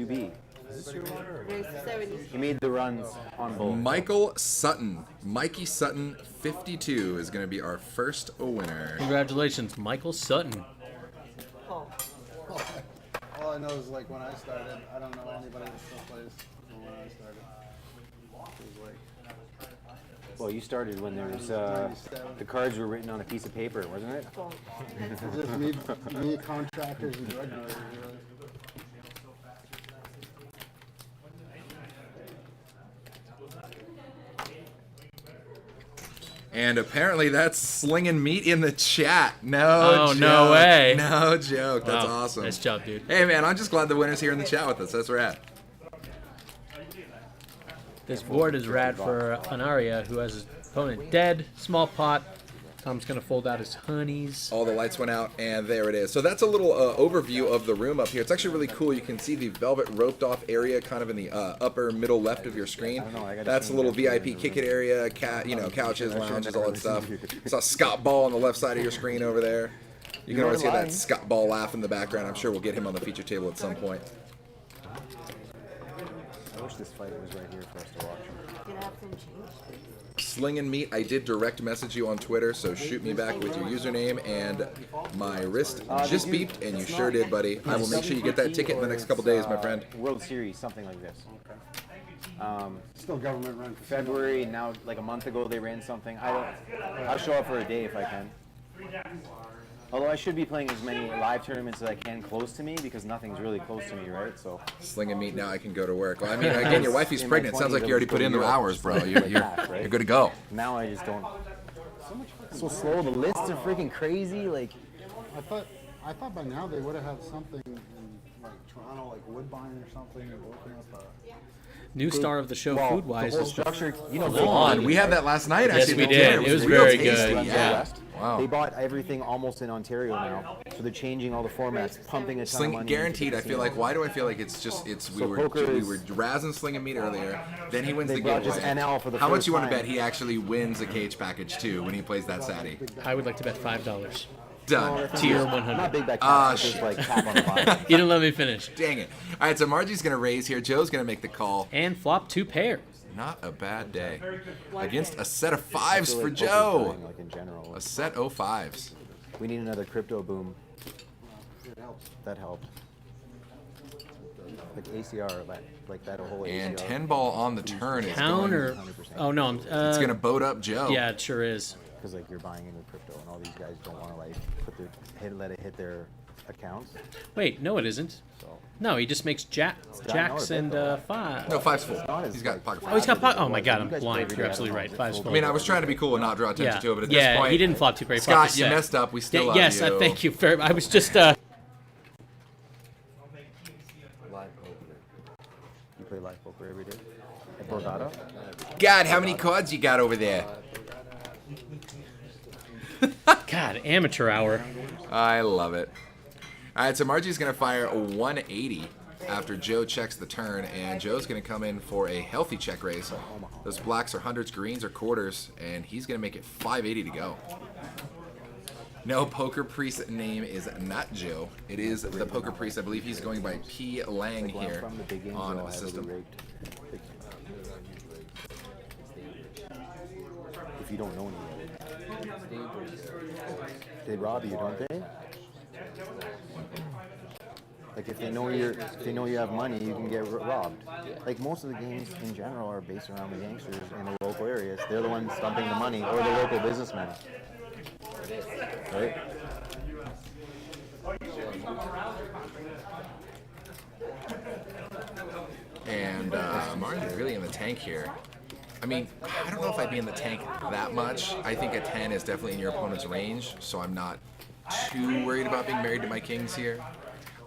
QB. Is this your water? Race 70. He made the runs on both. Michael Sutton. Mikey Sutton, 52, is going to be our first winner. Congratulations, Michael Sutton. Oh. All I know is like when I started, I don't know anybody that still plays from when I started. It was like Well, you started when there was the cards were written on a piece of paper, wasn't it? just me, contractors and drug dealers. Really. And apparently that's slinging meat in the chat. No joke. No way. No joke. That's Wow. awesome. Nice job, dude. Hey, man, I'm just glad the winner's here in the chat with us. That's rad. This board is rad for Anaria, who has his opponent dead. Small pot. Tom's going to fold out his honeys. All the lights went out, and there it is. So that's a little overview of the room up here. It's actually really cool. You can see the velvet roped off area kind of in the upper middle left of your screen. That's a little VIP kick it area, couches, lounges, all that stuff. You saw Scott Ball on the left side of your screen over there. You can always hear that Scott Ball laugh in the background. I'm sure we'll get him on the feature table at some point. I wish this fight was right here for us to watch. Can I have some change? Slingin' Meat, I did direct message you on Twitter, so shoot me back with your username, and my wrist just beeped, and you sure did, buddy. I will make sure you get that ticket in the next couple days, my friend. World Series, something like this. Still government run. February, now like a month ago they ran something. I'll show up for a day if I can. Although I should be playing as many live tournaments as I can close to me because nothing's really close to me, right? So Slinging Meat, now I can go to work. Well, I mean, again, your wifey's pregnant. Sounds like you already put in the hours, bro. You're good to go. now I just don't. So slow. The lists are freaking crazy. Like I thought by now they would have had something in like Toronto, like Woodbine or something, open up a. New star of the show, well, food-wise, the whole is structure. You know, Come on, we had that last night. Yes, Actually, we did. It was real very tasty. good. Yeah. Wow. They bought everything almost in Ontario now, so they're changing all the formats, pumping a ton of money. Guaranteed. into I feel like. Why do I feel like it's we So were poker is- razzing Slinging Meat earlier. Then he wins They the brought giveaway. just NL for the How much first you want to time. bet he actually wins a cage package too when he plays that Saturday? I would like to bet $5. Done. Tier Not 100. big back shit. just like tap on the bottom. You didn't let me finish. Dang it. All right, so Margie's going to raise here. Joe's going to make the call. And flop 2 pair. Not a bad day. Against a set of fives I feel for like poker's Joe. dying, like in general. A set of fives. We need another crypto boom. That helped. Like ACR, like that whole ACR. And 10 ball on the turn is Counter. going. Oh, no. It's going to boat up Joe. Yeah, it sure is. Because like you're buying into crypto, and all these guys don't want to like let it hit their accounts. Wait, no, it isn't. So No, he just makes jacks and five. No, fives full. not as He's got like- pocket Oh, he's got pocket. Oh my You God, I'm guys blind. play You're together. absolutely right. Five's full. I mean, I was trying to be cool and not draw attention Yeah, to it, but at this yeah, point, he didn't flop 2 pair. he Scott, flopped a you set. messed up. We still love yes, you. thank you. I was just live poker. You play live poker every day at Borgata? God, how many cards you got over there? God, amateur hour. I love it. All right, so Margie's going to fire a 180 after Joe checks the turn, and Joe's going to come in for a healthy check raise. Those blacks are hundreds, greens are quarters, and he's going to make it 580 to go. No, Poker Priest name is not Joe. It is the Poker Priest. I believe he's going by P. Lang Like when I'm here from the big games, on though, the I have it system. rigged. If you don't know anybody, they rob you, don't they? Like if they know you have money, you can get robbed. Like most of the games in general are based around the gangsters in the local areas. They're the ones dumping the money, or the local businessmen. Right? And Margie's really in the tank here. I mean, I don't know if I'd be in the tank that much. I think a 10 is definitely in your opponent's range, so I'm not too worried about being married to my kings here.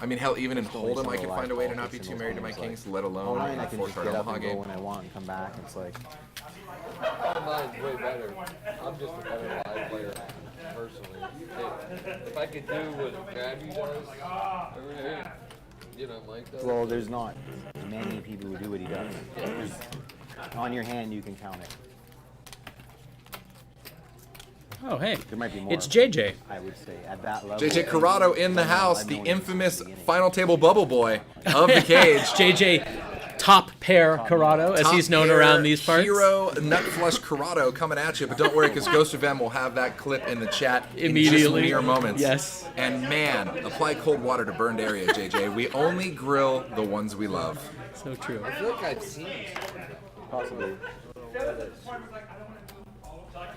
I mean, hell, even in Hold'em, I could find a way to not be too married to my kings, let alone Online, I a can just 4-card get up Omaha and go game. when I want and come back. It's like, Mine's way better. I'm just a better live player, personally. If I could do what Gabby does every day, you know, Mike does. well, there's not many people who do what he does. On your hand, you can count it. Oh, hey. There might be more. It's JJ. I would say at that level. JJ Corrado in the house, I've the known him infamous since the beginning. final table bubble boy of the cage. JJ Top Pair Corrado, as he's known Top pair around these parts. Hero Nut Flush Corrado coming at you, but don't worry, because Ghost of M will have that clip in the chat Immediately. in just mere moments. Yes. And man, apply cold water to burned area, JJ. We only grill the ones we love. So true. I feel like I've seen it. Possibly.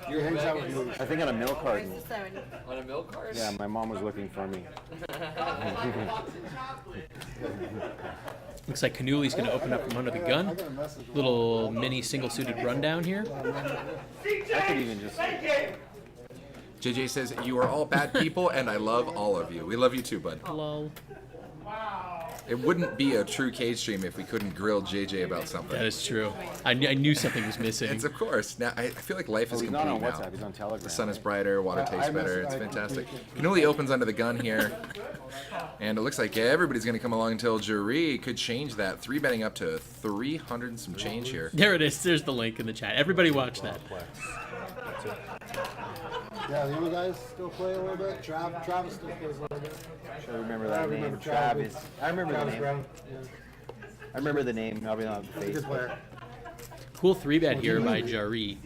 You're hangs out back with in- movies. I think on a milk carton. 70. on a milk cart? Yeah, my mom was looking for me. Looks like Canooly's going to open up from under the gun. Little mini single-suited rundown here. I could even just. JJ says, you are all bad people, and I love all of you. We love you too, bud. Lol. It wouldn't be a true cage stream if we couldn't grill JJ about something. That is true. I knew something was missing. It's of course. Now I feel like life is He's complete not on now. WhatsApp. He's on Telegram. The sun is brighter, water tastes I better. miss- It's I fantastic. completely- Canoli opens under the gun here, and it looks like everybody's going to come along until Jury could change that. 3-betting up to 300 and some change here. There it is. There's the link in the chat. Everybody watch that. Yeah, the other guys still play a little bit. Travis still plays a little bit. I remember that name. remember Travis. I remember the Travis name. Brown. I remember the name. I'll be on the He's a face. good player. Cool 3-bet here by Jari.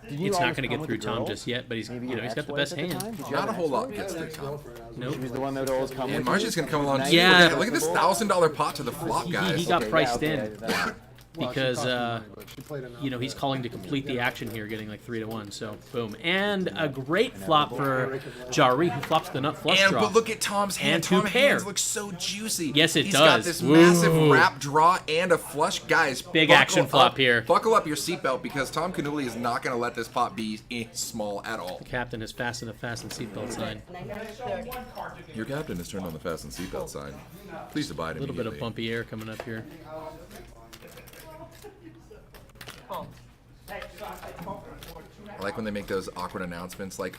Did you It's not always going to come get with through the Tom girl? just yet, but he's Maybe he's your got the ex-wife best at the hand. time? Did you Not have a an whole lot ex-wife? gets through Tom. Nope. She was the one that would always come And with Margie's you? going to come along. Yeah. Look at this $1,000 pot to the flop, He guys. got Okay, priced yeah, in. okay, that- Well, she because cost me money, but she played enough. you know, he's calling to complete the action here, getting like 3-1. So boom, and a great flop for Jari, who flops the nut flush And draw. but look at Tom's hand. And two Tom's pair. hands look so juicy. Yes, it He's got does. this Woo. massive wrap draw and a flush, guys. Big buckle action flop up- here. Buckle up your seatbelt because Tom Canuli is not going to let this pot be small at all. Captain has fastened a fasten seatbelt sign. 930. Your captain has turned on the fasten seatbelt sign. Please abide A little bit of immediately. bumpy air coming up here. I like when they make those awkward announcements, like,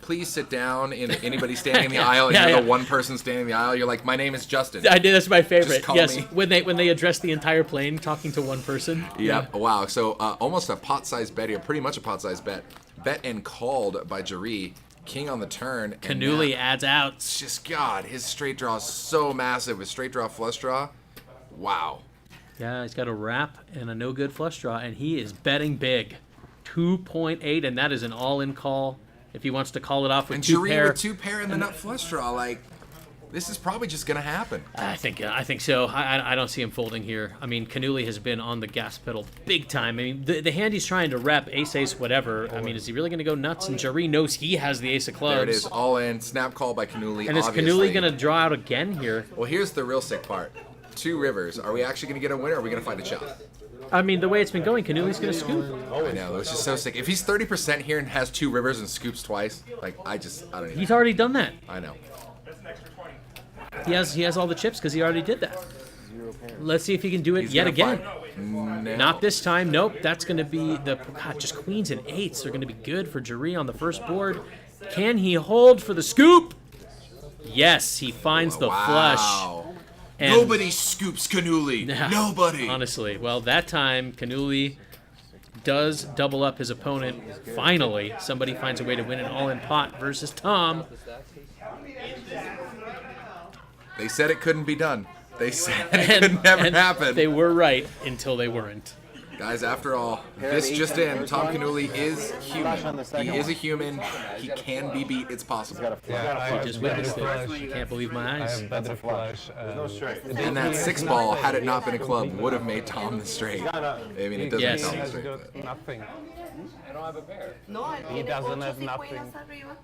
please sit down. And anybody standing in the aisle, and Yeah, you're yeah. the one person standing in the aisle. You're like, my name is Justin. I did. That's my favorite. call Yes, me. when they address the entire plane, talking to one person. Yep. Wow. So almost a pot-sized bet here. Pretty much a pot-sized bet. Bet and called by Jari. King on the turn. and Canuli now- adds outs. Just God, his straight draw is so massive with straight draw, flush draw. Wow. Yeah, he's got a wrap and a no good flush draw, and he is betting big. 2.8, and that is an all-in call. If he wants to call it off with And two Jari pair, with 2-pair in the nut flush draw, like, this is probably just gonna happen. I think so. I don't see him folding here. I mean, Canuli has been on the gas pedal big time. I mean, the hand he's trying to rep, ace, whatever. I mean, is he really going to go nuts? And Jari knows he has the ace of clubs. There it is, all in, snap call by Canuli. And is obviously. Canuli going to draw out again here? Well, here's the real sick part. 2 rivers. Are we actually gonna get a winner? Or are we gonna find a chop? I mean, the way it's been going, Canuli's going to scoop. I know, it's just so sick. If he's 30% here and has 2 rivers and scoops twice, like, I don't even. He's already done that. I know. He has all the chips because he already did that. Let's see if he can do it He's yet gonna again. find- No. Not this time. Nope. That's going to be just queens and eights are going to be good for Jari on the first board. Can he hold for the scoop? Yes, he finds the flush. Wow. And Nobody scoops Canuli. Nobody. Honestly, well, that time Canuli does double up his opponent. Finally, somebody finds a way to win an all-in pot versus Tom. They said it couldn't be done. They said it could never and happen. They were right until they weren't. Guys, after all, Pair this of just eights on the in. first Tom one. Canuli is Flush on the human. second He is a one. human. He can be beat. It's possible. I just witnessed it. Can't believe my eyes. Better flush. And that 6 ball, had it not been a club, would have made Tom the straight. I mean, it doesn't Yes. make Tom the Has straight. got but- nothing. I don't have a pair. No, él tiene doesn't 8 have y nothing. cuenas arriba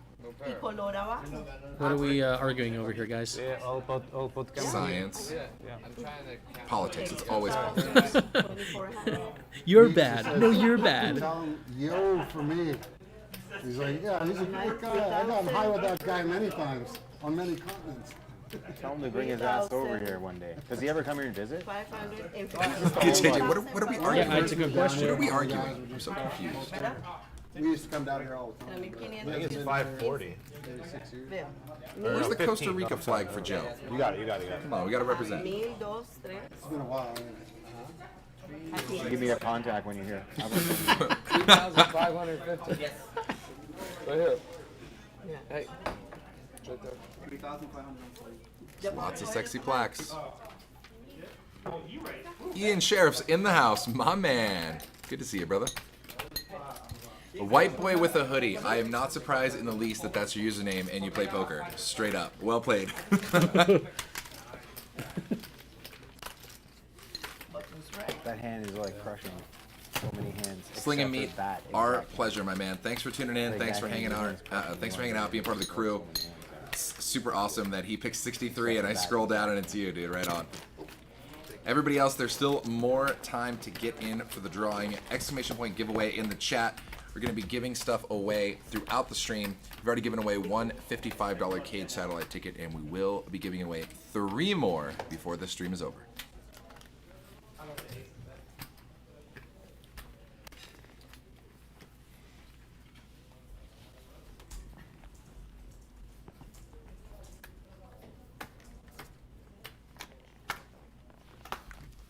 y color abajo. What are we arguing over here, guys? Yeah, all put camera. Science. I'm trying to count. Politics. It's always politics. 2400. You're bad. No, you're bad. Tell him, yo, for me. He's like, yeah, he's a great guy. I got high with that guy many times on many continents. Tell him to bring his ass over here one day. Does he ever come here and visit? 550. Okay, JJ, what are we arguing? Yeah, it's a good What question. are we arguing? I'm so confused. We used to come down here all the time. 1500. 540. 6 years. Veo. Where's the Costa Rica flag for Joe? You got it. Come on, we gotta represent. 1000, 2, 3. It's been a while. Aquí. Give me your contact when you're here. 3,550. Right here. Yeah. Hey. Right there. Lots of sexy plaques. Ian Sheriff's in the house, my man. Good to see you, brother. A white boy with a hoodie. I am not surprised in the least that that's your username and you play poker. Straight up. Well played. That hand is like crushing so many hands. Sling and except meat, for that. our Exactly. pleasure, my man. Thanks for tuning in. Like Thanks that for hanging hand out. is Thanks for hanging out, being part of the crew. It's super awesome that he picked 63 and I Except for that. scroll down and it's you, dude. Right on. Everybody else, there's still more time to get in for the drawing. Exclamation point giveaway in the chat. We're going to be giving stuff away throughout the stream. We've already given away one $55 Cage Satellite ticket, and we will be giving away 3 more before the stream is over.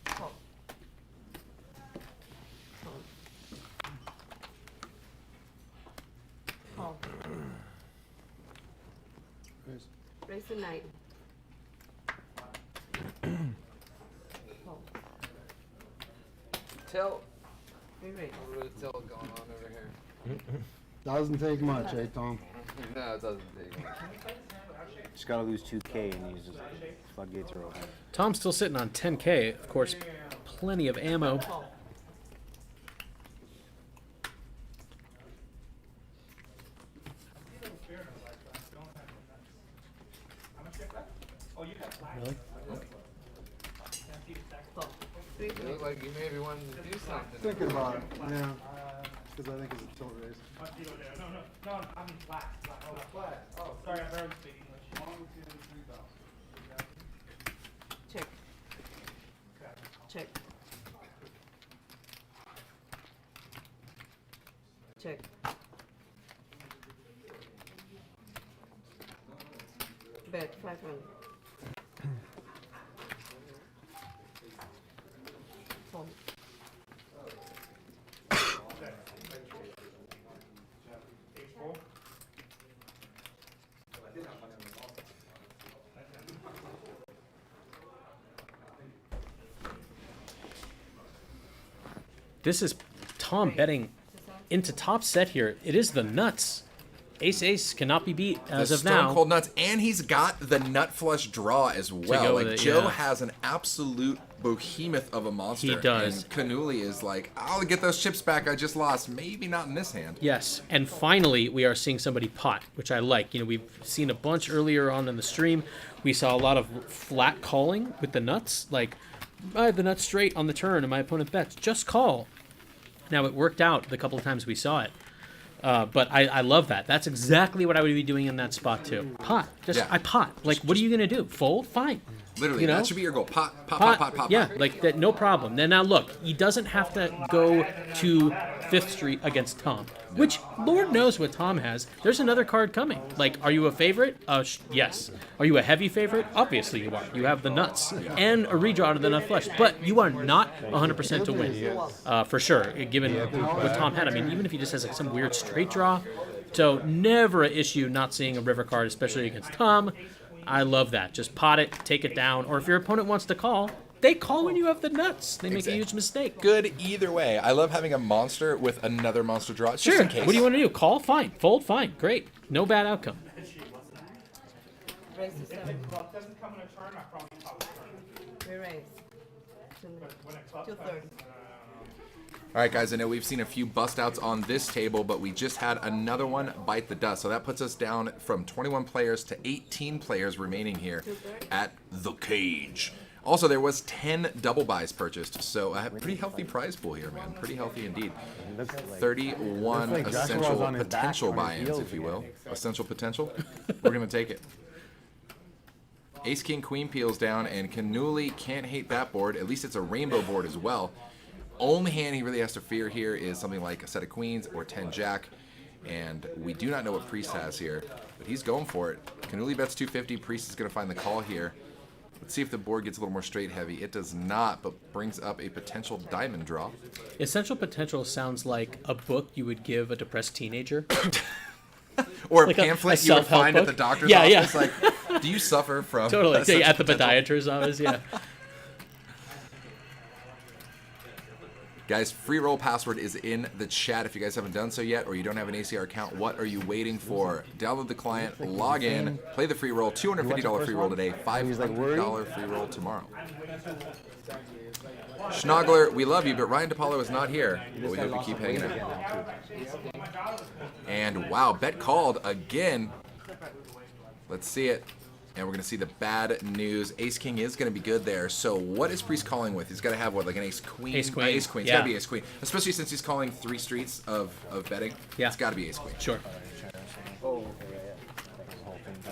Call. Call. Raise the 9. Call. Tell. Re-raise. A little tell going on over here. Doesn't take much, eh, Tom? No, it doesn't take much. Just gotta lose 2K and he's just floodgates are open. Tom's still sitting on 10K. Of course, plenty of ammo. Call. Call. You Re-raise. look like you maybe wanted to do something. Thinking about it, yeah. Because I think it's a tilt race. No, I mean flat. Oh, sorry, I barely speak English. Check. Check. Check. Bet 500. Fold. This is Tom betting into top set here. It is the nuts. Ace cannot be beat as the of Stone now. Cold Nuts, and he's got the nut flush draw as well. go Like with it, Joe yeah. has an absolute behemoth of a monster. He does. And Canuli is like, I'll get those chips back I just lost. Maybe not in this hand. Yes, and finally we are seeing somebody pot, which I like. You know, we've seen a bunch earlier on in the stream. We saw a lot of flat calling with the nuts, like I have the nuts straight on the turn and my opponent bets. Just call. Now it worked out the couple of times we saw it. But I love that. That's exactly what I would be doing in that spot too. Pot. Just Yeah. I pot. Like, what are you gonna do? Fold? Fine. Literally, You know? that should be your goal. Pot, pot, pot, pot, pot. Yeah, pot. like that, no problem. Then now look, he doesn't have to go to Fifth Street against Tom, which Lord knows what Tom has. There's another card coming. Like, are you a favorite? Yes. Are you a heavy favorite? Obviously you are. You have the nuts and a redraw to the nut flush, but you are not 100% to win, for sure. Given what Tom had, I mean, even if he just has like some weird straight draw, so never an issue not seeing a river card, especially against Tom. I love that. Just pot it, take it down, or if your opponent wants to call, they call when you have the nuts. They make a huge mistake. Good either way. I love having a monster with another monster draw. Just Sure. in case. What do you want to do? Call? Fine. Fold? Fine. Great. No bad outcome. Raise to 7. Well, it doesn't come in a turn, I probably pop a turn. Re-raise. When it clubs, 230. All right, guys, I know we've seen a few bust outs on this table, but we just had another one bite the dust. So that puts us down from 21 players to 18 players remaining here at the cage. Also, there was 10 double buys purchased, so a pretty healthy prize pool here, man. Pretty healthy indeed. 31 looks like Joshua's essential on his back potential on his buy-ins, heels if you again. will. Essential potential. We're going to take it. Ace, King, Queen peels down, and Canuli can't hate that board. At least it's a rainbow board as well. Only hand he really has to fear here is something like a set of queens or 10 jack. And we do not know what Priest has here, but he's going for it. Canuli bets 250. Priest is going to find the call here. Let's see if the board gets a little more straight heavy. It does not, but brings up a potential diamond draw. Essential Potential sounds like a book you would give a depressed teenager. Or a Like pamphlet a you would self-help find at book? the doctor's Yeah, yeah. office. Like, do you suffer from Totally. such At the potential- podiatrist's office, yeah. Guys, free roll password is in the chat if you guys haven't done so yet or you don't have an ACR account. What are you waiting for? Download the client, log in, play the free roll. $250 free roll today, $500 free roll tomorrow. Schnoggler, we love you, but Ryan DePaulo is not here. But we hope you keep hanging out. And wow, bet called again. Let's see it. And we're going to see the bad news. Ace King is going to be good there. So what is Priest calling with? He's got to have what, like an Ace Queen? Ace Queen. Ace Queen. It's Yeah. got to be Ace Queen. Especially since he's calling 3 streets of betting. Yeah. It's got to be Ace Queen. Sure.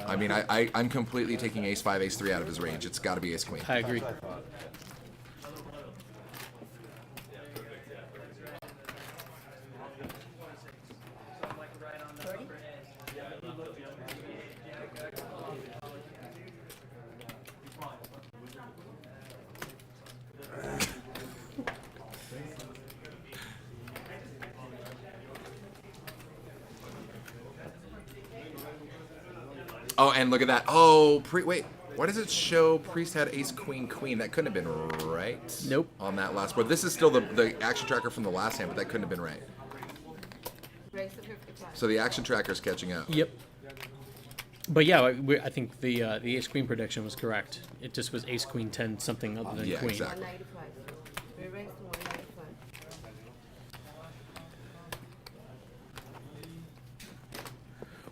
I mean, I'm completely taking Ace 5, Ace 3 out of his range. It's got to be Ace Queen. I agree. Oh, and look at that. Oh, wait. Why does it show Priest had Ace Queen Queen? That couldn't have been right. Nope. On that last board. This is still the action tracker from the last hand, but that couldn't have been right. Raise to 55. So the action tracker's catching up. Yep. But yeah, I think the Ace Queen prediction was correct. It just was Ace Queen 10 something other than Yeah, Queen. exactly. 195. We raised to 195.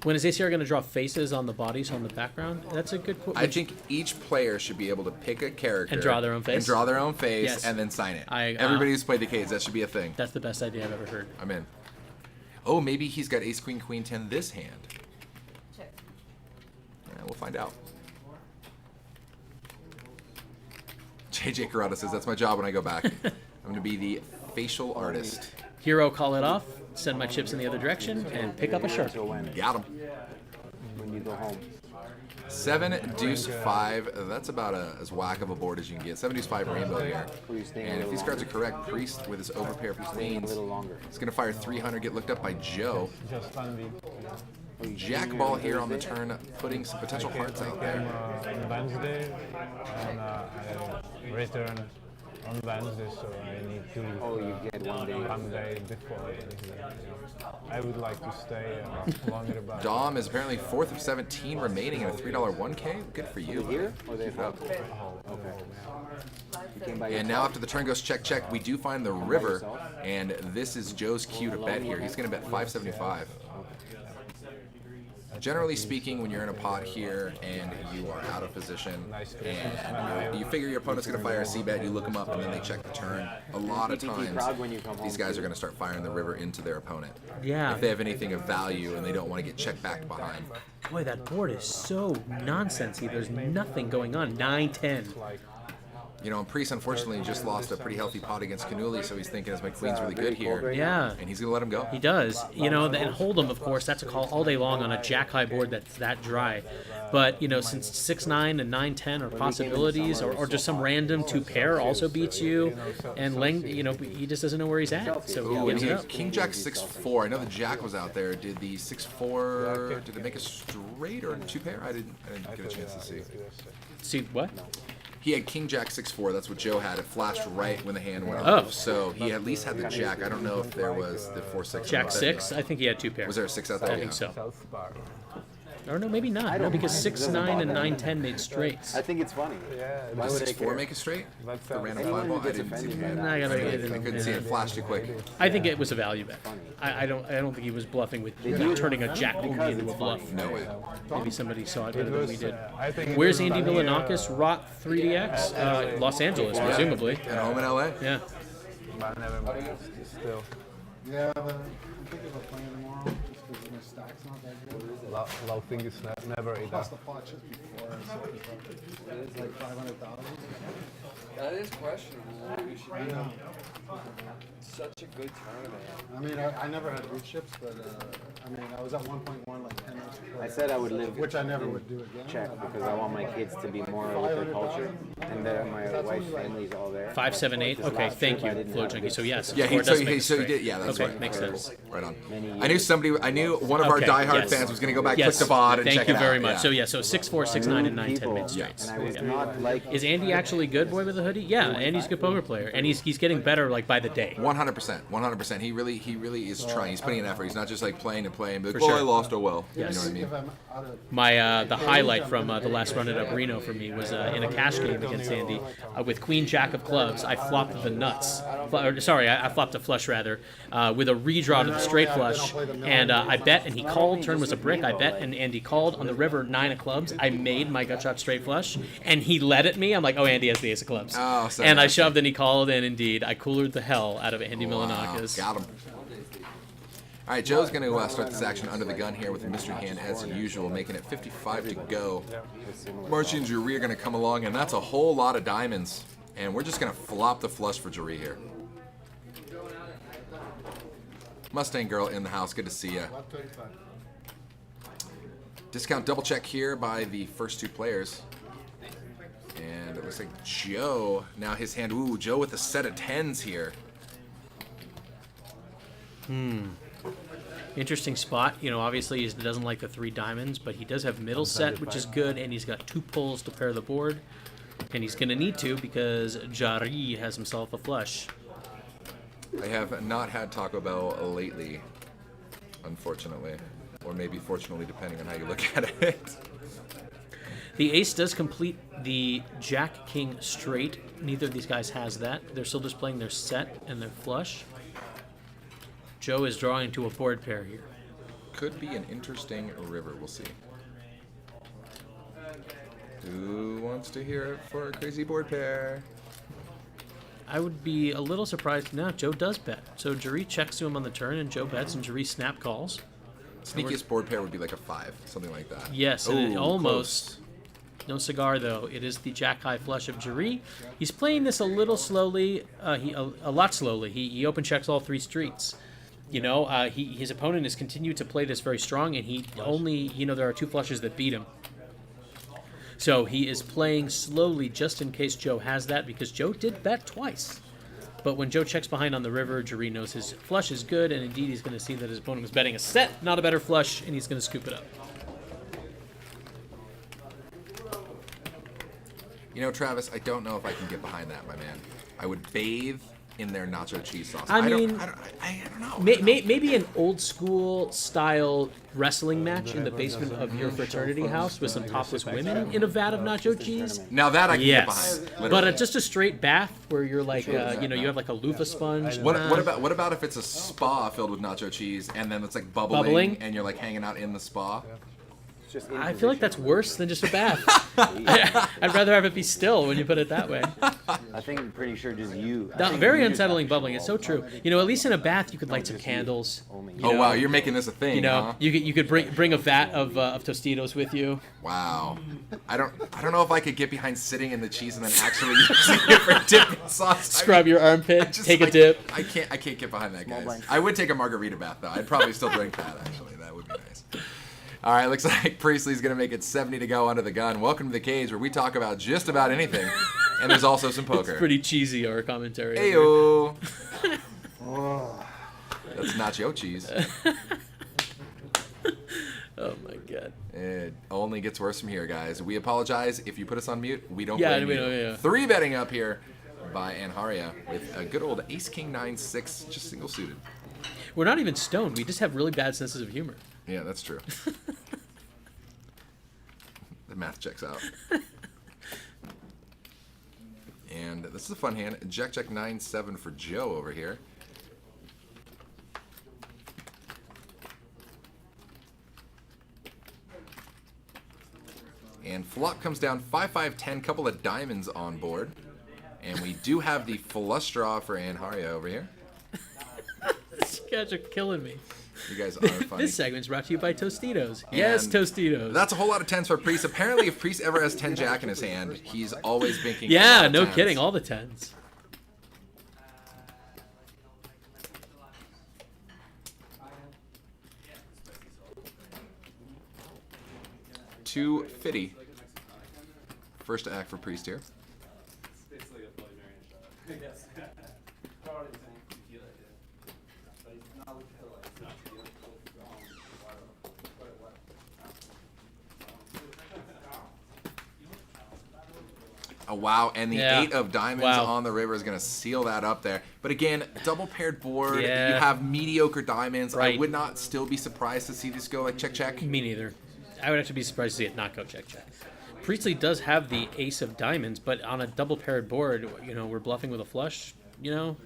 When is ACR going to draw faces on the bodies on the background? That's a good quote. I think each player should be able to pick a character And draw their own face? and draw their own face, Yes. and then sign it. I- Everybody who's played the Cades, that should be a thing. That's the best idea I've ever heard. I'm in. Oh, maybe he's got Ace Queen Queen 10 this hand. Check. Yeah, we'll find out. JJ Carrata says that's my job when I go back. I'm going to be the facial artist. Hero, call it off. Send my chips in the other direction and pick up a shirt. Until when? Got him. When you go home. 7 deuce 5. That's about as whack of a board as you can get. 7 deuce 5 rainbow here. Will you stay a And if little these cards are longer? correct, Priest with his overpair of Staying a queens. little longer. He's going to fire 300, get looked up by Joe. Just envy. Will you Jack stay ball on here on the Thursday? turn, putting some potential hearts out On there. Wednesday, and I return on Wednesday, so I need to leave Oh, you get 1 day. one day before Wednesday. I would like to stay longer, but Dom is apparently 4th of 17 remaining in a $3 1K. Good for you. Here? Or they Keep it up. You came by And now after the turn goes check, check, we do find the river, and this is Joe's cue to bet here. He's going to bet 575. Generally speaking, when you're in a pot here and you are out of position and you figure your opponent's going to fire a C-bet, you look them up and then they check the turn. A lot of times, proud when you come home, these guys too. are going to start firing the river into their opponent. Yeah. If they have anything of value and they don't want to get checked back behind. Boy, that board is so nonsensey. There's nothing going on. 9-10. You know, and Priest unfortunately just lost a pretty healthy pot against Canuli, so he's thinking, is my queen's really good here? Yeah. And he's going to let him go. He does. You know, and Hold'em, of course, that's a call all day long on a jack-high board that's that dry. But, you know, since 6-9 and 9-10 are possibilities, or just some random 2-pair also beats you, and Lang, you know, he just doesn't know where he's at. So Ooh, he and gives it up. King Jack 6-4. I know the Jack was out there. Did the 6-4? Did it make a straight or a 2-pair? I didn't get a chance to see. See, what? He had King Jack 6-4. That's what Joe had. It flashed right when the hand went Oh. off. So he at least had the Jack. I don't know if there was the 4-6. Jack 6? I think he had 2 pairs. Was there a 6 out there? I Yeah. think so. South Park. Or no, maybe not. No, because 6-9 and 9-10 made straights. I think it's funny. Yeah, Why Did would they 6-4 care? make a straight? But The random Anyone five who ball? I gets didn't see offended the by hand. that. I gotta I couldn't see it. Flashed too quick. I think it was a value bet. I don't think he was bluffing with turning a Jack Queen into a bluff. No way. Maybe somebody saw it better than we did. I think Where's Andy Milanakis? Rock 3DX? Los Angeles, presumably. At home in LA? Yeah. But never mind. Still, Yeah, but I'm thinking about playing tomorrow just because my stack's not that good. low thing is never I enough. lost the pot just before, so it's like 500,000. That is questionable. We should I be know. such a good tournament. I mean, I never had root ships, but I mean, I was at 1.1 like 10 minutes before. I said I would live which I never in would do again. Czech because I want my kids to be more with their culture, and that my wife's family's all there. 578. This Okay, last thank trip I you, didn't Flow have Junkie. this. So yes, Yeah, score he, does so, make he, it so he straight. did. Yeah, that's Okay, right. makes sense. Right on. Many I knew somebody. I knew one of our Okay, diehard yes. fans was going to go back, Yes. click the VOD, and Thank check you it very out. much. Yeah. So yeah, so 6, 4, 6, 9, and 9, 10 People, mid straights. and I was Yeah. not like. Is Andy actually good, boy with a hoodie? Yeah, Andy's a good poker player, and he's getting better like by the day. 100%. 100%. He really is trying. He's putting in effort. He's not just like playing and playing. But For like, sure. I lost. Oh well. Yes. You know what I mean? If I'm out of My the highlight from the last run at Reno for me was in a cash game against Andy with Queen Jack of clubs. I flopped the nuts. I flopped a flush rather with a redraw to the straight flush, and I bet, and he called. Turn was a brick. I bet, and Andy called on the river 9 of clubs. I made my gut shot straight flush, and he led at me. I'm like, oh, Andy has the ace of clubs, Oh, so and I nice. shoved, and he called, and indeed I coolered the hell out of Andy Wow. Milanakis. Got him. All right, Joe's going to start this action under the gun here with a mystery hand as usual, making it 55 to go. Marchi and Jury are going to come along, and that's a whole lot of diamonds. And we're just going to flop the flush for Jury here. Mustang Girl in the house. Good to see ya. Discount double check here by the first two players. And it looks like Joe, now his hand, ooh, Joe with a set of 10s here. Interesting spot. You know, obviously he doesn't like the 3 diamonds, but he does have middle set, which is good, and he's got 2 pulls to pair the board. And he's going to need to because Jari has himself a flush. I have not had Taco Bell lately, unfortunately. Or maybe fortunately, depending on how you look at it. The ace does complete the Jack King straight. Neither of these guys has that. They're still just playing their set and their flush. Joe is drawing to a board pair here. Could be an interesting river, we'll see. Who wants to hear it for a crazy board pair? I would be a little surprised. No, Joe does bet. So Jari checks to him on the turn, and Joe bets, and Jari snap calls. Sneakiest board pair would be like a 5, something like that. Yes, and it Ooh, almost. close. No cigar, though. It is the Jack-High flush of Jari. He's playing this a little slowly, a lot slowly. He open checks all 3 streets. You know, his opponent has continued to play this very strong, and he only, you know, there are 2 flushes that beat him. So he is playing slowly just in case Joe has that, because Joe did bet twice. But when Joe checks behind on the river, Jari knows his flush is good, and indeed he's going to see that his opponent was betting a set, not a better flush, and he's going to scoop it up. You know, Travis, I don't know if I can get behind that, my man. I would bathe in their nacho cheese sauce. I don't mean, know. I don't know. Maybe an old school style wrestling match in the basement of your fraternity house with some topless women in a vat of nacho cheese. Now that I can get Yes, behind. but literally. just a straight bath where you're like, you know, you have like a loofah sponge. What about if it's a spa filled with nacho cheese and then it's like bubbling? And you're like hanging out in the spa? Just in I feel like that's position. worse than just a bath. I'd rather have it be still when you put it that way. I think I'm pretty sure just you. I No, think very you just unsettling have bubbling. to It's show so all the true. time. You know, at least in a bath you could light some just you. candles. Only you you. Oh know? wow, you're making this a thing, You know, huh? you could bring a vat of Tostitos with you. Wow. I don't know if I could get behind sitting in the cheese and then actually using it for dipping sauce. Scrub your armpit, just, take a like, dip. I can't get behind that, guys. blank. I would take a margarita bath though. I'd probably still drink that actually. That would be nice. All right, looks like Priestley's gonna make it 70 to go under the gun. Welcome to the cage where we talk about just about anything, and there's also some poker. It's pretty cheesy, our commentary. Heyo. That's nacho cheese. Oh my god. It only gets worse from here, guys. We apologize if you put us on mute. We don't Yeah, blame we you. don't, yeah. 3 betting up here by Anharia with a good old Ace King 9-6, just single suited. We're not even stoned. We just have really bad senses of humor. Yeah, that's true. The math checks out. And this is a fun hand. Jack 9-7 for Joe over here. And flop comes down 5-5-10, couple of diamonds on board. And we do have the flush draw for Anharia over here. You guys are killing me. You guys are funny. This segment's brought to you by Tostitos. Yes, And Tostitos. That's a whole lot of 10s for Priest. Apparently, if Priest ever has 10 Jack in his hand, he's always banking. Yeah, no 10s. kidding. All the 10s. $250. First act for Priest here. Oh, wow, and the 8 of diamonds on the river is going to seal that up there. But again, double paired board, you have mediocre diamonds. I would not still be surprised to see this go like check. Me neither. I would actually be surprised to see it not go check. Priestley does have the ace of diamonds, but on a double paired board, you know, we're bluffing with a flush, you know.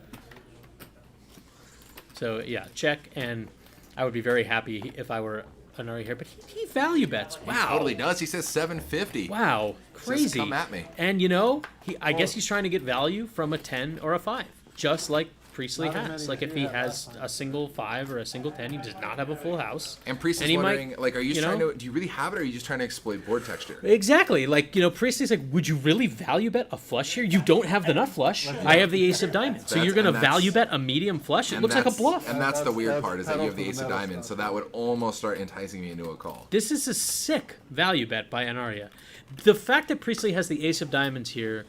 So yeah, check, and I would be very happy if I were Anari here, but he value bets. Wow, he totally does. He says 750. Wow, crazy. Says, come at me. And you know, I guess he's trying to get value from a 10 or a 5, just like Priestley has. Like if he has a single 5 or a single 10, he does not have a full house. And Priestley's wondering, like, are you trying to? Do you really have it, or are you just trying to exploit board texture? Exactly. Like, you know, Priestley's like, would you really value bet a flush here? You don't have the nut flush. I have the ace of diamonds. So you're going to value bet a medium flush? It looks like a bluff. And that's the weird part, is that you have the ace of diamonds, so that would almost start enticing me into a call. This is a sick value bet by Anaria. The fact that Priestley has the ace of diamonds here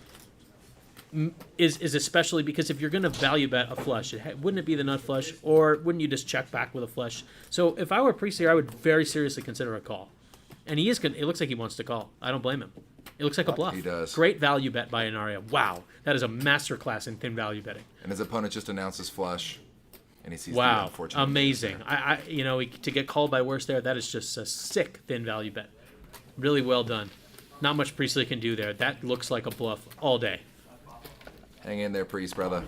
is especially because if you're going to value bet a flush, wouldn't it be the nut flush, or wouldn't you just check back with a flush? So if I were Priestley, I would very seriously consider a call. And he is good. It looks like he wants to call. I don't blame him. It looks like a bluff. He does. Great value bet by Anaria. Wow, that is a masterclass in thin value betting. And his opponent just announces flush, and he sees the wow, unfortunate. amazing. I you know, to get called by worse there, that is just a sick thin value bet. Really well done. Not much Priestley can do there. That looks like a bluff all day. Hang in there, Priest, brother.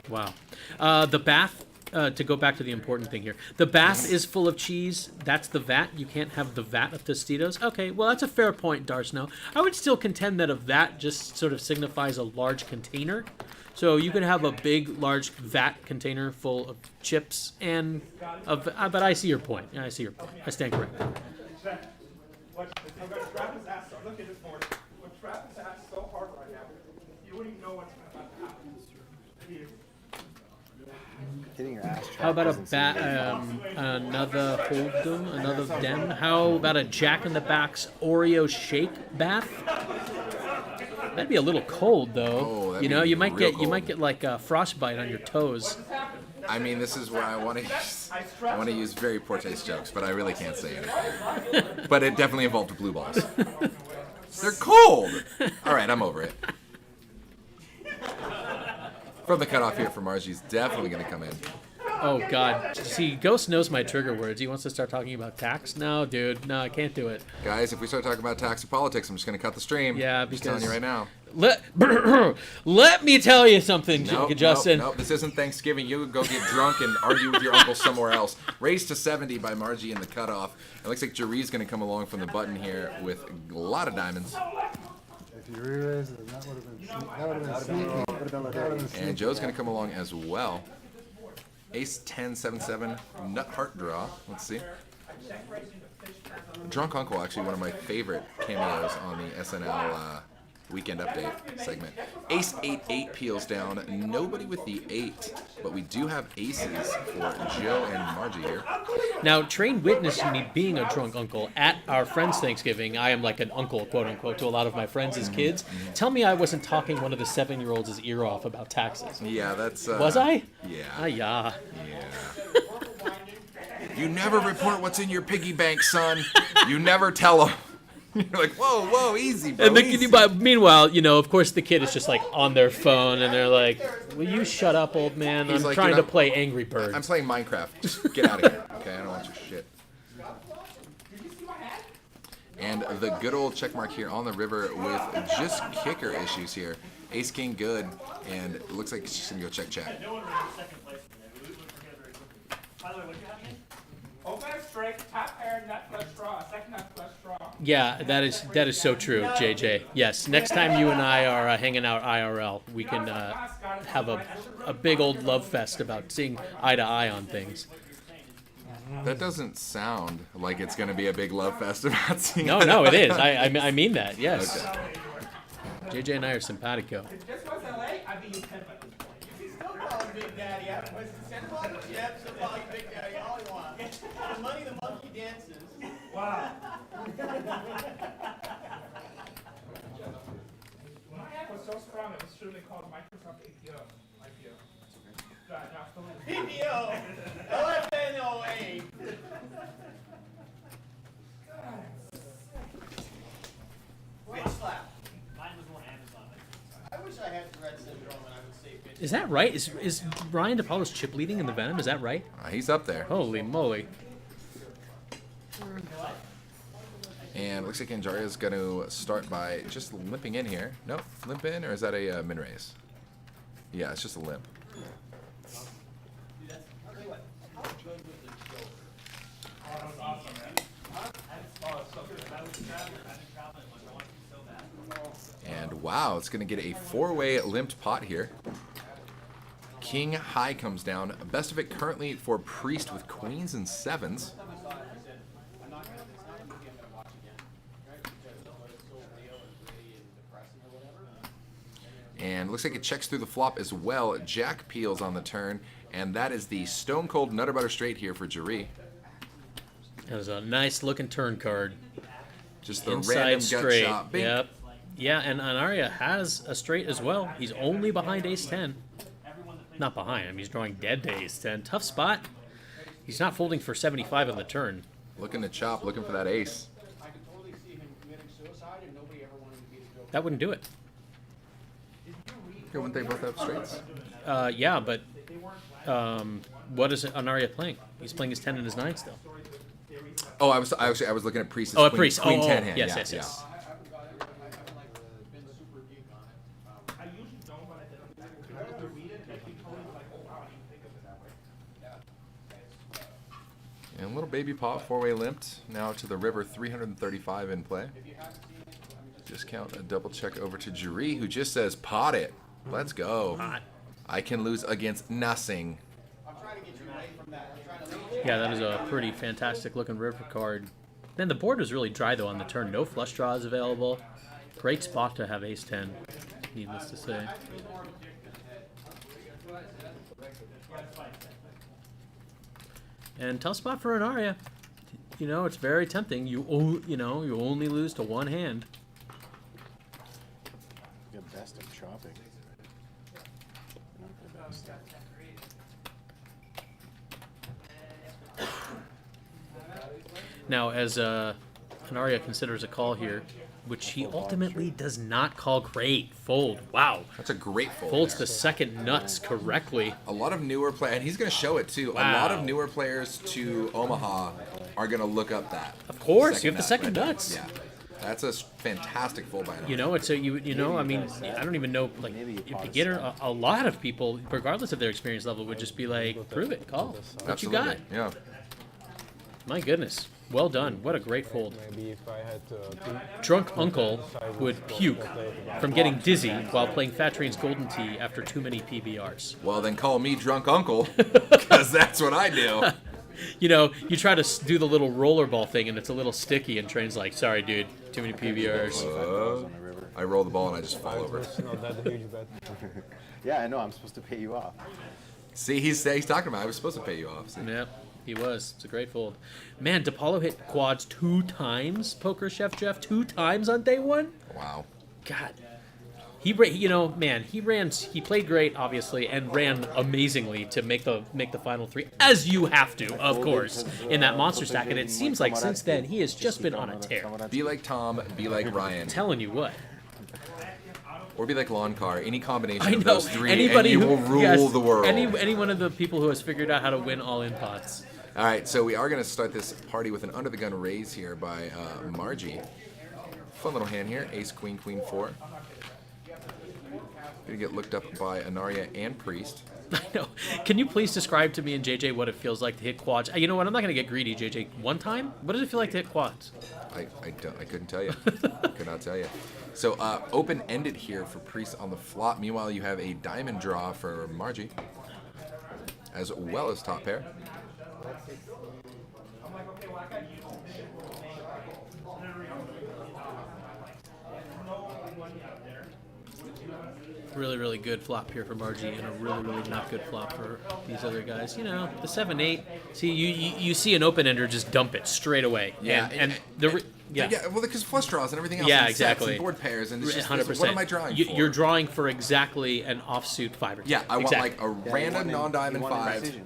Wow. The bath, to go back to the important thing here, the bath is full of cheese. That's the vat. You can't have the vat of Tostitos. Okay, well, that's a fair point, Darsno. I would still contend that a vat just sort of signifies a large container. So you could have a big, large vat container full of chips and but I see your point. I see your point. I stand corrected. I'm going to trap his ass. Look at this board. I'm going to trap his ass so hard right now. You wouldn't even know what's about to happen. Getting your ass How about a doesn't seem another hold'em, another dem? How about a Jack in the Box Oreo shake bath? That'd be a little cold though. Oh, you know, you might cold. get like a frostbite on your toes. I mean, this is where I want to use very poor taste jokes, but I really can't say anything. But it definitely involved blue balls. They're cold. All right, I'm over it. From the cutoff here for Margie's definitely going to come in. Oh God! See, Ghost knows my trigger words. He wants to start talking about tax. No, dude, no, I can't do it. Guys, if we start talking about tax or politics, I'm just going to cut the stream. Yeah, I'm just telling you right now. Let me tell you something, Justin. Nope, this isn't Thanksgiving. You go get drunk and argue with your uncle somewhere else. Raised to 70 by Margie in the cutoff. It looks like Jerry's going to come along from the button here with a lot of diamonds. If you re-raised it, that would have been sneaky. And Joe's going to come along as well. Ace 10, 7, 7, nut heart draw. Let's see. Drunk Uncle, actually one of my favorite cameos on the SNL Weekend Update segment. Ace 8, 8 peels down. Nobody with the 8, but we do have aces for Joe and Margie here. Now, Train witnessed me being a drunk uncle at our friend's Thanksgiving. I am like an uncle, quote unquote, to a lot of my friends as kids. Tell me I wasn't talking one of the 7-year-olds' ear off about taxes. Yeah, that's... Was I? Yeah. Yeah. Yeah. You never report what's in your piggy bank, son. You never tell them. You're like, whoa, easy, bro. And easy. meanwhile, you know, of course, the kid is just like on their phone, and they're like, "Will you shut up, old man? He's I'm like, trying you know, to play Angry Birds." I'm playing Minecraft. Just get out of here, okay? I don't want your shit. And the good old check mark here on the river with just kicker issues here. Ace King good, and it looks like it's just gonna go check. By the way, what did you have again? Open a straight, top pair, nut flush draw. Second nut flush draw. Yeah, that is so true, JJ. Yes, next time you and I are hanging out IRL, we can have a big old love fest about seeing eye to eye on things. That doesn't sound like it's going to be a big love fest about seeing. No, it is. I mean that. Yes. Okay. JJ and I are simpatico. If this was LA, I'd be U10 at this point. You can still call him Big Daddy. Was it Santa Claus? Yep, still call him Big Daddy all he wants. The money the monkey dances. Wow. My app was so strong, it was truly called Microsoft PPO. Right, now, PPO! LFNOA! Bitch slap. Mine was more Amazon. I wish I had Tourette syndrome and I would say bitch. Is that right? Is Ryan DePaulo's chip leading in the Venom? Is that right? He's up there. Holy moly. And it looks like Anjaria is going to start by just limping in here. Nope, limp in, or is that a min raise? Yeah, it's just a limp. And wow, it's going to get a 4-way limped pot here. King high comes down. Best of it currently for Priest with queens and sevens. And looks like it checks through the flop as well. Jack peels on the turn, and that is the Stone Cold Nutter Butter Straight here for Jaree. That was a nice looking turn card. Just the Inside random straight. gut shot. Bing. Yep. Yeah, and Anaria has a straight as well. He's only behind ace 10. Not behind him. He's drawing dead to ace 10. Tough spot. He's not folding for 75 on the turn. Looking to chop, looking for that ace. That wouldn't do it. Okay, wouldn't they both have straights? Yeah, but what is Anaria playing? He's playing his 10 and his 9 still. Oh, I was looking at Priest's Oh, queen, Priest. queen Oh, 10 hand. yes, yeah, yes, yeah. yes. I usually don't, but I did. I have to read it, and he told me, like, oh, wow, I didn't think of it that way. And little baby pot, 4-way limped. Now to the river, 335 in play. Discount a double check over to Jaree, who just says, pot it. Let's go. Pot. I can lose against nothing. Yeah, that is a pretty fantastic looking river card. Man, the board was really dry though on the turn. No flush draws available. Great spot to have ace 10, needless to say. And tough spot for Anaria. You know, it's very tempting. You only lose to one hand. Good best of chopping. Not the best. Now, as Anaria considers a call here, which he ultimately does not call great. Fold. Wow. That's a great fold. Folds there. the second nuts correctly. A lot of newer players, and he's going to show it too. Wow. A lot of newer players to Omaha are going to look up that. Of course, you have the second right there. nuts. Yeah, that's a fantastic fold by him. You know, it's a I mean, I don't even know, like, if beginner, a lot of people, regardless of their experience level, would just be like, prove it, call. What you got? Yeah. My goodness. Well done. What a great fold. Maybe if I had to Drunk uncle would puke from getting dizzy while playing Fat Train's Golden Tee after too many PBRs. Well, then call me drunk uncle, because that's what I do. You know, you try to do the little rollerball thing, and it's a little sticky, and Train's like, sorry, dude, too many PBRs. I roll the ball and I just fall over. it's not that huge bet. Yeah, I know. I'm supposed to pay you off. See, he's talking about I was supposed to pay you off. See? Yep, he was. It's a great fold. Man, DePaulo hit quads 2 times, Poker Chef Jeff, 2 times on day 1? Wow. God. He played great, obviously, and ran amazingly to make the final 3, as you have to, of course, in that monster stack. And it seems like since then he has just been on a tear. Be like Tom, be like Ryan, I'm telling you what. or be like Lawn Car. Any combination I of know. those three, Anybody and you who will rule yes, the world. Any one of the people who has figured out how to win all in pots. All right, so we are going to start this party with an under the gun raise here by Margie. Fun little hand here, ace, queen, queen, 4. Going to get looked up by Anaria and Priest. I know. Can you please describe to me and JJ what it feels like to hit quads? You know what? I'm not going to get greedy, JJ. One time? What does it feel like to hit quads? I couldn't tell you. Could not tell you. So open-ended here for Priest on the flop. Meanwhile, you have a diamond draw for Margie, as well as top pair. Really, really good flop here for Margie, and a really, really not good flop for these other guys. You know, the 7-8. See, you see an open-ender just dump it straight away. Yeah, Yeah. Well, because flush draws and everything else. Yeah, and sets exactly. And board pairs, and it's just 100%. what am I drawing for? You're drawing for exactly an offsuit 5 or 10. Yeah, I want like a Yeah, random you non-diamond want a 5. decision.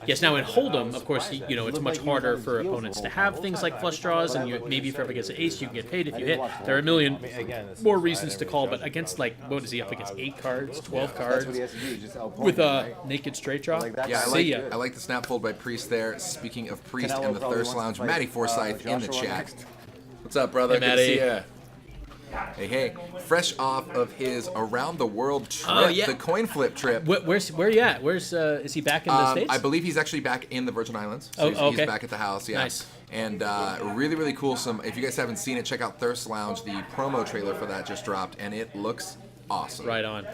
Yes, now in Hold'em, of course, you know, it's much harder for opponents to have things like flush draws, and maybe if you ever gets an ace, you can get paid if you hit. There are a million more reasons to call, but against, like, what is he up against? 8 cards, 12 That's cards, what he has to do. Just outpoint with him, a right? naked straight draw? Like that. Yeah, See ya. I like the snap fold by Priest there. Speaking of Priest Canelo and the probably Thirst wants Lounge, to fight, Matty Forsyth in the Joshua chat. next. What's up, brother? Hey, Good to Matty. see ya. Hey, fresh off of his around the world trip, Oh, yeah. the coin flip trip. Where you at? Where's is he back in the States? I believe he's actually back in the Virgin Islands. So Oh, he's okay. back at the house, yeah. Nice. And really, really cool. If you guys haven't seen it, check out Thirst Lounge. The promo trailer for that just dropped, and it looks awesome. Right on.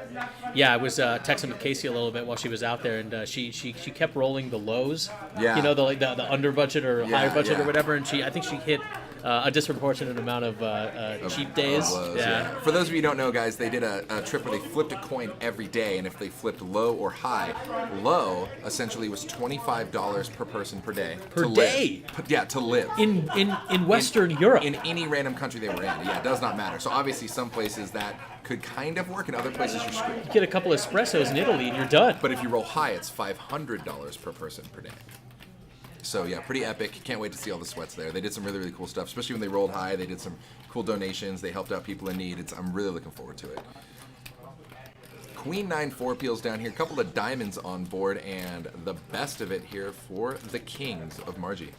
Yeah, I was texting with Casey a little bit while she was out there, and she kept rolling the lows. Yeah. You know, the under budget or higher budget yeah. or whatever, and I think she hit a disproportionate amount of cheap days. Lows, yeah. For those of you who don't know, guys, they did a trip where they flipped a coin every day, and if they flipped low or high, low essentially was $25 per person per day. Per to day? Live. Yeah, to live. In Western Europe. In any random country they were in. Yeah, it does not matter. So obviously some places that could kind of work, and other places you're screwed. You get a couple espressos in Italy and you're done. But if you roll high, it's $500 per person per day. So yeah, pretty epic. Can't wait to see all the sweats there. They did some really, really cool stuff, especially when they rolled high. They did some cool donations. They helped out people in need. I'm really looking forward to it. Queen 9-4 peels down here. A couple of diamonds on board, and the best of it here for the Kings of Margie.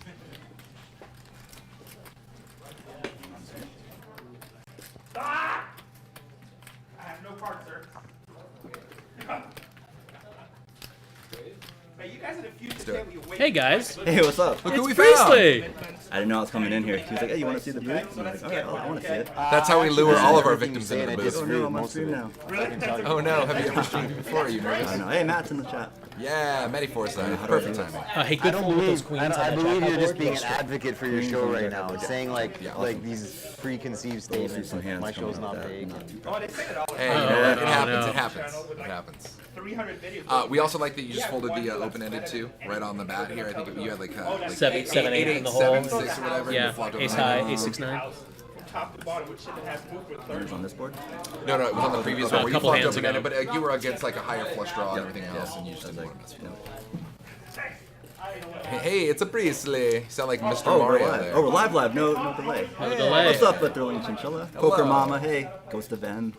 I have no card, sir. Hey, you guys at a future table, you wait. Hey guys, Hey, what's up? Look who we it's found! Priestley. I didn't know I was coming in here. He was like, hey, you want to see the booth? I'm like, all right, I want to see it. That's how we lure all of our Everything you victims say, into and the I booth. Oh, disagree no, with I'm on most of stream it. now. I can tell you. Oh no, have you ever streamed before? Are you I nervous? don't know. Hey, Matt's in the chat. Yeah, Matty Forsyth. How do I Perfect do this? timing. Hey, I good don't fold with those believe. queens. I on that believe jack you're just board. being an advocate for your Queens show on right jack now, board. saying like Yeah. these preconceived statements. some Like, hands my coming show's out not of that. big. Oh, they say it all the Hey, time. you know what? It no, happens. no. It happens. It happens. 300 videos. We also like that you just folded the open-ended too, right on the bat here. I think you had like, Seven, eight in the hole. 7, 6 or whatever. and you Yeah, flopped ace over high, nine. ace 6-9. Top to bottom, which shit that has moved for Yours 30. on this board? No, it was on the previous A one where you couple flopped hands open-ended, ago. but you were against like a higher flush draw and everything else, and you just I was didn't like, want to mess with no. it. Hey, it's a Priestley. You sound like Mr. Oh, we're Mario live. there. Oh, we're live. No delay. No delay. What's up, Throwing Chinchilla? Poker Hello. Mama. Hey, Costa Ben.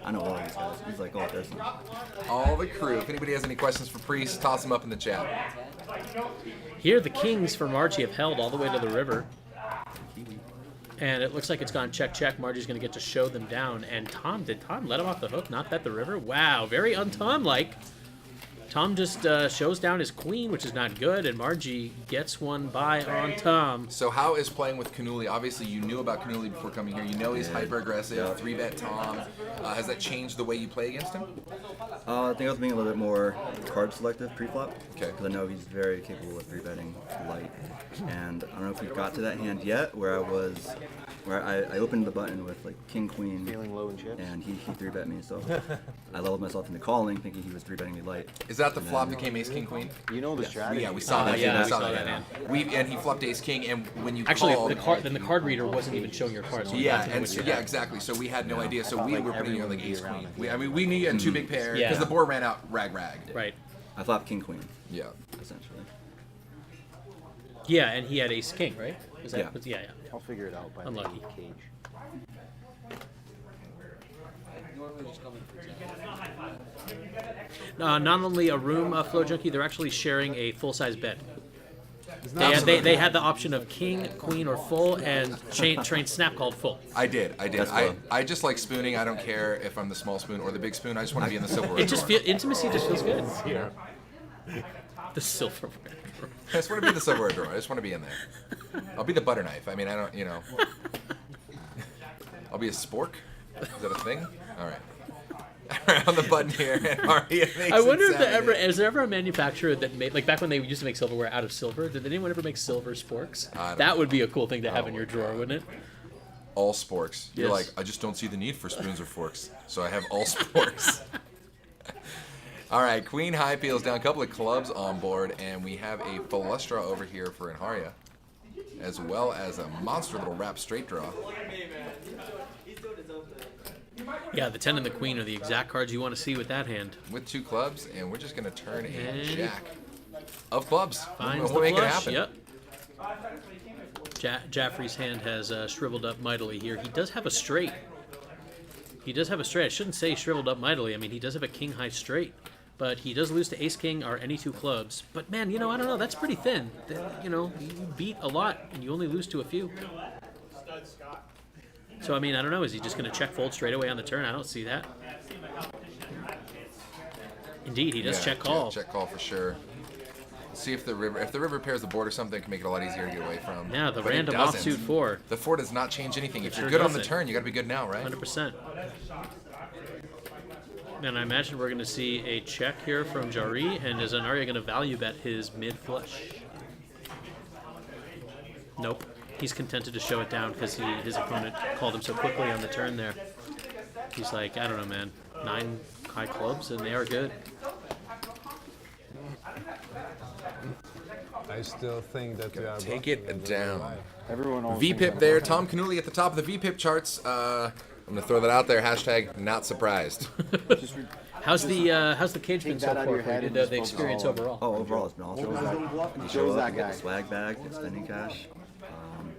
I know all these guys. He's like, oh, there's some. All the crew. If anybody has any questions for Priest, toss them up in the chat. Here, the Kings for Margie have held all the way to the river. And it looks like it's gone check. Margie's going to get to show them down. And did Tom let him off the hook, not bet the river? Wow, very un-Tom-like. Tom just shows down his queen, which is not good, and Margie gets one by on Tom. So how is playing with Canuli? Obviously, you knew about Canuli before coming here. You know he's hyper-aggressive, 3-bet Tom. Has that changed the way you play against him? I think I was being a little bit more card selective pre-flop. Okay. Because I know he's very capable of 3-betting light. And I don't know if we got to that hand yet where I opened the button with like king queen Feeling low in chips. and he 3-bet me, so I leveled myself into calling thinking he was 3-betting me light. Is that the flop that came ace king queen? You know the strategy. Yeah, we saw that. yeah, we we saw saw that. that hand. And he flopped ace king, and when you Actually, called, the card reader wasn't even showing your cards. So we yeah, got to know and what so, you yeah, had. exactly. So we had no idea. So we Like were putting you on everyone like would be ace around queen. it. We knew you had two big pairs because Yeah. the board ran out rag. Right. I flopped king queen, Yeah. essentially. Yeah, and he had ace king, right? Was that, Yeah. yeah. I'll figure it out by Unlucky. the cage. Not only a room Flow Junkie, they're actually sharing a full-size bed. They had the option of king, queen, or full, and train snap called full. I did. That's low. I just like spooning. I don't care if I'm the small spoon or the big spoon. I just want to be in the silverware. Intimacy just feels good. The silverware. I just want to be in the silverware drawer. I just want to be in there. I'll be the butter knife. I mean, I don't, I'll be a spork. Is that a thing? All right. On the button here, and Maria makes I wonder if is there ever a manufacturer that made, like back when they used to make silverware out of silver, did anyone ever make silver sporks? That would be a cool thing to have in your drawer, wouldn't it? All sporks. You're Yes. like, I just don't see the need for spoons or forks, so I have all sporks. All right, Queen High peels down, a couple of clubs on board, and we have a Philestra over here for Inharia, as well as a monster little wrap straight draw. Yeah, the 10 and the queen are the exact cards you want to see with that hand. With 2 clubs, and we're just going to turn a jack of clubs. Finds We'll the make it flush. happen. Yep. Jaffrey's hand has shriveled up mightily here. He does have a straight. I shouldn't say shriveled up mightily. I mean, he does have a king high straight. But he does lose to ace king or any 2 clubs. But man, I don't know. That's pretty thin. You beat a lot and you only lose to a few. So I mean, I don't know. Is he just going to check fold straight away on the turn? I don't see that. Indeed, he does check call. Yeah, check call for sure. See if the river pairs the board or something, it can make it a lot easier to get away from. Yeah, the But it random doesn't. offsuit 4. The 4 does not change anything. If Sure you're good on the doesn't. turn, you got to be good now, right? 100%. And I imagine we're going to see a check here from Jari, and is Anaria going to value bet his mid flush? Nope. He's contented to show it down because his opponent called him so quickly on the turn there. He's like, I don't know, man. 9 high clubs, and they are good. I still think that we are Take blocking it and down. live. Everyone always VPIP thinks there. I'm Tom Canuli at the top of the VPIP charts. I'm going to throw that out there. Hashtag not surprised. just re- How's the cage been Take so that out of far your for head you, and the just experience focus overall? Oh, overall it's been awesome. You Joe's show up, that you get guy. the swag bag, get spending cash.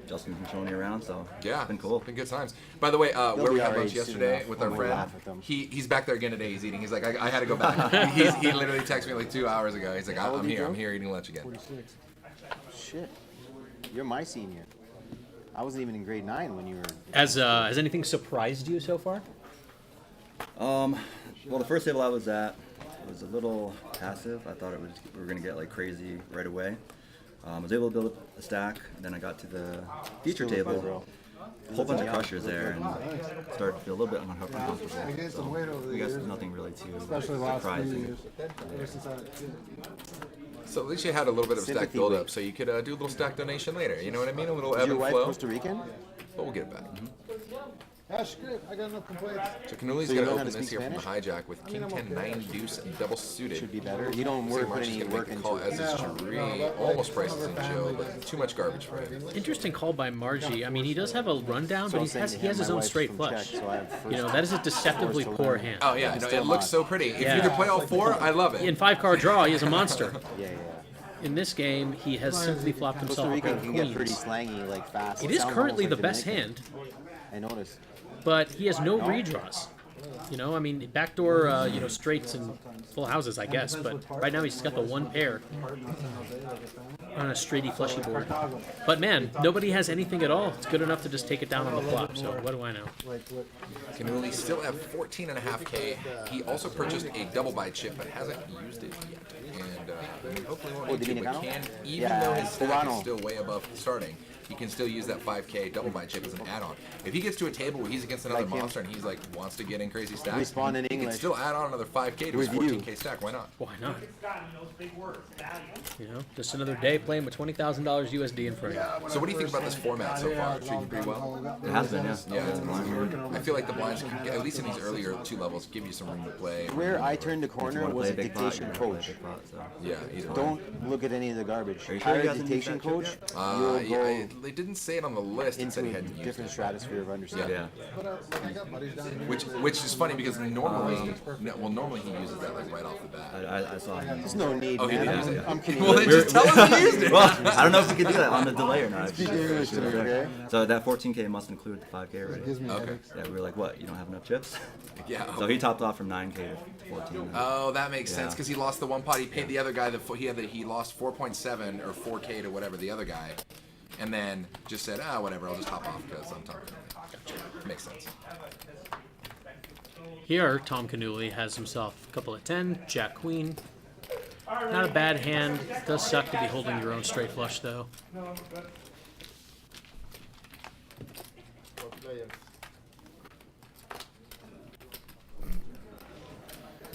Justin's been showing me around, so Yeah, it's been cool. Been good times. By the way, where be we had our lunch age soon yesterday enough with when our we friend, laugh at them. he's back there again today. He's eating. He's like, I had to go back. he literally texted me like 2 hours ago. He's like, How old I'm are you, here. Joe? I'm here eating lunch again. 46. Shit. You're my senior. I wasn't even in grade 9 when you were. Has anything surprised you so far? Well, the first table I was at was a little passive. I thought we were gonna get like crazy right away. I was able to build a stack. Then I got to the feature table, a whole bunch of crushers there, and started to feel a little bit uncomfortable. I gained some weight over the I guess years, nothing really too especially the last few surprising. years. Ever since I So at least you had a little bit of stack Sympathy build up, week. so you could do a little stack donation later. You know what I mean? A little Is ebb your and wife flow. Costa Rican? But we'll get it back. Yeah, she's great. I got no complaints. So Canuli's So you going to learn how open to this speak here from the hijack with King 10, 9 deuce, and double suited. Should be better. You don't So work March put is any going to work make the call into as it. is Jari. Almost prices in Joe, but too much garbage for him. Interesting call by Margie. I mean, he does have a rundown, So but I'm he saying has to he has him, his my own wife's straight from flush. Czech, so I have first That is a deceptively course to poor learn. hand. Oh yeah, It's no, still it looks not. so pretty. If Yeah. you could play all 4, I love it. In 5-card draw, he is a monster. Yeah, yeah. In this game, he has simply flopped Costa himself a Rican pair can of get pretty queens. slangy, like fast. It is sounds currently the almost best like hand, Dominican. I noticed. but he has no redraws. I mean, backdoor, straights and full houses, I guess. But right now, he's got the one pair on a straighty fleshy board. But man, nobody has anything at all. It's good enough to just take it down on the flop. So what do I know? Canuli still have 14.5K. He also purchased a double buy chip, but hasn't used it yet. And hopefully won't need to, but Dominicano? can, even Yeah, though his stack is Cubano. still way above starting, he can still use that 5K double buy chip as an add-on. If he gets to a table where he's against another Like him. monster and he's like wants to get in crazy stacks, Respond in he can English. still add on another 5K to his Review. 14K stack. Why not? Why not? Just another day playing with $20,000 USD in front of you. So what do you think about this format so far? Treating pretty well? It has been, yeah. Yeah, it's I feel like the blinds, can, at least in these earlier 2 levels, give you some room to play. Where I turned the If you corner want to was play a a big pot, dictation you're gonna play a coach. big pot, so. Yeah, either way. Don't look at any of the garbage. Are you sure Hire you a guys didn't use dictation that chip coach. yet? You'll Yeah, go they didn't say it on the list. It into said he a hadn't used different it. stratosphere of understanding. Yeah. But like, I got buddies down here. Which is funny because normally, normally he uses that like right off the bat. I saw him. There's no need, Oh, he man. didn't use it. I'm Canadian. Well, then just tell us he used it. Well, I don't know if we can do that on the delay or not. Speak English to me, okay? So that 14K must include 5K already. Gives me Okay. headaches. Yeah, we were like, what? You don't have enough chips? Yeah. So he topped off from 9K to 14. Oh, that makes sense Yeah. because he lost the one pot. He paid the other guy he lost 4.7 or 4K to whatever the other guy, and then just said, whatever, I'll just hop off because I'm talking. Makes sense. Here, Tom Canuli has himself a couple of 10, Jack Queen. Not a bad hand. Does suck to be holding your own straight flush though.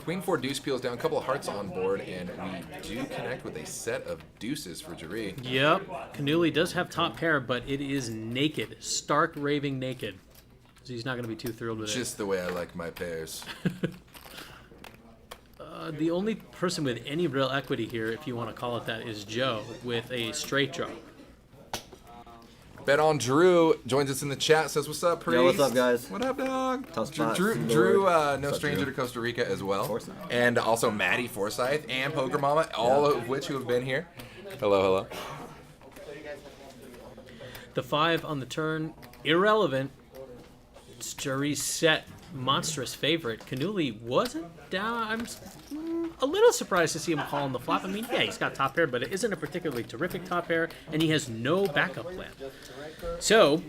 Queen 4 deuce peels down, a couple of hearts on board, and we do connect with a set of deuces for Jaree. Yep, Canuli does have top pair, but it is naked, stark raving naked. So he's not going to be too thrilled with Just the way I like my pairs. it. The only person with any real equity here, if you want to call it that, is Joe with a straight draw. Bet on Drew joins us in the chat. Says, "What's up, Priest? Yo, what's up, guys? What up, dog?" Tough spot. Drew, Lord. no What's up, stranger Drew? to Costa Rica as well, Forsyth. and also Maddie Forsyth and Poker Mama, all of which who have been here. Hello, hello. The 5 on the turn, irrelevant. It's Jury's set, monstrous favorite. Canuli wasn't down. I'm a little surprised to see him call on the flop. I mean, yeah, he's got top pair, but it isn't a particularly terrific top pair, and he has no backup plan. So,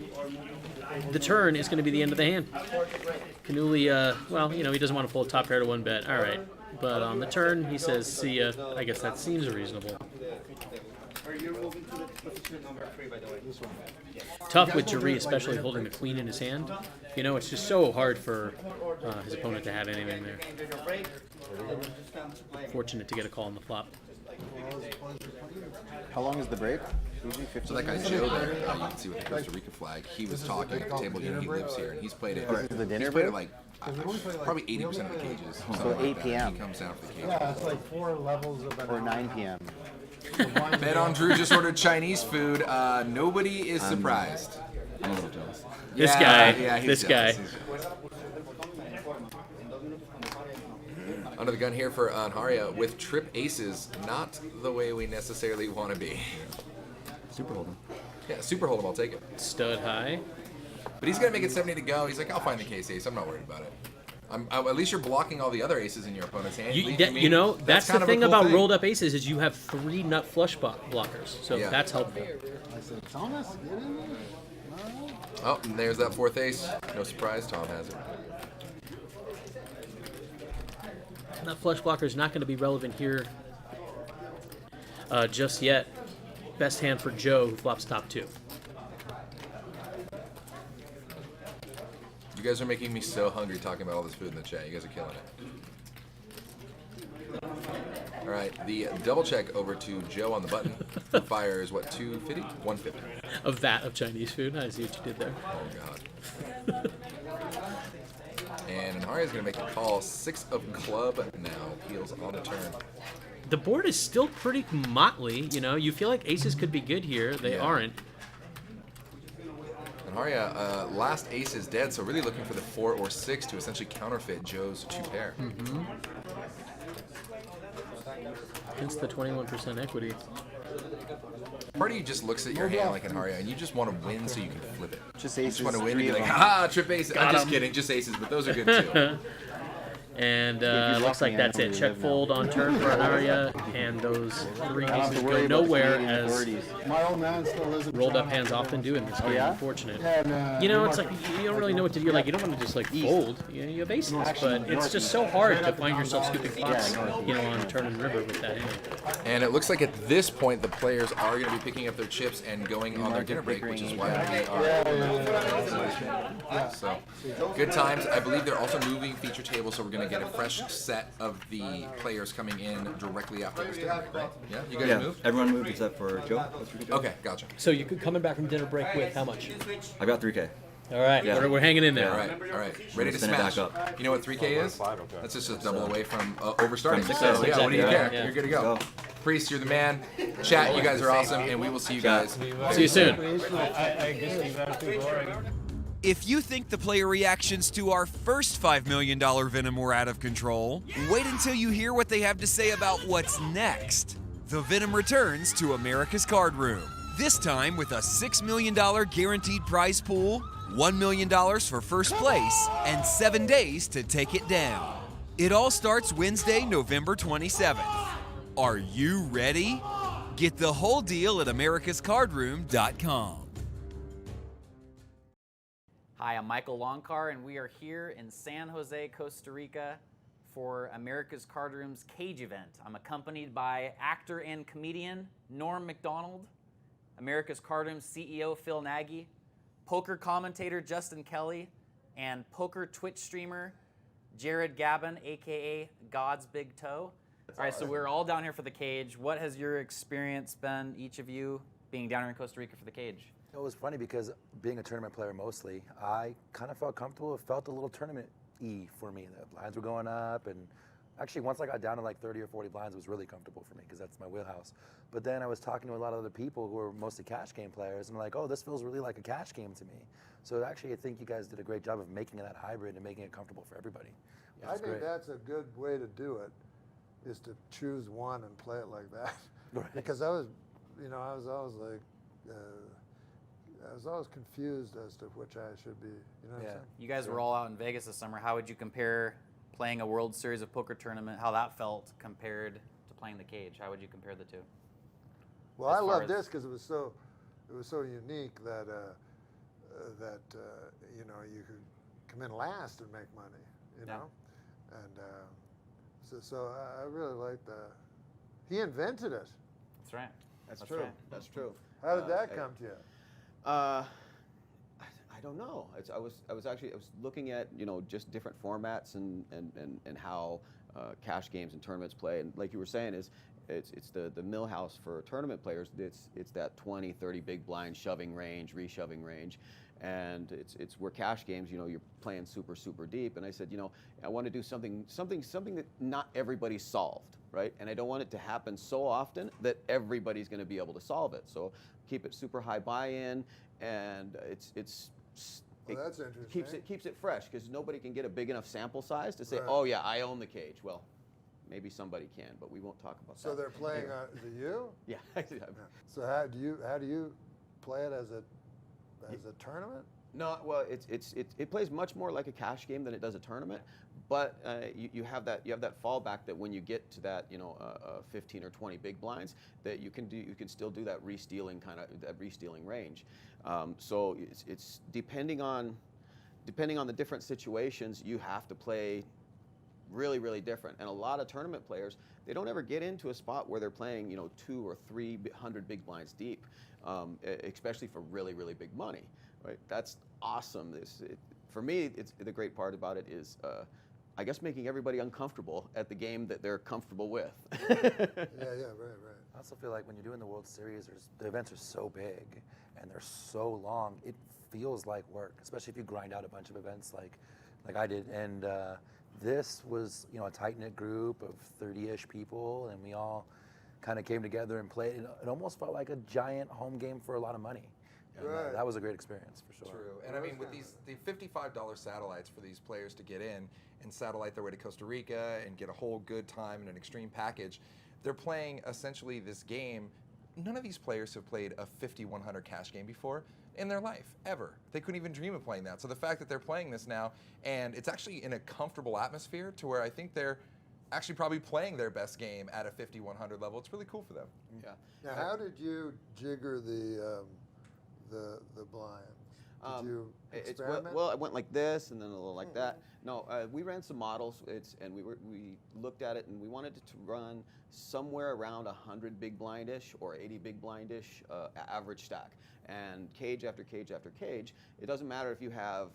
the turn is going to be the end of the hand. Canuli, well, you know, he doesn't want to pull a top pair to one bet. All right. But on the turn, he says, see ya. I guess that seems reasonable. Tough with Jaree, especially holding the queen in his hand. You know, it's just so hard for his opponent to have anything there. Fortunate to get a call on the flop. How long is the break? Usually 15 So that guy minutes? Joe there, you can see with the Costa Rica flag, he was talking at the table. He lives here, and he's played it. This is the dinner He's played it break? like probably 80% of the cages. So something like 8 that. p.m. He comes down for the cage. Yeah, it's like 4 levels of Or 9 p.m. Bet on Drew just ordered Chinese food. Nobody is surprised. I'm a little jealous. This Yeah, guy, yeah, he's this jealous. guy. He's jealous. Under the gun here for Anharia with trip aces, not the way we necessarily want to be. Super hold'em. Yeah, super hold'em, I'll take it. Stud high. But he's gonna make it 70 to go. He's like, I'll find the case ace. I'm not worried about it. At least you're blocking all the other aces in your opponent's hand. You know, that's the kind of a thing cool about rolled up aces is you have 3 nut flush blockers, so Yeah. that's helpful. I said, Thomas, get in there. No. Oh, and there's that 4th ace. No surprise, Tom has it. Nut flush blocker is not going to be relevant here just yet. Best hand for Joe, who flops top 2. You guys are making me so hungry talking about all this food in the chat. You guys are killing it. All right, the double check over to Joe on the button. Fire is what, 250? 150. A vat of Chinese food. I see what you did there. Oh, God. And Anharia's going to make the call. 6 of club now. Peels on the turn. The board is still pretty motley. You know, you feel like aces could be good here. They Yeah. aren't. Anharia, last ace is dead, so really looking for the 4 or 6 to essentially counterfeit Joe's 2 pair. Against the 21% equity. Part of you just looks at your hand like Anharia, and you just want to win so you can flip it. Just You aces. just want to win and 3 be of like, them. ha, trip aces. I'm Got just 'em. kidding, just aces, but those are good too. And you looks lucky, like I that's know it. where you Check live now. fold on turn for Anharia, and those 3 I don't have aces to worry go about the nowhere Canadian as authorities. My old man still lives in rolled up Toronto, hands so- often do in this game. yeah? Unfortunate. Yeah, and, You know, it's Newmarket. like you don't really know what to do. Like you don't want to just like fold. You have aces, Actually, but it's just so hard to find yourself scooping flops, you know, on turn and river with that hand. And it looks like at this point the players are going to be picking up their chips and going on their dinner break, which is why we are. So, good times. I believe they're also moving feature tables, so we're going to get a fresh set of the players coming in directly after this dinner break, right? Yeah, you guys Yeah, moved? everyone moved except for Joe. Costa Rica Joe. Okay, gotcha. So you could coming back from dinner break with how much? I got 3K. All right, Yeah. we're hanging in there. All right. Ready to Spin it back smash. up. You know what 3K is? That's just a double away from overstarting. From So, 6K. yeah, what do you Exactly. care? Yeah. You're good to go. Priest, you're the man. Chat, you guys are awesome, and we will see you guys. See you soon. I guess you guys too boring. If you think the player reactions to our first $5 million Venom were out of control, wait until you hear what they have to say about what's next. The Venom returns to America's Card Room. This time with a $6 million guaranteed prize pool, $1 million for first place, and 7 days to take it down. It all starts Wednesday, November 27th. Are you ready? Get the whole deal at americascardroom.com. Hi, I'm Michael Longcar, and we are here in San Jose, Costa Rica for America's Card Room's Cage event. I'm accompanied by actor and comedian Norm Macdonald, America's Card Room's CEO Phil Nagy, poker commentator Justin Kelly, and poker Twitch streamer Jared Gabin, aka God's Big Toe. All right, so we're all down here for the Cage. What has your experience been, each of you, being down here in Costa Rica for the Cage? It was funny because being a tournament player mostly, I kind of felt comfortable. It felt a little tournament-y for me. The blinds were going up, and actually once I got down to like 30 or 40 blinds, it was really comfortable for me because that's my wheelhouse. But then I was talking to a lot of other people who were mostly cash game players, and like, oh, this feels really like a cash game to me. So actually, I think you guys did a great job of making that hybrid and making it comfortable for everybody. I think that's a good way to do it, is to choose one and play it like that. Right. Because I was always like, I was always confused as to which I should be. You know what I'm saying? You guys were all out in Vegas this summer. How would you compare playing a World Series of Poker tournament, how that felt compared to playing the Cage? How would you compare the two? Well, I love this because it was so unique that you know, you could come in last and make money. You know, and so I really like that. He invented it. That's right. That's true. right. That's true. How did that come to you? I don't know. I was looking at, you know, just different formats and how cash games and tournaments play, and like you were saying, it's the millhouse for tournament players. It's that 20, 30 big blind shoving range, reshoving range, and it's where cash games, you know, you're playing super deep. And I said, you know, I want to do something that not everybody's solved, right? And I don't want it to happen so often that everybody's going to be able to solve it. So keep it super high buy-in, and Well, that's interesting. keeps it fresh, because nobody can get a big enough sample size to say, Right. oh yeah, I own the Cage. Well, maybe somebody can, but we won't talk about that. So they're playing. Is it you? Yeah. So how do you play it as a tournament? No, well, it plays much more like a cash game than it does a tournament, but you have that fallback that when you get to that, you know, 15 or 20 big blinds, that you can still do that re-stealing range. So it's depending on the different situations, you have to play really different. And a lot of tournament players, they don't ever get into a spot where they're playing, you know, 200 or 300 big blinds deep, especially for really big money. Right, that's awesome. For me, the great part about it is, I guess, making everybody uncomfortable at the game that they're comfortable with. Right. I also feel like when you're doing the World Series, the events are so big and they're so long, it feels like work, especially if you grind out a bunch of events like I did. And this was, you know, a tight-knit group of 30-ish people, and we all kind of came together and played. It almost felt like a giant home game for a lot of money. And, Right. that was a great experience for sure. True, and I mean, with the $55 satellites for these players to get in and satellite their way to Costa Rica and get a whole good time and an extreme package, they're playing essentially this game. None of these players have played a 50-100 cash game before in their life, ever. They couldn't even dream of playing that. So the fact that they're playing this now, and it's actually in a comfortable atmosphere to where I think they're actually probably playing their best game at a 50-100 level, it's really cool for them. Yeah. Now, how did you jigger the blinds? Did you experiment? Well, I went like this and then a little like that. No, we ran some models, and we looked at it, and we wanted it to run somewhere around 100 big blindish or 80 big blindish average stack. And cage after cage after cage, it doesn't matter if you have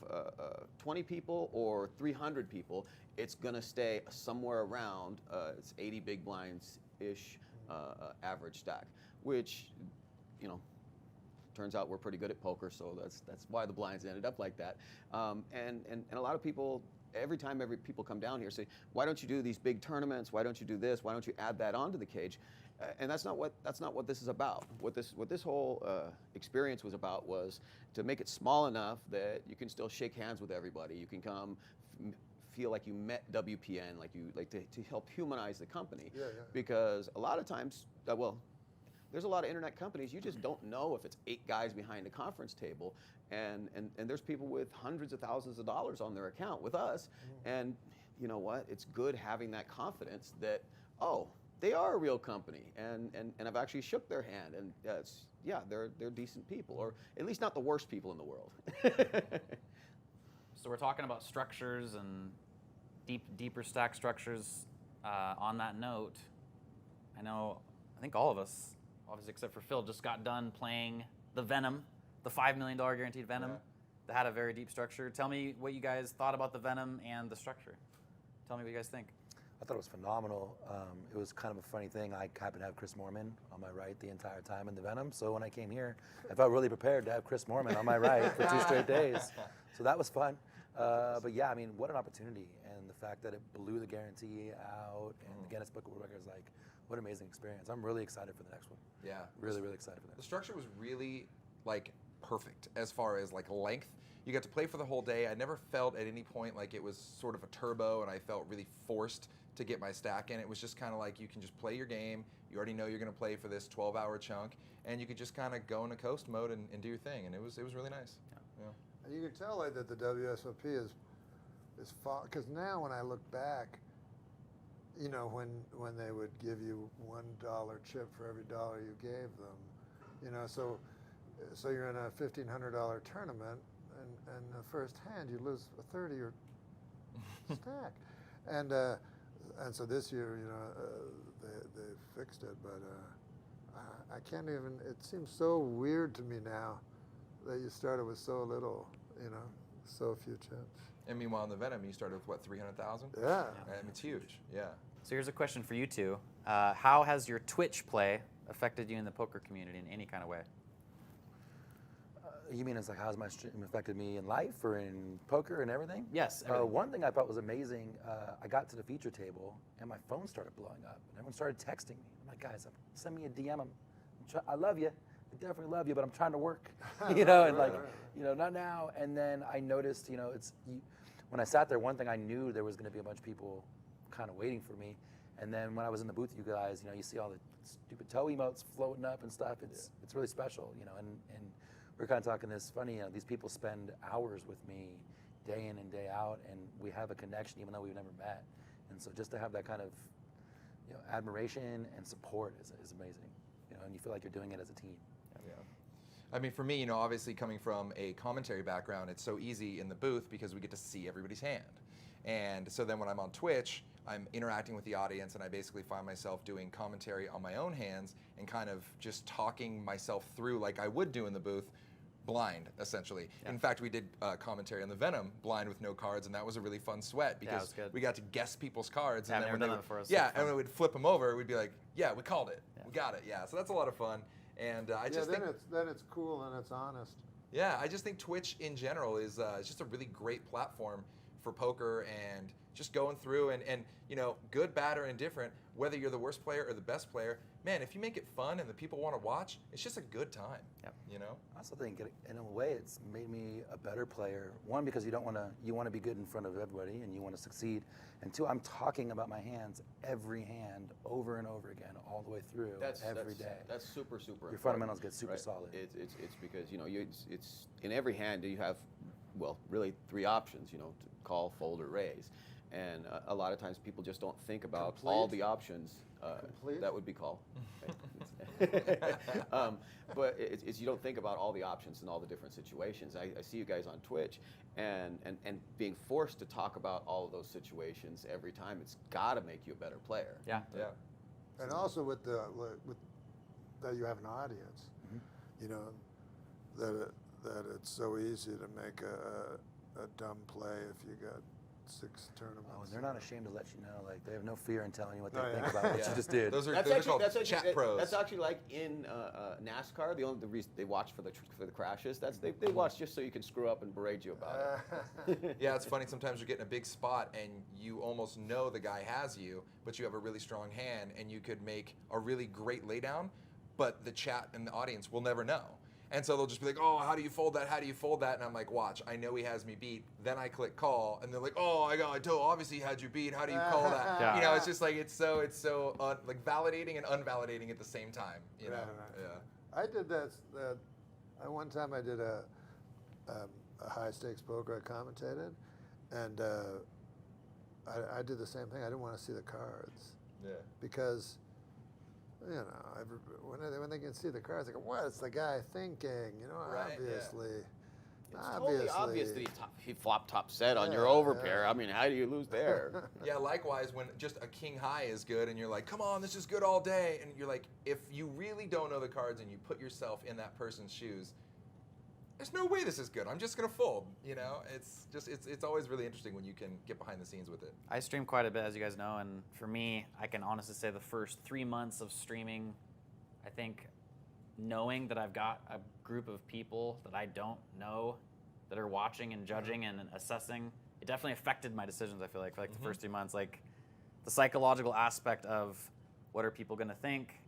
20 people or 300 people, it's gonna stay somewhere around it's 80 big blinds ish average stack, which, you know, turns out we're pretty good at poker, so that's why the blinds ended up like that. And a lot of people, every time people come down here, say, why don't you do these big tournaments? Why don't you do this? Why don't you add that onto the cage? And that's not what this is about. What this whole experience was about was to make it small enough that you can still shake hands with everybody. You can come feel like you met WPN, like to help humanize the company. Yeah. Because a lot of times, there's a lot of internet companies, you just don't know if it's 8 guys behind a conference table, and there's people with hundreds of thousands of dollars on their account with us, and you know what? It's good having that confidence that, oh, they are a real company, and I've actually shook their hand, and they're decent people, or at least not the worst people in the world. So we're talking about structures and deeper stack structures. On that note, I think all of us, obviously except for Phil, just got done playing the Venom, the $5 million guaranteed Venom. That had a very deep structure. Tell me what you guys thought about the Venom and the structure. Tell me what you guys think. I thought it was phenomenal. It was kind of a funny thing. I happened to have Chris Moorman on my right the entire time in the Venom. So when I came here, I felt really prepared to have Chris Moorman on my right for 2 straight days. So that was fun. But yeah, I mean, what an opportunity. And the fact that it blew the guarantee out and the Guinness Book of World Records, like, what an amazing experience. I'm really excited for the next one. Yeah. Really, really excited for that. The structure was really, like, perfect as far as, like, length. You got to play for the whole day. I never felt at any point like it was sort of a turbo and I felt really forced to get my stack in. It was just kind of like you can just play your game. You already know you're going to play for this 12-hour chunk, and you could just kind of go into coast mode and do your thing, and it was really nice. Yeah. And you can tell like, that the WSOP is because now when I look back, you know, when they would give you $1 chip for every dollar you gave them, you know, so you're in a $1,500 tournament, and the first hand you lose a 30 or stack, and so this year, you know, they fixed it, but I can't even. It seems so weird to me now that you started with so little, you know, so few chips. And meanwhile, in the Venom, you started with what, 300,000? Yeah. And it's huge. Yeah. So here's a question for you two. How has your Twitch play affected you in the poker community in any kind of way? You mean it's like how's my stream affected me in life or in poker and everything? Yes. One thing I thought was amazing, I got to the feature table and my phone started blowing up and everyone started texting me. I'm like, guys, send me a DM. I love you. I definitely love you, but I'm trying to work, you know, and like, you know, not now. And then I noticed, you know, when I sat there, one thing I knew there was going to be a bunch of people kind of waiting for me. And then when I was in the booth, you guys, you know, you see all the stupid toe emotes floating up and stuff. It's really special, you know, and we're kind of talking this funny, you know, these people spend hours with me day in and day out, and we have a connection even though we've never met. And so just to have that kind of, you know, admiration and support is amazing, you know, and you feel like you're doing it as a team. Yeah. I mean, for me, you know, obviously coming from a commentary background, it's so easy in the booth because we get to see everybody's hand. And so then when I'm on Twitch, I'm interacting with the audience, and I basically find myself doing commentary on my own hands and kind of just talking myself through like I would do in the booth, blind, essentially. Yeah. In fact, we did commentary on the Venom blind with no cards, and that was a really fun sweat because we got to guess people's cards. Yeah, and then I've never done that before. And when we'd flip them over, we'd be like, yeah, we called it. Yeah. We got it. Yeah, so that's a lot of fun. And I just think then it's cool and it's honest. Yeah, I just think Twitch in general is just a really great platform for poker and just going through and you know, good, bad, or indifferent, whether you're the worst player or the best player, man, if you make it fun and the people want to watch, it's just a good time. Yep. You know? I also think in a way it's made me a better player. One, because you want to be good in front of everybody and you want to succeed. And two, I'm talking about my hands every hand over and over again all the way through every day. That's super important. Your fundamentals get super solid. It's because, you know, it's in every hand you have, well, really 3 options, you know, to call, fold, or raise. And a lot of times people just don't think about all the options that would be called. But you don't think about all the options in all the different situations. I see you guys on Twitch and being forced to talk about all of those situations every time, it's got to make you a better player. Yeah. Yeah. And also with that you have an audience, you know, that it's so easy to make a dumb play if you got 6 tournaments. Oh, and they're not ashamed to let you know. Like, they have no fear in telling you what they Oh, think yeah. about what you just did. Those are That's those are actually, called that's actually, chat pros. That's actually like in NASCAR. The reason they watch for the crashes. They watch just so you can screw up and berate you about it. Yeah, it's funny. Sometimes you're getting a big spot and you almost know the guy has you, but you have a really strong hand and you could make a really great laydown, but the chat and the audience will never know. And so they'll just be like, oh, how do you fold that? How do you fold that? And I'm like, watch, I know he has me beat. Then I click call, and they're like, oh, I told, obviously he had you beat. How do you call that? Yeah. You know, it's just like it's so like validating and unvalidating at the same time. You know, Right. yeah. I did that. One time I did a high stakes poker. I commentated, and I did the same thing. I didn't want to see the cards. Yeah. Because, you know, when they can see the cards, they go, "What's the guy thinking?" You know, Right, yeah. obviously. It's totally obvious that he flopped top set on your overpair. I mean, how do you lose there? Yeah, likewise, when just a king high is good and you're like, come on, this is good all day. And you're like, if you really don't know the cards and you put yourself in that person's shoes, there's no way this is good. I'm just going to fold. You know, it's always really interesting when you can get behind the scenes with it. I stream quite a bit, as you guys know, and for me, I can honestly say the first 3 months of streaming, I think knowing that I've got a group of people that I don't know that are watching and judging and assessing, it definitely affected my decisions, I feel like, for like the first 3 months. Like the psychological aspect of what are people going to think,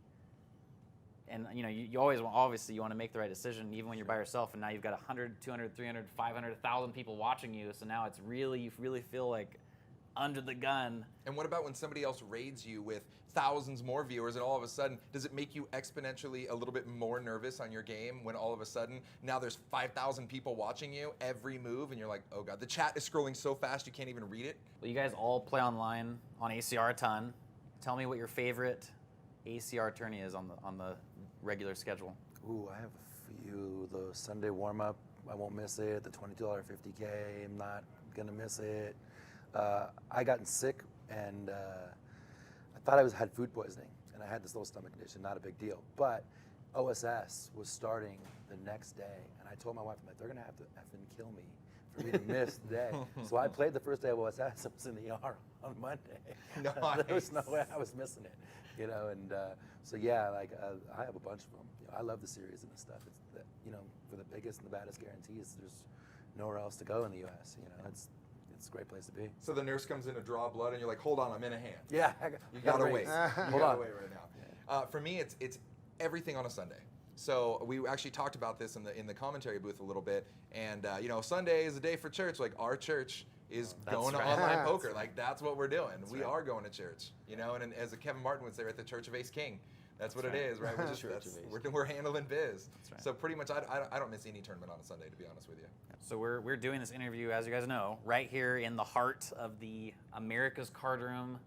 and you know, you always obviously you want to make the right decision even when you're by yourself, and now you've got 100, 200, 300, 500, 1,000 people watching you, so now it's really, you really feel like under the gun. And what about when somebody else raids you with thousands more viewers, and all of a sudden, does it make you exponentially a little bit more nervous on your game when all of a sudden now there's 5,000 people watching you every move, and you're like, oh god, the chat is scrolling so fast you can't even read it? Well, you guys all play online on ACR a ton. Tell me what your favorite ACR tourney is on the regular schedule. Ooh, I have a few. The Sunday warm-up, I won't miss it. The $22 50K, I'm not gonna miss it. I gotten sick, and I thought I had food poisoning, and I had this little stomach condition, not a big deal. But OSS was starting the next day, and I told my wife, I'm like, they're gonna have to effing kill me for me to miss the day. So I played the first day of OSS. I was in the ER on Monday. Nice. There was no way I was missing it, you know. And so yeah, like I have a bunch of them. You know, I love the series and the stuff. It's you know, for the biggest and the baddest guarantees, there's nowhere else to go in the U.S. You know, it's a great place to be. So the nurse comes in to draw blood, and you're like, hold on, I'm in a hand. Yeah, you gotta wait. You Hold gotta on. wait right now. For me, it's everything on a Sunday. So we actually talked about this in the commentary booth a little bit, and you know, Sunday is a day for church. Like our church is going to online poker. Like that's what we're doing. We are going to church. You know, and as Kevin Martin would say, we're at the Church of Ace King. That's what it is, right? We're just we're handling biz. right. So pretty much, I don't miss any tournament on a Sunday, to be honest with you. So we're doing this interview, as you guys know, right here in the heart of the America's Cardroom.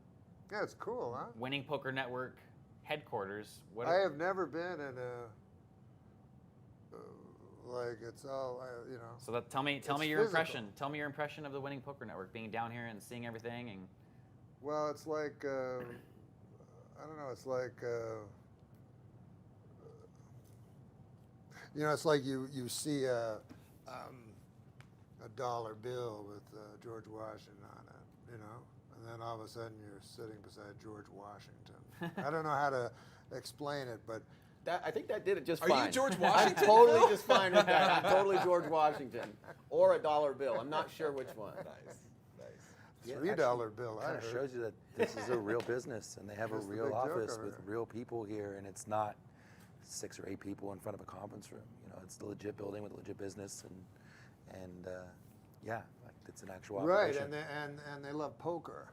Yeah, it's cool, huh? Winning Poker Network headquarters. I have never been in a like it's all you know. So that tell me your physical. impression. Tell me your impression of the Winning Poker Network, being down here and seeing everything. And Well, it's like I don't know. It's like you know, it's like you see a dollar bill with George Washington on it, you know, and then all of a sudden you're sitting beside George Washington. I don't know how to explain it, but I think that did it just Are fine. you George Washington? I'm totally just fine with that. I'm totally George Washington. Or a dollar bill. I'm not sure which one. Nice. $3 bill. I Kind of heard. shows you that this is a real business, and they have a Just the real big joke office over with there. real people here, and it's not 6 or 8 people in front of a conference room. You know, it's a legit building with a legit business, and yeah, like it's an actual Right, operation. and they love poker.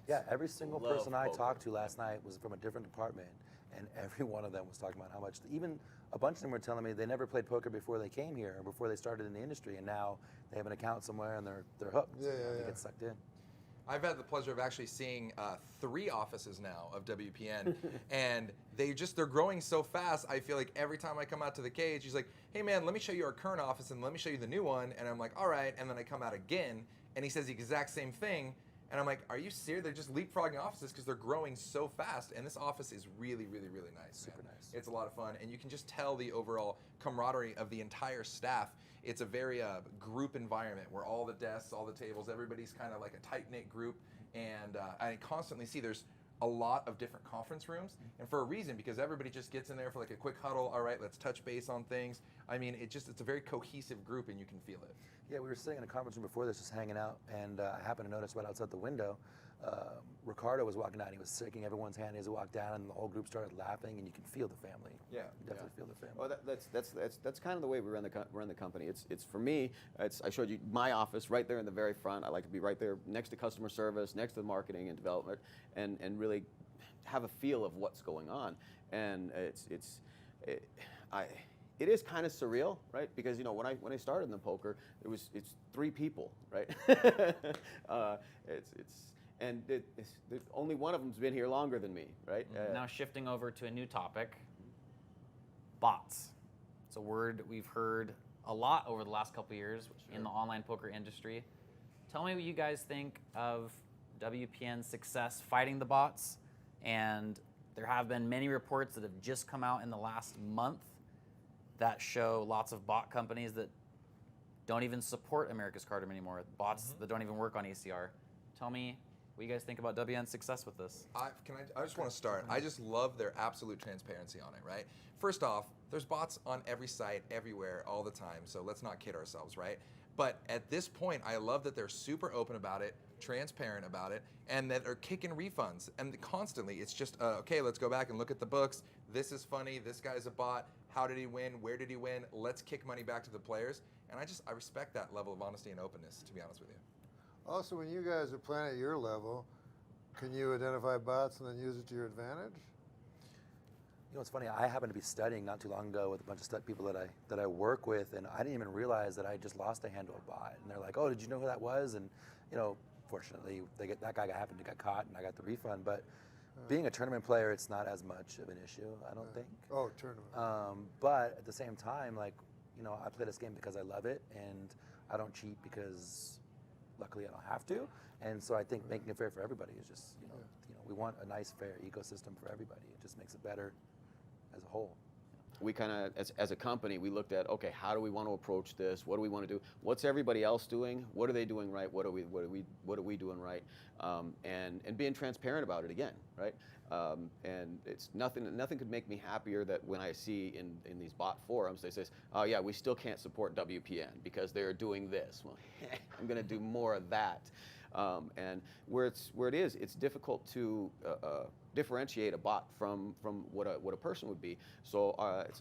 Yeah, every single Love person I poker. talked to last night was from a different department, and every one of them was talking about how much. Even a bunch of them were telling me they never played poker before they came here or before they started in the industry, and now they have an account somewhere and they're hooked. Yeah, They yeah. get sucked in. I've had the pleasure of actually seeing 3 offices now of WPN, and they're growing so fast. I feel like every time I come out to the cage, he's like, "Hey man, let me show you our current office and let me show you the new one." And I'm like, "All right." And then I come out again, and he says the exact same thing, And I'm like, are you serious? They're just leapfrogging offices because they're growing so fast. And this office is really, really, really nice. Super nice. It's a lot of fun. And you can just tell the overall camaraderie of the entire staff. It's a very group environment where all the desks, all the tables, everybody's kind of like a tight-knit group. And I constantly see there's a lot of different conference rooms, and for a reason, because everybody just gets in there for like a quick huddle. All right, let's touch base on things. I mean, it's a very cohesive group, and you can feel it. Yeah, we were sitting in a conference room before this, just hanging out, and I happened to notice right outside the window, Ricardo was walking down. He was shaking everyone's hand as he walked down, and the whole group started laughing, and you can feel the family. Yeah, you definitely feel the family. Well, that's kind of the way we run the company. It's for me. I showed you my office right there in the very front. I like to be right there next to customer service, next to the marketing and development, and really have a feel of what's going on. And it is kind of surreal, right? Because when I started in the poker, it's 3 people, right? Only one of them's been here longer than me, right? Now shifting over to a new topic, bots. It's a word we've heard a lot over the last couple of years in the online poker industry. Tell me what you guys think of WPN's success fighting the bots. And there have been many reports that have just come out in the last month that show lots of bot companies that don't even support America's Cardroom anymore, bots that don't even work on ACR. Tell me what you guys think about WN's success with this. I just want to start. I just love their absolute transparency on it, right? First off, there's bots on every site, everywhere, all the time, so let's not kid ourselves, right? But at this point, I love that they're super open about it, transparent about it, and that are kicking refunds. And constantly, it's just, okay, let's go back and look at the books. This is funny. This guy's a bot. How did he win? Where did he win? Let's kick money back to the players. And I respect that level of honesty and openness, to be honest with you. Also, when you guys are playing at your level, can you identify bots and then use it to your advantage? You know, it's funny. I happened to be studying not too long ago with a bunch of people that I work with, and I didn't even realize that I just lost a hand to a bot. And they're like, "Oh, did you know who that was?" And fortunately, that guy happened to get caught, and I got the refund. But being a tournament player, it's not as much of an issue, I don't think. Oh, tournament. But at the same time, I play this game because I love it, and I don't cheat because, luckily, I don't have to. And so I think making it fair for everybody is just, we want a nice, fair ecosystem for everybody. It just makes it better as a whole. We kind of, as a company, we looked at, okay, how do we want to approach this? What do we want to do? What's everybody else doing? What are they doing right? What are we doing right? And being transparent about it again, right? And it's nothing could make me happier that when I see in these bot forums, they say, oh yeah, we still can't support WPN because they're doing this. Well, I'm going to do more of that. And where it is, it's difficult to differentiate a bot from what a person would be. So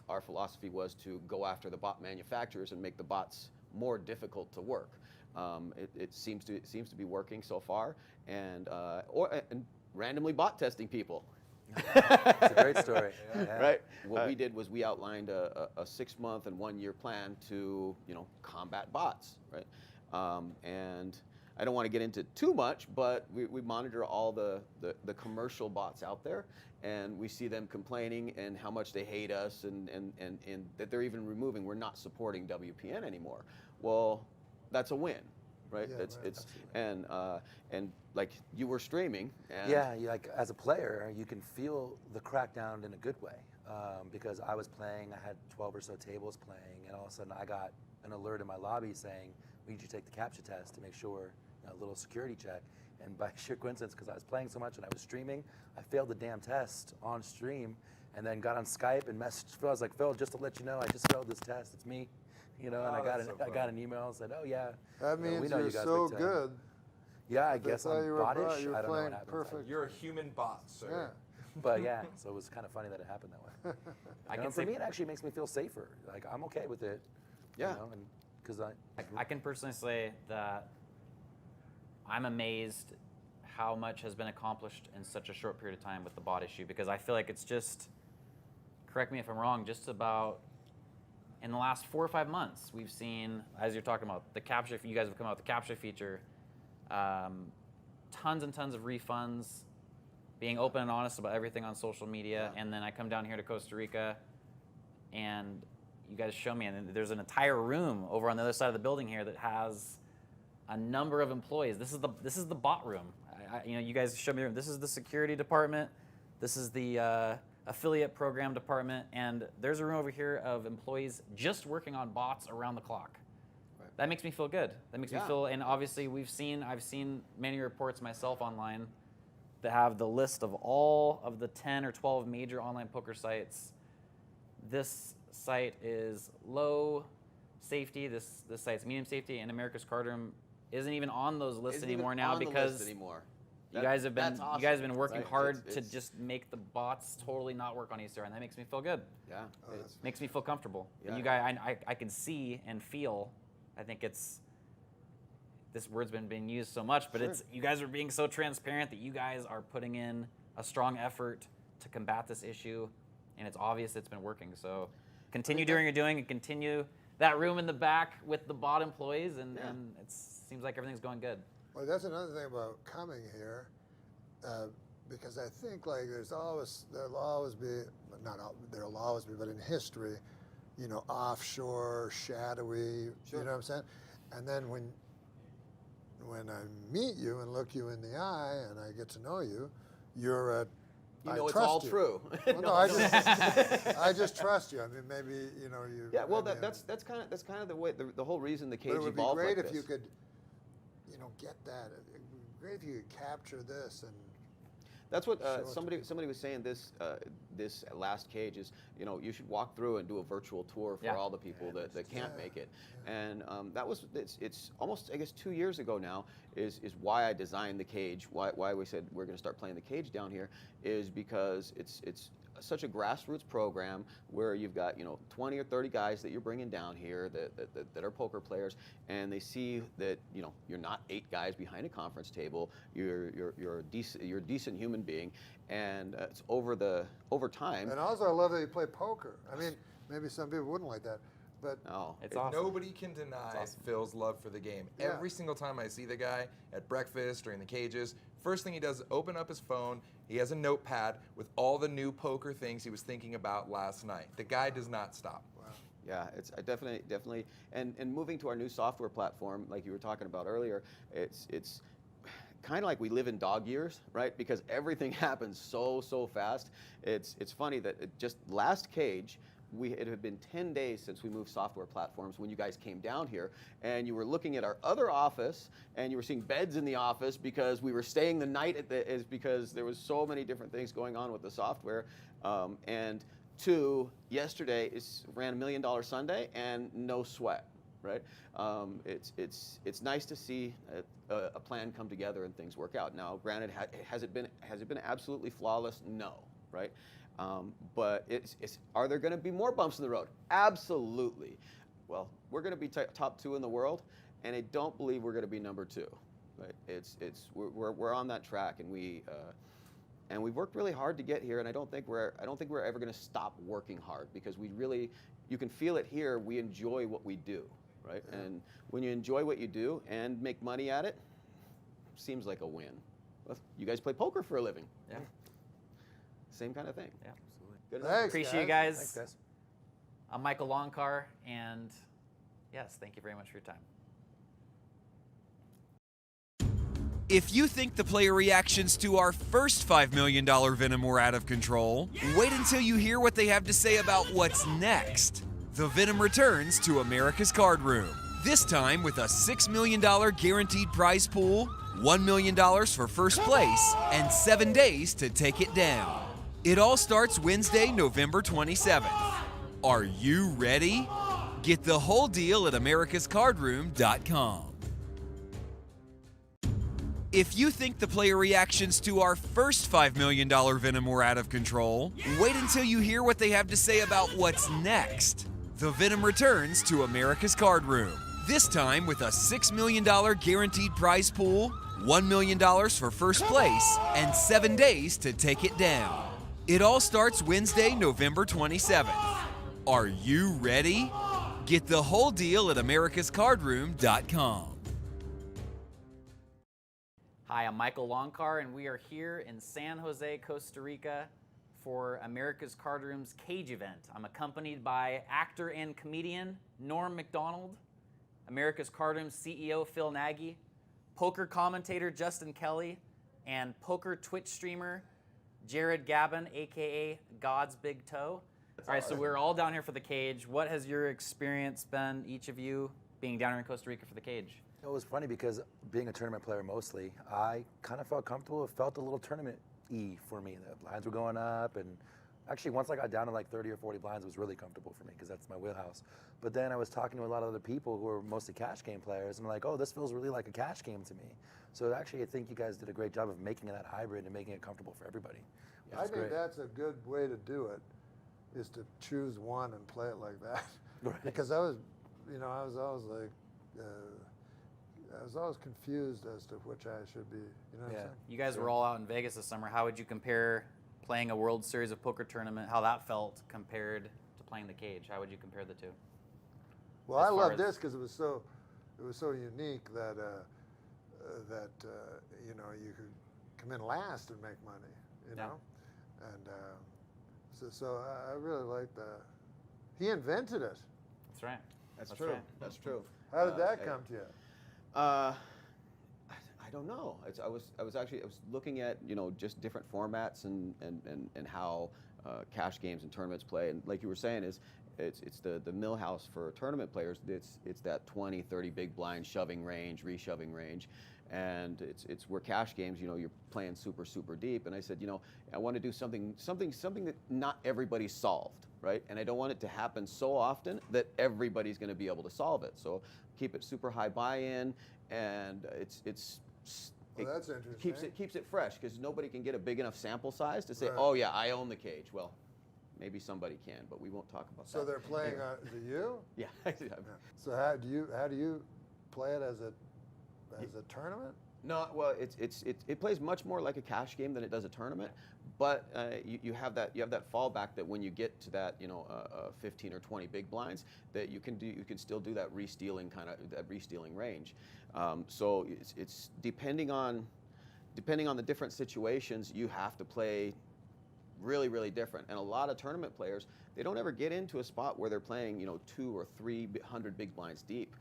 our philosophy was to go after the bot manufacturers and make the bots more difficult to work. It seems to be working so far, and randomly bot testing people. It's a great story. Yeah. Right. What we did was we outlined a 6-month and 1-year plan to combat bots. Right. And I don't want to get into too much, but we monitor all the commercial bots out there, and we see them complaining and how much they hate us, and that they're even removing. We're not supporting WPN anymore. Well, that's a win, right? Yeah, It's and like you were streaming. And yeah, as a player, you can feel the crackdown in a good way, because I was playing. I had 12 or so tables playing, and all of a sudden I got an alert in my lobby saying, we need you to take the CAPTCHA test to make sure, a little security check. And by sheer coincidence, because I was playing so much and I was streaming, I failed the damn test on stream, and then got on Skype and messaged Phil. I was like, Phil, just to let you know, I just failed this test. It's me, and I got an email and said, oh yeah. That means we know you're you guys so big time. good. Yeah, I guess I'm bottish. I don't know what happened. Perfect. You're a human bot, sir. Yeah. But yeah, so it was kind of funny that it happened that way. For me, it actually makes me feel safer. Like, I'm okay with it. Yeah. Because I can personally say that I'm amazed how much has been accomplished in such a short period of time with the bot issue, because I feel like it's just, correct me if I'm wrong, just about in the last 4 or 5 months, we've seen, as you're talking about, the CAPTCHA, you guys have come out with the CAPTCHA feature, tons and tons of refunds, being open and honest about everything on social media, and then I come down here to Costa Rica, and you guys show me, and there's an entire room over on the other side of the building here that has a number of employees. This is the bot room, you guys showed me. This is the security department. This is the affiliate program department, and there's a room over here of employees just working on bots around the clock. That makes me feel good. That makes me feel, and obviously I've seen many reports myself online that have the list of all of the 10 or 12 major online poker sites. This site is low safety. This site's medium safety, and America's Cardroom isn't even on those lists anymore now because you guys have been working hard to just make the bots totally not work on Easter, and that makes me feel good. Yeah, it makes me feel comfortable. Yeah. You guys, I can see and feel. I think this word's been being used so much, but you guys are being so transparent that you guys are putting in a strong effort to combat this issue, and it's obvious it's been working. So continue doing what you're doing, and continue that room in the back with the bot employees, and it seems like everything's going good. Well, that's another thing about coming here, because I think like there'll always be, but in history, offshore, shadowy, you know what I'm saying? And then when I meet you and look you in the eye and I get to know you, you're a, I it's all true. Well, no, I just trust you. I mean, maybe you. Yeah, well, that's kind of the way the whole reason the cage evolved like this. It would be great if you could, get that. It would be great if you could capture this and. That's what somebody was saying. This last cage is, you should walk through and do a virtual tour for all the people that can't make it. And that was it's almost, I guess, 2 years ago now is why I designed the cage. Why we said we're going to start playing the cage down here is because it's such a grassroots program where you've got 20 or 30 guys that you're bringing down here that are poker players, and they see that you're not 8 guys behind a conference table. You're a decent human being, and it's over time. And also, I love that you play poker. I mean, maybe some people wouldn't like that, but it's awesome. Nobody can deny Phil's love for the game. Yeah. Every single time I see the guy at breakfast or in the cages, first thing he does is open up his phone. He has a notepad with all the new poker things he was thinking about last night. The guy does not stop. Wow. Yeah, it's definitely, and moving to our new software platform, like you were talking about earlier, it's kind of like we live in dog years, right? Because everything happens so fast. It's funny that just last cage, it had been 10 days since we moved software platforms when you guys came down here, and you were looking at our other office, and you were seeing beds in the office because we were staying the night because there was so many different things going on with the software. And yesterday ran $1 Million Sunday and no sweat, right? It's nice to see a plan come together and things work out. Now, granted, has it been absolutely flawless? No, right? But are there going to be more bumps in the road? Absolutely. Well, we're going to be top 2 in the world, and I don't believe we're going to be number 2. Right? We're on that track, and we've worked really hard to get here, and I don't think we're ever going to stop working hard, because you can feel it here. We enjoy what we do, right? Yeah. And when you enjoy what you do and make money at it, seems like a win. Well, you guys play poker for a living. Yeah. Same kind of thing. Yeah, absolutely. Good Thanks, appreciate you guys. Thanks, guys. I'm Michael Longcar, and yes, thank you very much for your time. If you think the player reactions to our first $5 million Venom were out of control, wait until you hear what they have to say about what's next. The Venom returns to America's Cardroom, this time with a $6 million guaranteed prize pool, $1 million for first place, and 7 days to take it down. It all starts Wednesday, November 27th. Are you ready? Get the whole deal at americascardroom.com. If you think the player reactions to our first $5 million Venom were out of control, wait until you hear what they have to say about what's next. The Venom returns to America's Cardroom, this time with a $6 million guaranteed prize pool, $1 million for first place, and 7 days to take it down. It all starts Wednesday, November 27th. Are you ready? Get the whole deal at americascardroom.com. Hi, I'm Michael Longcar, and we are here in San Jose, Costa Rica for America's Cardroom's Cage event. I'm accompanied by actor and comedian Norm Macdonald, America's Cardroom's CEO Phil Nagy, poker commentator Justin Kelly, and poker Twitch streamer Jared Gabin, aka God's Big Toe. All right, so we're all down here for the cage. What has your experience been, each of you, being down here in Costa Rica for the cage? It was funny because being a tournament player mostly, I kind of felt comfortable. It felt a little tournament-y for me. The lines were going up, and actually once I got down to like 30 or 40 blinds, it was really comfortable for me because that's my wheelhouse. But then I was talking to a lot of other people who were mostly cash game players, and I'm like, oh, this feels really like a cash game to me. So actually, I think you guys did a great job of making that hybrid and making it comfortable for everybody. I think that's a good way to do it, is to choose one and play it like that. Right. Because I was, I was always like, I was always confused as to which I should be. You know what I'm saying? You guys were all out in Vegas this summer. How would you compare playing a World Series of Poker tournament, how that felt compared to playing the cage? How would you compare the two? Well, I love this because it was so unique that you could come in last and make money. You know, and so I really like that. He invented it. That's right. That's true. Right. That's true. How did that come to you? I don't know. I was looking at just different formats and how cash games and tournaments play, and like you were saying, it's the millhouse for tournament players. It's that 20, 30 big blind shoving range, reshoving range, and it's where cash games, you're playing super deep. And I said, I want to do something that not everybody's solved, right? And I don't want it to happen so often that everybody's going to be able to solve it. So keep it super high buy-in, and Well, that's interesting. keeps it fresh, because nobody can get a big enough sample size to say, Right. oh yeah, I own the cage. Well, maybe somebody can, but we won't talk about that. So they're playing. Is it you? Yeah. So how do you play it as a tournament? No, well, it plays much more like a cash game than it does a tournament, but you have that fallback that when you get to that 15 or 20 big blinds, that you can still do that re-stealing range. So it's depending on the different situations, you have to play really different. And a lot of tournament players, they don't ever get into a spot where they're playing 200 or 300 big blinds deep,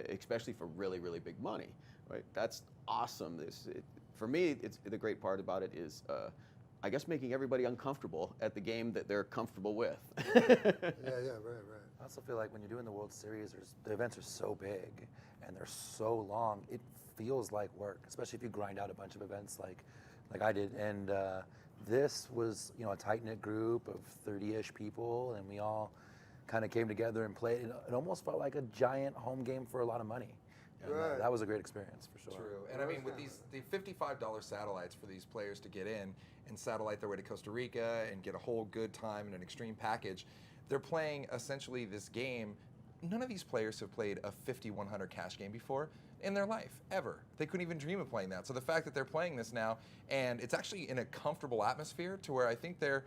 especially for really big money. Right? That's awesome. For me, the great part about it is, I guess, making everybody uncomfortable at the game that they're comfortable with. Yeah, right. I also feel like when you're doing the World Series, the events are so big and they're so long, it feels like work, especially if you grind out a bunch of events like I did. And this was, a tight-knit group of 30-ish people, and we all kind of came together and played. It almost felt like a giant home game for a lot of money. And that was a great experience for sure. True. And I mean, with the $55 satellites for these players to get in and satellite their way to Costa Rica and get a whole good time in an extreme package, they're playing essentially this game. None of these players have played a 5,100 cash game before in their life, ever. They couldn't even dream of playing that. So the fact that they're playing this now, and it's actually in a comfortable atmosphere to where I think they're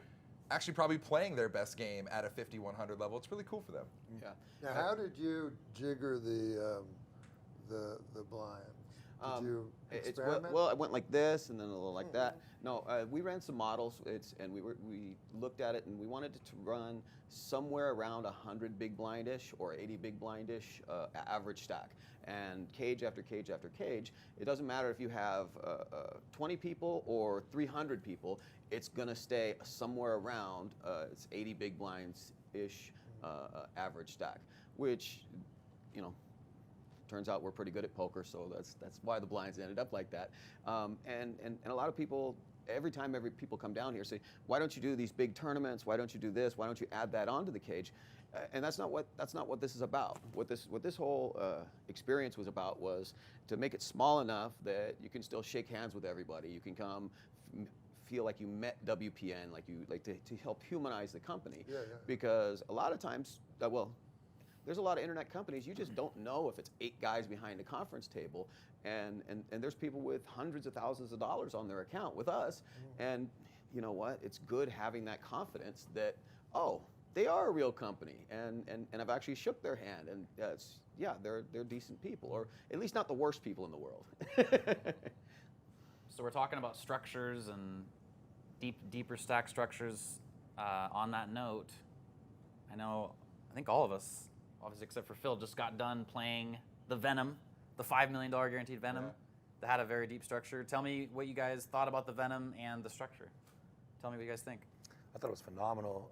actually probably playing their best game at a 5,100 level, it's really cool for them. Yeah. Now, how did you jigger the blinds? Did you experiment? Well, I went like this and then a little like that. No, we ran some models, and we looked at it, and we wanted it to run somewhere around 100 big blindish or 80 big blindish average stack. And cage after cage after cage, it doesn't matter if you have 20 people or 300 people, it's gonna stay somewhere around it's 80 big blinds-ish average stack, which, turns out we're pretty good at poker, so that's why the blinds ended up like that. And a lot of people, every time people come down here, say, why don't you do these big tournaments? Why don't you do this? Why don't you add that onto the cage? And that's not what this is about. What this whole experience was about was to make it small enough that you can still shake hands with everybody. You can come feel like you met WPN, to help humanize the company. Yeah. Because a lot of times, there's a lot of internet companies, you just don't know if it's 8 guys behind a conference table, and there's people with hundreds of thousands of dollars on their account with us, and you know what? It's good having that confidence that, they are a real company, and I've actually shook their hand, and they're decent people, or at least not the worst people in the world. So we're talking about structures and deeper stack structures. On that note, I think all of us, obviously except for Phil, just got done playing the Venom, the $5 million guaranteed Venom. that had a very deep structure. Tell me what you guys thought about the Venom and the structure. Tell me what you guys think. I thought it was phenomenal.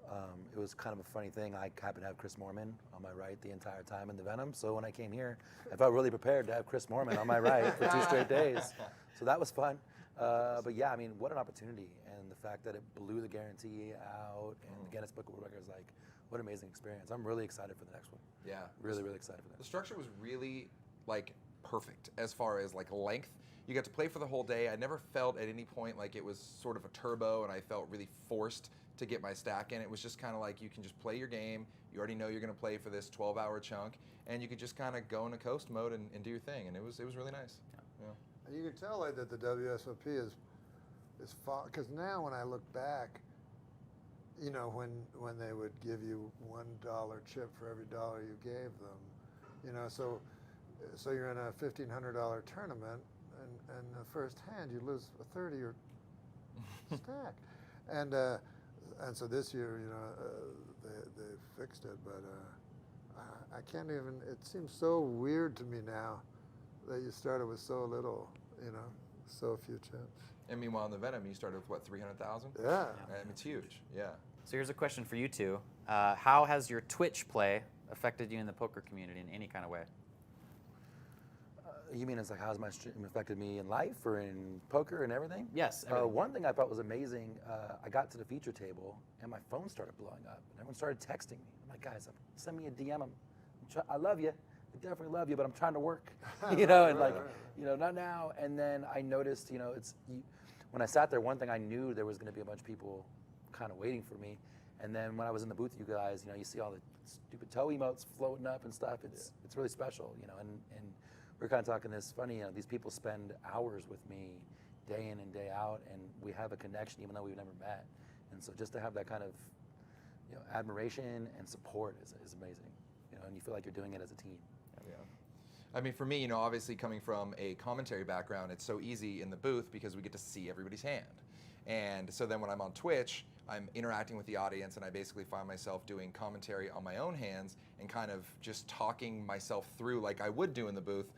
It was kind of a funny thing. I happened to have Chris Moorman on my right the entire time in the Venom. So when I came here, I felt really prepared to have Chris Moorman on my right for 2 straight days. So that was fun. But yeah, I mean, what an opportunity. And the fact that it blew the guarantee out and the Guinness Book of World Records, like, what an amazing experience. I'm really excited for the next one. Yeah. Really, really excited for that. The structure was really, like, perfect as far as, like, length. You got to play for the whole day. I never felt at any point like it was sort of a turbo and I felt really forced to get my stack in. It was just kind of like you can just play your game. You already know you're going to play for this 12-hour chunk, and you could just kind of go into coast mode and do your thing. And it was really nice. Yeah. And you can tell like, that the WSOP is because now when I look back, you know, when they would give you $1 chip for every dollar you gave them, you know, so you're in a $1,500 tournament, and the first hand you lose a 30 or stack, and so this year, you know, they fixed it, but I can't even. It seems so weird to me now that you started with so little, you know, so few chips. And meanwhile, in the Venom, you started with what, 300,000? Yeah. I mean, it's huge. Yeah. So here's a question for you two. How has your Twitch play affected you in the poker community in any kind of way? You mean it's like how's my stream affected me in life or in poker and everything? Yes. One thing I thought was amazing, I got to the feature table and my phone started blowing up and everyone started texting me. I'm like, guys, send me a DM. I love you. I definitely love you, but I'm trying to work. You know, and like, you know, not now. And then I noticed, you know, when I sat there, one thing I knew there was going to be a bunch of people kind of waiting for me. And then when I was in the booth with you guys, you know, you see all the stupid toe emotes floating up and stuff. It's really special, you know, and we're kind of talking this funny, you know, these people spend hours with me day in and day out, and we have a connection even though we've never met. And so just to have that kind of, you know, admiration and support is amazing, you know, and you feel like you're doing it as a team. Yeah. I mean, for me, you know, obviously coming from a commentary background, it's so easy in the booth because we get to see everybody's hand. And so then when I'm on Twitch, I'm interacting with the audience, and I basically find myself doing commentary on my own hands and kind of just talking myself through like I would do in the booth,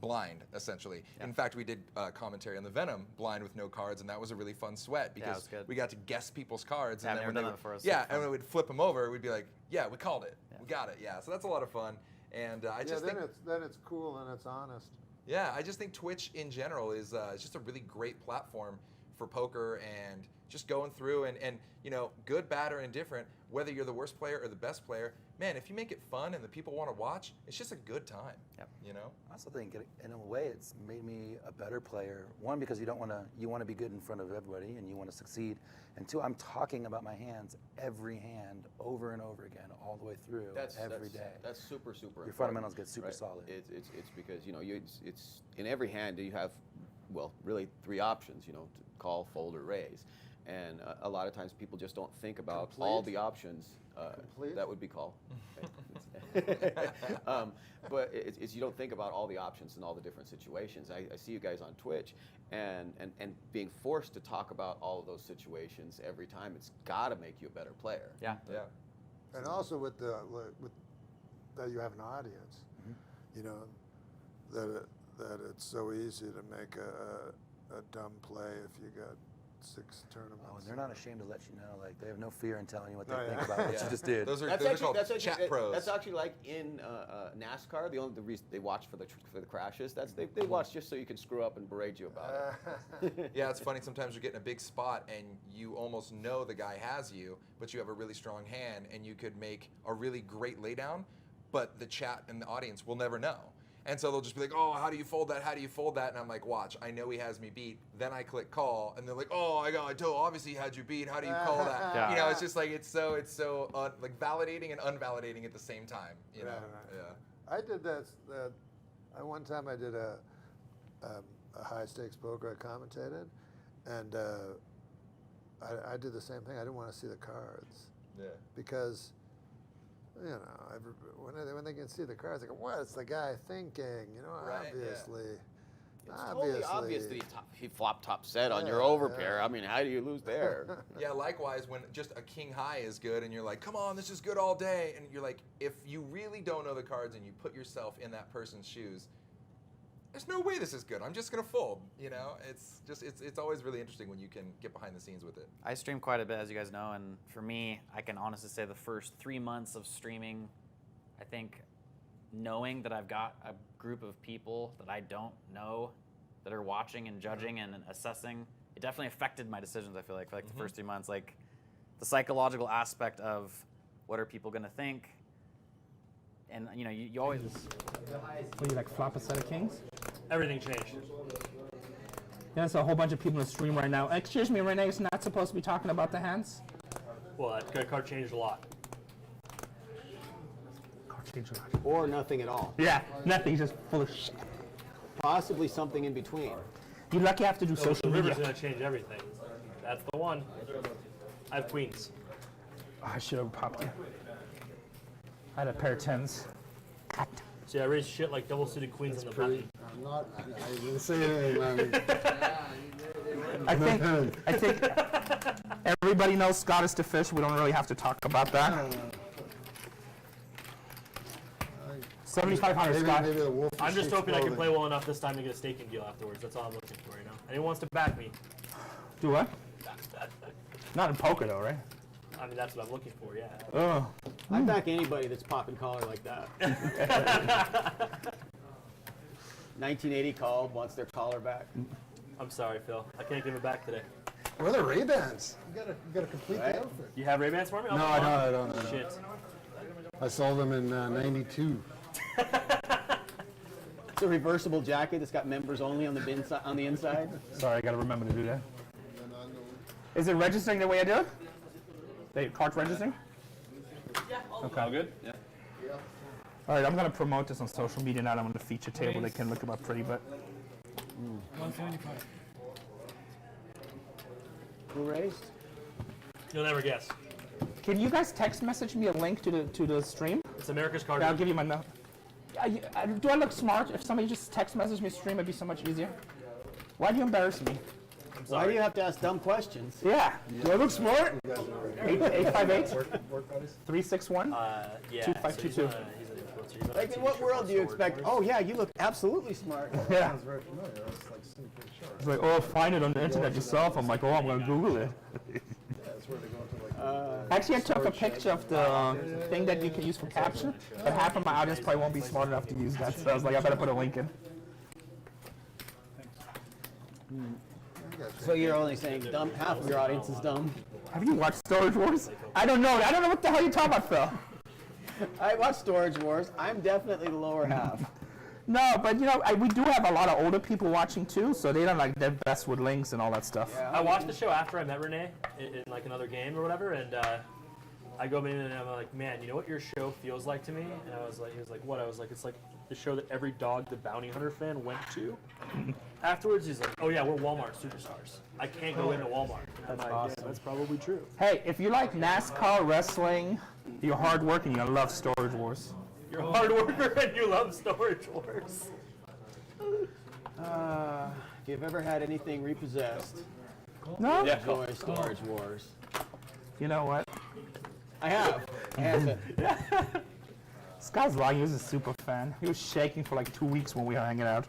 blind, essentially. Yeah. In fact, we did commentary on the Venom blind with no cards, and that was a really fun sweat because we got to guess people's cards. Yeah, and then when when we'd flip them over, we'd be like, yeah, we called it. Yeah. We got it. Yeah, so that's a lot of fun. And I just think then it's cool and it's honest. Yeah, I just think Twitch in general is just a really great platform for poker and just going through and you know, good, bad, or indifferent, whether you're the worst player or the best player, man, if you make it fun and the people want to watch, it's just a good time. Yep. You know? I also think in a way it's made me a better player. One, because you want to be good in front of everybody and you want to succeed. And two, I'm talking about my hands every hand over and over again all the way through every day. That's super, super important. Your fundamentals get super solid. It's because, you know, it's in every hand you have, well, really 3 options, you know, to call, fold, or raise. And a lot of times people just don't think about all the options. That would be call. But it's you don't think about all the options and all the different situations. I see you guys on Twitch and being forced to talk about all of those situations every time. It's got to make you a better player. Yeah. Yeah. And also with that you have an audience, you know, that it's so easy to make a dumb play if you got 6 tournaments. Oh, and they're not ashamed to let you know. Like, they have no fear in telling you what they think about what you just did. Those are called chat pros. That's actually like in NASCAR. The reason they watch for the crashes. They watch just so you can screw up and berate you about it. Yeah, it's funny. Sometimes you're getting a big spot and you almost know the guy has you, but you have a really strong hand and you could make a really great laydown, but the chat and the audience will never know. And so they'll just be like, oh, how do you fold that? How do you fold that? And I'm like, watch, I know he has me beat. Then I click call, and they're like, oh, I told, obviously he had you beat. How do you call that? Yeah. You know, it's just like, it's so like validating and unvalidating at the same time. You know? Yeah. I did that. One time I did a high stakes poker. I commentated, and I did the same thing. I didn't want to see the cards. Yeah. Because, you know, when they can see the cards, they go, "What's the guy thinking?" You know, Right, obviously. It's totally obvious that he flopped top set on your overpair. I mean, how do you lose there? Yeah, likewise, when just a king high is good and you're like, come on, this is good all day. And you're like, if you really don't know the cards and you put yourself in that person's shoes, there's no way this is good. I'm just gonna fold. You know, it's always really interesting when you can get behind the scenes with it. I stream quite a bit, as you guys know, and for me, I can honestly say the first 3 months of streaming, I think knowing that I've got a group of people that I don't know that are watching and judging and assessing, it definitely affected my decisions, I feel like, for like the first 3 months. Like the psychological aspect of what are people gonna think? And you know, you always... What, you like flop a set of kings? Everything changed. There's a whole bunch of people in the stream right now. Excuse me, Renee's not supposed to be talking about the hands? Well, that card changed a lot. Card changed a lot. Or nothing at all. Yeah, nothing, just full of shit. Possibly something in between. You're lucky I have to do social the media. river's gonna change everything. That's the one. I have queens. Oh, I should have popped you. I had a pair of 10s. See, I raised shit like double-suited queens on the button. I'm not. I didn't say anything, man. I think everybody knows Scott is the fish. We don't really have to talk about that. 7,500, Scott. I'm just hoping I can play well enough this time to get a staking deal afterwards. That's all I'm looking for right now. Anyone wants to back me? Do what? Not in poker, though, right? I mean, that's what I'm looking for, yeah. Oh. I'd back anybody that's popping collar like that. 1980 called, wants their collar back. I'm sorry, Phil. I can't give it back today. Where are the Ray-Bans? You gotta complete Right? the outfit. You have Ray-Bans for me? No, I don't. Shit. I sold them in '92. It's a reversible jacket that's got members only on the inside. Sorry, I gotta remember to do that. Is it registering the way I do it? The card's registering? Yeah, Okay. all good? Yeah. All right, I'm gonna promote this on social media now. I'm gonna feature table. They can look about pretty, but 175. Who raised? You'll never guess. can you guys text message me a link to the stream? It's America's Cardroom. Yeah, I'll give you my number. Do I look smart? If somebody just text message me stream, it'd be so much easier. Why do you embarrass me? Why do you have to ask dumb questions? Yeah. Do I look smart? 858 361 Yeah. 2522. Like, in what world do you expect? Oh, yeah, you look absolutely smart. Yeah. It's like, oh, find it on the internet yourself. I'm like, oh, I'm gonna Google it. Actually, I took a picture of the thing that you can use for capture, but half of my audience probably won't be smart enough to use that. So I was like, I better put a link in. So you're only saying dumb. Half of your audience is dumb. Have you watched Storage Wars? I don't know. I don't know what the hell you're talking about, Phil. I watch Storage Wars. I'm definitely the lower half. No, but you know, we do have a lot of older people watching too, so they don't like their best with links and all that stuff. I watched the show after I met Renee in like another game or whatever, and I go in and I'm like, man, you know what your show feels like to me? And I was like, he was like, what? I was like, it's like the show that every Dog the Bounty Hunter fan went to. Afterwards, he's like, oh yeah, we're Walmart superstars. I can't go into Walmart. And I'm like, awesome. yeah, that's probably true. Hey, if you like NASCAR, wrestling, you're hardworking, you're gonna love Storage Wars. You're a hard worker and you love Storage Wars. If you've ever had anything repossessed, No? enjoy Storage Wars. You know what? I have. I have. Scott's lying, he was a super fan. He was shaking for like 2 weeks when we were hanging out.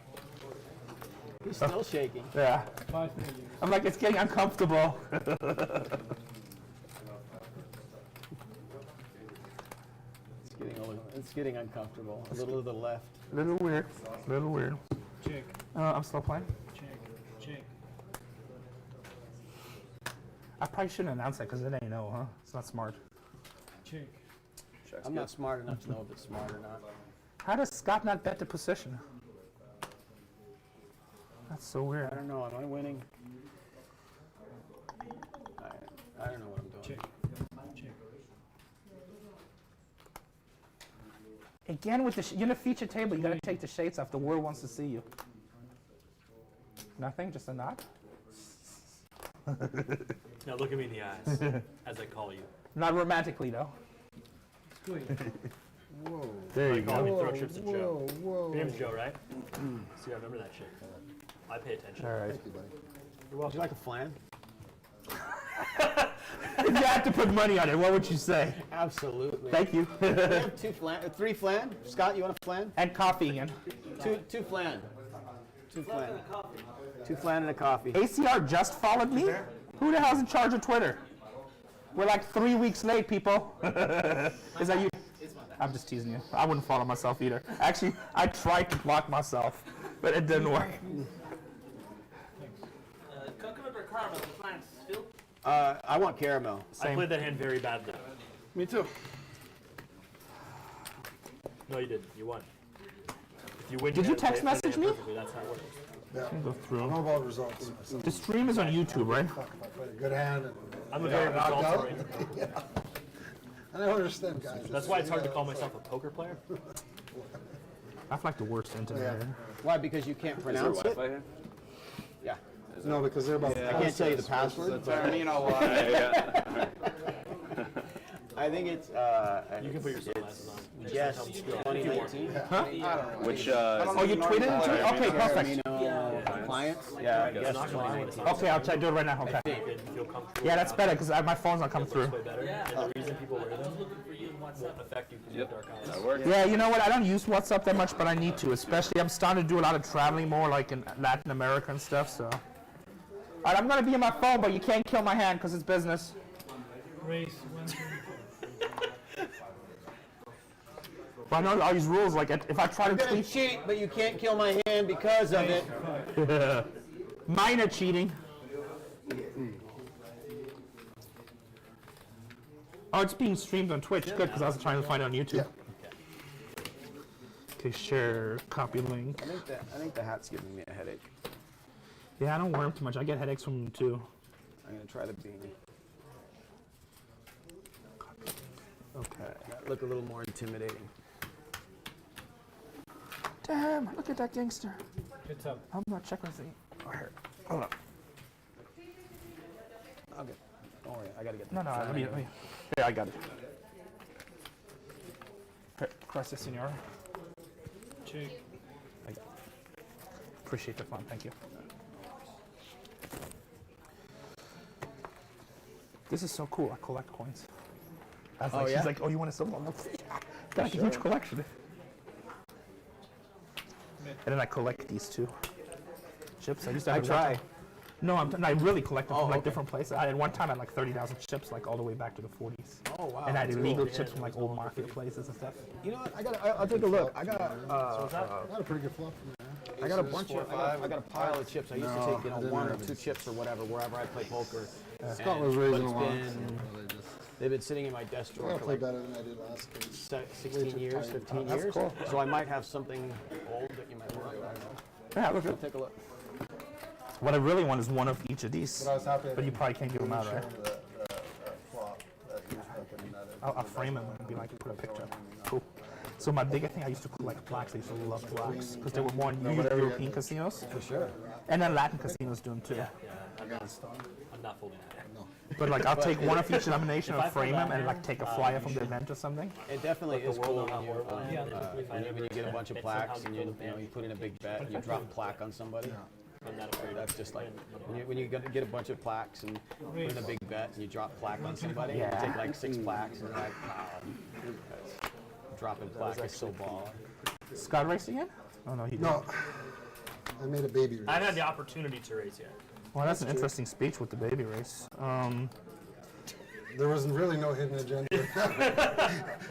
He's still shaking. Yeah. I'm like, it's getting uncomfortable. It's getting uncomfortable. A little to the left. Little weird. Little weird. Check. I'm still playing. Check. I probably shouldn't announce that because it ain't no, huh? It's not smart. Check. I'm not smart enough to know if it's smart or not. How does Scott not bet the position? That's so weird. I don't know. Am I winning? I don't know what I'm doing. Check. Again, with the you're in a feature table, you gotta take the shades off. The world wants to see you. Nothing? Just a nod? Now look at me in the eyes as I call you. Not romantically, though. Whoa. There you Call me go. throat trips of Joe. Whoa. Your name's Joe, right? See, I remember that shit. I pay attention. All right. Thank you, buddy. You're Would welcome. you like a flan? If you had to put money on it, what would you say? Absolutely. Thank you. We have 2 flan, 3 flan. Scott, you want a flan? And coffee again. Two flan. Too flat. Too flat in a coffee. ACR just followed me? Who the hell's in charge of Twitter? We're like 3 weeks late, people. Is that you? I'm just teasing you. I wouldn't follow myself either. Actually, I tried to block myself, but it didn't work. Coconut or caramel? Plants, Phil? I want caramel. I played that hand very badly. Me too. No, you didn't. You won. If you win, Did you have to text play the message hand me? perfectly. That's how it works. Yeah. Go through. I know about results. The stream is on YouTube, right? Fuck, if I played a good hand and I'm a got very knocked out. results-oriented Yeah. I don't understand, guys. That's why it's hard to call myself a poker player. I feel like the worst internet. Yeah. Why? Because you can't pronounce it? Yeah. No, because they're about. I can't tell you the password. You know why? I think it's. You can put your sunglasses on. Yes, 2019. Huh? Which? Oh, you tweeted it to me? Okay, perfect. Clients? Yeah, It's yes, not gonna be 2019. Okay, I'll try to do it right now. Okay. You can feel comfortable. Yeah, that's better because my phone's not coming through. Way better. And the reason people wear them won't affect you because you have dark eyes. That works. Yeah, you know what? I don't use WhatsApp that much, but I need to. Especially, I'm starting to do a lot of traveling more, like in Latin America and stuff. So, all right, I'm gonna be on my phone, but you can't kill my hand because it's business. But I know all these rules. Like, if I try to You're gonna tweet, cheat, but you can't kill my hand because of it. minor cheating. Oh, it's being streamed on Twitch. Good, because I was trying to find it on YouTube. Okay, share, copy link. I think the hat's giving me a headache. Yeah, I don't wear them too much. I get headaches from them too. I'm gonna try the beanie. Okay. That look a little more intimidating. Damn, look at that gangster. It's up. I'm not checking anything. Oh, here. Hold up. Okay. Don't worry, I gotta get No, let me. Yeah, I got it. Gracias, senor. Check. I got it. Appreciate the fun. Thank you. This is so cool. I collect coins. I was like, yeah? she's like, oh, you want to sell them? I'm like, yeah. Got like a huge collection. And then I collect these two chips. I used to have try. No, I really collect them from like different places. I had one time I had like 30,000 chips, like all the way back to the 40s. Oh wow. And I had illegal chips from like old marketplaces and stuff. You know what? I'll take a look. I got Got a pretty good flop from there. I got a bunch of I got a pile of chips. I used to take one or two chips or whatever wherever I play poker. Scott was raising But a lot. they've been sitting in my desk I drawer gotta for play like better than I did last game. 16 years, 15 That's years. cool. So I might have something old that you might want. I don't know. Yeah, look I'll at take a look. what I really want is one of each of these. But I was happy. But you probably can't give them out, right? The flop that he was opening that in. I'll frame them and be like, put a picture. Cool. So my bigger thing, I used to collect plaques. I used to love plaques because they were more in European casinos. For sure. And then Latin casinos do them too. I'm not folding that. But like, I'll take one of each denomination and frame them and like take a flyer from the event or something. It definitely is cool when Yeah. you get a bunch of plaques and you put in a big bet and you drop a plaque on somebody. I'm not afraid. That's just like when you get a bunch of plaques and put in a big bet and you drop a plaque on somebody. You take like 6 plaques and you're like, wow. Dropping plaque is so ball. Scott raced again? Oh no, he didn't. No, I made a baby race. I haven't had the opportunity to race yet. Well, that's an interesting speech with the baby race. There was really no hidden agenda.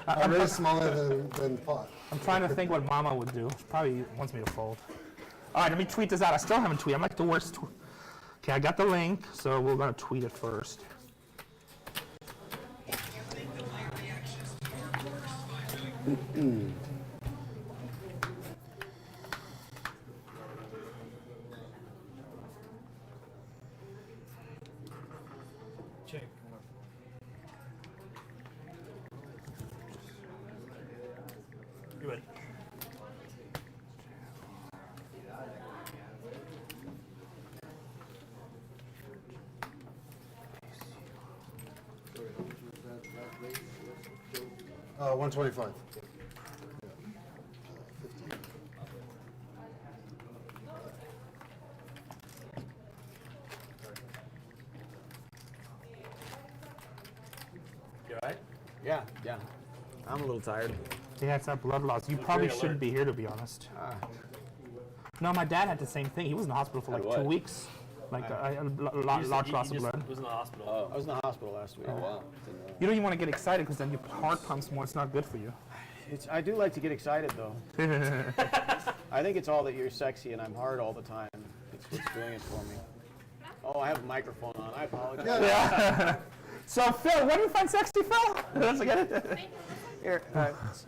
I'm really smaller than pot. I'm trying to think what Mama would do. She probably wants me to fold. All right, let me tweet this out. I still haven't tweeted. I'm like the worst. Okay, I got the link, so we're gonna tweet it first. Check. You win. Uh, 125. You alright? Yeah. I'm a little tired. Yeah, it's that blood loss. You probably shouldn't be here, to be honest. No, my dad had the same thing. He was in the hospital for like 2 weeks. Like a large loss of blood. Was in the hospital. I was in the hospital last week. Oh wow. You don't even want to get excited because then your heart pumps more. It's not good for you. I do like to get excited though. I think it's all that you're sexy and I'm hard all the time. It's what's doing it for me. Oh, I have a microphone on. I apologize. Yeah. So Phil, what do you find sexy, Phil? Let's get it. Here,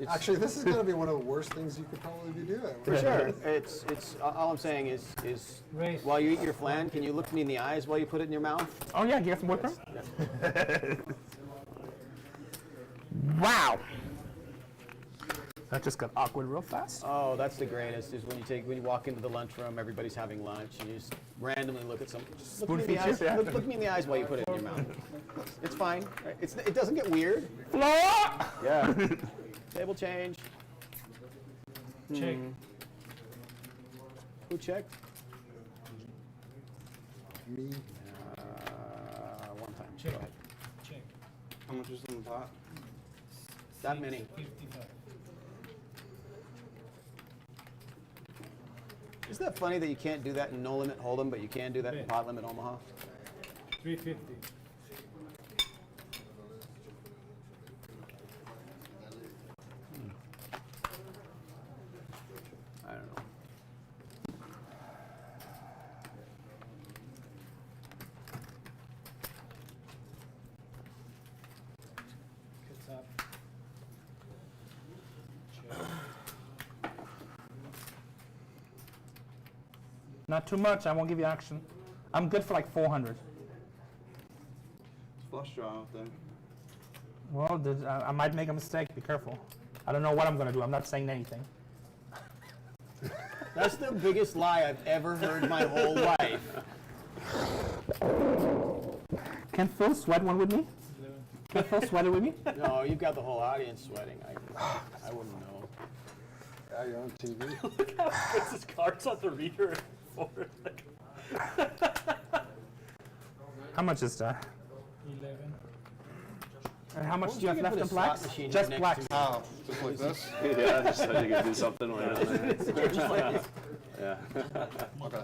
Actually, this is going to be one of the worst things you could probably be doing. For sure. It's all I'm saying is while you eat your flan, can you look me in the eyes while you put it in your mouth? Oh yeah, give some whipped cream. Wow. That just got awkward real fast. Oh, that's the greatest. Is when you walk into the lunchroom, everybody's having lunch, and you just randomly look at someone. Just look me in the eyes. Look me in the eyes while you put it in your mouth. It's fine. Right? It doesn't get weird. Floor. Yeah. Table change. Check. Who checked? Me. One time. Check. Go ahead. Check. How much is in the pot? That many. 55. Isn't that funny that you can't do that in No Limit Hold'em, but you can do that in Pot Limit Omaha? 350. I don't know. Gets up. Not too much. I won't give you action. I'm good for like 400. Flush draw out there. Well, I might make a mistake. Be careful. I don't know what I'm gonna do. I'm not saying anything. That's the biggest lie I've ever heard my whole life. Can Phil sweat one with me? Can Phil sweat it with me? No, you've got the whole audience sweating. I wouldn't know. Yeah, you're on TV. Look how he puts his cards on the reader and forward. How much is that? 11. And how much What do you have was left gonna in put a slot blacks? machine Just next blacks. to Oh, just like this? Yeah, I just thought you could do something like that. Yeah. Okay.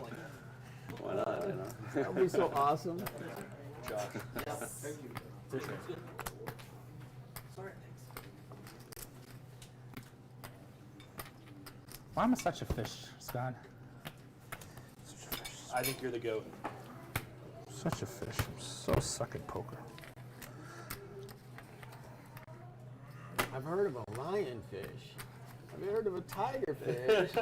Why not? You know? That would be so awesome. Why am I such a fish, Scott? I think you're the goat. Such a fish. I'm so suck at poker. I've heard of a lionfish. I've heard of a tigerfish.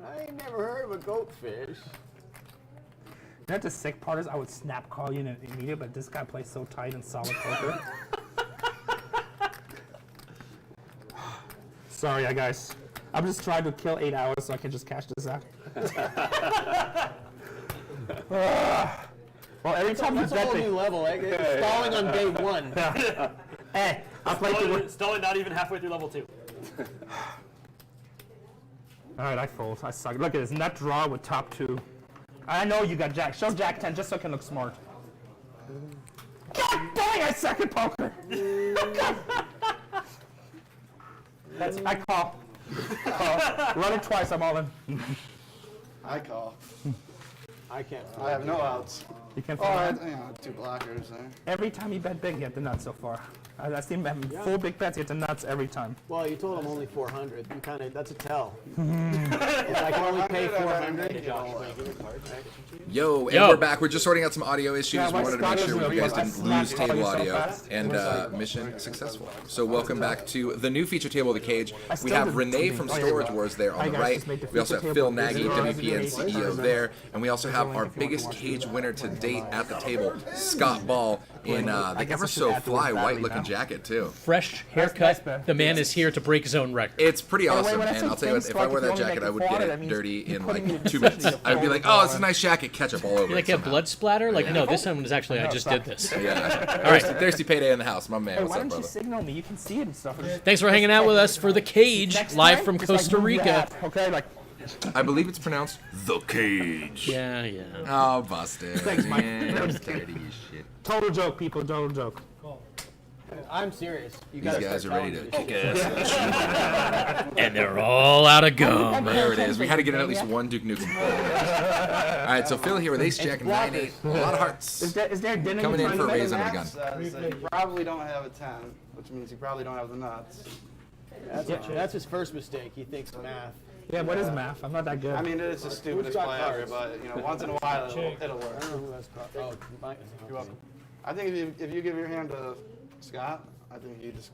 I ain't never heard of a goatfish. You know what the sick part is? I would snap call you in immediate, but this guy plays so tight and solid poker. Sorry, guys. I'm just trying to kill 8 hours so I can just cash this out. Well, every time you That's a bet whole me. new level. Eh? Stalling on day one. Hey, I played the Stalling not even halfway through level 2. All right, I fold. I suck. Look at this nut draw with top 2. I know you got jack. Show jack 10 just so I can look smart. God dang, I suck at poker. I call. Run it twice, I'm all in. I call. I can't. I have no outs. You can Oh, find I, you know, 2 blockers there. every time you bet big, you get the nuts so far. I see him having full big bets, you get the nuts every time. Well, you told him only 400. You kind of, that's a tell. I can only pay 400. Yo, and we're back. We're just sorting out some audio issues. Yeah, we my wanted to make Scott sure is you guys real. didn't I lose snapped table all you so audio, fast. and mission successful. So welcome back to the new feature table of the cage. I We still have didn't Renee do from the- Storage Wars there Hi on the guys, right. just made the We also have feature Phil table. Nagy, This is WPN Renee. CEO there, and we also have our biggest cage winner to date at the table, Scott Ball, in the guess I ever should so add to his fly battery white looking now. jacket too. Fresh nice, haircut. Ben. The man is here to break his own record. It's pretty By the way, awesome, when I and say I'll tell you what, things if I wore like that if you only jacket, make I it would get 400, it that means dirty you're in putting like me in a 2 position minutes. to I'd be like, fold oh, it's a on. nice jacket, ketchup all over You like it a somehow. blood splatter? Like, no, this one was actually, I just did this. Yeah. All right. Thirsty payday in the house, my man. Hey, What's why up, don't you brother? signal me? You can see it and stuff. Thanks for hanging out with us for The Cage, Next live time, from just, like, Costa move Rica. that, okay, like I believe it's pronounced The Cage. Yeah, yeah. Oh, busted. Thanks, Mike. Yeah, I'm dirty as shit. total joke, people. Total joke. I'm serious. You These gotta guys are start ready to telling kick me. ass. And they're all out of gum. There it is. We had to get in at least one Duke Nukem. All right, so Phil here with Ace Jack 9-8. A lot of hearts. Is there dinner Coming you in for a find raise better under the than gun. So you probably don't have a 10, which means you probably don't have the nuts. That's his first mistake. He thinks math. Yeah, what is math? I'm not that good. I mean, it's the stupidest got play ever, cards? but you know, once in a while it'll work. I don't know who has cards. Oh, Mike. You're welcome. I think if you give your hand to Scott, I think he just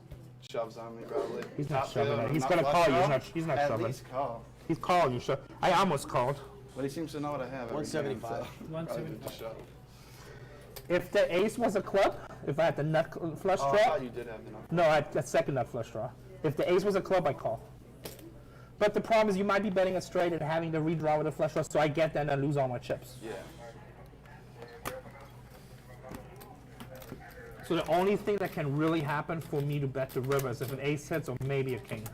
shoves on me probably. He's not Top shoving field, it. He's not gonna flush call you. draw. He's not At shoving. least call. He's called you. I almost called. But he seems to know what I have. every game, 175. so probably just shove. If the ace was a club, if I had the nut flush Oh, I draw. thought you did have the nut. No, I had the second nut flush draw. If the ace was a club, I call. But the problem is you might be betting a straight and having to redraw with a flush draw, so I get that and I lose all my chips. Yeah. So the only thing that can really happen for me to bet the river is if an ace hits or maybe a king.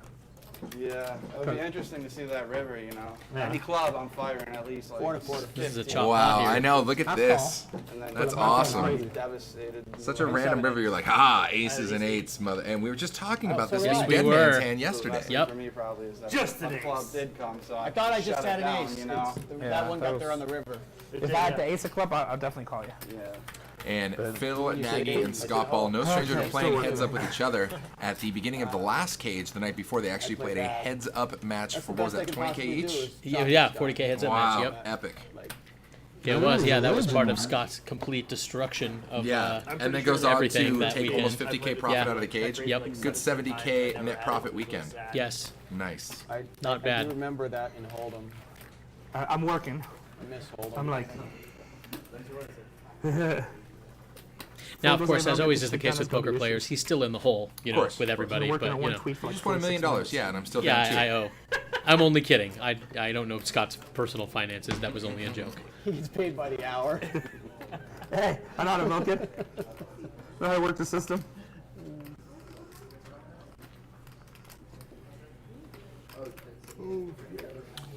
Yeah, it would be interesting to see that river, you know. Yeah. Any club on fire and at least like 4 and a quarter. This is a 15. chop Wow, here. I know. Look at I'll this. And then That's the awesome. crazy. Devastated. Such a random river. You're like, aces and eights, mother. And we were just talking about so this did I. with We Dead were. Man's hand yesterday. Lesson Yep. For me, probably is that Just a an club ace. did come, so I thought I just shut had it an down, ace. You know. That one got there on the river. If I had the ace of club, I'll definitely call you. Yeah. And Phil, Nagy, and Scott Ball, no stranger to playing heads up with each other. At the beginning of the last cage, the night before, they actually played a heads up match for, what was that, 20K each? Yeah, 40K heads up Wow, match. Yep. epic. Yeah, it was. Yeah, that was part of Scott's complete destruction of Yeah, and then goes on everything to that take weekend. almost 50K profit Yeah. out of the cage. Yep. Good 70K net profit weekend. Yes. Nice. Not I bad. do remember that in Hold'em. I'm working. I miss Hold'em. I'm like. Now, of course, as always is the case with poker players, he's still in the hole, you know, course. with everybody. But you know, You just won $1 million, yeah, and I'm still down yeah, I too. owe. I'm only kidding. I don't know Scott's personal finances. That was only a joke. He's paid by the hour. Hey, I know how to milk it. Know how to work the system.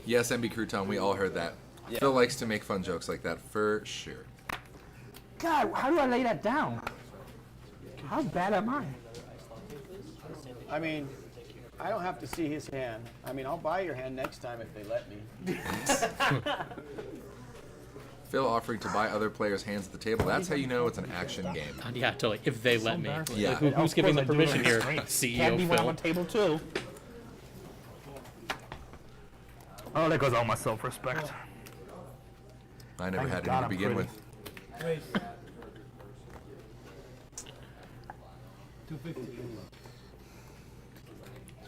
Yes, MB Crouton, we all heard that. Phil likes to make fun jokes like that, for sure. God, how do I lay that down? How bad am I? I mean, I don't have to see his hand. I mean, I'll buy your hand next time if they let me. Phil offering to buy other players' hands at the table. That's how you know it's an action game. Yeah, totally. If they let me. Yeah. Like, who's giving the permission here? Can't CEO be when I'm Phil. on table too. Oh, there goes all my self-respect. I never Thank had God any to I'm begin pretty. with.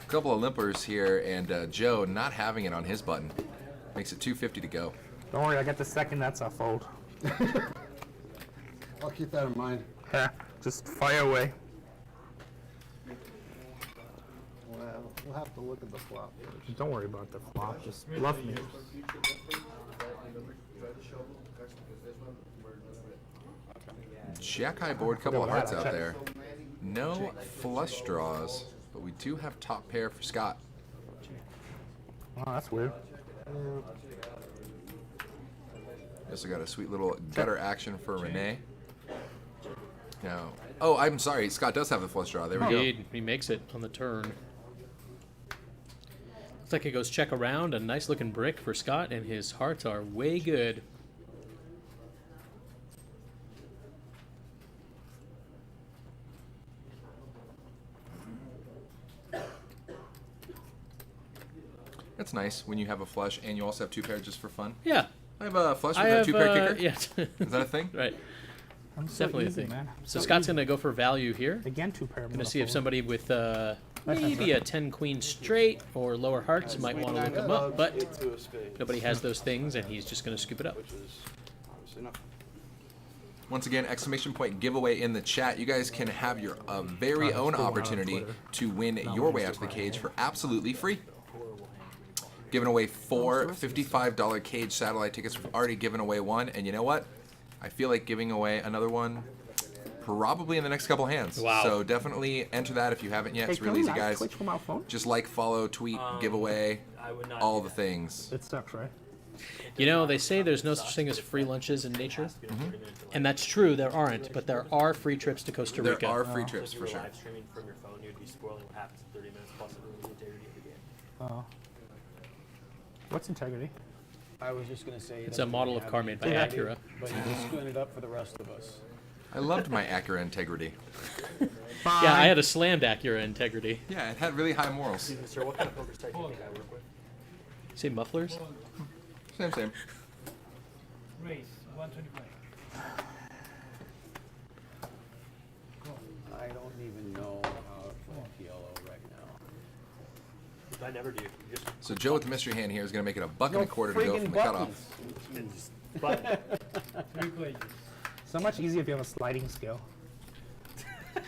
A couple of limpers here, and Joe not having it on his button. Makes it 250 to go. Don't worry, I got the second nuts. I'll fold. I'll keep that in mind. Yeah, just fire away. Well, we'll have to look at the flop first. Don't worry about the flop. Just bluff me. Jack high board, couple of hearts out there. No flush draws, but we do have top pair for Scott. Oh, that's weird. Also got a sweet little gutter action for Renee. Now, oh, I'm sorry, Scott does have the flush draw. There we go. Indeed, he makes it on the turn. Looks like it goes check around. A nice looking brick for Scott, and his hearts are way good. That's nice when you have a flush and you also have two pair just for fun. Yeah. I have a flush with I a have, two-pair kicker. yeah. Is that a thing? Right. I'm It's so definitely easy, a thing. man. So So Scott's easy. going to go for value here. Again, two pair. Going to see if somebody with maybe a 10 queen straight or lower hearts might want to look him up, but nobody has those things, and he's just going to scoop it up. Once again, exclamation point giveaway in the chat. You guys can have your very own opportunity to win your way out to the cage for absolutely free. Giving away 4 $55 cage satellite tickets. We've already given away one, and you know what? I feel like giving away another one probably in the next couple hands. Wow. So definitely enter that if you haven't yet. Hey, It's can really we easy, live guys. Twitch from our phone? Just like, follow, tweet, giveaway, I would not all do the things. It sucks, right? You know, they say there's no such thing as free lunches in nature, and that's true. There aren't, but there are free trips to Costa Rica. There are free trips If you for were sure. live streaming from your phone, you'd be spoiling what happens in 30 minutes plus it ruins the integrity of the game. Oh. What's integrity? I was just going to say. It's a model of car made by Acura. But you just screwed it up for the rest of us. I loved my Acura integrity. Yeah, I had a slammed Acura integrity. Yeah, it had really high morals. Sir, what kind of poker site do you think I work with? Say mufflers? Same. Race 125. I don't even know how to play PLO right now. I never do. Just So Joe with the mystery hand here is going to make it a buck and a quarter to go from the cutoff. button. 3 questions. So much easier if you have a sliding scale. Can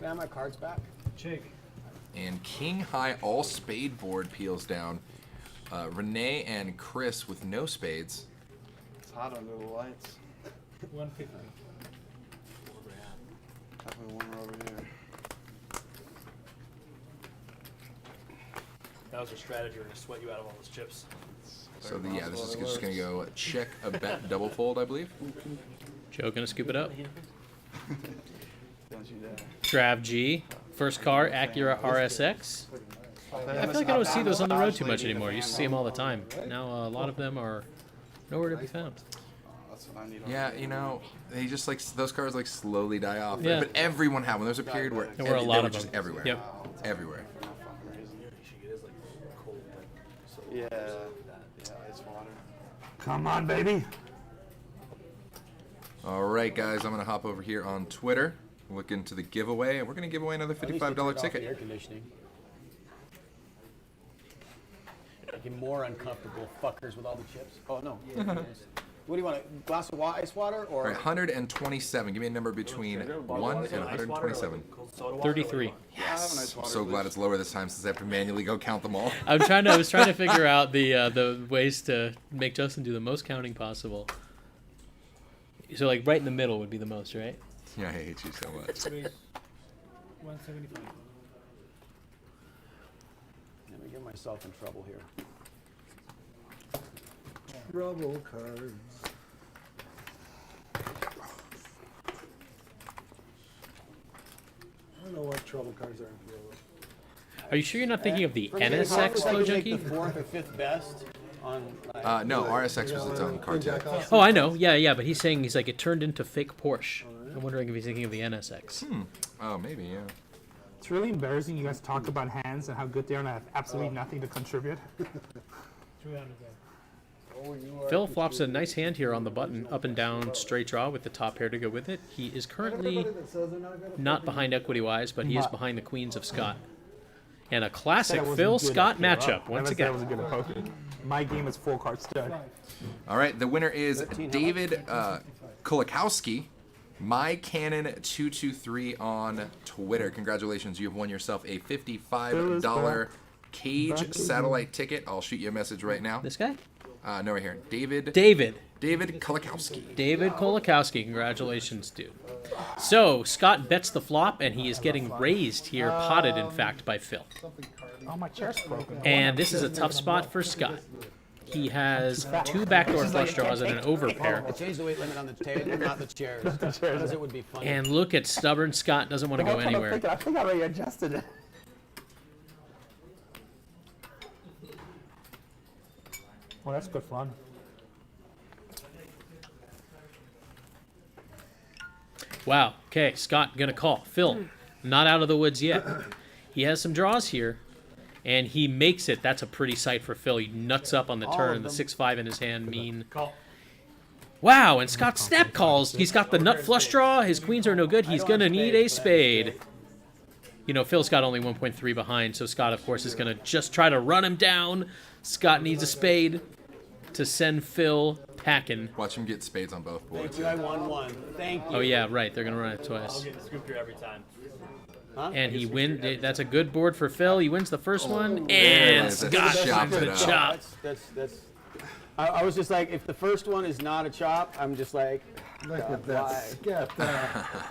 I have my cards back? Check. And King High all spade board peels down. Renee and Chris with no spades. It's hot under the lights. 150. Definitely one over here. That was a strategy. We're going to sweat you out of all those chips. So this is just going to go check a bet double fold, I believe. Joe gonna scoop it up. Don't you dare. Trav G. First car, Acura RSX. I feel like I don't see those on the road too much anymore. You used to see them all the time. Now a lot of them are nowhere to be found. That's what I need. Yeah, you know, they just like those cars like slowly die off. Yeah. But everyone had one. There was a period where There were a lot they were of just them. everywhere. Yep. Everywhere. Yeah, ice water. Come on, baby. All right, guys, I'm going to hop over here on Twitter, look into the giveaway, and we're going to give away another $55 ticket. Air conditioning. Making more uncomfortable fuckers with all the chips. Oh no. What do you want? A glass of ice water or? All right, 127. Give me a number between 1 and 127. 33. Yes. I'm so glad it's lower this time since I have to manually go count them all. I was trying to figure out the ways to make Justin do the most counting possible. So like right in the middle would be the most, right? Yeah, I hate you so much. Race 175. Let me get myself in trouble here. Trouble cards. I don't know what trouble cards are in PLO. Are you sure you're not thinking of the For me, NSX if I Flow could make Junkie? the 4th or 5th best on. No, RSX was its own car too. Oh, I know. Yeah, but he's saying it turned into fake Porsche. I'm wondering if he's thinking of the NSX. Oh, maybe, yeah. It's really embarrassing you guys talk about hands and how good they are and I have absolutely nothing to contribute. 300. Phil flops a nice hand here on the button, up and down straight draw with the top pair to go with it. He is currently not behind equity-wise, but he is behind the queens of Scott. And a classic Phil-Scott matchup, once again. I was good at poker. My game is 4-card stud. All right, the winner is David Kulikowski, MyCannon223 on Twitter. Congratulations, you have won yourself a $55 Cage satellite ticket. I'll shoot you a message right now. This guy? No, right here. David Kulikowski. David Kulikowski. Congratulations, dude. So, Scott bets the flop, and he is getting raised here, potted, in fact, by Phil. Oh, my chair's broken. And this is a tough spot for Scott. He has 2 backdoor flush draws and an overpair. I changed the weight limit on the table, not the chairs, because it would be funny. And look at stubborn Scott, doesn't want to go anywhere. I think I already adjusted it. Well, that's good fun. Wow. Okay, Scott gonna call. Phil, not out of the woods yet. He has some draws here, and he makes it. That's a pretty sight for Phil. He nuts up on the turn. The 6-5 in his hand mean. Wow, and Scott snap calls. He's got the nut flush draw. His queens are no good. He's gonna need a spade. You know, Phil's got only 1.3 behind, so Scott, of course, is gonna just try to run him down. Scott needs a spade to send Phil packing. Watch him get spades on both boards. Thank you, I won one. Thank you. Oh yeah, right. They're gonna run it I'll twice. get scooped here every time. Huh? And he wins. That's a good board for Phil. He wins the first one, and Scott chops wins it the up. chop. I was just like, if the first one is not a chop, I'm just like, Look at that scat.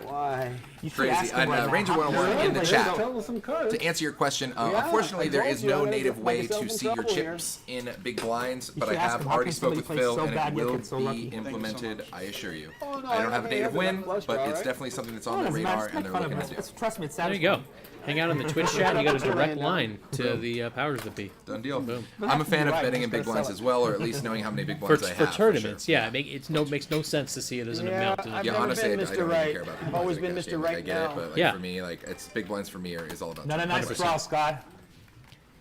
Why? Crazy. And Ranger 101 in the chat. Tell us some cards. To answer your question, Yeah, unfortunately, I there told is you, I no gotta native get way myself to in see your trouble here. chips in big blinds, You but I should ask have him, how already can spoke with somebody play Phil, so and bad it yet will get so be lucky? implemented, I assure you. Oh, no, I don't have a I native haven't win, had flush but draw, it's right? definitely something that's on No, the it's radar, not. and Make they're fun of looking him. to do. Trust me, it's There you satisfying. go. Hang out on the Twitch chat. You got a direct Boom. line to the powers that be. Done deal. Boom. I'm a fan of Right, betting just in big gotta blinds sell as well, or at least knowing how many big For, blinds I for have. tournaments, sure. yeah, makes no sense to see it as an amount. I've Yeah, never honestly, been I Mr. don't Right. really care about big I've blinds always like been that, Mr. Jamie. Right I get now. it, but like Yeah. for me, like it's big blinds for me is all about. Not a nice 100%. draw, Scott.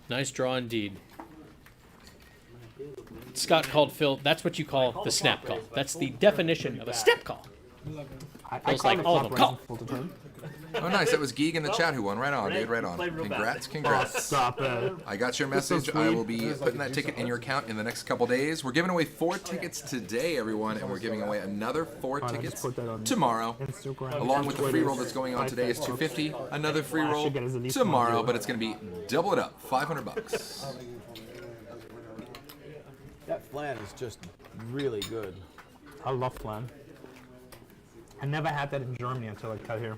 Nice draw indeed. Scott called Phil. That's what you call the snap call. That's the definition of a snap call. I Phil's call like it all of them. flop Call. raising full to turn. Oh, nice. That was Geeg in the chat who won. Right on, dude. Right on. Play real bad. Congrats, Oh, congrats. stop it. I got your That's so message. I will sweet. be putting that ticket in your account in the next couple days. We're giving away 4 tickets today, everyone, and we're giving away another 4 Alright, tickets just put that on tomorrow. Instagram. Along with the free roll Twitter. that's going on today is $250. Another free I roll should get at least tomorrow, one but it's going to be double it up, $500. That flan is just really good. I love flan. I never had that in Germany until I got here.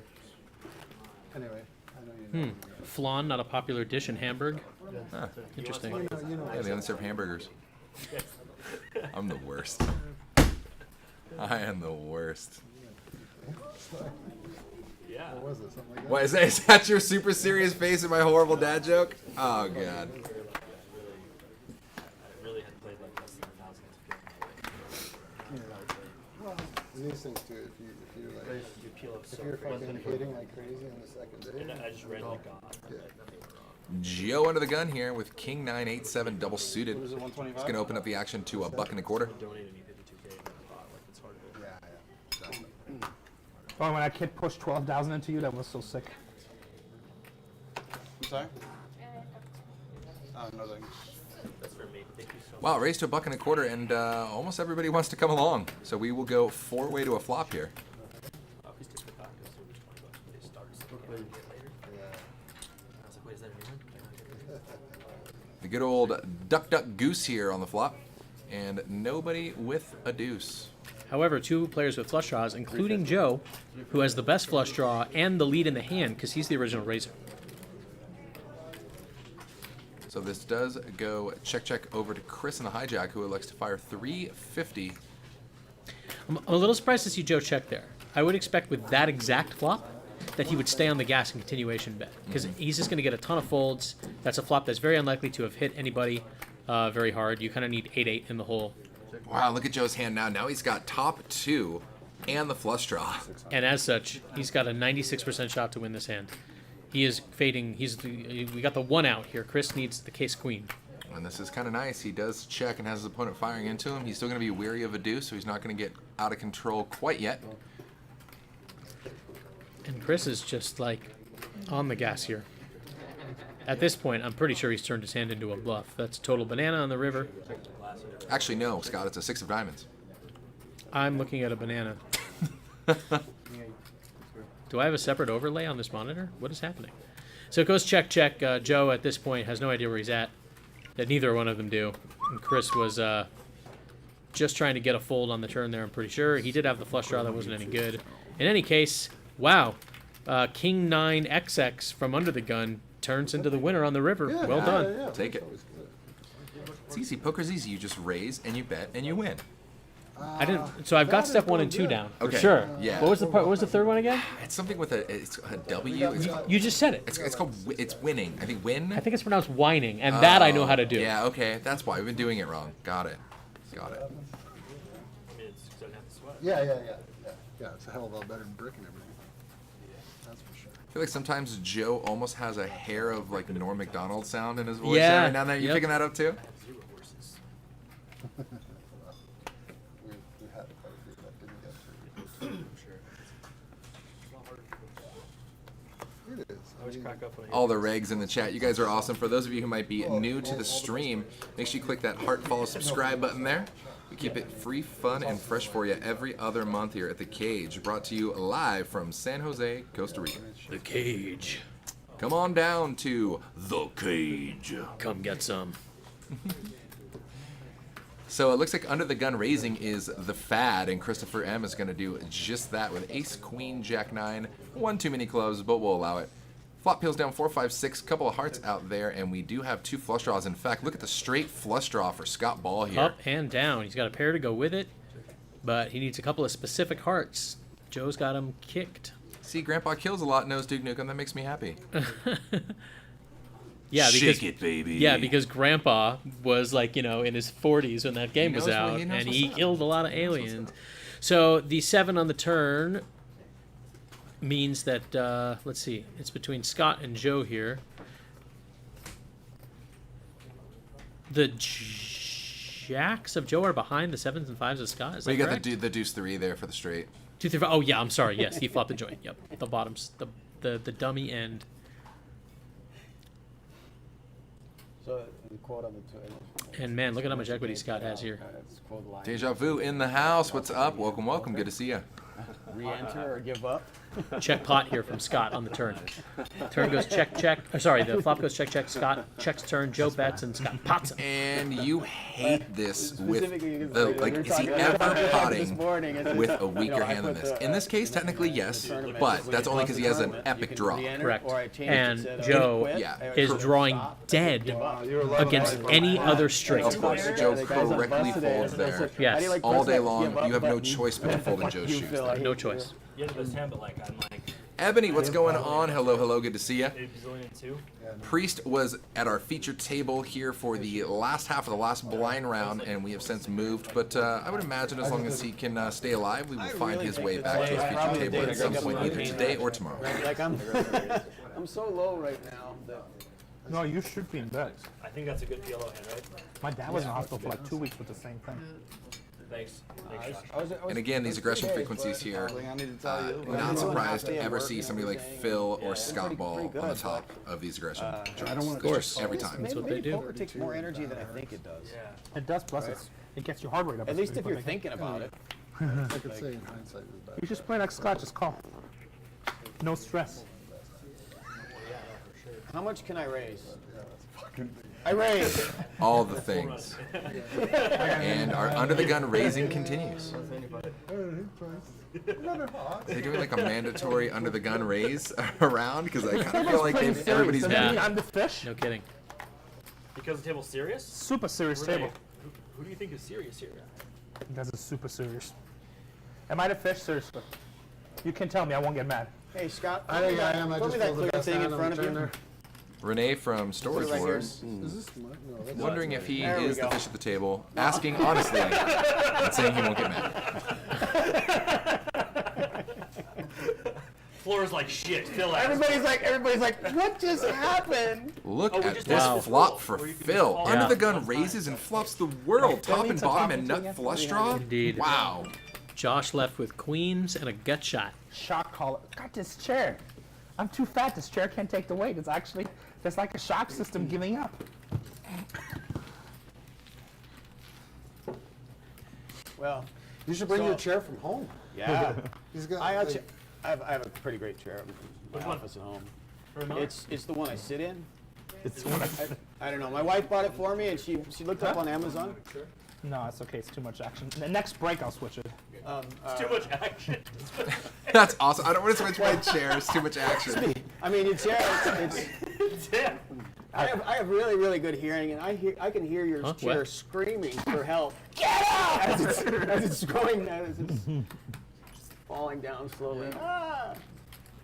Anyway, I know you know. Flan, not a popular dish in Hamburg. Huh. Interesting. Yeah, they only serve hamburgers. I'm the worst. I am the worst. Yeah. What was it? Something like that? What is that your super serious face in my horrible dad joke? Oh god. I really had played like less than 1,000 to Well, these things too. If you like, you peel up if so you're quick. fucking hitting like crazy on the second day. And I just randomly got. Yeah. Joe under the gun here with King 987 double suited. What is it, 125? It's going to open up the action to a $1.25. Donated me 52K, and I thought like it's hard to. Yeah. Oh, when that kid pushed 12,000 into you, that was so sick. I'm sorry? Oh, no thanks. That's for me. Thank you so much. Wow, raised to a $1.25, and almost everybody wants to come along. So we will go 4-way to a flop here. Oh, please take the tacos. So it was $20, but they started something later. I was like, wait, is that a new one? The good old duck, duck, goose here on the flop. And nobody with a deuce. However, 2 players with flush draws, including Joe, who has the best flush draw and the lead in the hand because he's the original raiser. So this does go check over to Chris in the hijack, who elects to fire 350. I'm a little surprised to see Joe check there. I would expect with that exact flop that he would stay on the gas and continuation bet because he's just going to get a ton of folds. That's a flop that's very unlikely to have hit anybody very hard. You kind of need 8-8 in the hole. Wow, look at Joe's hand now. Now he's got top 2 and the flush draw. And as such, he's got a 96% shot to win this hand. He is fading. We got the 1 out here. Chris needs the case queen. And this is kind of nice. He does check and has his opponent firing into him. He's still going to be wary of a deuce, so he's not going to get out of control quite yet. And Chris is just like on the gas here. At this point, I'm pretty sure he's turned his hand into a bluff. That's a total banana on the river. Actually, no, Scott, it's a 6 of diamonds. I'm looking at a banana. Do I have a separate overlay on this monitor? What is happening? So it goes check, check. Joe, at this point, has no idea where he's at. That neither one of them do. And Chris was just trying to get a fold on the turn there, I'm pretty sure. He did have the flush draw that wasn't any good. In any case, wow. King 9 XX from under the gun turns into the winner on the river. Well done. Take it. It's easy. Poker's easy. You just raise and you bet and you win. I didn't. So I've got step 1 and 2 down. For Okay. sure. Yeah. What was the part? What was the third one again? It's something with it's a W. It's You just said it. It's called it's winning. I think win. I think it's pronounced whining, and that I know how to do. Yeah. Okay. That's why we've been doing it wrong. Got it. Got it. I mean, it's doesn't have to sweat. Yeah, it's a hell of a lot better than brick and everything. That's for sure. I feel like sometimes Joe almost has a hair of like Norm Macdonald sound in his voice. Yeah. Every now and then. You Yep. picking that up too? We had quite a few that didn't get to. It is. I always crack up when I All the regs in the chat. You guys are awesome. For those of you who might be new to the stream, make sure you click that heart, follow, subscribe button there. We keep it free, fun, and fresh for you every other month here at The Cage. Brought to you live from San Jose, Costa Rica. The Cage. Come on down to The Cage. Come get some. So it looks like under the gun raising is the fad, and Christopher M is going to do just that with ace, queen, jack 9. One too many clubs, but we'll allow it. Flop peels down 4, 5, 6, couple of hearts out there, and we do have 2 flush draws. In fact, look at the straight flush draw for Scott Ball here. Up and down. He's got a pair to go with it, but he needs a couple of specific hearts. Joe's got him kicked. See, Grandpa kills a lot, knows Duke Nukem. That makes me happy. Yeah, because, Shake it, baby. Yeah, because Grandpa was like, in his 40s when that game was out, and he killed a lot of aliens. So the 7 on the turn means that, let's see, it's between Scott and Joe here. The jacks of Joe are behind the 7s and 5s of Scott. Is that Well, you got correct? the deuce 3 there for the straight. 2, 3, 4. Oh yeah, I'm sorry. Yes, he flopped the joint. Yep, the bottoms, the dummy end. So the quote on the two. And man, look at how much equity Scott has here. Deja Vu in the house. What's up? Welcome, welcome. Good to see you. Re-enter or give up? Check pot here from Scott on the turn. Turn goes check, check. Sorry, the flop goes check, check. Scott checks turn. Joe bets, and Scott pots him. And you hate this with the, like, is he ever potting with a weaker hand than this? In this case, technically, yes, but that's only because he has an epic draw. Correct. And Joe is drawing dead against any other straight. Of course, Joe correctly folds there. Yes. All day long, you have no choice but to fold in Joe's shoes. No choice. You have the best hand, but like I'm like. Ebony, what's going on? Hello, hello. Good to see you. A bazillion too. Priest was at our feature table here for the last half of the last blind round, and we have since moved. But I would imagine as long as he can stay alive, we will find his way back to his feature table at some point, either today or tomorrow. Like I'm so low right now that. No, you should be in bed. I think that's a good PLO hand, right? My dad was in the hospital for like 2 weeks with the same thing. Thanks. And again, these aggression frequencies here, not surprised to ever see somebody like Phil or Scott Ball on the top of these aggression charts. Of course, every time. That's what they do. Poker takes more energy than I think it does. It does, plus it gets your heart rate up. At least if you're thinking about it. I could say in hindsight it was better. You just play like Scott, just call. No stress. How much can I raise? I raise. All the things. And our under the gun raising continues. Are they doing like a mandatory under the gun raise around? Because I kind of feel like everybody's I'm the fish. No kidding. Because the table's serious? Super serious Renee, table. Who do you think is serious here? That's a super serious. Am I the fish? Seriously. You can tell me, I won't get mad. Hey, Scott. I think I am. I Put just me that pulled the clear best thing in hand on front the of you. turn Renee from Storage right here. Wars, Is this mine? No, that's wondering if he There we is the go. fish at the table, asking honestly, and saying he won't get mad. Floor's like shit. Phil asked. Everybody's like, what just happened? Look Oh, we at just this lost flop the for floor. Or you can Phil. just Under fall. the gun raises and flops the world, top and bottom and nut flush draw. Indeed. Wow. Josh left with queens and a gut shot. Shock collar. Got this chair. I'm too fat. This chair can't take the weight. It's actually, there's like a shock system giving up. Well, You should bring So- your chair from home. yeah. He's got. I like, have a pretty great chair in Which my one? office at home. Remote? It's the one I sit in. It's one I don't know. My wife bought it for me, and she looked up on Amazon. No, it's okay. It's too much action. The next break, I'll switch it. It's too much action. That's awesome. I don't want to switch my chair. It's too much action. I mean, your chair. It's I have really, really good hearing, and I can hear your chair What? screaming for help. Get out! As it's going, as it's falling down slowly. Ah!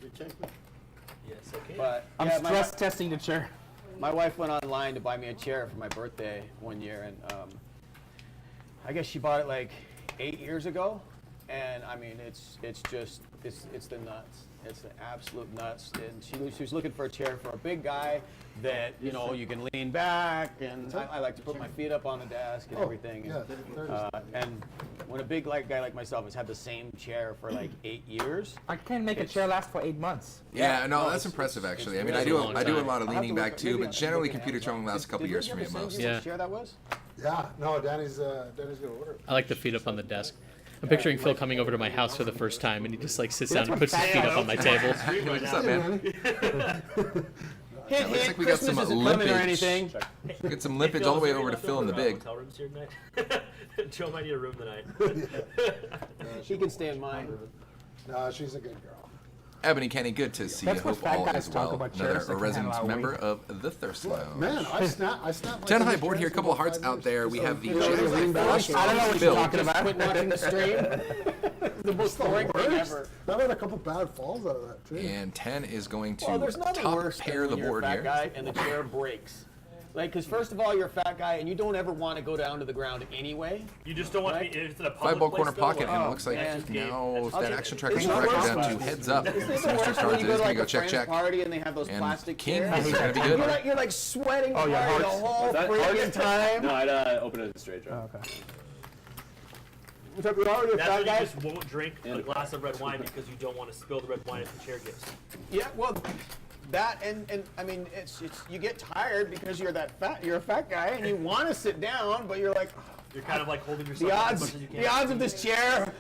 Yes, okay. But I'm yeah, stress testing the chair. my wife went online to buy me a chair for my birthday one year, and I guess she bought it like 8 years ago, and I mean it's the nuts. It's the absolute nuts. And she was looking for a chair for a big guy that you can lean back, and I like to put my feet up on the desk and everything. And when a big guy like myself has had the same chair for like 8 years, I can't make a chair last for 8 months. Yeah, no, that's impressive actually. I mean, I do a lot of leaning back too, but generally computer terminal lasts a couple years for me at most. Yeah. Which chair that was? Yeah. No, Danny's gonna order it. I like the feet up on the desk. I'm picturing Phil coming over to my house for the first time, and he just like sits down and puts his feet up on my table. What's up, man? Hint, looks like we got some Christmas isn't coming or limpage. anything. Get some limpage all the way over to Phil in the big. Hotel rooms here tonight. Joe might need a room tonight. He can stay in mine. No, she's a good girl. Ebony Kenny, good to see you. That's what Hope fat all guys is talk well. about Another chairs that can resident handle our member weight. of the Thirst Lounge. Man, I snapped. 10 high board here. A couple of hearts out there. We have the You know, chairs lean that back. first I don't know what you're built. talking about. Quit watching the stream. The most boring thing ever. I've had a couple bad falls out of that too. And 10 is going to Well, there's nothing top worse pair than the when you're a board fat here. guy and the chair breaks. Like, because first of all, you're a fat guy and you don't ever want to go down to the ground anyway. You just don't want Right? to be. If it's in a public 5 ball place, corner though, pocket, and it Oh, looks like man. now I'll that take- action tracker it's is not corrected worse down than- to heads up. Isn't it the Sinister worst when cards you it go is. to We like go a check, friend's check. party and they have those And plastic king chairs? is going to be good. You're like sweating Oh, yeah, hard the hearts. whole that freaking time. No, I'd open it as a straight draw. Oh, okay. So if you're already a That's fat when you guy. just won't drink a glass of red wine because you don't want to spill the red wine if the chair gives. Yeah, well, that and I mean, it's you get tired because you're that fat. You're a fat guy and you want to sit down, but you're like, You're kind of like holding yourself the up as odds, much as you can. the odds of this chair.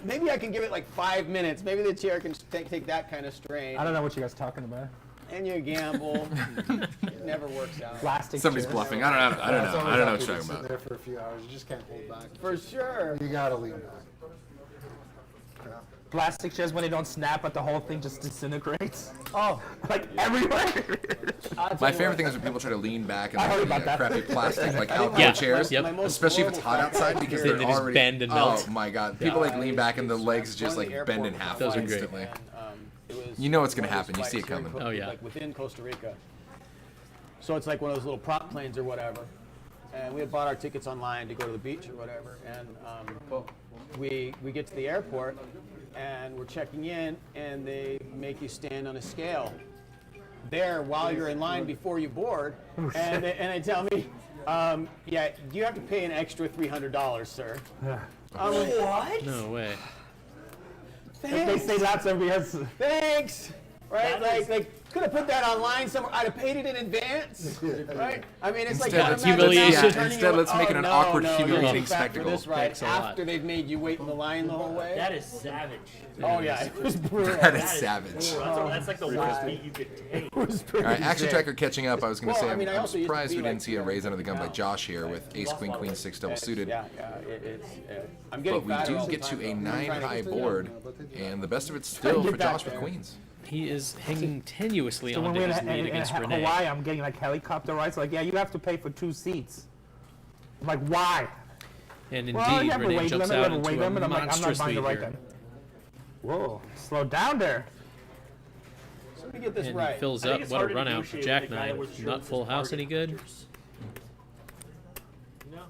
Maybe I can give it like 5 minutes. Maybe the chair can take that kind of strain. I don't know what you guys are talking about. And you gamble. It never works out. Plastic Somebody's chairs. bluffing. I don't know. I don't know what you're talking Sitting about. there for a few hours. You just can't hold back. For sure. You gotta lean back. Plastic chairs when they don't snap, but the whole thing just disintegrates. Oh, like everywhere. My favorite thing is when people try to lean back and I heard like, about that. crappy plastic like I think outdoor my- chairs, my most especially if it's hot horrible outside because They they're just already bend and melt. Oh my god! People like lean back and the legs just like bend in half Those are great. instantly. It was You know what's gonna one of those happen. You see it flights here in coming. Oh, yeah. Like within Costa Rica. So it's like one of those little prop planes or whatever. And we had bought our tickets online to go to the beach or whatever. And we get to the airport and we're checking in and they make you stand on a scale there while you're in line before you board. And they tell me, yeah, you have to pay an extra $300, sir. I'm like, what? No way. They say lots of yes. Thanks. Right? Like could have put that online somewhere. I'd have paid it in advance. Right? I mean, it's Instead, like let's humiliation. let's make it an awkward, humiliating back for spectacle. this ride Thanks a lot. after they've made you wait in the line the whole way. That is savage. Oh yeah, it was brutal. That is savage. That's like the worst meat you could take. It was pretty All right, action sick. tracker catching up. I was going to Well, say I mean, I I'm also used to surprised be we like didn't see a raise under the gun by now. Josh here with Ace Queen Queen 6 double suited. Yeah, I'm getting But we fatter do all the get to time, a though. I'm 9 trying to high get to board, and the best of it's still get for back Josh with there. queens. He is hanging tenuously So when onto we're his in, lead in against Renee. Hawaii, I'm getting like helicopter rides. Like, yeah, you have to pay for 2 seats. I'm like, why? And Well, indeed, you have a Renee weight jumps limit, out you have a weight into a limit. I'm like, I'm not monstrous buying the lead right here. then. Whoa, slow down there. So let me get this And right. he fills I think up. it's What hard a to run out for negotiate with Jack a guy 9. with a shirt Not that full says house any target good? pictures. You know?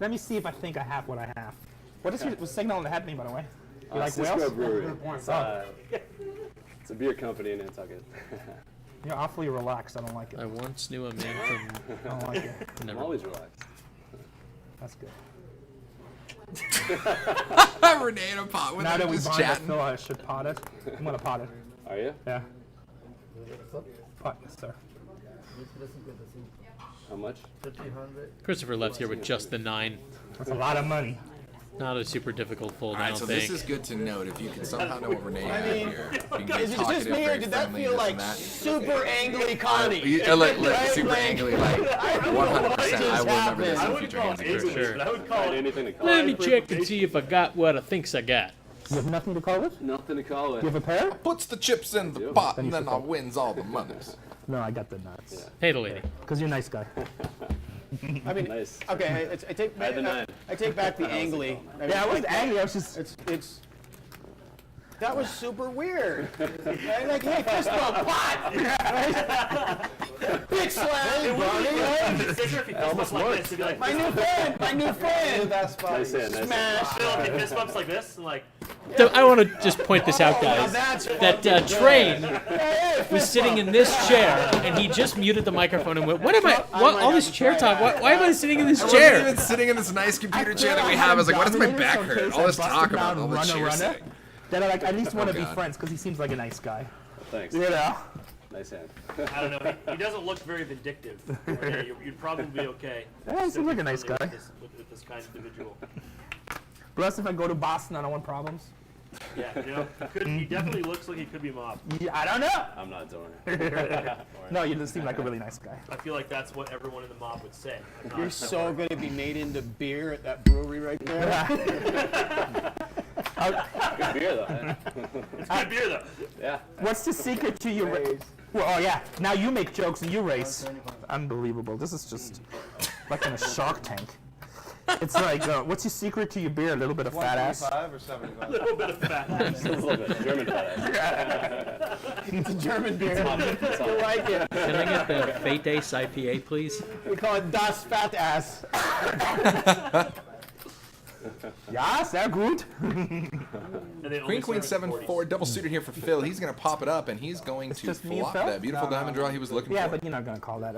Let me see if I think I have what I have. What is your signal on the head mean, by the way? You like Cisco whales? Brewery. Oh, It's a beer company in Nantucket. you're awfully relaxed. I don't like it. I once knew a man from. I don't like it. I'm Never. always relaxed. That's good. Renee in a pot with Now him that we just bonded, I chatting. feel I should pot it. I'm gonna pot it. Are you? Yeah. Pot, yes, sir. How much? Christopher left here with just the 9. That's a lot of money. Not a super difficult fold, All I right, don't so think. this is good to note. If you can somehow know what Renee I had mean, here, being is very it just talkative, me or very did that friendly, feel this like and that. super angly Connie? Super angly, like 100%. I will remember this in future hands For sure. But I would call it Anything to call Let it. me check and see if I got what I thinks I got. You have nothing to call it? Nothing to call it. You have a pair? Puts the chips in the do. pot, Then and you then should I call. wins all the monies. No, I got the nuts. Pay the lady. Because you're a nice guy. I mean, Nice. okay, I take I had the 9. I take back the angly. I mean, Yeah, I wasn't angry. I was just. It's that was super weird. Right? Like, hey, fist bump, pot! Right? Big slam, buddy! Almost worked. to be like, My new friend, my new friend! Nice hand, nice Smash! Phil, he fist bumps like this, and like, So I want to just point this out, Now guys. that's That fucking Train good. Hey, was fist sitting bump. in this chair, and he just muted the microphone and went, "What am I? What might all have this to chair try talk? that. Why am I sitting in this I wasn't chair?" even sitting in this nice computer I chair that feel we I have. I was like, why does my dominated, back so in hurt? case All I this bust talk him about down all and the run a chair runner, sitting. Then I like at least want to Oh, be God. friends because he seems like a nice guy. Thanks. You know? Nice hand. I don't know. He doesn't look very vindictive. Okay, you'd probably be okay. Yeah, he seems like a nice With guy. this kind of individual. Plus, if I go to Boston, I don't want problems. Yeah, you know, he definitely looks like he could be mob. Yeah, I don't know. I'm not doing it. No, you just seem like a really nice guy. I feel like that's what everyone in the mob would say. You're so going to be made into beer at that brewery right there. Good beer though. It's good beer though. Yeah. What's the secret to your race? Well, oh yeah. Now you make jokes and you race. Unbelievable. This is just like in a Shark Tank. It's like, what's your secret to your beer? A little bit of fat ass. 125 or 75? A little bit of fat ass. A little bit. German fat ass. It's a German beer. It's hot. It's hot. You like it. Can I get the Fate Ace IPA, please? We call it Das Fat Ass. Ja, sehr gut. Queen 7-4 double suited here for Phil. He's going to pop it up and he's going to just me and flop Phil? that beautiful diamond draw he was looking Yeah, for. but you're not gonna call that.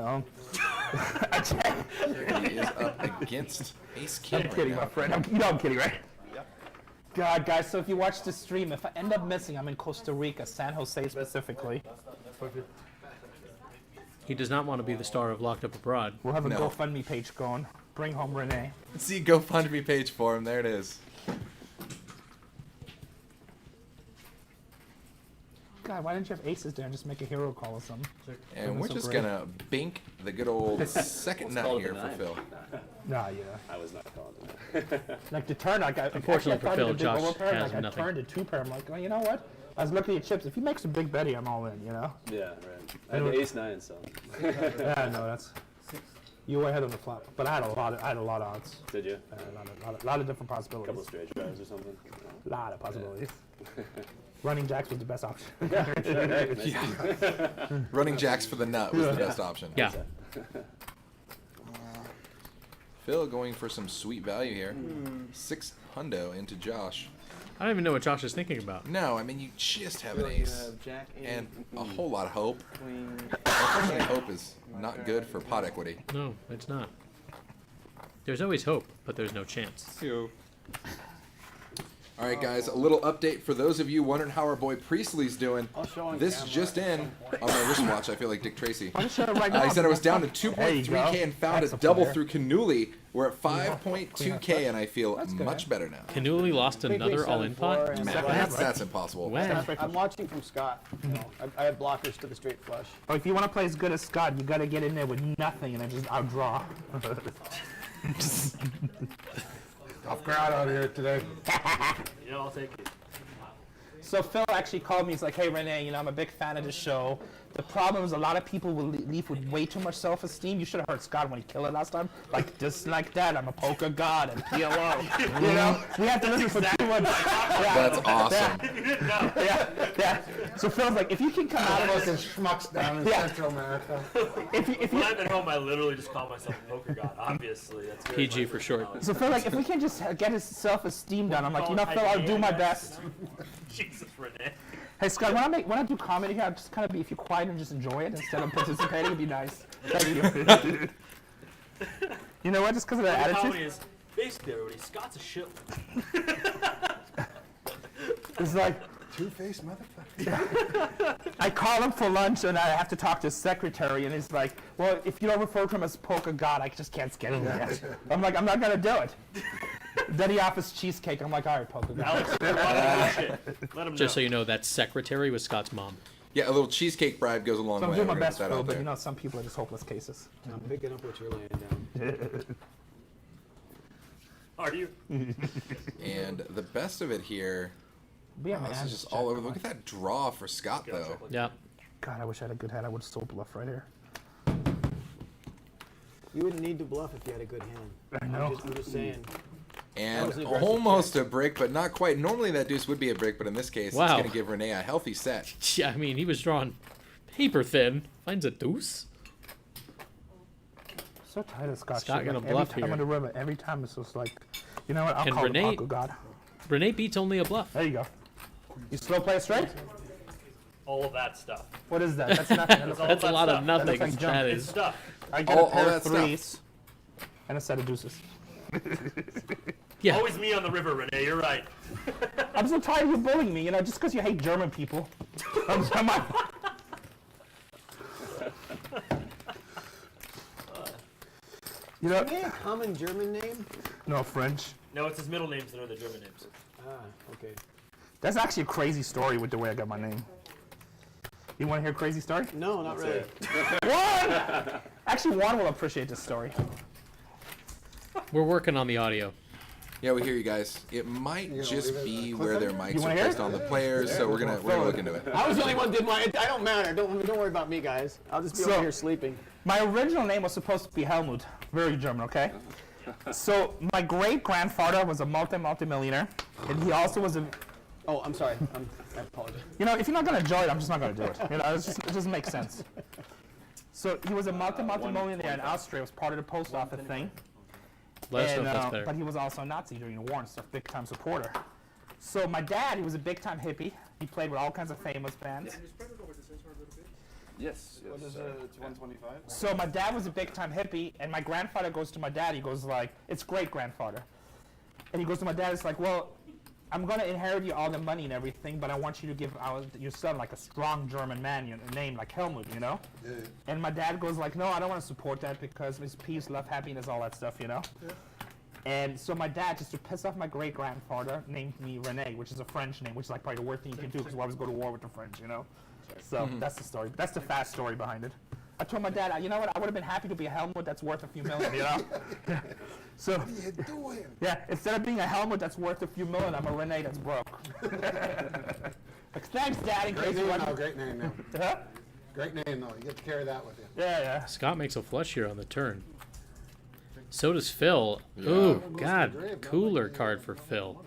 He is up against Ace King. I'm kidding, my friend. You know I'm kidding, right? God, guys. So if you watch the stream, if I end up missing, I'm in Costa Rica, San Jose specifically. He does not want to be the star of Locked Up Abroad. We'll have a GoFundMe page going. Bring home Renee. Let's see GoFundMe page for him. There it is. God, why didn't you have aces there and just make a hero call or something? And we're just going to bink the good old second nut here for Phil. Nah, yeah. I was not calling it. Like the turn, like Unfortunately for Phil, Josh overpair, has like nothing. I turned a two pair. I'm like, well, you know what? I was looking at chips. If he makes a big betty, I'm all in. You know? Yeah, right. I had the ace-9, so. Yeah, no, that's. You were ahead on the flop, but I had a lot of odds. Did you? A lot of different possibilities. A couple of straight drives or something. A lot of possibilities. Running jacks was the best option. Yeah. Running jacks for the nut was the best option. Yeah. Phil going for some sweet value here. 6 hundo into Josh. I don't even know what Josh is thinking about. No, I mean, you just have an ace. Jack And a whole lot of hope. Unfortunately, hope is not good for pot equity. No, it's not. There's always hope, but there's no chance. All right, guys, a little update for those of you wondering how our boy Priestley's doing. This just in on my wristwatch. I feel like Dick Tracy. Why don't you show it right now? He said I was down to There you go. 2.3K and found That's a a double player. through Cannuli. We're at 5.2K, and I feel much better now. Cannuli lost another all-in pot. Man, that's impossible. Wow. I'm watching from Scott. You know, I have blockers to the straight flush. Or if you want to play as good as Scott, you got to get in there with nothing and then just outdraw. Tough crowd out here today. You know, I'll take it. So Phil actually called me. He's like, "Hey Renee, you know I'm a big fan of the show. The problem is a lot of people will leave with way too much self-esteem. You should have heard Scott when he killed it last time. Like just like that, I'm a poker god and PLO. You know, we have to listen for 2 months. Yeah. That's awesome. Yeah. So Phil's like, if you can come out of Fucking this, schmucks down in Central America. if When you, I'm at home, I literally just call myself a poker god. Obviously, that's very PG for short. so Phil like, if we can just get his self-esteem down, I'm like, you know, Phil, I'll do my best. Jesus, Renee. Hey Scott, when I do comedy here, I'll just kind of be, if you're quiet and just enjoy it instead of participating, it'd be nice. Thank you. You know what? Just because of that The comedy attitude, is basically everybody. Scott's a shit. it's like Two-faced motherfucker. I call him for lunch and I have to talk to his secretary, and he's like, "Well, if you don't refer to him as poker god, I just can't get him yet." I'm like, "I'm not gonna do it." Then he offers cheesecake. I'm like, "All right, poker god." Alex, a lot of good shit. Let him know. Just so you know, that secretary was Scott's mom. Yeah, a little cheesecake bribe goes a long So I'm way. doing my We're gonna best, put that Phil, out but there. you know, some people are just hopeless cases. I'm picking up what you're laying down. Are you? And the best of it here, Yeah, wow, man, this is just check all over. my Look at that draw for Scott, though. Yeah. God, I wish I had a good hand. I would have sold bluff right here. You wouldn't need to bluff if you had a good hand. I know. I'm just saying. And That was an aggressive almost a brick, but not quite. Normally that deuce would be a brick, but in this case, it's Wow. going to give Renee a healthy set. Yeah, I mean, he was drawn paper thin. Finds a deuce. So tired of Scott. Scott shit. got a Like, bluff every time here. on the river, every time it's just like, you know what? I'll And call Renee- the poker god. Renee beats only a bluff. There you go. You slow play straight? All of that stuff. What is that? That's nothing. That looks like- That's a lot of stuff. nothing. That looks like junk. That It's is. stuff. I get All a pair that of stuff. threes and a set of deuces. Yeah. Always me on the river, Renee. You're right. I'm so tired of you bullying me, you know, just because you hate German people. I'm not- You know, Is he a common German name? no French. No, it's his middle names that are the German names. Ah, okay. That's actually a crazy story with the way I got my name. You want to hear a crazy story? No, not really. Juan! Actually, Juan will appreciate this story. We're working on the audio. Yeah, we hear you guys. It might just be where their mics wanna are hear placed it? on the players, so we're gonna look into it. I was the only one who did mine. I don't matter. Don't worry about me, guys. I'll just be over here sleeping. My original name was supposed to be Helmut. Very German, okay? So my great-grandfather was a multi-millionaire, and he also was a... Oh, I'm sorry. I apologize. You know, if you're not going to enjoy it, I'm just not going to do it. You know, it just makes sense. So he was a multi-millionaire in Austria. Was part of the post office thing. Let us know if that's better. But he was also a Nazi during the war and stuff, big-time supporter. So my dad, he was a big-time hippie. He played with all kinds of famous bands. Yes. What is it? It's 125. So my dad was a big-time hippie, and my grandfather goes to my dad. He goes like, it's great-grandfather. And he goes to my dad, it's like, well, I'm going to inherit you all the money and everything, but I want you to give your son like a strong German man, a name like Helmut, you know? Yeah. And my dad goes like, no, I don't want to support that because it's peace, love, happiness, all that stuff, you know? Yeah. And so my dad, just to piss off my great-grandfather, named me René, which is a French name, which is like probably the worst thing you can do because we always go to war with the French, you know? So that's the story. That's the fast story behind it. I told my dad, you know what, I would have been happy to be a Helmut that's worth a few million, you know? So, What are you doing? yeah, instead of being a Helmut that's worth a few million, I'm a René that's broke. Like, thanks, Dad, in Great case you name want. now, great name now. Huh? Great name though. You get to carry that with you. Yeah, yeah. Scott makes a flush here on the turn. So does Phil. Yeah. Ooh, God, cooler card for Phil.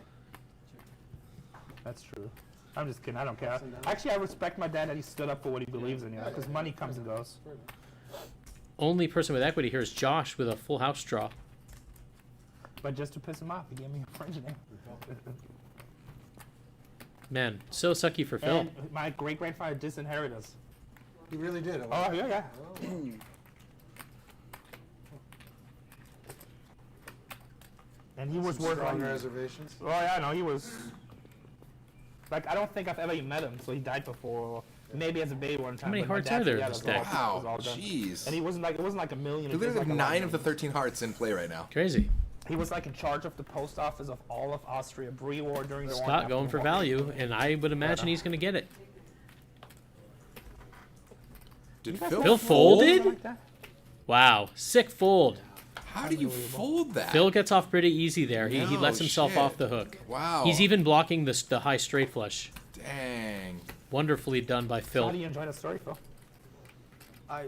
That's true. I'm just kidding. I don't care. Actually, I respect my dad that he stood up for what he believes in, you know, because money comes and goes. Only person with equity here is Josh with a full house draw. But just to piss him off, he gave me a French name. Man, so sucky for Phil. And my great-grandfather disinherited us. He really did. Oh, yeah, yeah. And he was worth Strong like... reservations. Oh, yeah, no, he was... Like, I don't think I've ever even met him, so he died before... Maybe as a baby one time. How many but my hearts dad are there said, in yeah, this that was deck? all- that was all Wow, done. jeez. And he wasn't like, it wasn't like a million. You it was literally like have a lot 9 of the 13 hearts in play right now. Crazy. He was like in charge of the post office of all of Austria, pre-war, during the war. and Scott after going the for war. value, and I would imagine he's going to get it. Did guys Phil Phil fold? folded? Like that? Wow, sick fold. How do you fold that? Phil gets off pretty easy there. He No lets himself shit. off the hook. Wow. He's even blocking the high straight flush. Dang. Wonderfully done by So Phil. how do you enjoy the story, Phil? I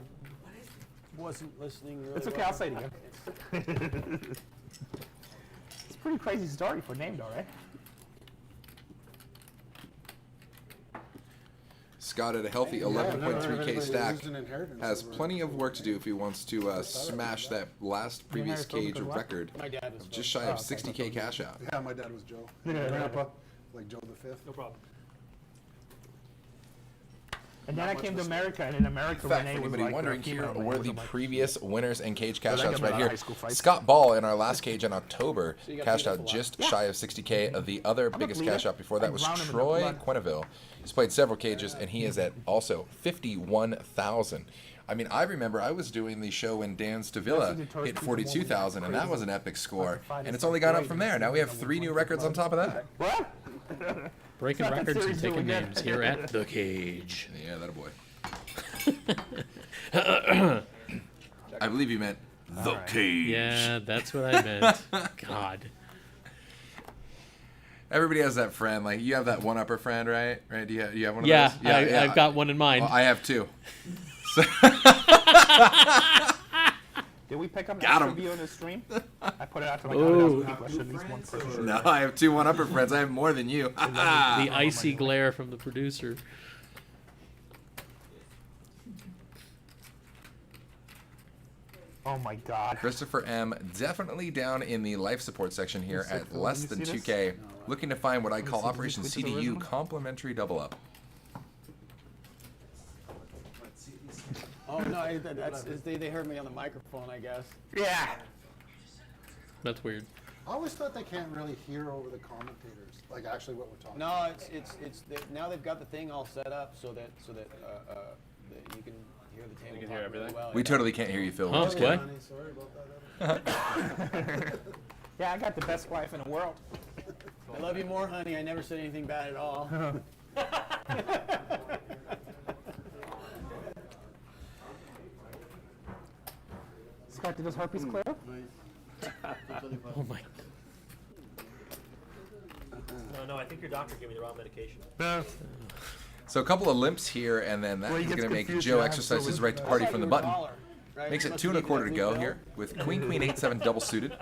wasn't listening really It's okay, well. I'll say it again. It's a pretty crazy story for a name, though, right? Scott at a healthy Yeah, I've never heard 11.3k anybody stack lose an inheritance has over- plenty of work to do if he wants to smash that last previous Inheritance cage over what? record My dad was of just shy Oh, of okay. 60k cash out. Yeah, my dad was Joe. Yeah. Grandpa, like Joe the Fifth. No problem. And then I came to America, and in America, In fact, Renee for was anybody like wondering, a here hero, man. were He was the like- previous winners and cage cash I think outs I'm right at here. high school fights. Scott Ball in our last cage in October So you got cashed beat up out a lot. just Yeah. shy of 60k. The other I'm a biggest bleeder. cash out before that I was drowned him in the Troy blood. Quenneville. He's played several cages, and he is at also 51,000. I mean, I remember I was doing the show when Dan Stavilla hit 42,000, and that was an epic score. And it's only gone up from there. Now we have 3 new records on top of that. What? Breaking Second records and series taking doing names that. here at The Cage. Yeah, that a boy. I believe you meant The Cage. Yeah, that's what I meant. God. Everybody has that friend. Like, you have that one-upper friend, right? Right? Do you have one of Yeah, those? I've got one in mind. Well, I have 2. So Did we pick up Got an him. view in the stream? I put it out to like Ooh. 100,000 people. I should at least one person. should. no, I have 2 one-upper friends. I have more than you. The icy glare from the producer. Oh my God. Christopher M. definitely down in the life support section here Sick, at Phil. less Did than you see 2K. Looking to find what I Let me call see, did you Operation tweet this CDU original? complimentary double up. Oh no, they heard me on the microphone, I guess. Yeah. That's weird. I always thought they can't really hear over the commentators, like actually what we're talking. No, now they've got the thing all set up so that that you can hear the table can talk hear really everything? well. We yeah. totally can't hear you, Phil. Huh? Just kidding. What? Honey, sorry about that. Yeah, I got the best wife in the world. I love you more, honey. I never said anything bad at all. Scott, did those herpes clear up? Oh my. No, I think your doctor gave me the wrong medication. So a couple of limps here, and then that Well, he is gets going to make confused Joe now, exercise so his we- right to party I from the thought you button. were a dollar, right? Makes it Must 2 and a be quarter to that go blue here with Queen, Queen, 8-7 double suited.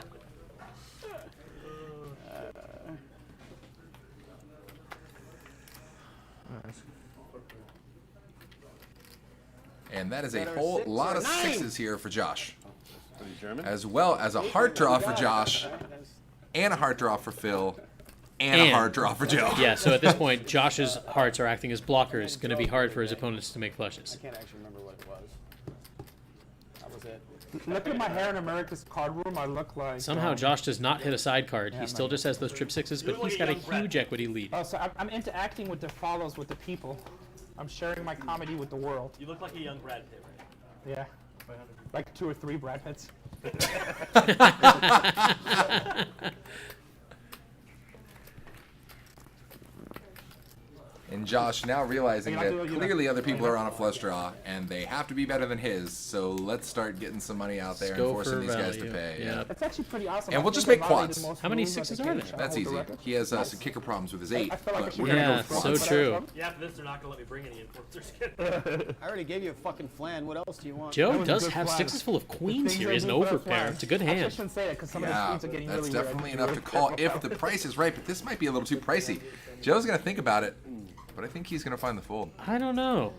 And that is a whole lot of sixes here for Josh. As well as a heart draw for Josh, and a heart draw for Phil, and a hard draw for Joe. Yeah, so at this point, Josh's hearts are acting as blockers. Going to be hard for his opponents to make flushes. I can't actually remember what it was. That was it. Look at my hair in America's card room. I look like. Somehow Josh does not hit a side card. He still just has those trip sixes, but he's got a huge equity lead. Oh, so I'm interacting with the follows with the people. I'm sharing my comedy with the world. You look like a young Brad Pitt, right? Yeah. Like 2 or 3 Brad Pitts. And Josh now realizing You're not that doing- you're clearly not- other people are on a flush draw, and they have to be better than his. So let's start getting some money out there Let's and go forcing for these guys to value. pay. Yeah. That's actually pretty awesome. And I we'll just think make I violated quads. most How many rules as sixes a are kid. there? Shall I That's hold the easy. record? He has some kicker problems with his 8, I feel like I but should we're get gonna Yeah, go for so quads. true. Yeah, after this, they're not going to let me bring any in for they're scared. I already gave you a fucking flan. What else do you want? Joe does have sixes full of queens here. He has an overpair. It's a good Actually, I hand. shouldn't say that because some of the Yeah, queens are getting that's really definitely weird. enough to call if the price is right, but this might be a little too pricey. Joe's going to think about it, but I think he's going to find the fold. I don't know.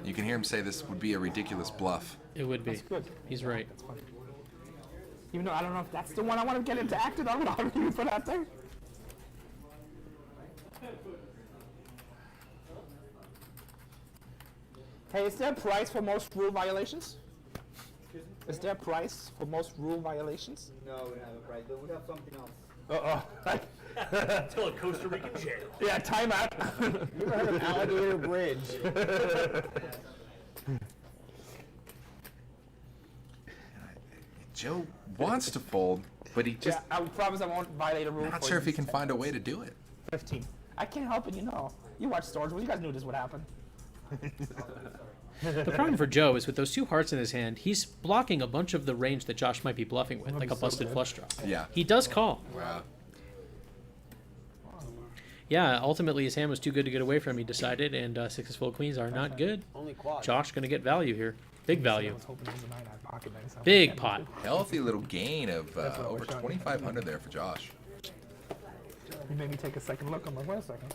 You can hear him say this would be a ridiculous bluff. It would be. That's good. He's right. Even though I don't know if that's the one I want to get into acted on, but I'm going to put out there. Hey, is there a price for most rule violations? Is there a price for most rule violations? No, we don't have a price, but we have something else. Uh-oh. Until a Costa Rican jail. Yeah, timeout. You ever heard of Alligator Bridge? Joe wants to fold, but he just Yeah, I promise I won't violate a rule. not for sure you. if he can find a way to do it. 15. I can't help it, you know. You watch Star Wars. You guys knew this would happen. The problem for Joe is with those 2 hearts in his hand, he's blocking a bunch of the range that Josh might be bluffing with, like a busted flush draw. Yeah. He does call. Wow. Yeah, ultimately his hand was too good to get away from, he decided, and sixes full of queens are not good. Only quad. Josh going to get value here. Big value. I was hoping it was a 9 I pocket then, so Big I can't pot. do Healthy little gain of That's what I over was trying to- 2,500 there for Josh. it. You made me take a second look. I'm like, wait a second.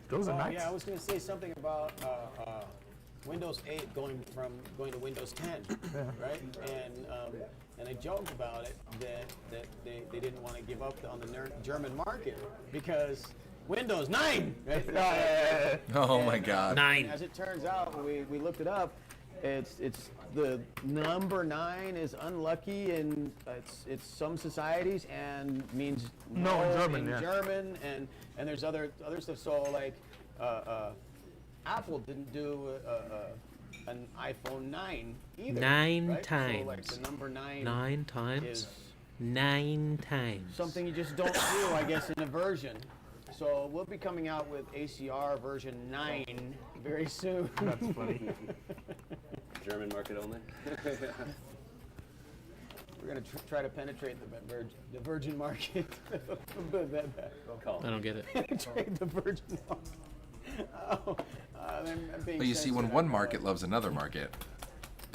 Those are nice. Yeah, I was going to say something about Windows 8 going to Windows 10, right? And I joked about it that they didn't want to give up on the German market because Windows 9. Right? Oh my God. 9. As it turns out, when we looked it up, it's the number 9 is unlucky in it's some societies and means No, in German, in yeah. German and there's other stuff. So like Apple didn't do an iPhone 9 either. 9 right? times. So like the number 9. 9 times. is 9 times. something you just don't do, I guess, in a version. So we'll be coming out with ACR version 9 very soon. That's funny. German market only. We're gonna try to penetrate the virgin market. I don't get it. Penetrate the virgin market. Oh, I'm being But you see, when censored. one market loves another market.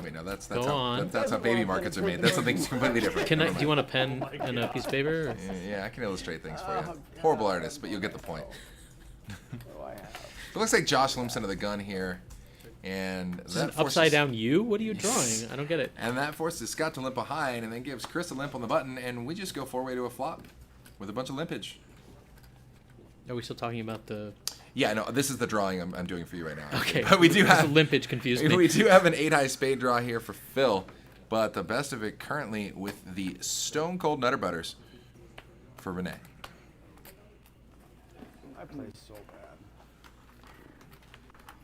Wait, no, that's Go how on. that's how baby markets are made. That's something completely different. Can I, Never do you mind. want a pen and a piece of paper? Or? Yeah, I can illustrate things for Oh, you. Horrible artist, but you'll get the point. What do I have? It looks like Josh limps into the gun here, and This is an that forces, upside down U? What are you drawing? I don't get it. And that forces Scott to limp behind, and then gives Chris a limp on the button, and we just go 4-way to a flop with a bunch of limpage. Are we still talking about the... Yeah, no, this is the drawing I'm doing for you right now. Okay. But we do This have limpage confused me. We do have an 8-high spade draw here for Phil, but the best of it currently with the Stone Cold Nutter Butters for Renee. I play so bad.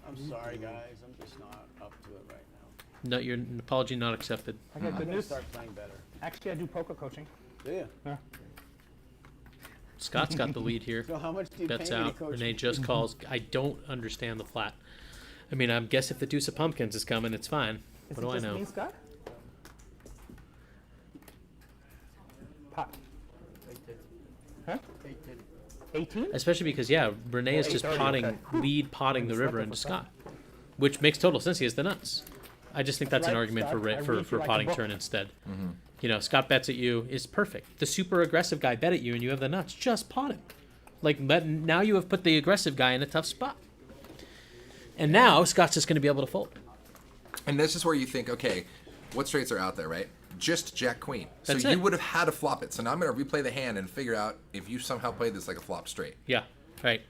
I'm sorry, guys. I'm just not up to it right now. No, your apology not accepted. I got good news. Start playing better. Actually, I do poker coaching. Do you? Yeah. Scott's got the lead here. So how much do you Bets pay me to out. coach Renee you? just calls. I don't understand the flat. I mean, I guess if the deuce of pumpkins is coming, it's fine. Is What it do I just know? me, Scott? Pot. Huh? 18? Especially because, yeah, Renee is just 8:30, potting, okay. lead potting the river into Scott, which makes total sense. He has the nuts. I just think that's an Right, argument Scott. for I read for you like a potting book. turn instead. Mm-hmm. You know, Scott bets at you is perfect. The super aggressive guy bet at you, and you have the nuts. Just pot him. Like, but now you have put the aggressive guy in a tough spot. And now Scott's just going to be able to fold. And this is where you think, okay, what straights are out there, right? Just Jack Queen. So That's you it. would have had to flop it. So now I'm going to replay the hand and figure out if you somehow played this like a flop straight. Yeah, right.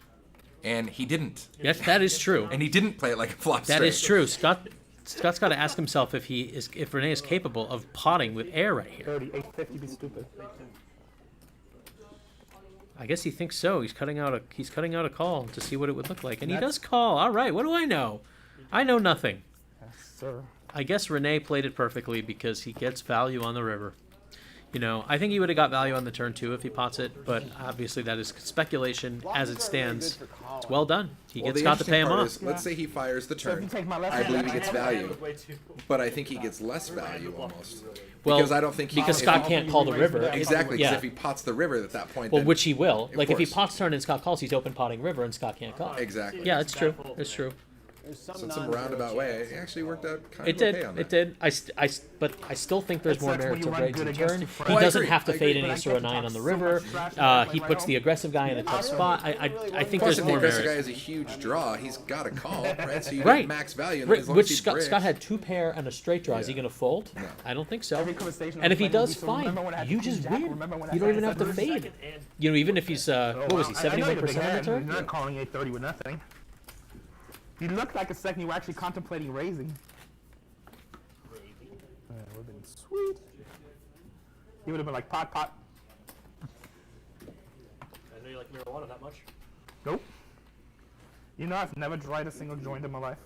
And he didn't. Yes, that is true. And he didn't play it like a flop straight. That is true. Scott's got to ask himself if Renee is capable of potting with air right here. 30, 850 be stupid. I guess he thinks so. He's cutting out a call to see what it would look like, and he That's- does call. All right, what do I know? I know nothing. Yes, sir. I guess Renee played it perfectly because he gets value on the river. You know, I think he would have got value on the turn too if he pots it, but obviously that is speculation as it stands. It's well done. He Well, gets the Scott to pay him interesting part off. is, let's say he fires the So if turn. you take my left I hand, believe he that's gets my hand. value, but I think he gets less value almost. Well, because I don't think because if Scott he- can't call the river. Exactly, because Yeah. if he pots the river at that point, Well, then, which he will. of Like if he course. pots turn and Scott calls, he's open potting river, and Scott can't call. Exactly. Yeah, it's true. It's true. There's some So in some non-zero roundabout way, chance. it actually worked out kind It of did. okay on that. It did. But I still think there's more Except when merit you to run Braids good in against turn. your He friends. doesn't agree. have to I fade agree. an But I ace or get a to 9 talk on the so river. much trash about He my puts home. the aggressive guy in a tough spot. I think Plus, there's if more the aggressive guy merit. has a huge draw, he's got to call, right? So you Right. get max value. And Right, as long which as he Scott breaks, had 2 pair and a straight draw. Is he Yeah. going to fold? No. I don't think so. Every conversation And if he I'm playing does, with you, so fine. remember when I had You Queen just Jack? win. Remember when I You don't had even have to Second fade. You know, even if he's what was he, I know you're 71% big on the hand. turn? You're not calling 830 with nothing. You looked like a second you were actually contemplating raising. Yeah, it would have been sweet. You would have been like pot. I know you like marijuana that much. Nope. You know I've never tried a single joint in my life.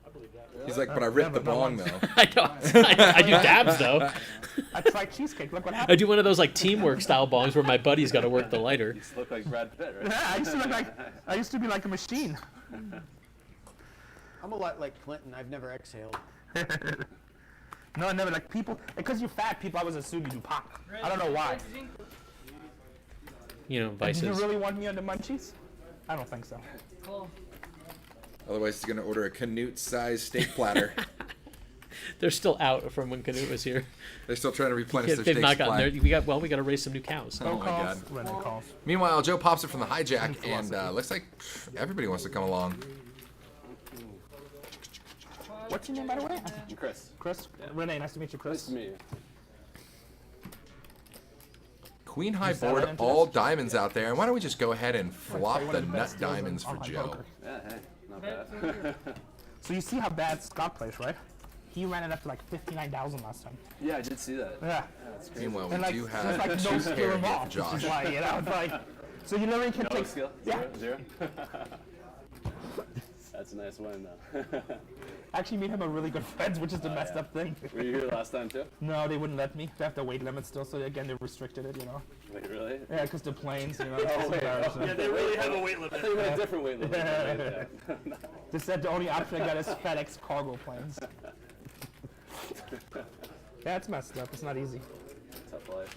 I believe that. He's like, but I ripped the Never, not bong once. though. I don't. I do dabs though. I tried cheesecake. Look what I happened. do one of those like teamwork style bongs where my buddy's got to work the lighter. You look like Brad Pitt, right? Yeah, I used to be like a machine. I'm a lot like Clinton. I've never exhaled. No, I never like people because you're fat. People always assume you do pot. I don't know why. You know, Do you vices. really want me on the munchies? I don't think so. Otherwise, he's gonna order a Canute-sized steak platter. They're still out from when Canute was here. They're still trying to replenish their They've steak not gotten supply. there. We got to raise some new cows. Oh my God. When it calls. Meanwhile, Joe pops it from the hijack, and looks like everybody wants to come along. What's your name, by the way? Chris. Chris? Renee, nice to meet you, Chris. Nice to meet you. Queen high You sell board, that into all this? diamonds out there. And why don't we just go ahead and flop one the of the nut best skills diamonds in for online Joe? poker. Yeah, hey, not bad. So you see how bad Scott plays, right? He ran it up to like 59,000 last time. Yeah, I did see that. Yeah. That's crazy. Meanwhile, And we like, do there's have like no two skill pair here for involved, which Josh. is why, you know, it's like, so you never can No take, skill? yeah. Zero? That's a nice win, though. Actually made him a really good friends, which is the messed yeah. up thing. Were you here last time, too? No, they wouldn't let me. They have the weight limit still, so again, they restricted it, you know. Wait, really? Yeah, because the planes, you know. Oh, it's wait. embarrassing. Oh, Yeah, they really have a weight I limit. thought you had a different weight limit. Yeah. They said the only option I got is FedEx cargo planes. Yeah, it's messed up. It's not easy. Tough life.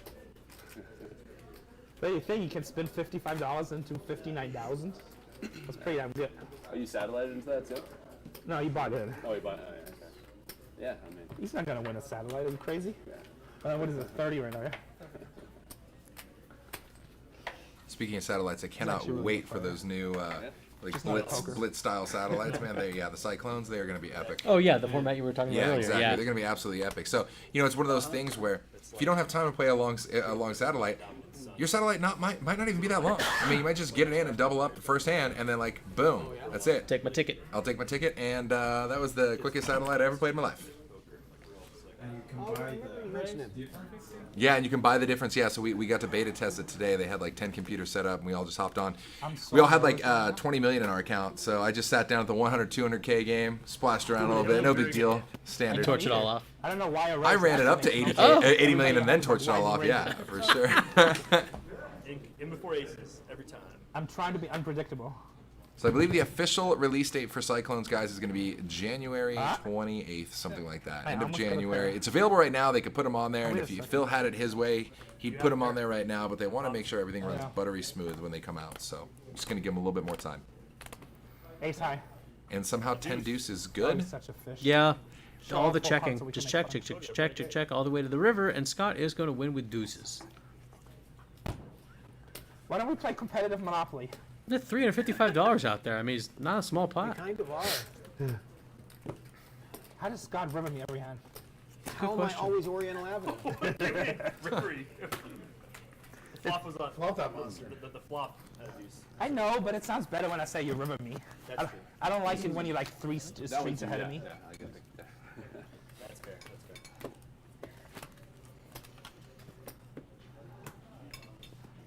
But you think you can spend $55 into 59,000? That's pretty damn good. Are you satellited into that, too? No, you bought it. Oh, you bought it? Oh, yeah, okay. Yeah, I mean. He's not gonna win a satellite. Are you crazy? Yeah. What is it? 30 right now. Yeah. Speaking of satellites, I cannot actually really wait good for those new like Just not blitz poker. blitz style satellites, man. The Cyclones, they are going to be epic. Oh yeah, the format you were talking about Yeah, earlier. exactly. Yeah. They're going to be absolutely epic. So, you know, it's one of those things where if you don't have time to play a long satellite, your satellite might not even be that long. I mean, you might just get it in and double up the first hand, and then like boom, that's it. Take my ticket. I'll take my ticket, and that was the quickest satellite I ever played in my life. And you can buy the difference. Yeah, and you can buy the difference. Yeah, so we got to beta test it today. They had like 10 computers set up, and we all just hopped on. We all had like 20 million in our account, so I just sat down at the 100, 200K game, splashed around a little bit. No big deal. Standard. You torch it all off. I don't know why I ran it up to 80 million and then torched it all off. Yeah, for sure. in before aces every time. I'm trying to be unpredictable. So I believe the official release date for Cyclones, guys, is going to be January 28th, something like that. End of January. It's available right now. They could put them on there, and if Phil had it his way, he'd put them on there right now. But they want to make sure everything runs buttery smooth when they come out. So I'm just going to give them a little bit more time. Ace high. And somehow 10 deuce is good. Such a fish. Yeah. All the checking. Just check, all the way to the river, and Scott is going to win with deuces. Why don't we play competitive Monopoly? There's $355 out there. I mean, it's not a small pot. Kind of are. How does Scott river me every hand? How am I always Oriental Avenue? Rippery. The flop was on. Flop that monster. The flop has these. I know, but it sounds better when I say you river me. That's true. I don't like it when you're like three streets ahead of me. Yeah, I get it. That's fair. That's fair.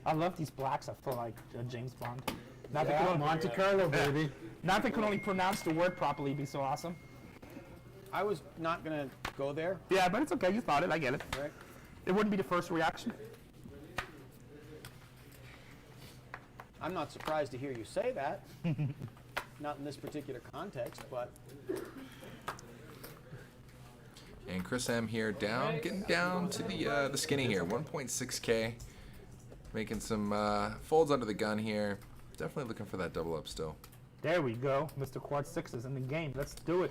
I love these blacks. I feel like James Bond. Not Yeah, they could only, Monte Carlo, baby. Not they could only pronounce the word properly. It'd be so awesome. I was not gonna go there. Yeah, but it's okay. You thought it. I get it. Right. It wouldn't be the first reaction. I'm not surprised to hear you say that. Not in this particular context, but. And Chris M here getting down to the skinny here, 1.6K. Making some folds under the gun here. Definitely looking for that double up still. There we go. Mr. Quad 6 is in the game. Let's do it.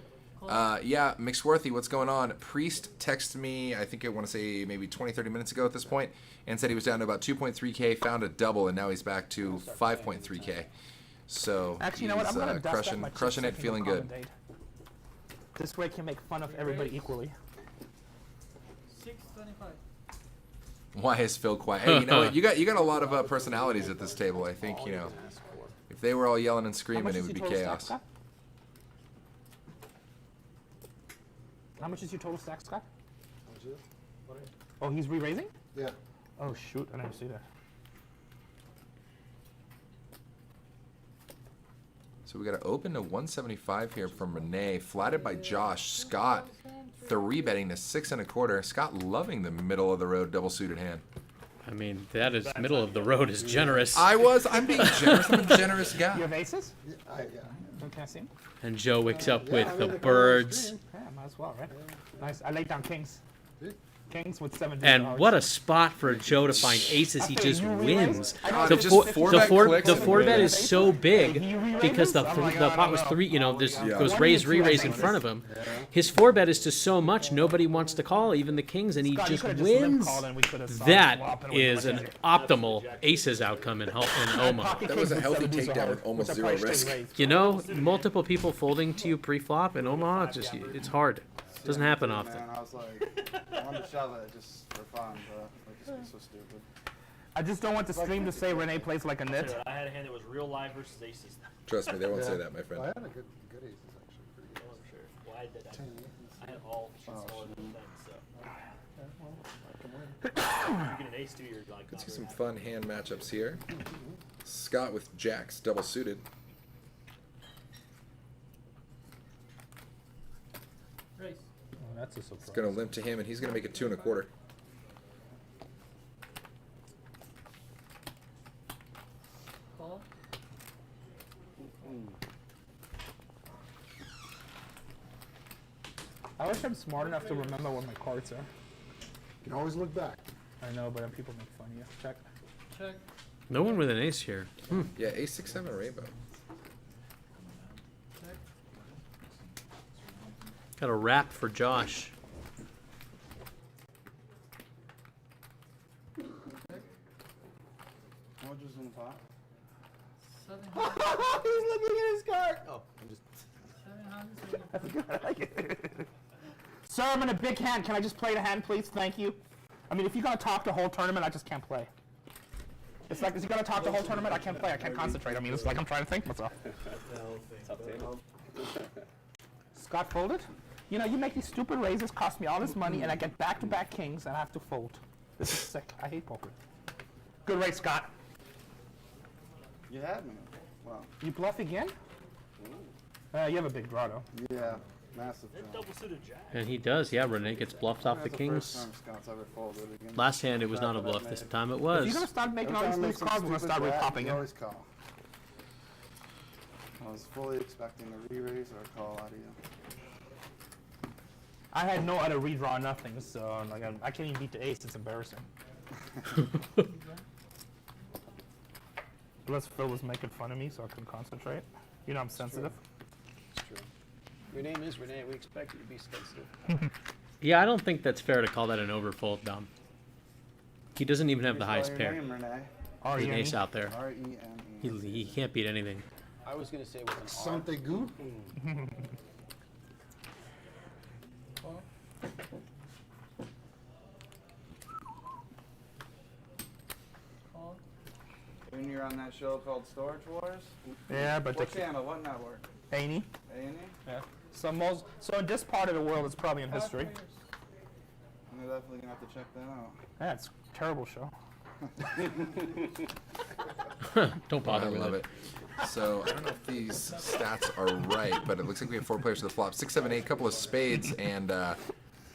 Yeah, McSworthy, what's going on? Priest texted me, I think I want to say maybe 20, 30 minutes ago at this point, and said he was down to about 2.3K, found a double, and now he's back to 5.3K. So actually, you know what? I'm gonna dust crushing, up my crushing it, feeling good. This way I can make fun of everybody equally. 625. Why is Phil quiet? Hey, you know what? You got a lot of personalities at this table. I think if they were all yelling and screaming, it would be chaos. Stack, how much is your total stack, Scott? Oh, he's re-raising? Yeah. Oh shoot, I didn't see that. So we got to open to 175 here from Renee, flatted by Josh. Scott 3-betting to 6 1/4. Scott loving the middle of the road double suited hand. I mean, that is middle of the road is generous. I'm being generous. I'm a generous guy. You have aces? Yeah. Can I see him? And Joe wakes up with the birds. Yeah, might as well, right? Nice. I laid down kings. Kings with 7 And what a spot for Joe to find aces. He just wins. The four bet is so big because the pot was 3. You know, there's goes raise, re-raise in front of him. His 4 bet is just so much nobody wants to call, even the kings, and he just wins. That is an optimal aces outcome in Omaha. That was a healthy takedown with almost 0 risk. You know, multiple people folding to you pre-flop in Omaha, it's hard. It doesn't happen often. Man, I was like, I wanted to shove it just for fun, but like, it's so stupid. I just don't want the stream to say Renee plays like a nit. I had a hand that was real live versus aces. Trust me, they won't say that, my friend. Well, I had a good aces actually. Pretty good. Oh, sure. Well, I had all smaller than them, so. You get an ace too, you're like. Let's see some fun hand matchups here. Scott with jacks double suited. Raise. Oh, that's a surprise. It's going to limp to him, and he's going to make it 2 1/4. Call. I wish I'm smart enough to remember what my cards are. You can always look back. I know, but then people make fun of you. Check. Check. No one with an ace here. Yeah, ace 6 7 rainbow. Got a wrap for Josh. How much is in the pot? 700. He's looking at his card. Oh, I'm just. 700. That's good. I like it. Sir, I'm in a big hand. Can I just play the hand, please? Thank you. I mean, if you're gonna talk the whole tournament, I just can't play. It's like, is he gonna talk the whole tournament? I can't play. I can't concentrate. I mean, it's like I'm trying to think myself. Scott folded? You know, you make these stupid raises, cost me all this money, and I get back-to-back kings, and I have to fold. This is sick. I hate poker. Good raise, Scott. You had me. Wow. You bluff again? You have a big draw, though. Yeah, massive. Double suited jack. And he does, yeah. Renee gets bluffed off the That's kings. first time Scott's ever folded against Last hand, it was the not a crap that bluff. I This made. time it If was. you're gonna start making all Every these time loose I cards, we're make gonna some start stupid bet, repopping you it. always call. I was fully expecting a re-raise or a call out of you. I had no other redraw, nothing, so like I can't even beat the ace. It's embarrassing. Plus, Phil was making fun of me, so I couldn't concentrate. You know I'm sensitive. It's true. Your name is Renee. We expect you to be sensitive. Yeah, I don't think that's fair to call that an overfold, Dom. He doesn't even have the highest Your pair. name, Renee. There's an ace out there. R-E-N-E. He can't beat anything. I was going to say with an R. Something good? When you're on that show called Storage Wars? Yeah, but What the- channel? What network? A&E. A&E? Yeah. So in this part of the world, it's probably in history. I'm definitely gonna have to check that out. Yeah, it's a terrible show. Don't bother I with love it. it. So I don't know if these stats are right, but it looks like we have 4 players to the flop. 6, 7, 8, couple of spades, and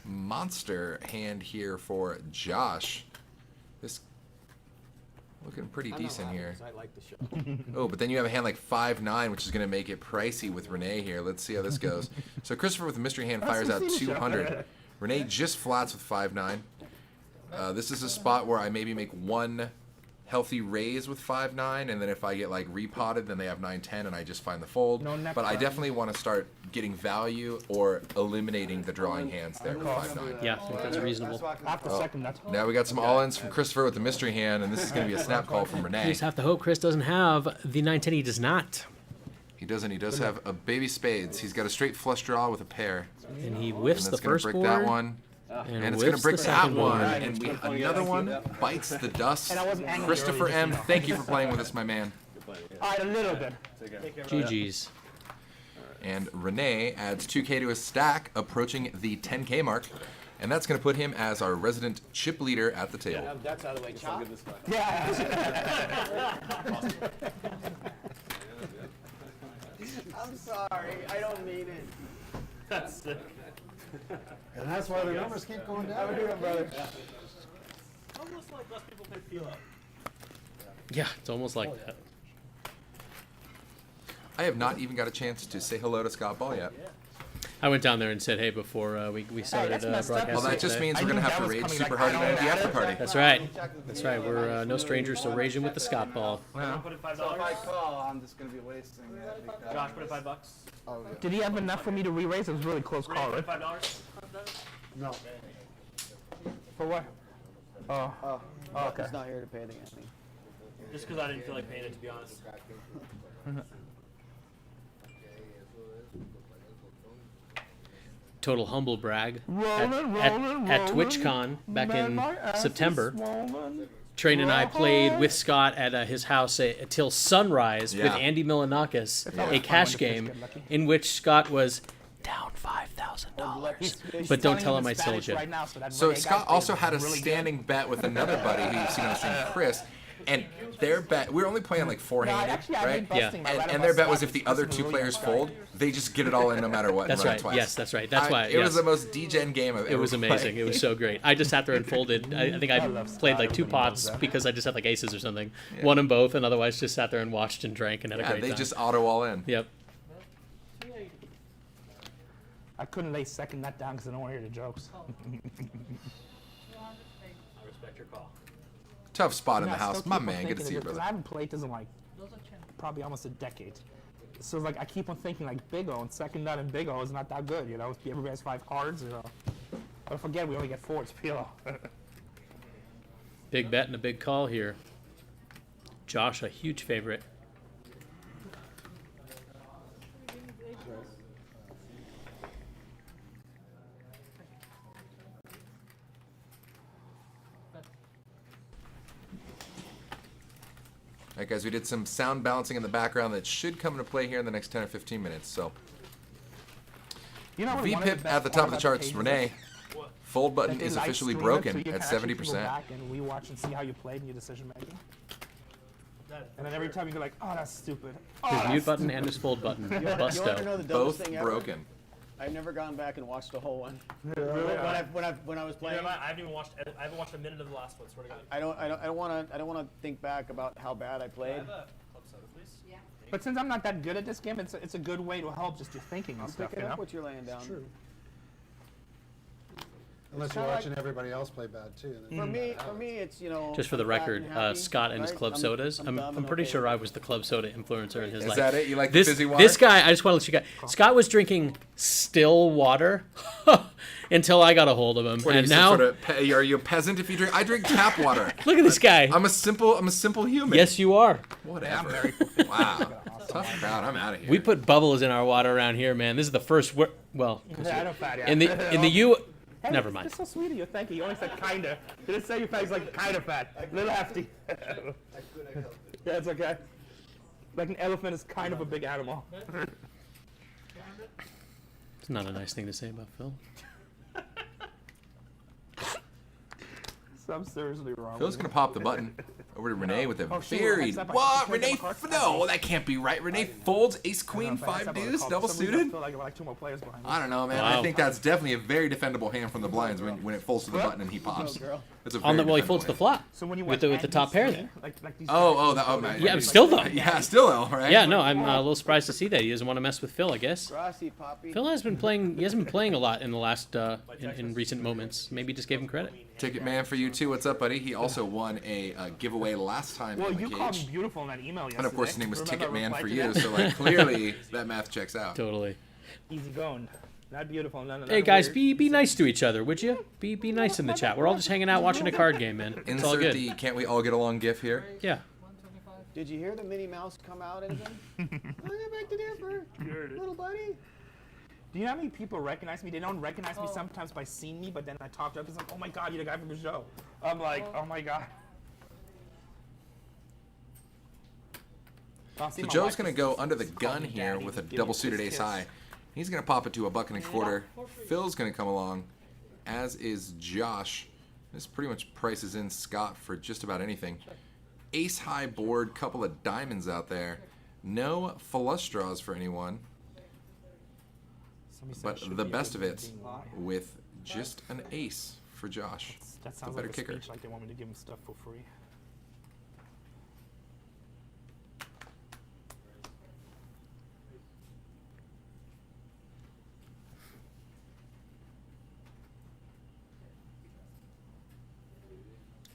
monster hand here for Josh. This looking pretty decent here. I like the show. Oh, but then you have a hand like 5-9, which is going to make it pricey with Renee here. Let's see how this goes. So Christopher with the mystery hand fires out 200. Renee just flats with 5-9. This is a spot where I maybe make one healthy raise with 5-9, and then if I get like repotted, then they have 9-10, and I just find the fold. But I definitely want to start getting value or eliminating the drawing hands there with 5-9. Yeah, I think that's reasonable. After second nut. Now we got some all-ins from Christopher with the mystery hand, and this is going to be a snap call from You Renee. just have to hope Chris doesn't have the 910. He does not. He doesn't. He does have a baby spades. He's got a straight flush draw with a pair. And he whiffs And the that's gonna first brick board. that one. And it's going to whiffs brick the that second one. board. And we another one bites the dust. And I wasn't angry Christopher earlier, M., just, thank you for playing with us, my man. All right, a little bit. GG's. And Renee adds 2K to his stack, approaching the 10K mark. And that's going to put him as our resident chip leader at the table. That's out of the way. Chop. Yeah. I'm sorry. I don't mean it. That's sick. And that's why the numbers keep going down. How we doing, brother? Almost like less people play PLO. Yeah, it's almost like that. I have not even got a chance to say hello to Scott Ball yet. I went down there and said hey before we started broadcasting. Well, that just today. means we're going to have to rage super hard again at the after party. That's right. That's right. We're no strangers to raging with the Scott Ball. Put in $5. So if I call, I'm just gonna be wasting it. because- Josh, put in $5. Oh, yeah. Did he have enough for me to re-raise? It was a really close call, right? $5. No. For what? Oh. Oh, Okay. He's not here to pay the ante. Just because I didn't feel like paying it, to be honest. Total humble brag. Rolling, At TwitchCon back in September, Train and I played with Scott at his house till sunrise with Yeah. Andy Milanakis, a cash game in which Scott was down $5,000. But don't tell him I told you. So Scott also had a standing bet with another buddy who you've seen on the stream, Chris, and their bet, we were only playing like four-handed, right? Yeah. And their bet was if the other two players fold, they just get it all in no matter what. That's and run right. it twice. Yes, that's right. That's why. It was yes. the most degen game I've ever It was amazing. played. It was so great. I just sat there and folded. I think I played like 2 pots because I just had like aces or something. Yeah. Won them both, and otherwise just sat there and watched and drank and had a Yeah, great they time. just auto all in. Yep. I couldn't lay second nut down because I don't want to hear the jokes. I respect your call. Tough spot in Yeah, the I house. still My keep on man, good to thinking see you, of it, 'cause brother. I haven't played this in like probably almost a decade. So like I keep on thinking like Big O and second nut and Big O is not that good, you know. Everybody has 5 cards, you know. But forget we only get 4. It's PLO. Big bet and a big call here. Josh, a huge favorite. All right, guys, we did some sound balancing in the background that should come into play here in the next 10 or 15 minutes. So You know, V one of the Pip best at the top of the part charts, about the page Renee. Fold button that they is live officially stream it, so broken you can at actually go 70%. back and rewatch and see how you played in your decision making. And then every time you go like, oh, that's stupid. Oh, His that's mute button stupid. and his fold button. You want to know Busto. the dumbest Both thing ever? broken. I've never gone back and watched a whole one. Really? When I was playing. I haven't even watched. I haven't watched a minute of the last one. Swear to God. I don't want to think back about how bad I played. Club soda, please. Yeah. But since I'm not that good at this game, it's a good way to help just your thinking and I'm stuff. picking You know? up what you're laying down. True. Unless you're kinda watching everybody else play bad too. then For me, that it's you know. Just for the I'm fat record, and happy, Scott and his right? club sodas. I'm dumb and pretty okay. sure I was the club soda influencer in his Is life. that it? You like the this, fizzy water? This guy, I just want to let you guys. Scott was drinking still water until I got a hold of him, What, are and you now are you a peasant if you drink? I drink tap water. look at this guy. I'm a simple human. Yes, you are. Whatever. Wow. Tough crowd. I'm out of here. We put bubbles in our water around here, man. This is the first. Well, Yeah, I don't fat, yeah. in the U. Hey, Never mind. That's so sweet of you. Thank you. You only said kinda. You didn't say your face like kinda fat. A little hefty. Yeah, it's okay. Like an elephant is kind of a big animal. It's not a nice thing to say about Phil. I'm seriously wrong. Phil's gonna pop the button over to Renee with a Oh, shoot, very except I what? can Renee? take my cards. No, that can't be right. Renee folds ace I queen don't know if I five have deuce call. double For some reason, suited. I feel like we're like two more players behind me. I don't know, man. Wow. I think that's definitely a very defendable hand from the blinds when it folds to the button and he pops. It's a On the very well, he defendable folds the hand. flop So when you with went the top pair there. like these man. Yeah, still though. Yeah, still though, right? Yeah, no, I'm a little surprised to see that he doesn't want to mess with Phil. I guess Grassy, Poppy. Phil has been playing. He hasn't been playing a lot in the last in recent moments. Maybe just gave him credit. Ticket man for you too. What's up, buddy? He also won a giveaway last time Well, in the you cage. called me beautiful in that email yesterday. And of course, his name was Remember Ticket I Man for replied to you. that? So like clearly that math checks out. Totally. Easy going. Not beautiful. None Hey guys, be nice to each other, would you? Be nice in the chat. We're all just hanging out watching a card game, man. It's all Insert good. the can't we all get along gif here. Yeah. Did you hear the Minnie Mouse come out anything? I'll get back to Denver, little buddy. Do you know how many people recognize me? They don't recognize me sometimes by seeing me, but then I talk to them. It's like, oh my God, you're the guy from the show. I'm like, oh my God. So Joe's going to go under the gun here with a double suited ace high. He's going to pop it to a buck and a quarter. Phil's going to come along, as is Josh. This pretty much prices in Scott for just about anything. Ace high board, couple of diamonds out there. No flush draws for anyone. But the best of it with just an ace for Josh. That The sounds better like a kicker. speech, like they want me to give them stuff for free.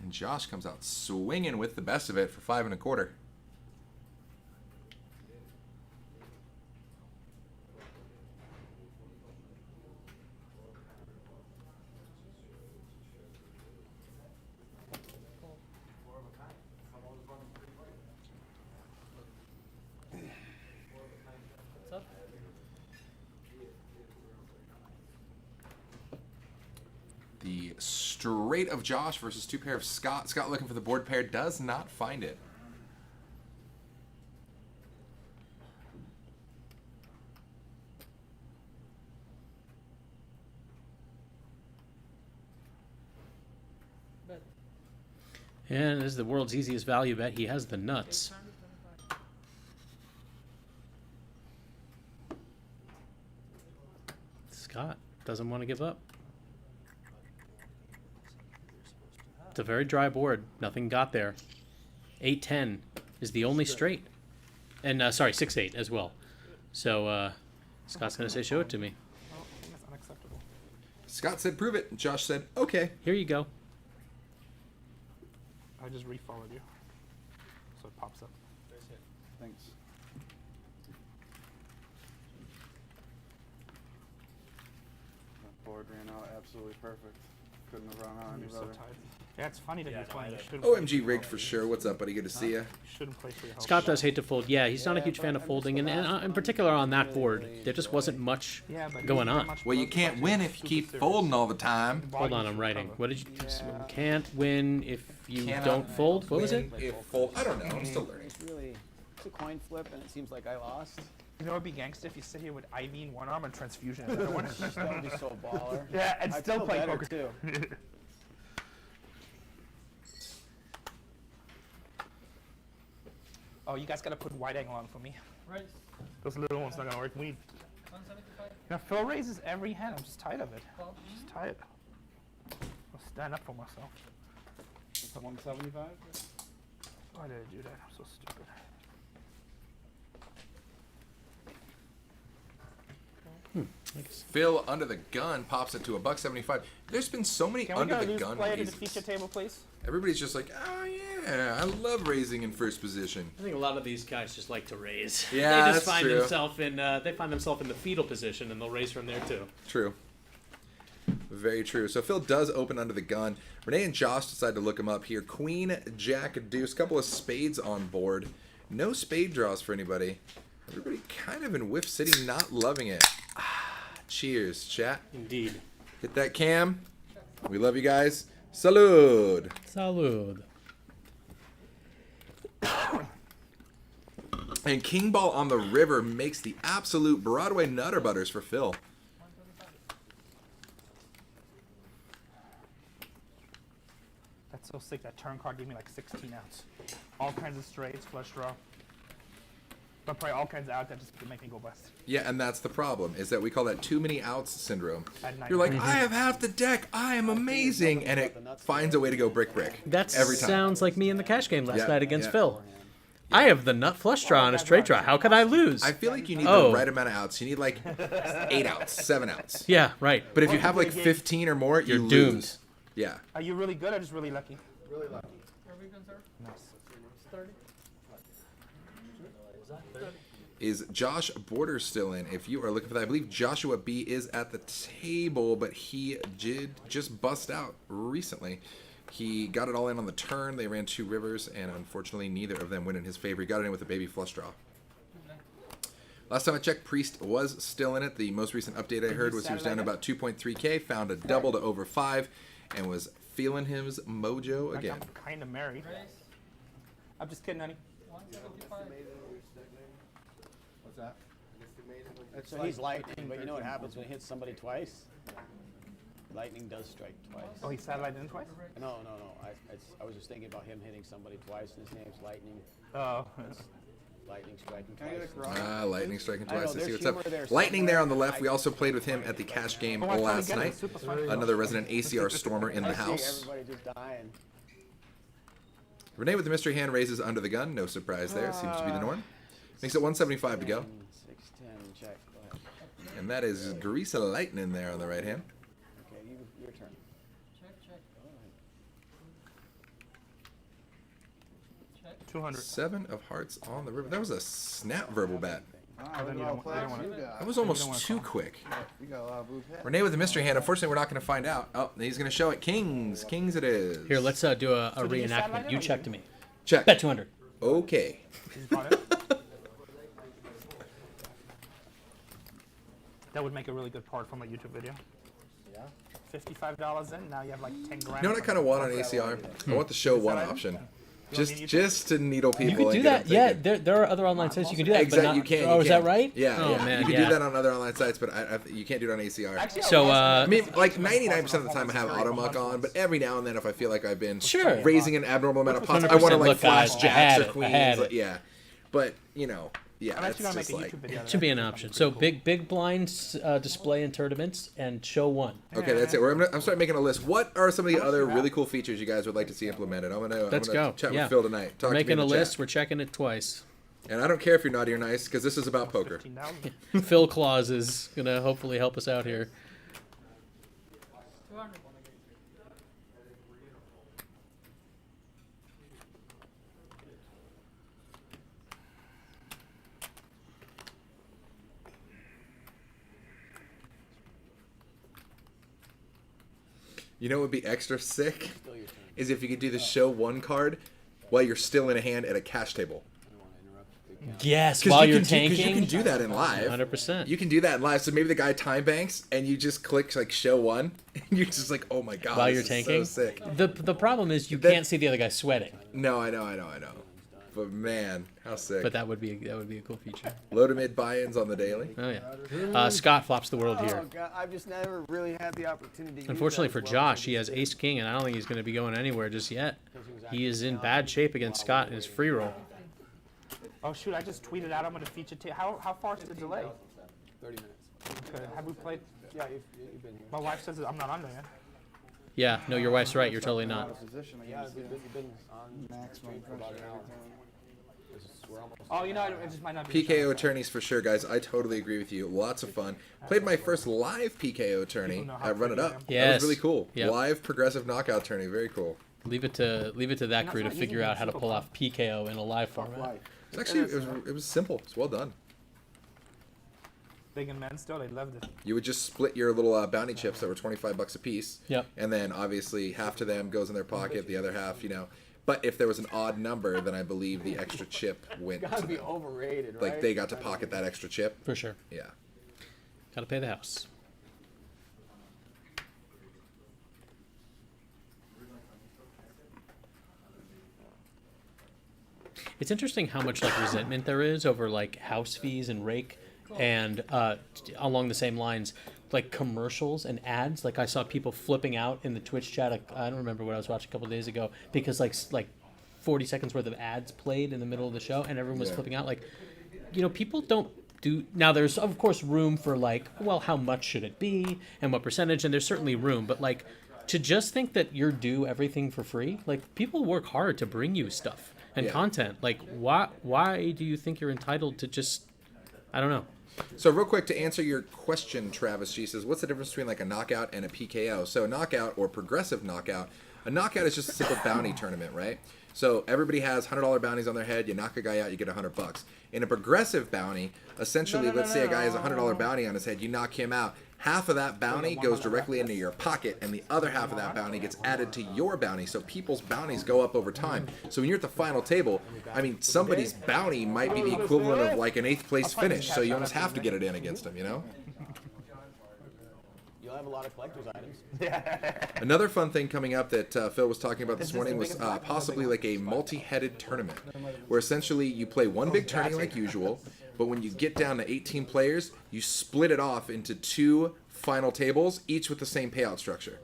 And Josh comes out swinging with the best of it for 5 1/4. The straight of Josh versus two pair of Scott. Scott looking for the board pair, does not find it. And this is the world's easiest value bet. He has the nuts. Scott doesn't want to give up. It's a very dry board. Nothing got there. 8-10 is the only straight. And, sorry, 6-8 as well. So, Scott's going to say, show it to me. Oh, that's unacceptable. Scott said, prove it. Josh said, okay. Here you go. I just refollowed you. So it pops up. Thanks. That board ran out absolutely perfect. Couldn't have run out any You're so better. tight. Yeah, it's funny that you're playing. You shouldn't OMG rigged for sure. What's up, buddy? Good to see you. shouldn't play for your help. Scott does hate to fold. Yeah, he's not a huge fan of folding. And in particular on that board, there just wasn't much going on. Well, you can't win if you keep folding all the time. Hold on, I'm writing. What did you... Can't win if you Cannot don't fold? What was it? win if fold. I don't know. I'm still learning. It's a coin flip, and it seems like I lost. You know what would be gangster if you sit here with IV in one arm and transfusion in the other one? That would be so baller. Yeah, and I'd still feel play better, poker too. Oh, you guys gotta put wide angle on for me. Raise. Those little ones not gonna work. We, 175. you know, Phil raises every hand. I'm just tired of it. Call. Just tired. I'll stand up for myself. It's 175? Why did I do that? I'm so stupid. Phil under the gun pops it to $1.75. There's been so many Can we under get a the loose gun player to the raises. feature table, please? Everybody's just like, oh yeah, I love raising in first position. I think a lot of these guys just like to raise. Yeah, they just that's find true. themselves in the fetal position, and they'll raise from there too. True. Very true. So Phil does open under the gun. Renee and Josh decide to look him up here. Queen, Jack, Deuce, couple of spades on board. No spade draws for anybody. Everybody kind of in Whiff City, not loving it. Cheers, chat. Indeed. Hit that cam. We love you guys. Salud. Salud. And King Ball on the river makes the absolute Broadway Nutter Butters for Phil. That's so sick. That turn card gave me like 16 outs. All kinds of straights, flush draw. But probably all kinds of outs that just could make me go bust. Yeah, and that's the problem, is that we call that too many outs syndrome. At night. You're like, Mhm. I have half the deck, I am amazing, and it finds a way to go brick. That every time. sounds like me in the cash game last Yeah, night against yeah. Phil. I have the nut flush draw and a straight draw. How could I lose? I feel like you need Oh. the right amount of outs. You need like 8 outs, 7 outs. Yeah, right. But if you have like 15 or more, You're you doomed. lose. Yeah. Are you really good or just really lucky? Really lucky. Are we concerned? Nice. 30. Is Josh Borders still in? If you are looking for that, I believe Joshua B is at the table, but he did just bust out recently. He got it all in on the turn. They ran 2 rivers, and unfortunately, neither of them went in his favor. He got it in with a baby flush draw. Last time I checked, Priest was still in it. The most recent update I heard was he was down to about 2.3K, found a double to over 5, and was feeling his mojo again. I'm kind of married. I'm just kidding, honey. 175. What's that? So he's lightning, but you know what happens when he hits somebody twice? Lightning does strike twice. Oh, he satellited in twice? No. I was just thinking about him hitting somebody twice, and his name's Lightning. Oh. Lightning striking Can I get a twice. cross? Lightning striking I know, twice. I see there's what's humor up. there Lightning there on the somewhere. left. We also played with him at the cash game Oh, I last finally get it. night. Super fun. Another resident ACR Stormer in the I see house. everybody just dying. Renee with the mystery hand raises under the gun. No surprise there. Seems to be the norm. Makes it 175 to go. 610, check. Go ahead. And that is Grease Lightning there on the right hand. Okay, your turn. Check, check. 200. 7 of hearts on the river. That was a snap verbal bat. Ah, look at all the flags you got. That was almost too quick. You got a lot of blue pets. Renee with the mystery hand. Unfortunately, we're not going to find out. Oh, he's going to show it. Kings. Kings it is. Here, let's do a So did you satellite reenactment. it You or check you- to me. Check. Bet 200. Okay. That would make a really good part from a YouTube video. Yeah. $55 in, now you have like 10 grand. You know what I kind of want on ACR? I want the show one option. Just to needle people. You could and do get that. them Yeah, thinking. there are other online sites you can do that. Exactly, but not, you can. Oh, you is can. that right? Yeah, Oh, yeah. man, You can yeah. do that on other online sites, but you can't do it on ACR. Actually, So, I mean, like 99% of the time I have Automuck on, but every now and then if I feel like I've been Sure. raising an abnormal amount of pots, I want to 100%. like Look, flash guys, I jacks had or it. I queens. had Like, it. yeah, but you know, yeah, I'm it's actually gonna just make a like YouTube video. out of Should be that. an option. So big blinds display in tournaments and show 1. okay, that's it. I'm starting making a list. What are some of the other really cool features you guys would like to see implemented? I'm gonna Let's I'm gonna go. chat Yeah. with Phil tonight. We're Talk to me making in a the chat. list. We're checking it twice. And I don't care if you're naughty or nice because this is about poker. Phil Claus is gonna hopefully help us out here. 200. You know what would be extra sick? Is if you could do the show 1 card while you're still in a hand at a cash table. Yes, 'Cause while you you're can do- 'cause tanking. you can do that in live. 100%. You can do that in live. So maybe the guy time banks and you just click like show 1 and you're just like, oh my god, While this you're is tanking. so sick. The problem is you can't see the other guy sweating. No, I know. But man, how sick. But that would be a cool feature. Low to mid buy-ins on the daily. Oh yeah. Scott flops the world here. Oh God, I've just never really had the opportunity. To Unfortunately use for that as well Josh, he has Ace King, and I don't think he's going to be going anywhere just yet. He is in bad shape against Scott in his free roll. Oh shoot! I just tweeted out I'm going to feature. How far is the delay? 30 minutes. Okay. Have we played? Yeah, you've been here. My wife says I'm not on there yet. Yeah, no, your wife's right. You're totally not. Yeah, you've been on stream for about an hour. Oh, you know, it just might not be. PKO tourneys for sure, guys. I totally agree with you. Lots of fun. Played my first live PKO tourney at Run It Up. That Yes. was really cool. Yep. Live progressive knockout tourney. Very cool. Leave it to that crew to figure out how to pull off PKO in a live format. It's actually it was simple. It's well done. Big and men still, they loved it. You would just split your little bounty chips that were $25 a piece. Yep. And then obviously half to them goes in their pocket, the other half, you know. But if there was an odd number, then I believe the extra chip went. Gotta to be them. overrated, right? Like they got to pocket that extra chip. For sure. Yeah. Gotta pay the house. It's interesting how much like resentment there is over like house fees and rake, and along the same lines, like commercials and ads. Like I saw people flipping out in the Twitch chat. I don't remember what I was watching a couple days ago because like 40 seconds worth of ads played in the middle of the show, and everyone was flipping out. Like, you know, people don't do now. There's of course room for like, well, how much should it be and what percentage, and there's certainly room, but like to just think that you're due everything for free. Like people work hard to bring you stuff and content. Like why do you think you're entitled to just, I don't know. So real quick to answer your question, Travis, she says, what's the difference between like a knockout and a PKO? So a knockout or progressive knockout, a knockout is just a simple bounty tournament, right? So everybody has $100 bounties on their head. You knock a guy out, you get $100. In a progressive bounty, essentially, let's say a guy has a $100 bounty on his head. You knock him out. Half of that bounty goes directly into your pocket, and the other half of that bounty gets added to your bounty. So people's bounties go up over time. So when you're at the final table, I mean, somebody's bounty might be the equivalent of like an 8th place finish. So you almost have to get it in against them, you know? You'll have a lot of collector's items. Another fun thing coming up that Phil was talking about this morning was possibly like a multi-headed tournament, where essentially you play one big tourney like usual, but when you get down to 18 players, you split it off into 2 final tables, each with the same payout structure.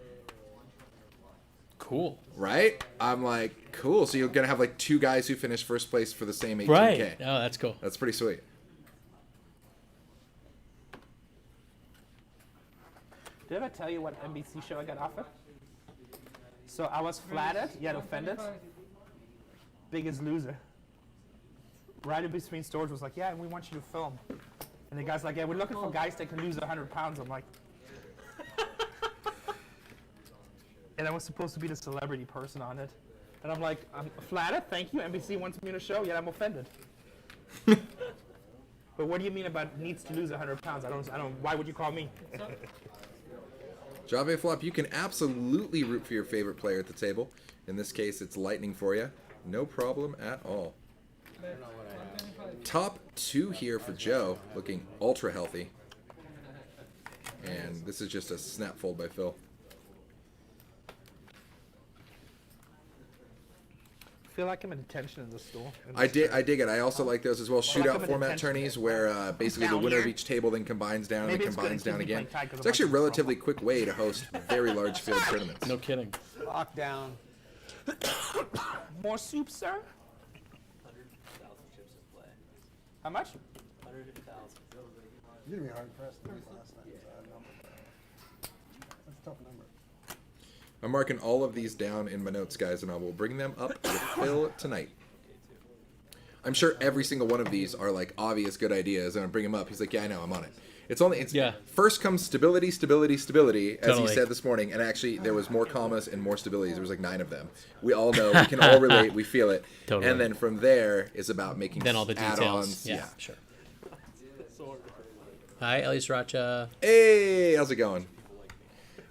Cool. Right? I'm like, cool. So you're going to have like 2 guys who finish first place for the same 18K. Right. Oh, that's cool. That's pretty sweet. Did I ever tell you what NBC show I got offered? So I was flattered, yet offended. Biggest Loser. Right in between stores was like, yeah, we want you to film. And the guy's like, yeah, we're looking for guys that can lose 100 pounds. I'm like, and I was supposed to be the celebrity person on it. And I'm like, I'm flattered, thank you. NBC wants me on a show, yet I'm offended. But what do you mean about needs to lose 100 pounds? I don't, why would you call me? Jave Flop, you can absolutely root for your favorite player at the table. In this case, it's Lightning for you. No problem at all. Top 2 here for Joe, looking ultra healthy. And this is just a snap fold by Phil. I feel like I'm in detention in the store. I dig it. I also like those as well. Shootout format tourneys where basically the winner of each table then combines down and then combines down again. It's actually a relatively quick way to host very large field tournaments. No kidding. Lockdown. More soup, sir? 100,000 chips to play. How much? 150,000. You're gonna be hard pressed to beat last night. That's a tough number. I'm marking all of these down in my notes, guys, and I will bring them up with Phil tonight. I'm sure every single one of these are like obvious good ideas, and I bring him up. He's like, yeah, I know, I'm on it. It's first comes stability, stability, stability, as he said this morning, and actually there was more commas and more stabilities. There was like 9 of them. We all know, we can all relate, we feel it. Totally. And then from there is about making then all the details. add-ons. Yeah, sure. Hi, Elias Racha. Hey, how's it going?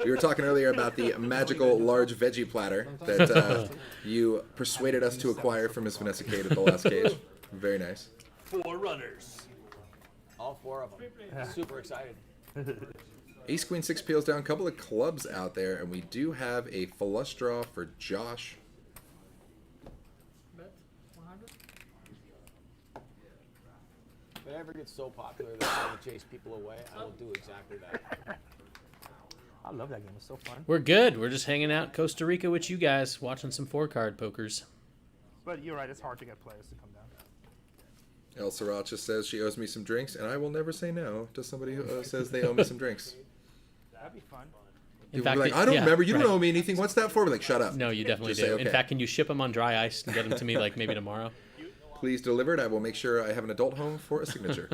We were talking earlier about the magical large veggie platter that you persuaded us to acquire from Miss Vanessa Kate at the last cage. Very nice. 4 runners. All 4 of them. Super excited. Ace Queen 6 peels down. A couple of clubs out there, and we do have a flush draw for Josh. Bet 100. ever get so popular that I will chase people away, I will do exactly that. I love that game. It's so fun. We're good. We're just hanging out in Costa Rica with you guys, watching some 4-card pokers. But you're right. It's hard to get players to come down. El Sriracha says she owes me some drinks, and I will never say no to somebody who says they owe me some drinks. That'd be fun. In People fact, be like, I don't remember. You right. don't owe me anything. What's that for? We're like, shut up. No, you definitely Just do. say, okay. In fact, can you ship them on dry ice and get them to me like maybe tomorrow? Please deliver it. I will make sure I have an adult home for a signature.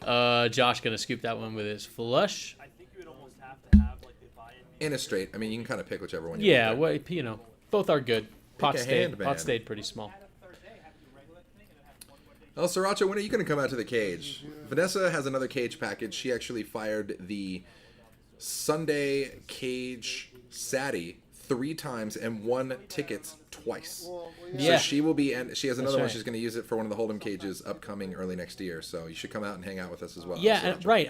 Josh gonna scoop that one with his flush. I think you would almost have to have like the buy-in. In a straight. I mean, you can kind of pick whichever one you Yeah, want. well, you know, both are good. Pot a stayed. hand, man. Pot stayed pretty small. El Sriracha, when are you going to come out to the cage? Vanessa has another cage package. She actually fired the Sunday cage Sadie 3 times and won tickets twice. Yeah. So she will be, and she has another That's one. right. She's going to use it for one of the Hold'em cages upcoming early next year. So you should come out and hang out with us as well. Yeah, El and, Sriracha. right.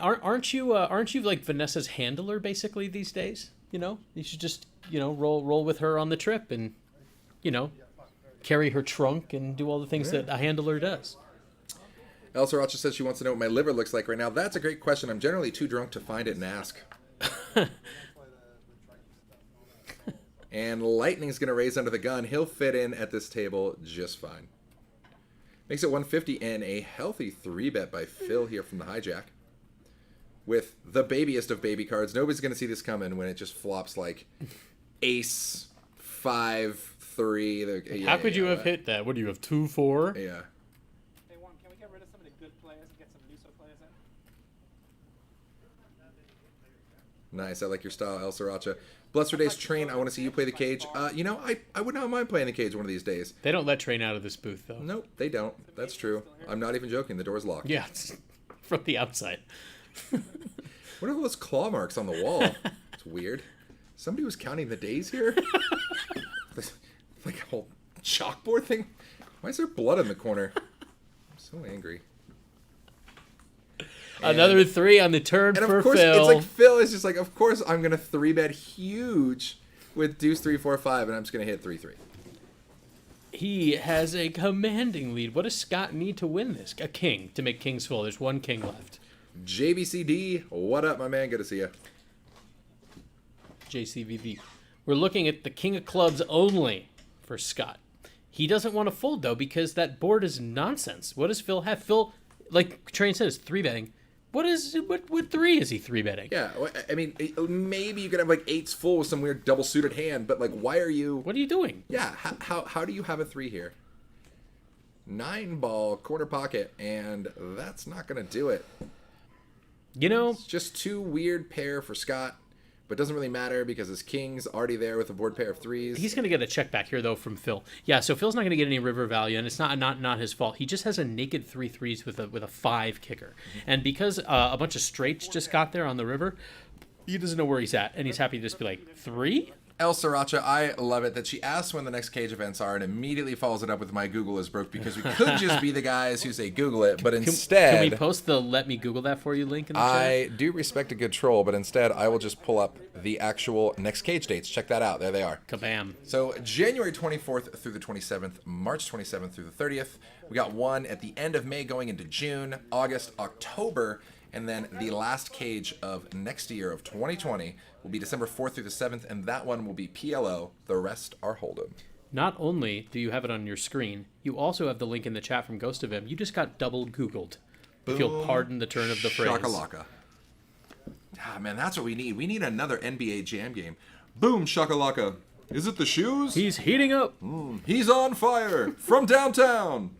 Aren't you like Vanessa's handler basically these days? You know, you should just roll with her on the trip and carry her trunk and do all the things that a handler does. El Sriracha says she wants to know what my liver looks like right now. That's a great question. I'm generally too drunk to find it and ask. And Lightning's going to raise under the gun. He'll fit in at this table just fine. Makes it 150 and a healthy 3-bet by Phil here from the hijack. With the babiest of baby cards. Nobody's going to see this coming when it just flops like ace, 5, 3. How could you have hit that? What do you have, 2-4? Yeah. Hey, Juan, can we get rid of some of the good players and get some looser players in? Nice. I like your style, El Sriracha. Bless for Days Train, I want to see you play the cage. I would not mind playing the cage one of these days. They don't let Train out of this booth, though. Nope, they don't. That's true. I'm not even joking. The door's locked. Yeah, it's from the outside. What are those claw marks on the wall? It's weird. Somebody was counting the days here? Like a whole chalkboard thing? Why is there blood in the corner? I'm so angry. Another 3 on the turn and for of course, Phil. it's like Phil is just like, of course I'm going to 3-bet huge with deuce 3, 4, 5, and I'm just going to hit 3, 3. He has a commanding lead. What does Scott need to win this? A king to make kings full. There's 1 king left. JBCD, what up, my man? Good to see you. JCVD. We're looking at the king of clubs only for Scott. He doesn't want to fold, though, because that board is nonsense. What does Phil have? Phil, like Train says, 3-betting. What 3 is he 3-betting? Yeah, I mean, maybe you could have like 8s full with some weird double suited hand, but like, why are you? What are you doing? Yeah, how do you have a 3 here? 9-ball corner pocket, and that's not gonna do it. It's just too weird pair for Scott, but doesn't really matter because his king's already there with a board pair of 3s. He's going to get a check back here, though, from Phil. Yeah, so Phil's not going to get any river value, and it's not his fault. He just has a naked 3 3s with a 5 kicker. And because a bunch of straights just got there on the river, he doesn't know where he's at, and he's happy to just be like, 3? El Sriracha, I love it that she asks when the next cage events are and immediately follows it up with my Google is broke because we could just be the guys who say Google it, but instead... Can we post the let me Google that for you link in the chat? I do respect a good troll, but instead I will just pull up the actual next cage dates. Check that out. There they are. Kabam. So January 24th through the 27th, March 27th through the 30th. We got one at the end of May going into June, August, October, and then the last cage of next year of 2020 will be December 4th through the 7th, and that one will be PLO. The rest are Hold'em. Not only do you have it on your screen, you also have the link in the chat from Ghost of Him. You just got double Googled. If you'll pardon the turn of the phrase. Shakalaka. Ah, man, that's what we need. We need another NBA Jam game. Boom, shakalaka. Is it the shoes? He's heating up. He's on fire from downtown.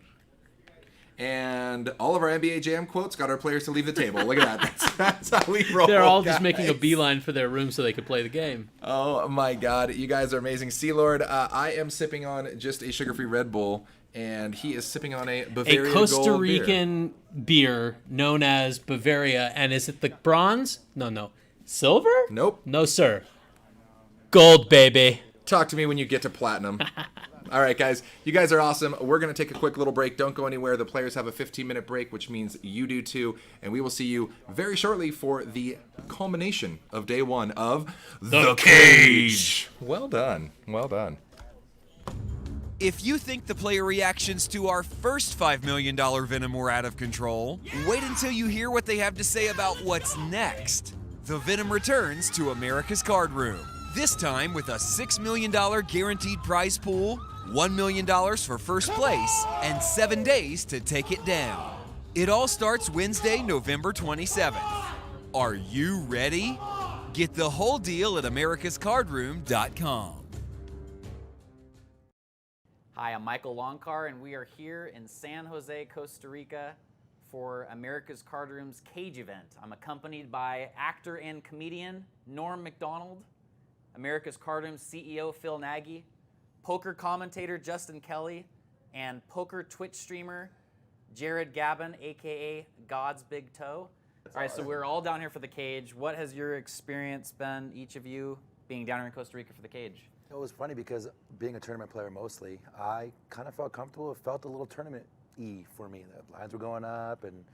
And all of our NBA Jam quotes got our players to leave the table. Look at that. That's how we roll. They're all guys. just making a beeline for their room so they could play the game. Oh my God, you guys are amazing. Sea Lord, I am sipping on just a sugar-free Red Bull, and he is sipping on a Bavaria A Costa Gold Rican beer known as Bavaria, and is it the bronze? No. Silver? Nope. No, sir. Gold, baby. Talk to me when you get to platinum. All right, guys. You guys are awesome. We're going to take a quick little break. Don't go anywhere. The players have a 15-minute break, which means you do too. And we will see you very shortly for the culmination of day 1 of The Cage. Well done. Well done. If you think the player reactions to our first $5 million Venom were out of control, wait until you hear what they have to say about what's next. The Venom returns to America's Cardroom. This time with a $6 million guaranteed prize pool, $1 million for first place, and 7 days to take it down. It all starts Wednesday, November 27th. Are you ready? Get the whole deal at americascardroom.com. Hi, I'm Michael Longcar, and we are here in San Jose, Costa Rica for America's Cardroom's Cage event. I'm accompanied by actor and comedian Norm Macdonald, America's Cardroom's CEO Phil Nagy, poker commentator Justin Kelly, and poker Twitch streamer Jared Gabin, aka God's Big Toe. All right, so we're all down here for the Cage. What has your experience been, each of you, being down here in Costa Rica for the Cage? It was funny because being a tournament player mostly, I kind of felt comfortable. It felt a little tournament-y for me. The blinds were going up, and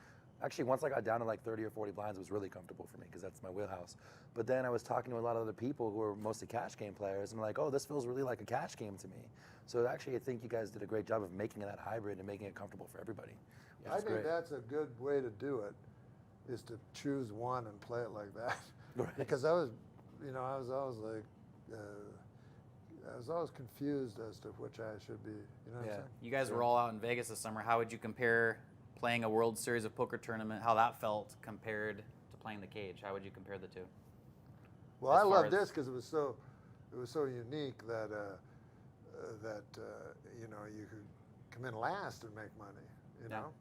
actually once I got down to like 30 or 40 blinds, it was really comfortable for me because that's my wheelhouse. But then I was talking to a lot of other people who were mostly cash game players, and like, oh, this feels really like a cash game to me. So actually, I think you guys did a great job of making that hybrid and making it comfortable for everybody. I think that's a good way to do it, is to choose one and play it like that. Right. Because I was always like, I was always confused as to which I should be. You know what I'm saying? You guys were all out in Vegas this summer. How would you compare playing a World Series of Poker tournament, how that felt compared to playing the Cage? How would you compare the two? Well, I love this because it was so unique that you know, you could come in last and make money. You know,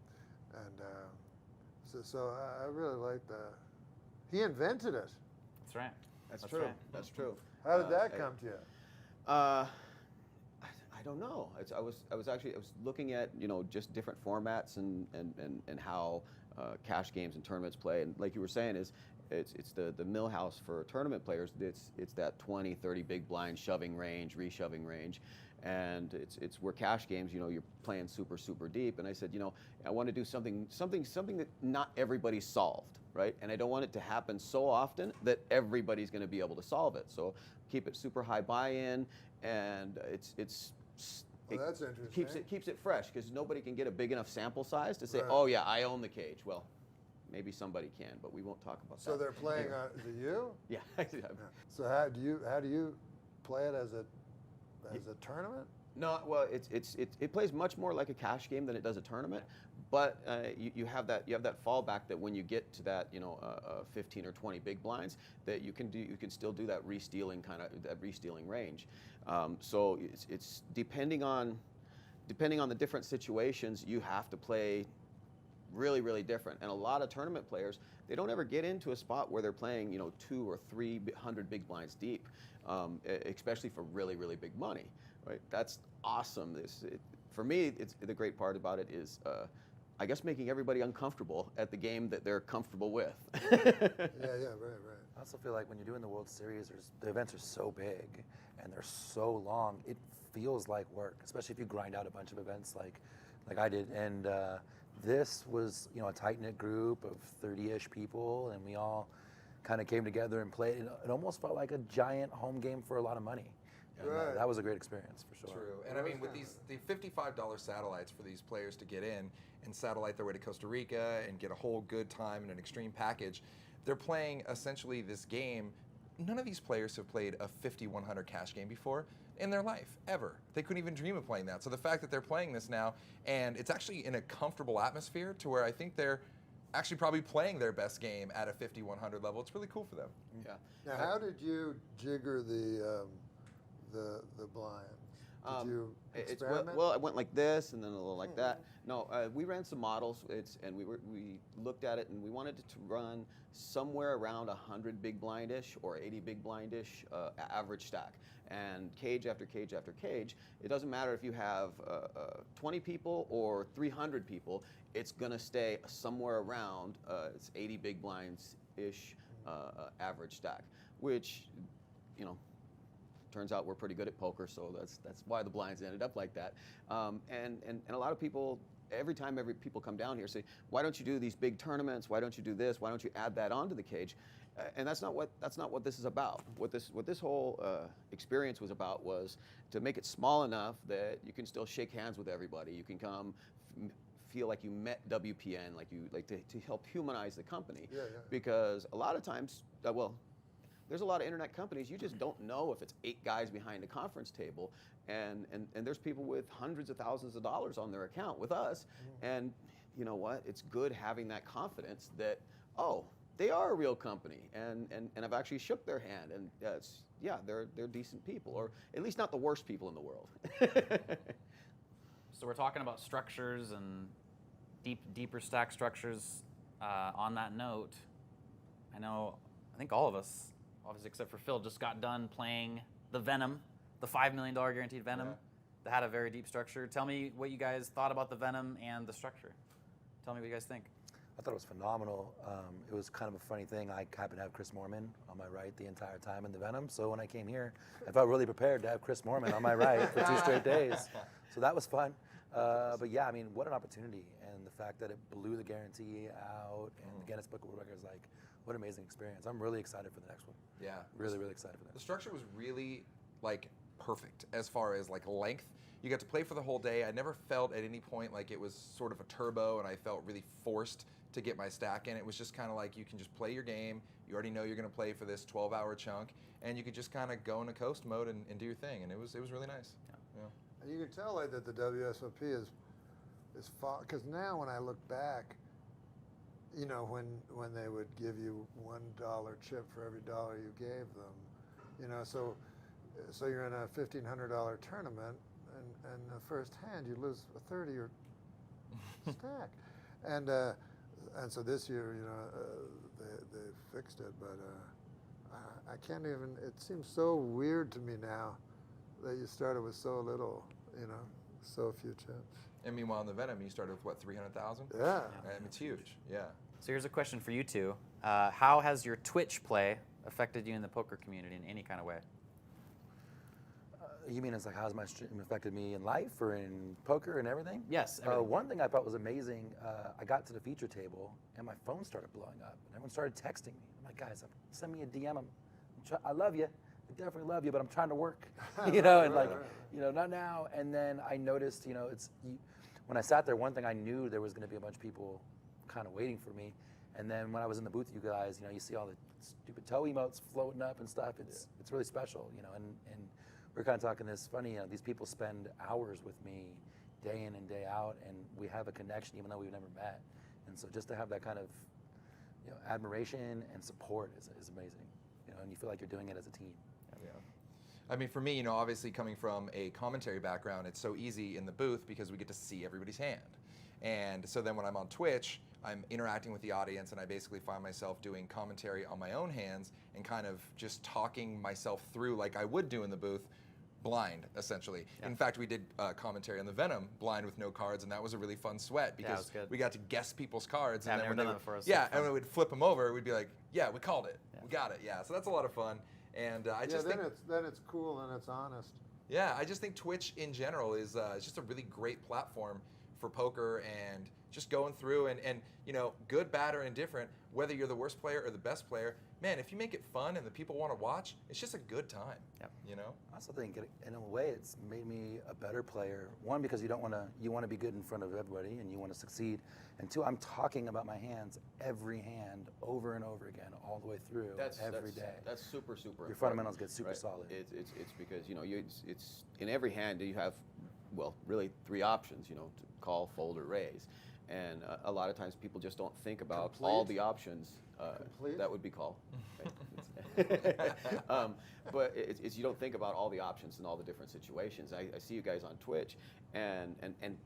and so I really like that. He invented it. That's right. That's true. right. That's true. How did that come to you? I don't know. I was looking at, you know, just different formats and how cash games and tournaments play, and like you were saying, it's the millhouse for tournament players. It's that 20, 30 big blind shoving range, reshoving range, and it's where cash games, you know, you're playing super deep. And I said, you know, I want to do something that not everybody's solved, right? And I don't want it to happen so often that everybody's going to be able to solve it. So keep it super high buy-in, and Well, that's interesting. keeps it fresh, because nobody can get a big enough sample size to say, Right. oh yeah, I own the Cage. Well, maybe somebody can, but we won't talk about that. So they're playing. Is it you? Yeah. So how do you play it as a tournament? No, well, it plays much more like a cash game than it does a tournament, but you have that fallback that when you get to that, you know, 15 or 20 big blinds, that you can still do that re-stealing range. So it's depending on the different situations, you have to play really different. And a lot of tournament players, they don't ever get into a spot where they're playing, you know, 200 or 300 big blinds deep, especially for really big money. Right, that's awesome. For me, the great part about it is, I guess, making everybody uncomfortable at the game that they're comfortable with. Right. I also feel like when you're doing the World Series, the events are so big and they're so long, it feels like work, especially if you grind out a bunch of events like I did. And this was, you know, a tight-knit group of 30-ish people, and we all kind of came together and played. It almost felt like a giant home game for a lot of money. And, Right. that was a great experience for sure. True, and I mean, with the $55 satellites for these players to get in and satellite their way to Costa Rica and get a whole good time and an extreme package, they're playing essentially this game. None of these players have played a 50-100 cash game before in their life, ever. They couldn't even dream of playing that. So the fact that they're playing this now, and it's actually in a comfortable atmosphere to where I think they're actually probably playing their best game at a 50-100 level, it's really cool for them. Yeah. Now, how did you jigger the blinds? Did you experiment? Well, I went like this and then a little like that. No, we ran some models, and we looked at it, and we wanted it to run somewhere around 100 big blindish or 80 big blindish average stack. And cage after cage after cage, it doesn't matter if you have 20 people or 300 people, it's gonna stay somewhere around it's 80 big blinds-ish average stack, which, you know, turns out we're pretty good at poker, so that's why the blinds ended up like that. And a lot of people, every time people come down here say, why don't you do these big tournaments? Why don't you do this? Why don't you add that onto the cage? And that's not what this is about. What this whole experience was about was to make it small enough that you can still shake hands with everybody. You can come feel like you met WPN, like to help humanize the company. Yeah. Because a lot of times, there's a lot of internet companies, you just don't know if it's 8 guys behind a conference table, and there's people with hundreds of thousands of dollars on their account with us, and you know what? It's good having that confidence that, oh, they are a real company, and I've actually shook their hand, and they're decent people, or at least not the worst people in the world. So we're talking about structures and deeper stack structures. On that note, I think all of us, obviously except for Phil, just got done playing the Venom, the $5 million guaranteed Venom. That had a very deep structure. Tell me what you guys thought about the Venom and the structure. Tell me what you guys think. I thought it was phenomenal. It was kind of a funny thing. I happened to have Chris Moorman on my right the entire time in the Venom. So when I came here, I felt really prepared to have Chris Moorman on my right for 2 straight days. So that was fun. But yeah, I mean, what an opportunity. And the fact that it blew the guarantee out and the Guinness Book of World Records, like, what an amazing experience. I'm really excited for the next one. Yeah. Really, really excited for that. The structure was really, like, perfect as far as, like, length. You got to play for the whole day. I never felt at any point like it was sort of a turbo and I felt really forced to get my stack in. It was just kind of like you can just play your game. You already know you're going to play for this 12-hour chunk, and you could just kind of go into coast mode and do your thing, and it was really nice. Yeah. And you can tell like, that the WSOP is because now when I look back, you know, when they would give you $1 chip for every dollar you gave them, you know, so you're in a $1,500 tournament, and the first hand you lose a 30 or stack, and so this year, you know, they fixed it, but I can't even. It seems so weird to me now that you started with so little, you know, so few chips. And meanwhile, in the Venom, you started with what, 300,000? Yeah. And it's huge. Yeah. So here's a question for you two. How has your Twitch play affected you in the poker community in any kind of way? You mean it's like how's my stream affected me in life or in poker and everything? Yes. Everything. One thing I thought was amazing, I got to the feature table and my phone started blowing up and everyone started texting me. I'm like, guys, send me a DM. I love you. I definitely love you, but I'm trying to work, you know, and like, you know, not now. And then I noticed, you know, when I sat there, one thing I knew there was going to be a bunch of people kind of waiting for me. And then when I was in the booth, you guys, you know, you see all the stupid toe emotes floating up and stuff. It's really special, you know, and we're kind of talking this funny, you know, these people spend hours with me day in and day out, and we have a connection even though we've never met. And so just to have that kind of, you know, admiration and support is amazing, you know, and you feel like you're doing it as a team. Yeah. I mean, for me, you know, obviously coming from a commentary background, it's so easy in the booth because we get to see everybody's hand. And so then when I'm on Twitch, I'm interacting with the audience, and I basically find myself doing commentary on my own hands and kind of just talking myself through like I would do in the booth, blind, essentially. Yeah. In fact, we did commentary on the Venom blind with no cards, and that was a really fun sweat because we got to guess people's cards. Yeah, and then I've when never done that before. yeah, and when we'd flip them over, we'd be like, yeah, we called it. Yeah. We got it. Yeah, so that's a lot of fun. And I just think then it's cool and it's honest. Yeah, I just think Twitch in general is just a really great platform for poker and just going through and you know, good, bad, or indifferent, whether you're the worst player or the best player, man, if you make it fun and the people want to watch, it's just a good time. Yep. You know? I also think in a way it's made me a better player. One, because you want to be good in front of everybody and you want to succeed. And two, I'm talking about my hands every hand over and over again all the way through every day. That's super important. Your fundamentals get super solid. It's because, you know, it's in every hand you have, well, really 3 options, you know, to call, fold, or raise. And a lot of times people just don't think about all the options that would be called. But you don't think about all the options in all the different situations. I see you guys on Twitch and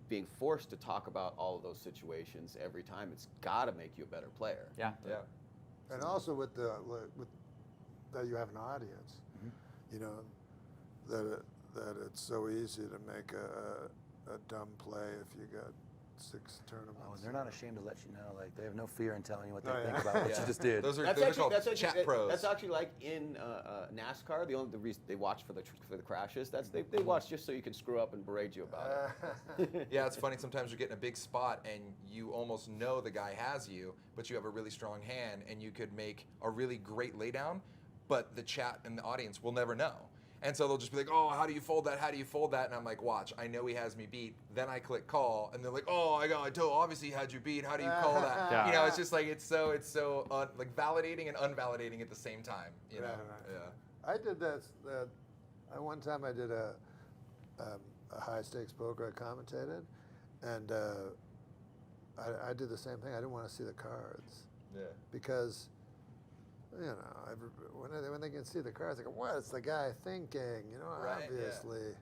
being forced to talk about all of those situations every time, it's got to make you a better player. Yeah. Yeah. And also with that you have an audience, you know, that it's so easy to make a dumb play if you got 6 tournaments. Oh, they're not ashamed to let you know. Like, they have no fear in telling you what they Oh, think yeah. about what you just did. Those are That's called chat pros. That's actually like in NASCAR. The reason they watch for the crashes. That's they watch just so you can screw up and berate you about it. Yeah, it's funny. Sometimes you're getting a big spot and you almost know the guy has you, but you have a really strong hand and you could make a really great laydown, but the chat and the audience will never know. And so they'll just be like, oh, how do you fold that? How do you fold that? And I'm like, watch, I know he has me beat. Then I click call, and they're like, oh, I told, obviously he had you beat. How do you call that? Yeah. You know, it's just like it's so like validating and unvalidating at the same time. You know, yeah. I did that. One time I did a high stakes poker. I commentated, and I did the same thing. I didn't want to see the cards. Yeah. Because, you know, when they can see the cards, they go, what's the guy thinking? You know, Right, obviously.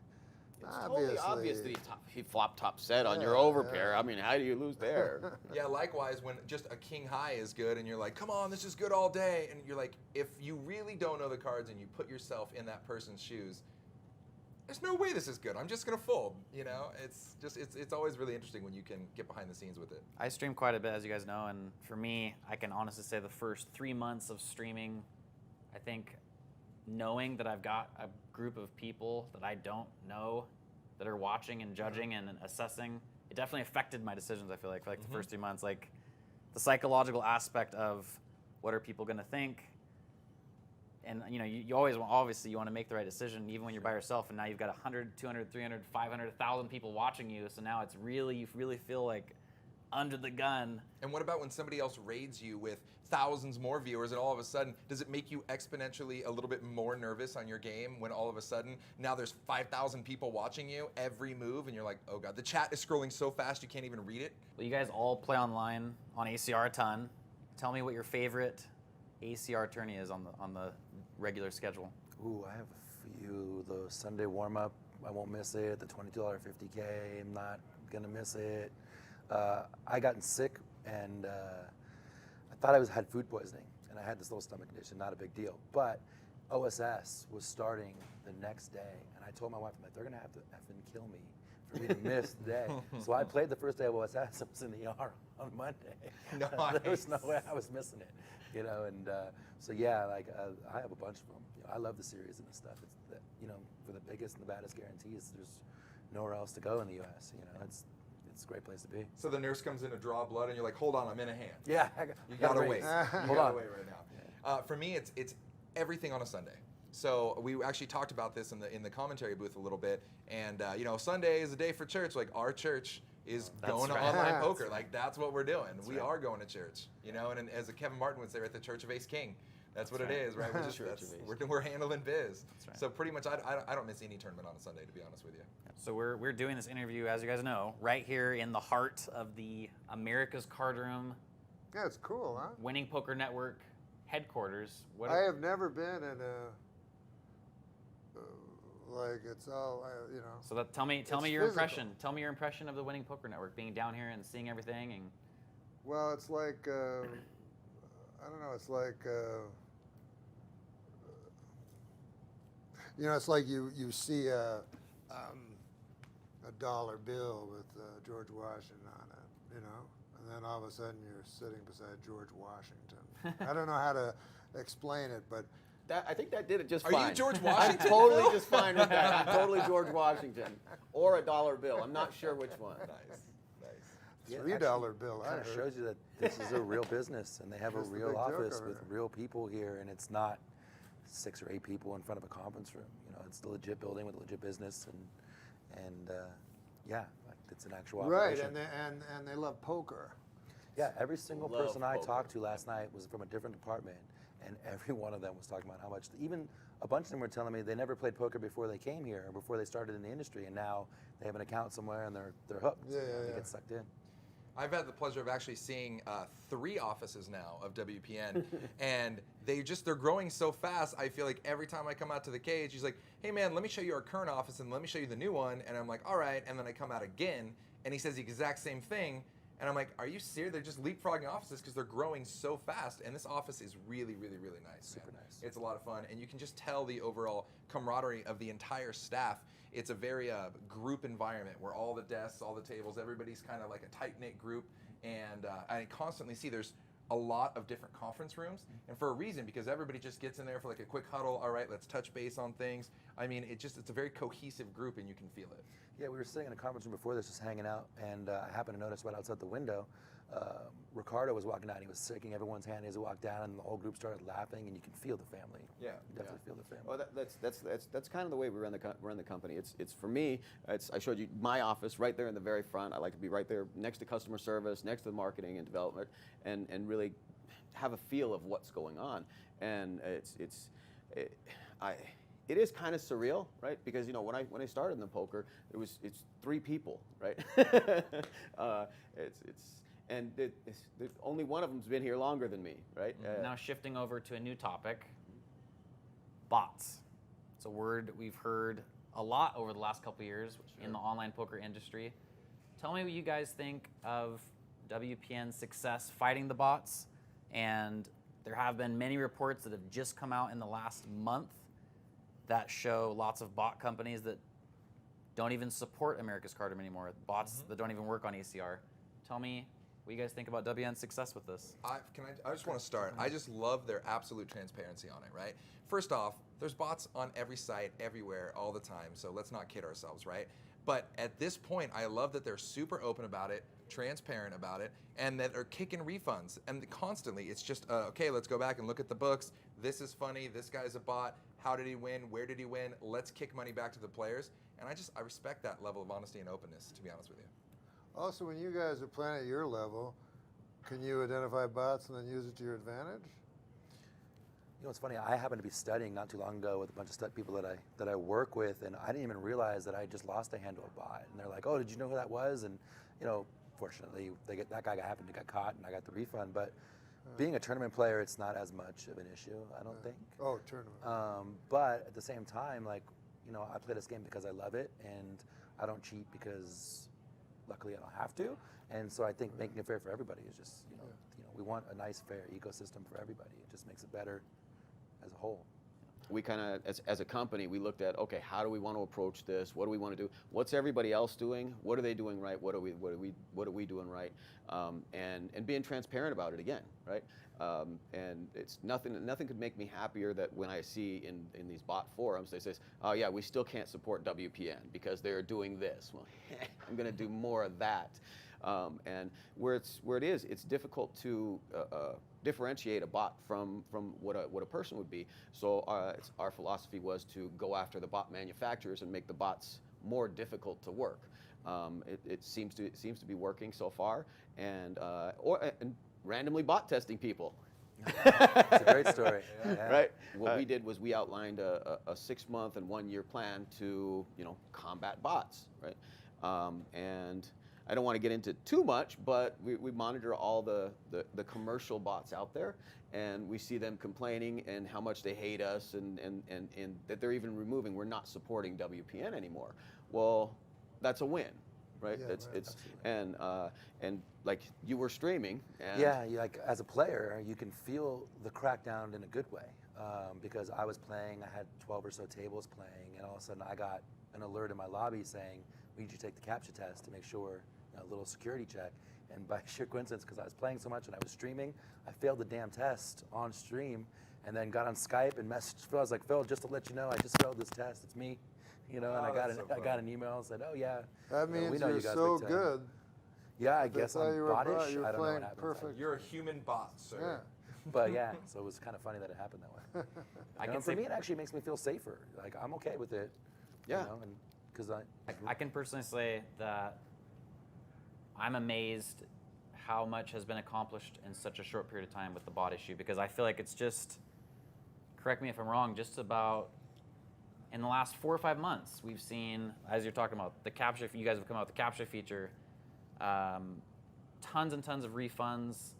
It's totally obvious that he flopped top set on your overpair. I mean, how do you lose there? Yeah, likewise, when just a king high is good and you're like, come on, this is good all day. And you're like, if you really don't know the cards and you put yourself in that person's shoes, there's no way this is good. I'm just going to fold. You know, it's always really interesting when you can get behind the scenes with it. I stream quite a bit, as you guys know, and for me, I can honestly say the first 3 months of streaming, I think knowing that I've got a group of people that I don't know that are watching and judging and assessing, it definitely affected my decisions, I feel like, for like the first 3 months. Like the psychological aspect of what are people going to think, and you know, you always obviously you want to make the right decision even when you're by yourself, and now you've got 100, 200, 300, 500, 1,000 people watching you, so now it's really, you really feel like under the gun. And what about when somebody else raids you with thousands more viewers, and all of a sudden, does it make you exponentially a little bit more nervous on your game when all of a sudden now there's 5,000 people watching you every move, and you're like, oh god, the chat is scrolling so fast you can't even read it? Well, you guys all play online on ACR a ton. Tell me what your favorite ACR tourney is on the regular schedule. Ooh, I have a few. The Sunday warm-up, I won't miss it. The $22 50K, I'm not gonna miss it. I gotten sick, and I thought I had food poisoning, and I had this little stomach condition, not a big deal. But OSS was starting the next day, and I told my wife, I'm like, they're gonna have to effing kill me for me to miss the day. So I played the first day of OSS. I was in the ER on Monday. Nice. There was no way I was missing it, you know. And so yeah, like I have a bunch of them. You know, I love the series and the stuff. It's you know, for the biggest and the baddest guarantees, there's nowhere else to go in the U.S. You know, it's a great place to be. So the nurse comes in to draw blood, and you're like, hold on, I'm in a hand. Yeah, you gotta wait. Hold on. Wait right now. For me, it's everything on a Sunday. So we actually talked about this in the commentary booth a little bit, and you know, Sunday is a day for church. Like our church is going to online poker. Like that's what we're doing. We are going to church. You know, and as Kevin Martin would say, we're at the Church of Ace King. That's what it is, right? We're just we're handling biz. Right. So pretty much, I don't miss any tournament on a Sunday, to be honest with you. So we're doing this interview, as you guys know, right here in the heart of the America's Cardroom. Yeah, it's cool, huh? Winning Poker Network headquarters. I have never been in a like it's all you know. So that tell me your physical. impression. Tell me your impression of the Winning Poker Network, being down here and seeing everything. And well, it's like I don't know. It's like you know, it's like you see a dollar bill with George Washington on it, you know, and then all of a sudden you're sitting beside George Washington. I don't know how to explain it, but I think that did it just Are fine. you George Washington? I'm totally just fine with that. I'm totally George Washington. Or a dollar bill. I'm not sure which one. Nice. $3 bill. Kind of shows you that this is a real business, and they have a Just the real big joke office over with there. real people here, and it's not 6 or 8 people in front of a conference room. You know, it's a legit building with a legit business, and yeah, like it's an actual right, operation. and they love poker. Yeah, every single Love person I poker. talked to last night was from a different department, and every one of them was talking about how much. Even a bunch of them were telling me they never played poker before they came here or before they started in the industry, and now they have an account somewhere and they're hooked. Yeah, They yeah. get sucked in. I've had the pleasure of actually seeing 3 offices now of WPN, and they're growing so fast. I feel like every time I come out to the cage, he's like, hey man, let me show you our current office and let me show you the new one. And I'm like, all right. And then I come out again, and he says the exact same thing. And I'm like, are you serious? They're just leapfrogging offices because they're growing so fast. And this office is really, really, really nice. Super nice. It's a lot of fun. And you can just tell the overall camaraderie of the entire staff. It's a very group environment where all the desks, all the tables, everybody's kind of like a tight-knit group. And I constantly see there's a lot of different conference rooms, and for a reason, because everybody just gets in there for like a quick huddle. All right, let's touch base on things. I mean, it's a very cohesive group, and you can feel it. Yeah, we were sitting in a conference room before this, just hanging out, and I happened to notice right outside the window, Ricardo was walking down. He was shaking everyone's hand as he walked down, and the whole group started laughing, and you can feel the family. Yeah, you definitely feel the family. Well, that's kind of the way we run the company. It's for me. I showed you my office right there in the very front. I like to be right there next to customer service, next to the marketing and development, and really have a feel of what's going on. And it is kind of surreal, right? Because when I started in the poker, it's 3 people, right? Only one of them's been here longer than me, right? Now shifting over to a new topic, bots. It's a word we've heard a lot over the last couple of years in the online poker industry. Tell me what you guys think of WPN's success fighting the bots. And there have been many reports that have just come out in the last month that show lots of bot companies that don't even support America's Cardroom anymore, bots that don't even work on ECR. Tell me what you guys think about WPN's success with this. I just want to start. I just love their absolute transparency on it, right? First off, there's bots on every site, everywhere, all the time, so let's not kid ourselves, right? But at this point, I love that they're super open about it, transparent about it, and that are kicking refunds. And constantly, it's just, okay, let's go back and look at the books. This is funny. This guy's a bot. How did he win? Where did he win? Let's kick money back to the players. And I respect that level of honesty and openness, to be honest with you. Also, when you guys are playing at your level, can you identify bots and then use it to your advantage? You know, it's funny. I happened to be studying not too long ago with a bunch of people that I work with, and I didn't even realize that I just lost a hand to a bot. And they're like, "Oh, did you know who that was?" And fortunately, that guy happened to get caught, and I got the refund. But being a tournament player, it's not as much of an issue, I don't think. Oh, tournament. But at the same time, I play this game because I love it, and I don't cheat because, luckily, I don't have to. And so I think making it fair for everybody is just, we want a nice, fair ecosystem for everybody. It just makes it better as a whole. We kind of, as a company, we looked at, okay, how do we want to approach this? What do we want to do? What's everybody else doing? What are they doing right? What are we doing right? And being transparent about it again, right? And it's nothing could make me happier that when I see in these bot forums, they say, oh yeah, we still can't support WPN because they're doing this. Well, I'm going to do more of that. And where it is, it's difficult to differentiate a bot from what a person would be. So our philosophy was to go after the bot manufacturers and make the bots more difficult to work. It seems to be working so far, and randomly bot testing people. It's a great story. Yeah. Right. What we did was we outlined a 6-month and 1-year plan to combat bots. Right. And I don't want to get into too much, but we monitor all the commercial bots out there, and we see them complaining and how much they hate us, and that they're even removing. We're not supporting WPN anymore. Well, that's a win, right? Yeah, It's and like you were streaming. And yeah, as a player, you can feel the crackdown in a good way, because I was playing. I had 12 or so tables playing, and all of a sudden I got an alert in my lobby saying, we need you to take the CAPTCHA test to make sure, a little security check. And by sheer coincidence, because I was playing so much and I was streaming, I failed the damn test on stream, and then got on Skype and messaged Phil. I was like, Phil, just to let you know, I just failed this test. It's me, and I got an email and said, oh yeah. That means we know you're you guys so big time. good. Yeah, I guess I'm bottish. I don't know what happened. Perfect. You're a human bot, sir. Yeah. But yeah, so it was kind of funny that it happened that way. For me, it actually makes me feel safer. Like, I'm okay with it. Yeah. Because I can personally say that I'm amazed how much has been accomplished in such a short period of time with the bot issue, because I feel like it's just, correct me if I'm wrong, just about in the last 4 or 5 months, we've seen, as you're talking about, the CAPTCHA, you guys have come out with the CAPTCHA feature, tons and tons of refunds,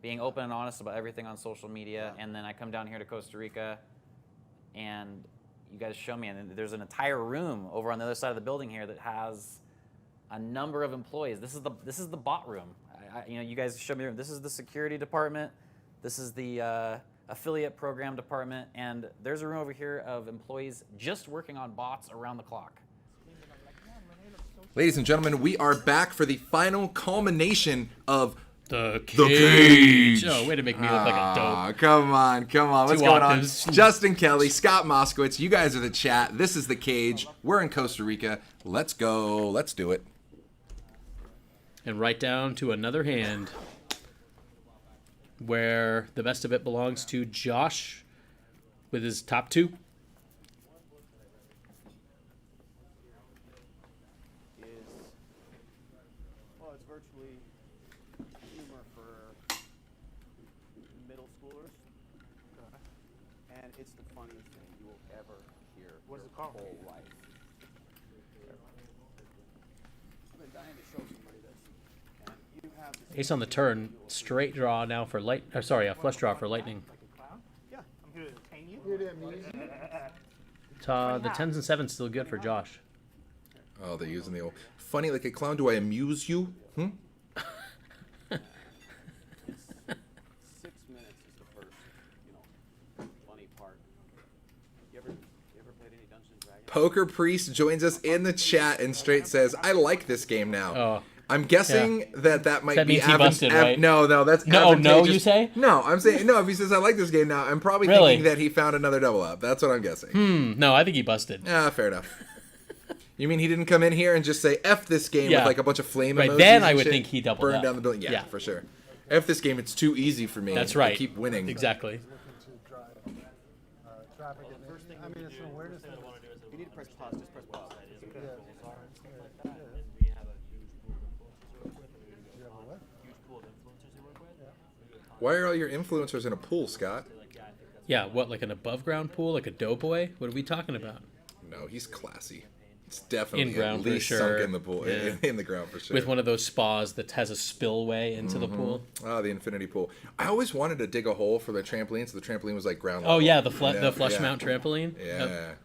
being open and honest about everything on social media, and then I come down here to Costa Rica, and you guys show me, and there's an entire room over on the other side of the building here that has a number of employees. This is the bot room. you guys showed me. This is the security department. This is the affiliate program department, and there's a room over here of employees just working on bots around the clock. Ladies and gentlemen, we are back for the final culmination of The Cage. Oh, way to make me look like a dope. Come on. What's Two going octaves. on? Justin Kelly, Scott Moskowitz, you guys are the chat. This is The Cage. We're in Costa Rica. Let's go. Let's do it. And right down to another hand where the best of it belongs to Josh with his top two. Well, it's virtually humor for middle schoolers. And it's the funniest thing you will ever hear your whole life. I've been dying to show somebody this. And you have this Ace on the turn, straight draw now for a flush draw for lightning. Yeah, I'm here to entertain you. Here to amuse you. The 10s and 7s still good for Josh. Oh, they're using the old funny like a clown. Do I amuse you? 6 minutes is the first, funny part. You ever played any Dungeons and Dragons? Poker Priest joins us in the chat and straight says, "I like this game now." Oh. I'm guessing that might That be means he busted, right? No, that's No, advantageous. you say? No, I'm saying no. If he says I like this game now, I'm probably Really? thinking that he found another double up. That's what I'm guessing. No, I think he busted. Ah, fair enough. You mean he didn't come in here and just say F this game Yeah. with like a bunch of flame Right, emojis then and I would shit? think he doubled Burned up. down the building. Yeah, Yeah. for sure. F this game, it's too easy for me. That's I right. keep winning. Exactly. Traffic. I mean, it's an awareness. You need to press pause. Just press pause. Why are all your influencers in a pool, Scott? Yeah, what, like an above ground pool, like a doughboy? What are we talking about? No, he's classy. It's definitely In ground at for least sure. sunk in the pool, Yeah. in the ground for sure. With one of those spas that has a spillway into the pool. Oh, the infinity pool. I always wanted to dig a hole for the trampoline, so the trampoline was like ground Oh level. yeah, the flush Yeah. mount trampoline. Yeah. Yep.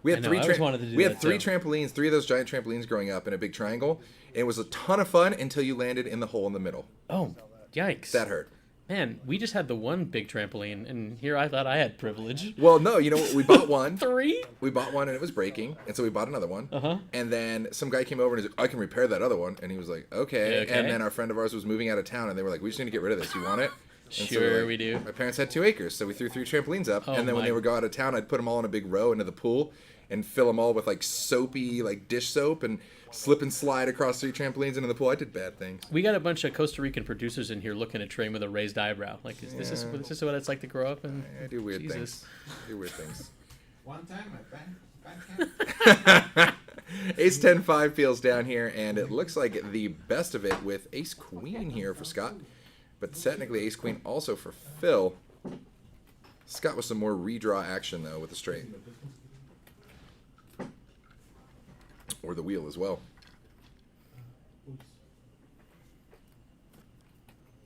We I had know, three. I always wanted to do we had that three too. trampolines, three of those giant trampolines growing up in a big triangle. It was a ton of fun until you landed in the hole in the middle. Oh, yikes! That hurt. Man, we just had the one big trampoline, and here I thought I had privilege. Well, no, you know what? We bought one. 3? We bought one and it was breaking, and so we bought another one. Uh-huh. And then some guy came over and he's like, "I can repair that other one," and he was like, "Okay." Okay. And then our friend of ours was moving out of town, and they were like, "We just need to get rid of this. You want it?" And so Sure, we're like, we do. My parents had 2 acres, so we threw 3 trampolines up, Oh and then when my- they would go out of town, I'd put them all in a big row into the pool and fill them all with like soapy, like dish soap, and slip and slide across 3 trampolines into the pool. I did bad things. We got a bunch of Costa Rican producers in here looking at Train with a raised eyebrow. Like, is this is what it's like to grow up in? I do weird Jesus. things. I do weird things. One time, my friend. Ace 10-5 feels down here, and it looks like the best of it with Ace Queen here for Scott. But technically Ace Queen also for Phil. Scott with some more redraw action, though, with the straight. Or the wheel as well.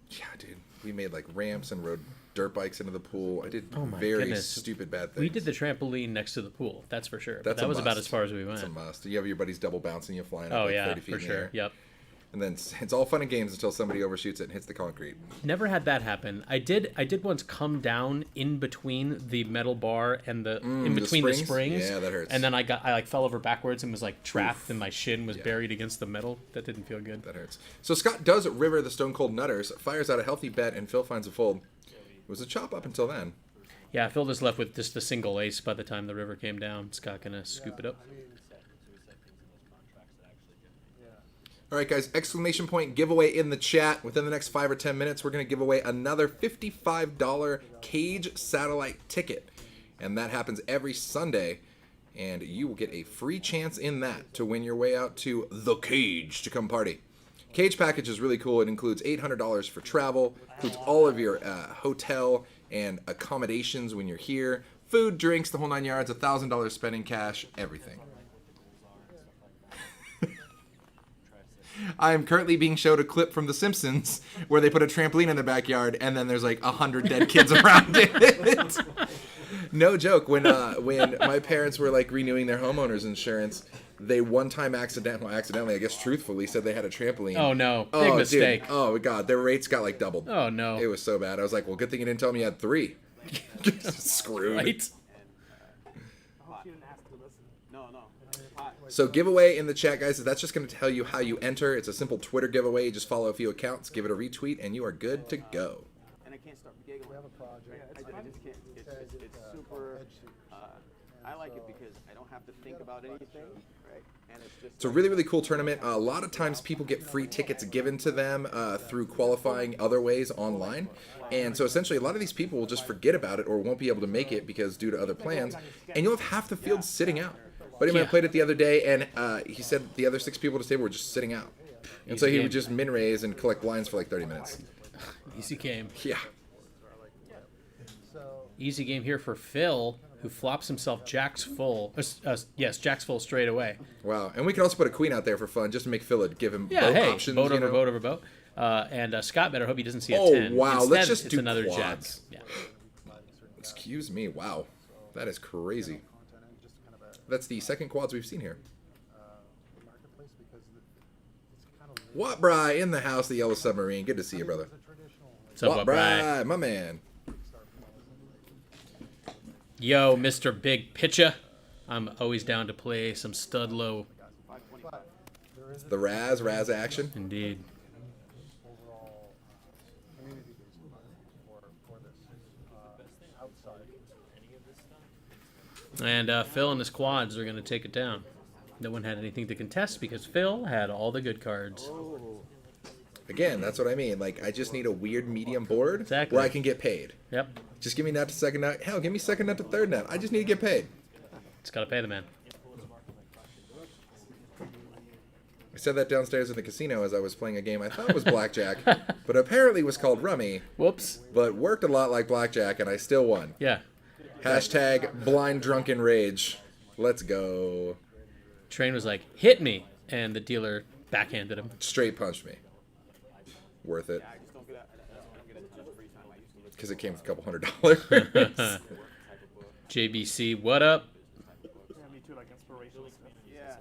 Yeah, dude. We made like ramps and rode dirt bikes into the pool. I did Oh my very goodness. stupid bad things. We did the trampoline next to the pool. That's for sure. But That's that a was about must. as far as we went. That's a must. You have your buddies double bouncing you flying Oh, up like yeah, 30 feet for in the sure. air. Yep. And then it's all fun and games until somebody overshoots it and hits the concrete. Never had that happen. I did once come down in between the metal bar and in the between the springs? springs. Yeah, that hurts. And then I like fell over backwards and was like trapped, and my shin was buried against the metal. That didn't feel good. That hurts. So Scott does river the Stone Cold Nutters, fires out a healthy bet, and Phil finds a fold. It was a chop up until then. Yeah, Phil just left with just a single ace by the time the river came down. Scott gonna scoop it up. All right, guys, exclamation point giveaway in the chat. Within the next 5 or 10 minutes, we're going to give away another $55 Cage satellite ticket. And that happens every Sunday. And you will get a free chance in that to win your way out to the Cage to come party. Cage package is really cool. It includes $800 for travel, includes all of your hotel and accommodations when you're here, food, drinks, the whole 9 yards, $1,000 spending cash, everything. I am currently being showed a clip from The Simpsons where they put a trampoline in the backyard and then there's like 100 dead kids around it. No joke. When my parents were like renewing their homeowners insurance, they one time accidentally, I guess truthfully, said they had a trampoline. Oh, no. Big mistake. Dude. Oh, God. Their rates got, like, doubled. Oh, no. It was so bad. I was like, well, good thing you didn't tell me you had 3. Screwed. Right? So giveaway in the chat, guys. That's just going to tell you how you enter. It's a simple Twitter giveaway. Just follow a few accounts, give it a retweet, and you are good to go. And I can't start giggling. We have a project. I just can't. It's super. I like it because I don't have to think about anything, right? And it's just. It's a really, really cool tournament. A lot of times people get free tickets given to them through qualifying other ways online. And so essentially a lot of these people will just forget about it or won't be able to make it because due to other plans. And you'll have half the field sitting out. Buddy of mine played it the other day, and he said the other 6 people at his table were just sitting out. And so he would just min-raise and collect blinds for like 30 minutes. Easy game. Yeah. Easy game here for Phil, who flops himself jacks full. Yes, jacks full straight away. Wow. And we could also put a queen out there for fun just to make Phil give him boat options. Boat over boat over boat. And Scott better hope he doesn't see a 10. Wow. Instead, Let's just it's do another quads. jack. Yeah. Excuse me. Wow. That is crazy. That's the second quads we've seen here. What Bry in the house, the Yellow Submarine. Good to see you, brother. What's up, What What Bry? My man. Yo, Mr. Big Pitcha. I'm always down to play some stud low. The Raz action. Indeed. And Phil and his quads are going to take it down. No one had anything to contest because Phil had all the good cards. Again, that's what I mean. Like, I just need a weird medium board where I can get paid. Yep. Just give me net to second net. Hell, give me second net to third net. I just need to get paid. It's got to pay the man. I said that downstairs in the casino as I was playing a game I thought was blackjack, but apparently was called rummy. Whoops. But worked a lot like blackjack, and I still won. Yeah. Hashtag blind drunken rage. Let's go. Train was like, hit me. And the dealer backhanded him. Straight punched me. Worth it. Because it came with a couple $100. JBC, what up? Yeah, me too, like inspirational stuff. Yeah,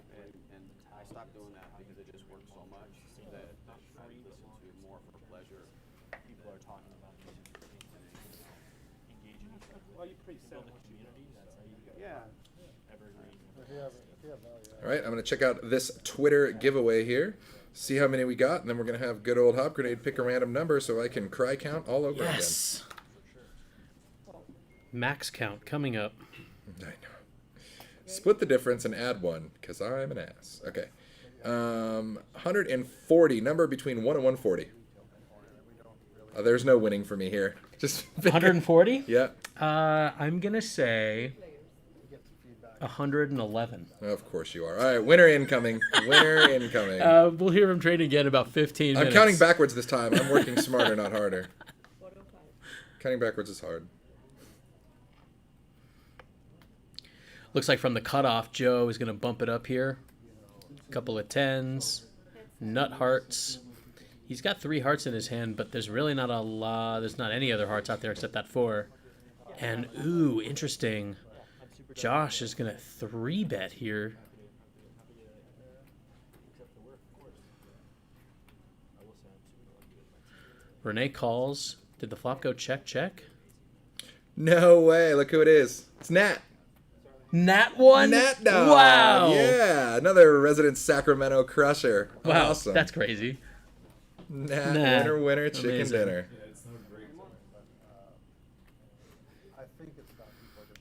and I stopped doing that because it just worked so much that I listen to more for pleasure. People are talking about engaging each other. Well, you pretty set community. That's how you go. Yeah. All right, I'm going to check out this Twitter giveaway here. See how many we got, and then we're going to have good old Hop Grenade pick a random number so I can cry count all over again. Max count coming up. I know. Split the difference and add 1, because I'm an ass. Okay. 140, number between 1 and 140. There's no winning for me here. Just 140? Yeah. I'm going to say 111. Of course you are. All right, winner incoming. Winner incoming. We'll hear him trade again in about 15 minutes. I'm counting backwards this time. I'm working smarter, not harder. Counting backwards is hard. Looks like from the cutoff, Joe is going to bump it up here. A couple of 10s, nut hearts. He's got 3 hearts in his hand, but there's really not a lot. There's not any other hearts out there except that 4. And, ooh, interesting. Josh is going to 3-bet here. Renee calls. Did the flop go check, check? No way. Look who it is. It's Nat. Nat one? Nat dog. Wow. Yeah, another resident Sacramento crusher. Wow, Awesome. that's crazy. Nat, winner, winner, chicken Amazing. dinner.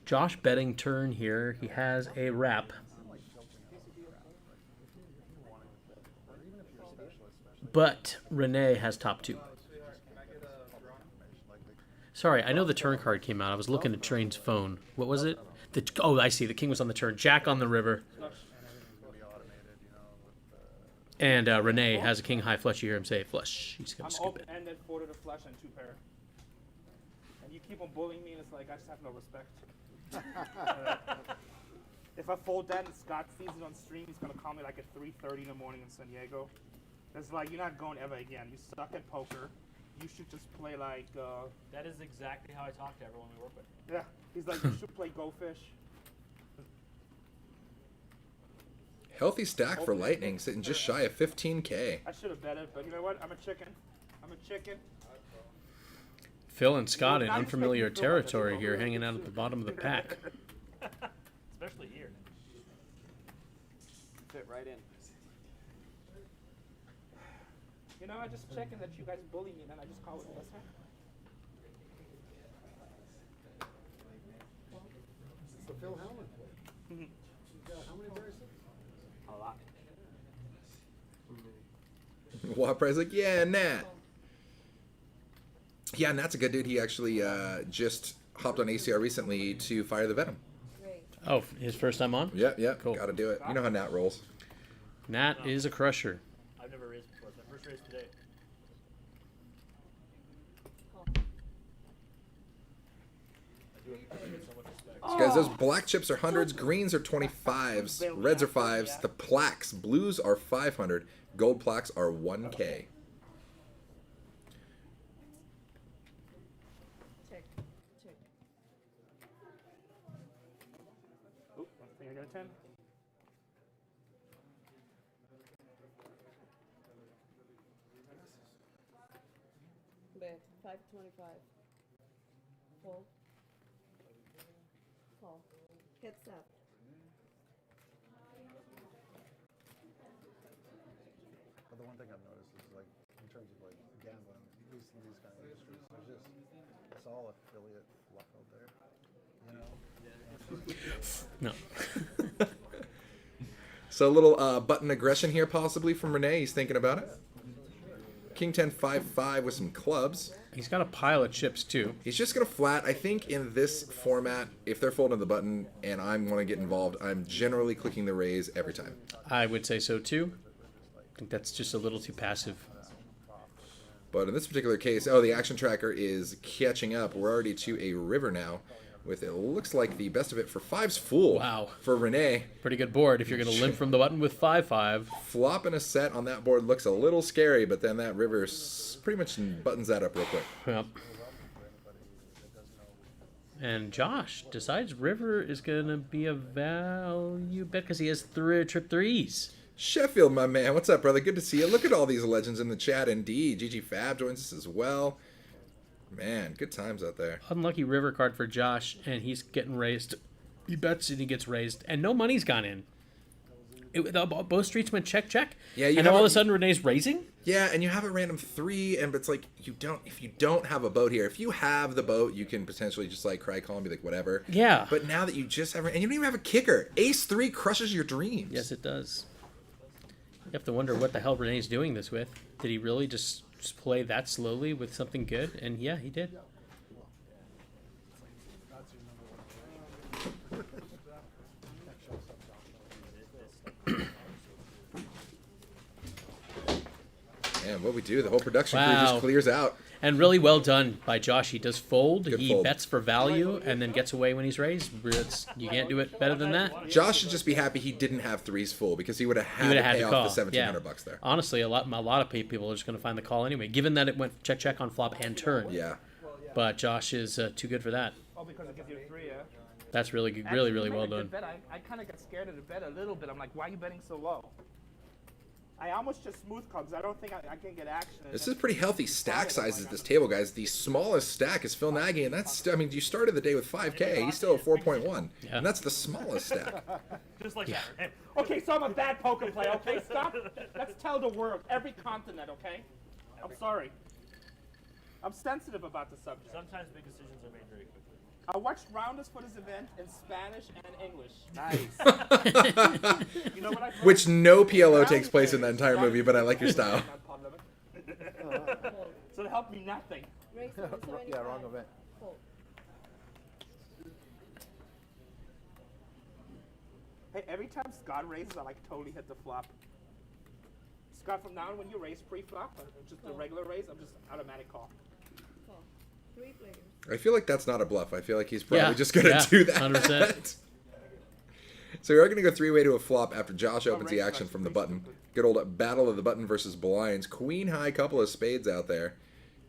Josh betting turn here. He has a wrap. But Renee has top 2. Sorry, I know the turn card came out. I was looking at Train's phone. What was it? Oh, I see. The king was on the turn. Jack on the river. And Renee has a king high flush. You hear him say flush. He's going to scoop it. And then 4 to the flush and 2 pair. And you keep on bullying me, and it's like, I just have no respect. If I fold that and Scott sees it on stream, he's going to call me like at 3:30 in the morning in San Diego. It's like, you're not going ever again. You suck at poker. You should just play like... that is exactly how I talk to everyone we work with. Yeah. He's like, you should play Go Fish. Healthy stack for Lightning, sitting just shy of 15K. I should have bet it, but you know what? I'm a chicken. I'm a chicken. Phil and Scott in unfamiliar territory here, hanging out at the bottom of the pack. Especially here. Fit right in. You know, I just checking that you guys bully me, and then I just call it. That's right. So Phil Hellman played. How many bracelets? A lot. Wapry's like, yeah, Nat. Yeah, Nat's a good dude. He actually just hopped on ACR recently to fire the Venom. Oh, his first time on? Yep. Cool. Got to do it. You know how Nat rolls. Nat is a crusher. I've never raced before. It's my first race today. So guys, those black chips are hundreds, greens are 25s, reds are 5s, the plaques, blues are 500, gold plaques are 1K. Check. Oh, I think I got a 10. Bet 525. Fold. Call. Heads up. But the one thing I've noticed is like in terms of like gambling, at least in these kind of industries, there's just it's all affiliate fluff out there. You know? No. So a little button aggression here possibly from Renee. He's thinking about it. King 10 5-5 with some clubs. He's got a pile of chips too. He's just gonna flat. I think in this format, if they're folding the button and I want to get involved, I'm generally clicking the raise every time. I would say so too. I think that's just a little too passive. But in this particular case, oh, the action tracker is catching up. We're already to a river now. With it looks like the best of it for 5's full. Wow. For Renee. Pretty good board if you're going to limp from the button with 5-5. Flopping a set on that board looks a little scary, but then that river pretty much buttons that up real quick. Yep. And Josh decides river is going to be a value bet because he has trip threes. Sheffield, my man. What's up, brother? Good to see you. Look at all these legends in the chat, indeed. GG Fab joins us as well. Man, good times out there. Unlucky river card for Josh, and he's getting raised. He bets and he gets raised, and no money's gone in. Both streets went check. Yeah, and all of a sudden Renee's raising. Yeah, and you have a random 3, and it's like if you don't have a boat here, if you have the boat, you can potentially just like cry, call, and be like whatever. Yeah. But now that you just have, and you don't even have a kicker, Ace 3 crushes your dreams. Yes, it does. You have to wonder what the hell Renee's doing this with. Did he really just play that slowly with something good? And yeah, he did. And what we do, the whole production crew just clears out. And really well done by Josh. He does fold. Good He fold. bets for value and then gets away when he's raised. You can't do it better than that. Josh should just be happy he didn't have 3s full because he would have had to pay off the $1,700 there. Honestly, a lot of people are just going to find the call anyway, given that it went check on flop and turn. Yeah. But Josh is too good for that. Oh, because it gives you a 3, yeah? That's really good, really well done. Bet. I kind of got scared of the bet a little bit. I'm like, why are you betting so low? I almost just smooth call because I don't think I can get action. This is pretty healthy stack sizes at this table, guys. The smallest stack is Phil Nagy, and that's, I mean, you started the day with 5K. He's still at 4.1, and that's the smallest stack. Just like that. Right? Okay, so I'm a bad poker player, okay? Stop. Let's tell the world, every continent, okay? I'm sorry. I'm sensitive about the subject. Sometimes big decisions are made very quickly. I watched rounders for this event in Spanish and English. Nice. You know what I Which no PLO takes place in that entire movie, but I like your style. So it helped me nothing. Yeah, wrong event. Hey, every time Scott raises, I like totally hit the flop. Scott, from now on, when you raise pre-flop, or just a regular raise, I'm just automatic call. 3 players. I feel like that's not a bluff. I feel like he's probably just going to yeah, do that. 100%. So we are going to go 3-way to a flop after Josh opens the action from the button. Good old battle of the button versus blinds. Queen high, couple of spades out there.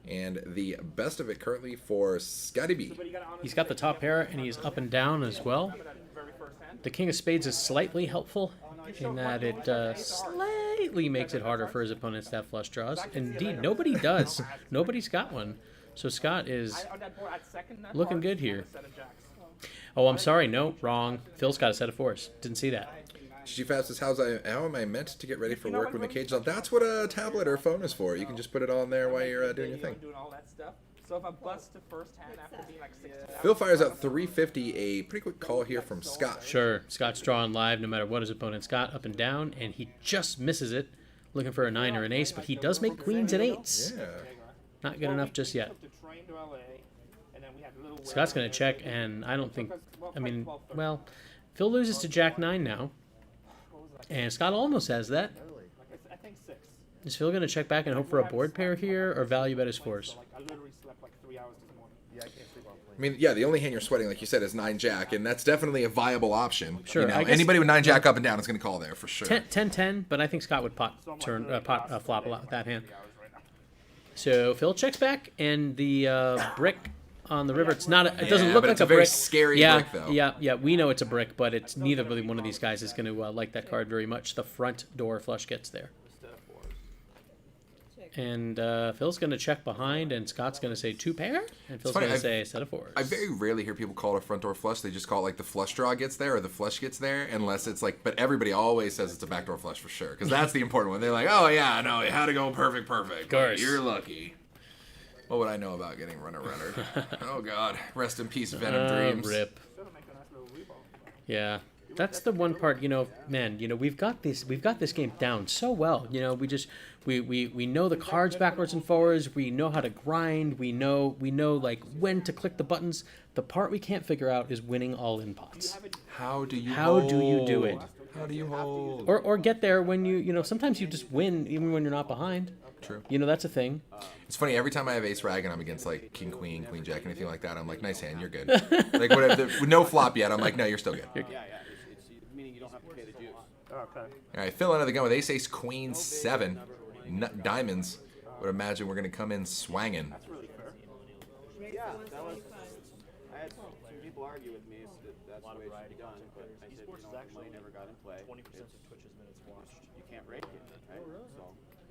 And the best of it currently for Scotty B. He's got the top pair, and he's up and down as well. The king of spades is slightly helpful in that it slightly makes it harder for his opponents to have flush draws. Indeed, nobody does. Nobody's got one. So Scott is looking good here. Oh, I'm sorry. No, wrong. Phil's got a set of fours. Didn't see that. GFab says, how am I meant to get ready for work when the cage is on? That's what a tablet or a phone is for. You can just put it on there while you're doing your thing. So if I bust to first hand after being like 16 Phil fires out 350, a pretty quick call here from Scott. Sure. Scott's drawing live no matter what his opponent's got, up and down, and he just misses it, looking for a 9 or an ace, but he does make queens and 8s. Yeah. Not good enough just yet. Scott's going to check, and I don't think, I mean, well, Phil loses to Jack 9 now, and Scott almost has that. I think 6. Is Phil going to check back and hope for a board pair here, or value bet his fours? I literally slept like 3 hours this morning. Yeah, I can't sleep while playing. I mean, yeah, the only hand you're sweating, like you said, is 9-Jack, and that's definitely a viable option. Sure. You know, I guess, anybody with 9-Jack up and down is going to call there for sure. 10-10, but I think Scott would flop a lot with that hand. So Phil checks back, and the brick on the river. It's not. It doesn't look but like it's a brick. very scary brick, though. Yeah. We know it's a brick, but it's neither really one of these guys is going to like that card very much. The front door flush gets there. And Phil's going to check behind, and Scott's going to say 2 pair, and Phil's going to say a set of 4s. I very rarely hear people call it a front door flush. They just call it like the flush draw gets there or the flush gets there, unless it's like, but everybody always says it's a backdoor flush for sure, because that's the important one. They're like, oh yeah, no, it had to go perfect. Of course. You're lucky. What would I know about getting runner? Oh God, rest in peace, Venom Dreams. Rip. Yeah. That's the one part, man, we've got this game down so well. We know the cards backwards and forwards. We know how to grind. We know like when to click the buttons. The part we can't figure out is winning all in pots. How do you do it? How do you hold? Or get there when sometimes you just win even when you're not behind. True. That's a thing. It's funny, every time I have ace rag and I'm against like king queen, queen jack, anything like that, I'm like, nice hand, you're good. Like whatever, with no flop yet, I'm like, no, you're still good. Yeah. It's meaning you don't have to pay the dues. Okay. All right, Phil under the gun with ace, ace, queen, 7, diamonds. Would imagine we're gonna come in swanging. That's really fair. Yeah, that was. I had some people argue with me that's the way it should be done, but I said, money never got in play. 20% of Twitch's minutes watched. You can't rake it, right? So.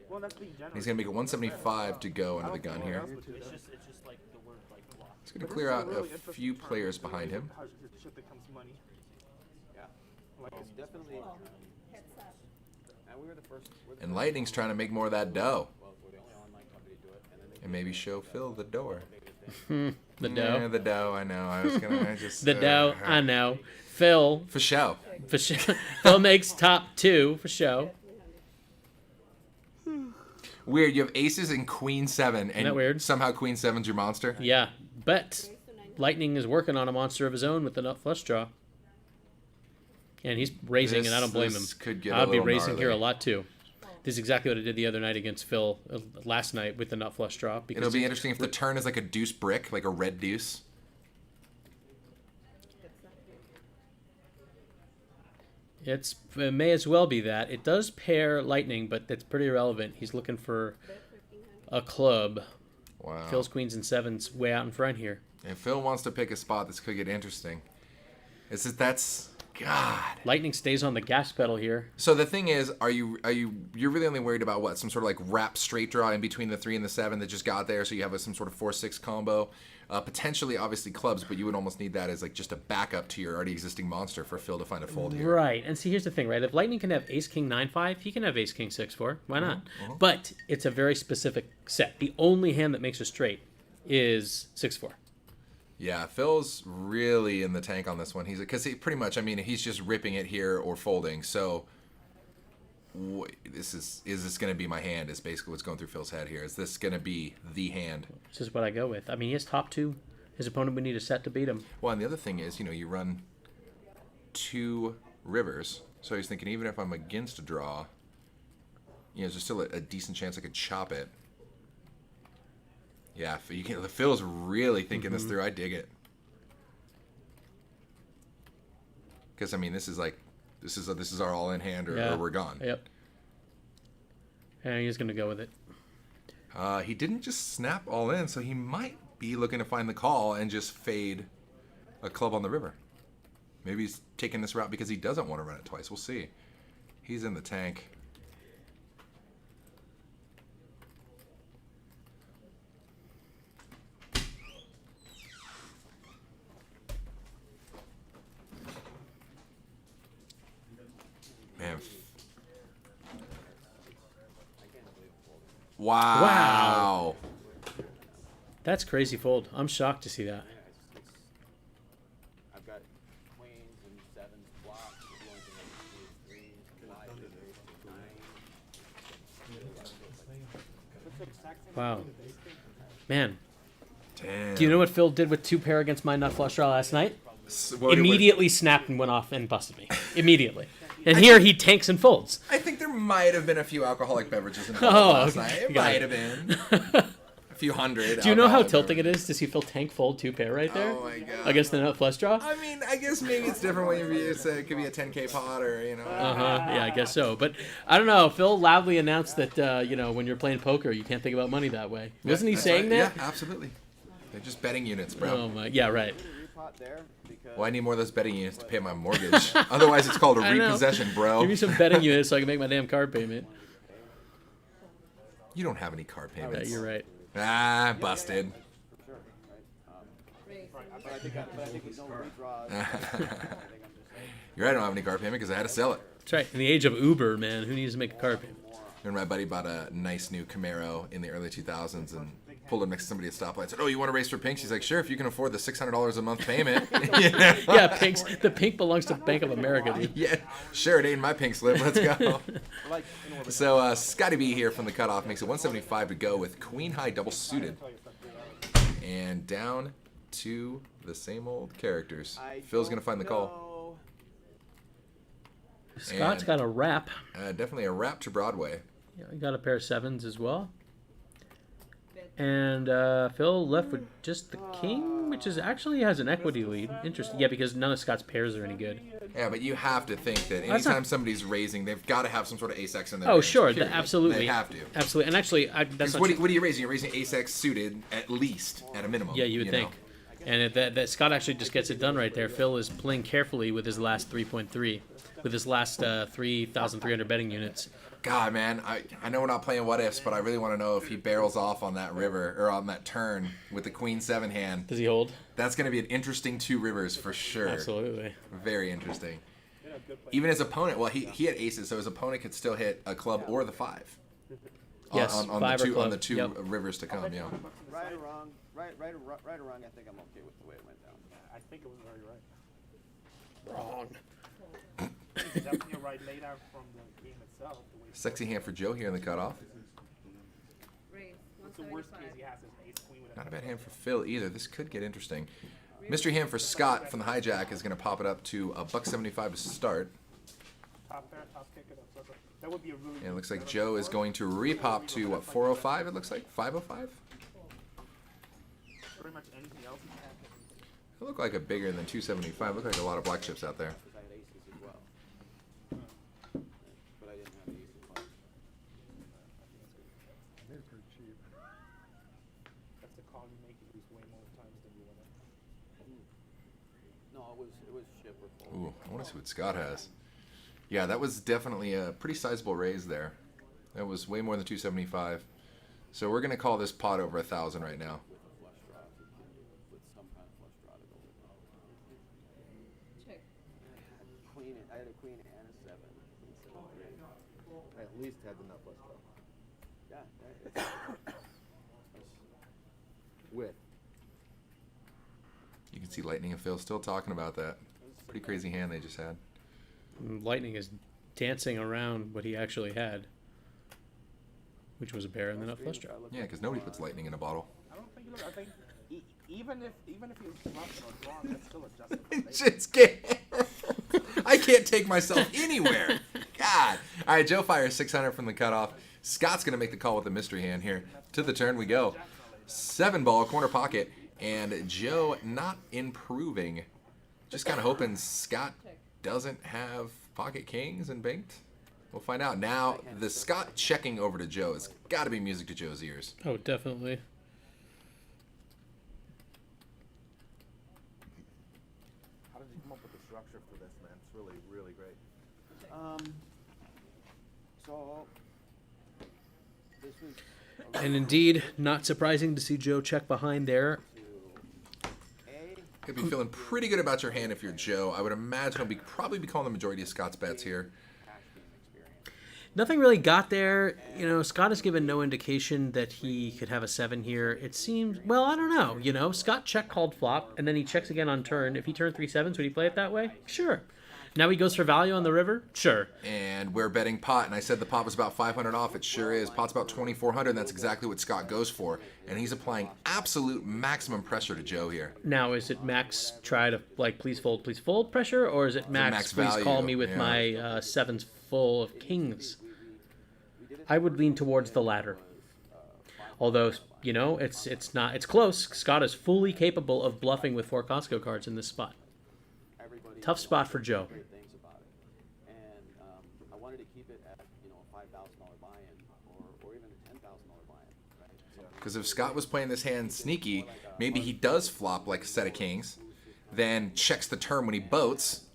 Well, that's being generous. He's gonna make it 175 to go under the gun here. It's just like the word like block. He's gonna clear out a few players behind him. Shit becomes money. Yeah. Like it's definitely. And we were the first. And Lightning's trying to make more of that dough. And maybe show Phil the door. The dough. Yeah, the dough. I know. I just. The dough. I know. Phil. For show. For show. Phil makes top 2 for show. Weird. You have aces and queen 7, and Isn't that weird? Somehow queen 7's your monster. Yeah, but Lightning is working on a monster of his own with the nut flush draw, and he's raising, and I don't blame him. Could get I'd be little raising gnarly. here a lot too. This is exactly what I did the other night against Phil last night with the nut flush draw. Because It'll be interesting if the turn is like a deuce brick, like a red deuce. It may as well be that. It does pair Lightning, but that's pretty irrelevant. He's looking for a club. Wow. Phil's queens and 7s way out in front here. If Phil wants to pick a spot, this could get interesting. That's God. Lightning stays on the gas pedal here. So the thing is, you're really only worried about what? Some sort of like wrap straight draw in between the 3 and the 7 that just got there, so you have some sort of 4-6 combo. Potentially, obviously, clubs, but you would almost need that as like just a backup to your already existing monster for Phil to find a fold here. Right, and see, here's the thing, right? If Lightning can have Ace King 9-5, he can have Ace King 6-4. Why not? But it's a very specific set. The only hand that makes a straight is 6-4. Yeah, Phil's really in the tank on this one. Because he pretty much, I mean, he's just ripping it here or folding. So is this going to be my hand? Is basically what's going through Phil's head here. Is this going to be the hand? This is what I go with. I mean, he has top 2. His opponent would need a set to beat him. Well, and the other thing is, you run 2 rivers. So he's thinking, even if I'm against a draw, there's still a decent chance I could chop it. Yeah, Phil's really thinking this through. I dig it. Because I mean, this is our all-in hand, or we're gone. Yep. And he's gonna go with it. He didn't just snap all in, so he might be looking to find the call and just fade a club on the river. Maybe he's taking this route because he doesn't want to run it twice. We'll see. He's in the tank. Man. Wow. That's crazy fold. I'm shocked to see that. I've got queens and sevens blocks. Threes, Wow. Man. Damn. Do you know what Phil did with 2 pair against my nut flush draw last night? what- Immediately snapped and went off and busted me. Immediately. And here he tanks and folds. I think there might have been a few alcoholic beverages involved last night. It Got might it. have been. A few hundred. Do you know how alcoholic tilting it is to see Phil tank fold 2 pair right there? Oh my God. Against the nut flush draw? I mean, I guess maybe it's different when you're used to it could be a 10K pot or, you know. Yeah, I guess so. But I don't know. Phil loudly announced that, you know, when you're playing poker, you can't think about money that way. Wasn't he That's saying right. that? Yeah, absolutely. They're just betting units, bro. Oh my, yeah, right. Well, I need more of those betting units to pay my mortgage. Otherwise, it's called a I know. repossession, bro. Give me some betting units so I can make my damn card payment. You don't have any card payments. Yeah, you're right. Ah, busted. You're right, I don't have any card payment because I had to sell it. That's right. In the age of Uber, man, who needs to make a card payment? And my buddy bought a nice new Camaro in the early 2000s and pulled up next to somebody at stoplight. Said, "Oh, you want to race for pinks?" He's like, "Sure, if you can afford the $600 a month payment." Yeah, pinks. The pink belongs to Bank of America, dude. Yeah, sure, it ain't my pink slip. Let's go. So Scotty B here from the cutoff makes it 175 to go with queen high double suited, and down to the same old characters. Phil's gonna find the call. Scott's got a wrap. Definitely a wrap to Broadway. Yeah, he got a pair of sevens as well. And Phil left with just the king, which is actually has an equity lead. Interesting. Yeah, because none of Scott's pairs are any good. Yeah, but you have to think that That's anytime not- somebody's raising, they've got to have some sort of ace-x in their Oh, range, sure. period. Absolutely. They have to. Absolutely. And actually, that's 'Cause not what, true. what are you raising? You're raising ace-x suited at least, at a minimum. Yeah, you would think. know? And that Scott actually just gets it done right there. Phil is playing carefully with his last 3.3, with his last 3,300 betting units. God, man, I know we're not playing what ifs, but I really want to know if he barrels off on that river or on that turn with the queen 7 hand. Does he hold? That's going to be an interesting 2 rivers for sure. Absolutely. Very interesting. Even his opponent, well, he had aces, so his opponent could still hit a club or the 5. Yes, on 5 the or two club. on the 2 Yep. rivers to come. Yeah. Right or wrong, right or wrong, I think I'm okay with the way it went down. I think it was very right. Wrong. Definitely right laid out from the game itself. The way Sexy hand for Joe here in the cutoff. What's the worst case he has is an ace queen with Not a bad hand for Phil either. This could get interesting. Mystery hand for Scott from the hijack is going to pop it up to $1.75 to start. top pair, top kick it up. So that would be a really. And it looks like Joe is going to repop to what, 405? It looks like 505. Pretty much anything else. It looked like a bigger than 275. Looked like a lot of black chips out there. I had aces as well. But I didn't have the ace of clubs. They're pretty cheap. That's the call you make. You lose way more times than you win it. No, it was chip or fold. Ooh, I want to see what Scott has. Yeah, that was definitely a pretty sizable raise there. That was way more than 275. So we're going to call this pot over 1,000 right now. I had a queen and a 7. Queen 7, 3. I at least had the nut flush draw. Yeah. With. You can see Lightning and Phil still talking about that. Pretty crazy hand they just had. Lightning is dancing around what he actually had, which was a pair and then a flush draw. Yeah, because nobody puts Lightning in a bottle. I don't think. I think even if you bluff or draw, that's still a justified. Just can't. I can't take myself anywhere. God. All right, Joe fires 600 from the cutoff. Scott's going to make the call with the mystery hand here. To the turn we go. 7 ball, corner pocket. And Joe not improving. Just kind of hoping Scott doesn't have pocket kings and banked. We'll find out. Now, the Scott checking over to Joe has got to be music to Joe's ears. Oh, definitely. How did you come up with the structure for this, man? It's really, really great. So this was. And indeed, not surprising to see Joe check behind there. Could be feeling pretty good about your hand if you're Joe. I would imagine he'll probably be calling the majority of Scott's bets here. Nothing really got there. You know, Scott has given no indication that he could have a 7 here. It seems, well, I don't know. You know, Scott check called flop, and then he checks again on turn. If he turned 3 7s, would he play it that way? Sure. Now he goes for value on the river? Sure. And we're betting pot, and I said the pot was about 500 off. It sure is. Pot's about 2,400, and that's exactly what Scott goes for. And he's applying absolute maximum pressure to Joe here. Now, is it max try to, like, please fold pressure, or is it max please value, call me with my 7s full of kings? I would lean towards the latter. Although, you know, it's close. Scott is fully capable of bluffing with 4 Costco cards in this spot. Tough spot for Joe. I wanted to keep it at, you know, a $5,000 buy-in or even a $10,000 buy-in, right? Because if Scott was playing this hand sneaky, maybe he does flop like a set of kings, then checks the turn when he boats,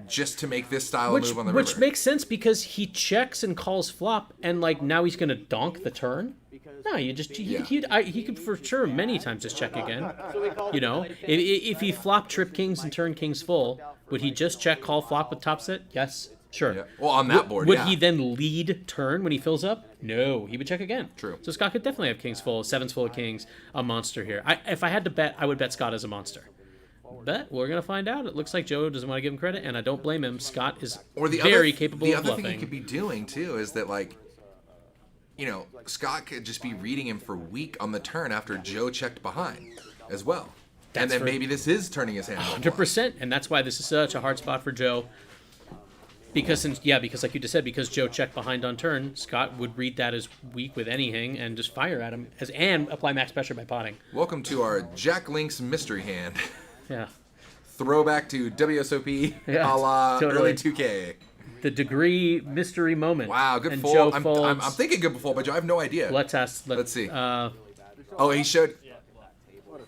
just to make this style of move on the river. Which makes sense because he checks and calls flop, and like now he's gonna donk the turn. No, you just he could for sure many times just check again. You know, if he flop trip kings and turn kings full, would he just check call flop with top set? Yes, sure. Yeah. Well, on that board, would he then lead turn when he fills up? No, he would check again. True. So Scott could definitely have kings full, 7s full of kings, a monster here. If I had to bet, I would bet Scott as a monster. But we're gonna find out. It looks like Joe doesn't want to give him credit, and I don't blame him. Scott is very capable of bluffing. The other thing he could be doing too is that, like, you know, Scott could just be reading him for weak on the turn after Joe checked behind as well. And then maybe this is turning his hand. 100%, and that's why this is such a hard spot for Joe. Because like you just said, because Joe checked behind on turn, Scott would read that as weak with anything and just fire at him and apply max pressure by potting. Welcome to our Jack Link's mystery hand. Yeah. Throwback to WSOP a la early 2K. The degree mystery moment. Wow, good and fold. Joe I'm thinking good fold, but Joe, I have no idea. Let's see. He showed.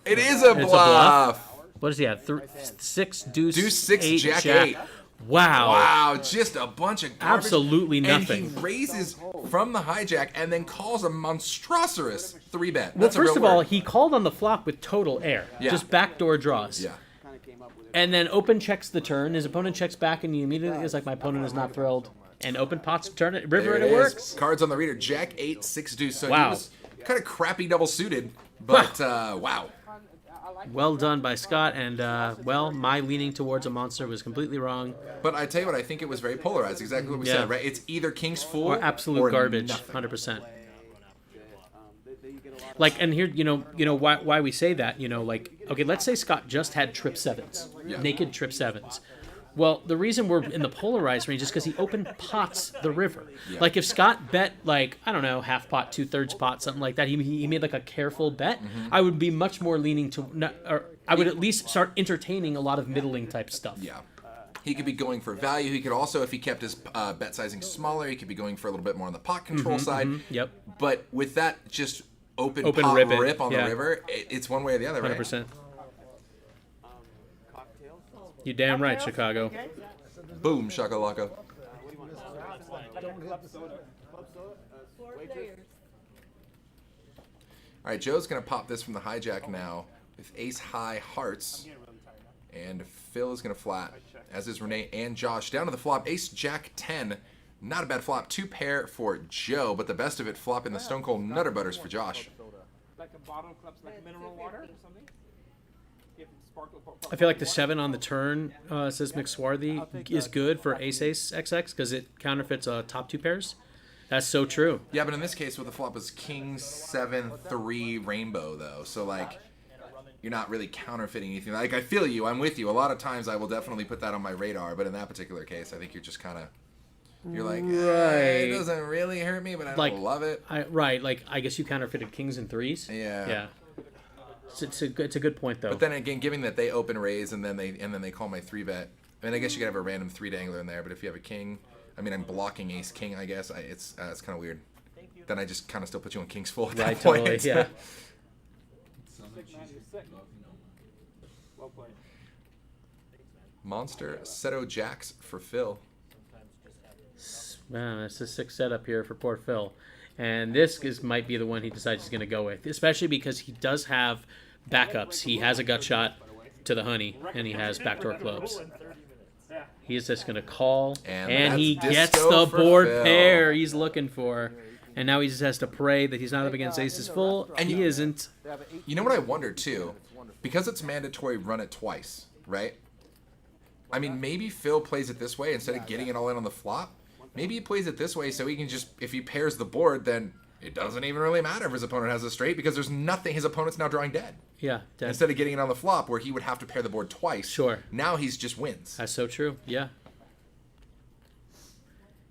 It is a bluff. What does he have? 6 deuce. Deuce 6 8, Jack 8. Wow. Wow, just a bunch of garbage. Absolutely nothing. And he raises from the hijack and then calls a monstrous 3-bet. Well, first of all, he called on the flop with total air. Yeah. Just backdoor draws. Yeah. And then open checks the turn. His opponent checks back, and he immediately is like, my opponent is not thrilled. And open pots turn it river, and it works. Cards on the reader. Jack 8, 6 deuce. So wow. He was kind of crappy double suited, but wow. Well done by Scott, and my leaning towards a monster was completely wrong. But I tell you what, I think it was very polarized. Exactly what we said, right? It's either king's full or absolute garbage, 100%. Like, and here, you know why we say that, you know, like, okay, let's say Scott just had trip 7s, naked trip 7s. Well, the reason we're in the polarized range is because he opened pots the river. Yeah. Like, if Scott bet, like, I don't know, half pot, 2/3 pot, something like that, he made, like, a careful bet, I would be much more leaning to, or I would at least start entertaining a lot of middling type stuff. Yeah. He could be going for value. He could also, if he kept his bet sizing smaller, he could be going for a little bit more on the pot control side. Yep. But with that just open pot rip on the river, it's one way or the other, right? 100%. You damn right, Chicago. Boom, shakalaka. All right, Joe's going to pop this from the hijack now with ace high hearts. And Phil is going to flat, as is Renee and Josh. Down to the flop, ace jack 10. Not a bad flop. 2 pair for Joe, but the best of it flop in the Stone Cold Nutter Butters for Josh. Like a bottle clubs, like mineral water or something? I feel like the 7 on the turn, says McSwarthy, is good for ace-ace XX because it counterfeits top 2 pairs. That's so true. Yeah, but in this case, what the flop is king 7-3 rainbow, though. So, like, you're not really counterfeiting anything. Like, I feel you. I'm with you. A lot of times I will definitely put that on my radar, but in that particular case, I think you're just kind of... You're like, it doesn't really hurt me, but I don't love it. Like, I guess you counterfeited kings and 3s. Yeah. Yeah. It's a good point, though. But then again, given that they open raise and then they call my 3-bet, I mean, I guess you could have a random 3 dangler in there, but if you have a king, I mean, I'm blocking ace king, I guess. It's kind of weird. Then I just kind of still put you on king's full at that point. Totally, yeah. Monster Seto Jacks for Phil. Man, that's a sick setup here for poor Phil. And this might be the one he decides he's going to go with, especially because he does have backups. He has a gut shot to the honey, and he has backdoor clubs. He's just going to call, and he gets the board pair he's looking for. And now he just has to pray that he's not up against aces full, and he isn't. You know what I wonder, too? Because it's mandatory, run it twice, right? I mean, maybe Phil plays it this way instead of getting it all in on the flop. Maybe he plays it this way so he can just, if he pairs the board, then it doesn't even really matter if his opponent has a straight because there's nothing. His opponent's now drawing dead. Yeah, dead. Instead of getting it on the flop where he would have to pair the board twice. Sure. Now he's just wins. That's so true. Yeah.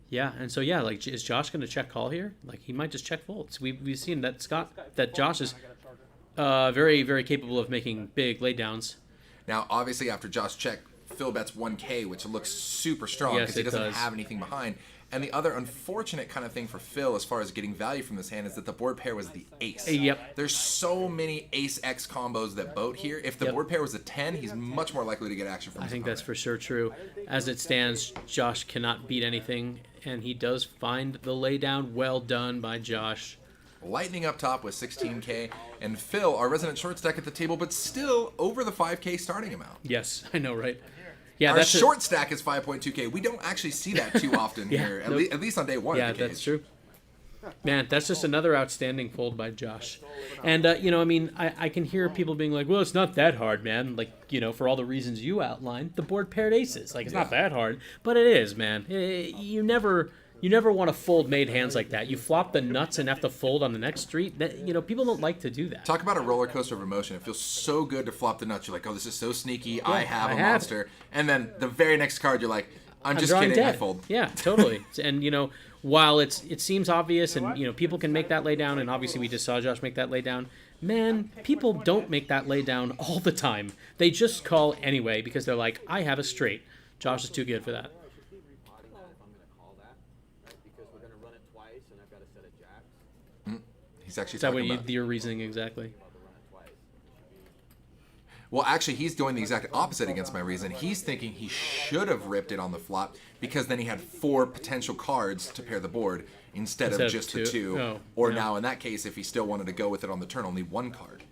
Yeah, and so yeah, like, is Josh going to check call here? Like, he might just check folds. We've seen that Josh is very, very capable of making big laydowns. Now, obviously, after Josh check, Phil bets 1K, which looks super strong because he doesn't have anything behind. And the other unfortunate kind of thing for Phil as far as getting value from this hand is that the board pair was the ace. Yep. There's so many ace-X combos that boat here. If the board pair was a 10, he's much more likely to get action from his I think opponent. that's for sure true. As it stands, Josh cannot beat anything, and he does find the laydown. Well done by Josh. Lightning up top with 16K, and Phil, our resident short stack at the table, but still over the 5K starting amount. Yes, I know, right? Yeah, our that's short stack is 5.2K. We don't actually see that too often here, at least on day one. Yeah, of the that's cage. true. Man, that's just another outstanding fold by Josh. And, you know, I mean, I can hear people being like, well, it's not that hard, man. Like, you know, for all the reasons you outlined, the board paired aces. Like, it's not that hard. But it is, man. You never want to fold made hands like that. You flop the nuts and have to fold on the next street. You know, people don't like to do that. Talk about a roller coaster of emotion. It feels so good to flop the nuts. You're like, oh, this is so sneaky. I have a monster. And then the very next card, you're like, I'm just kidding. Dead. I fold. Yeah, totally. And, you know, while it seems obvious and, you know, people can make that lay down, and obviously we just saw Josh make that lay down, man, people don't make that lay down all the time. They just call anyway because they're like, I have a straight. Josh is too good for that. He's actually Is that talking what about your reasoning exactly? Well, actually, he's doing the exact opposite against my reason. He's thinking he should have ripped it on the flop because then he had 4 potential cards to pair the board instead of just the 2. Oh, or yeah. now, in that case, if he still wanted to go with it on the turn, only 1 card.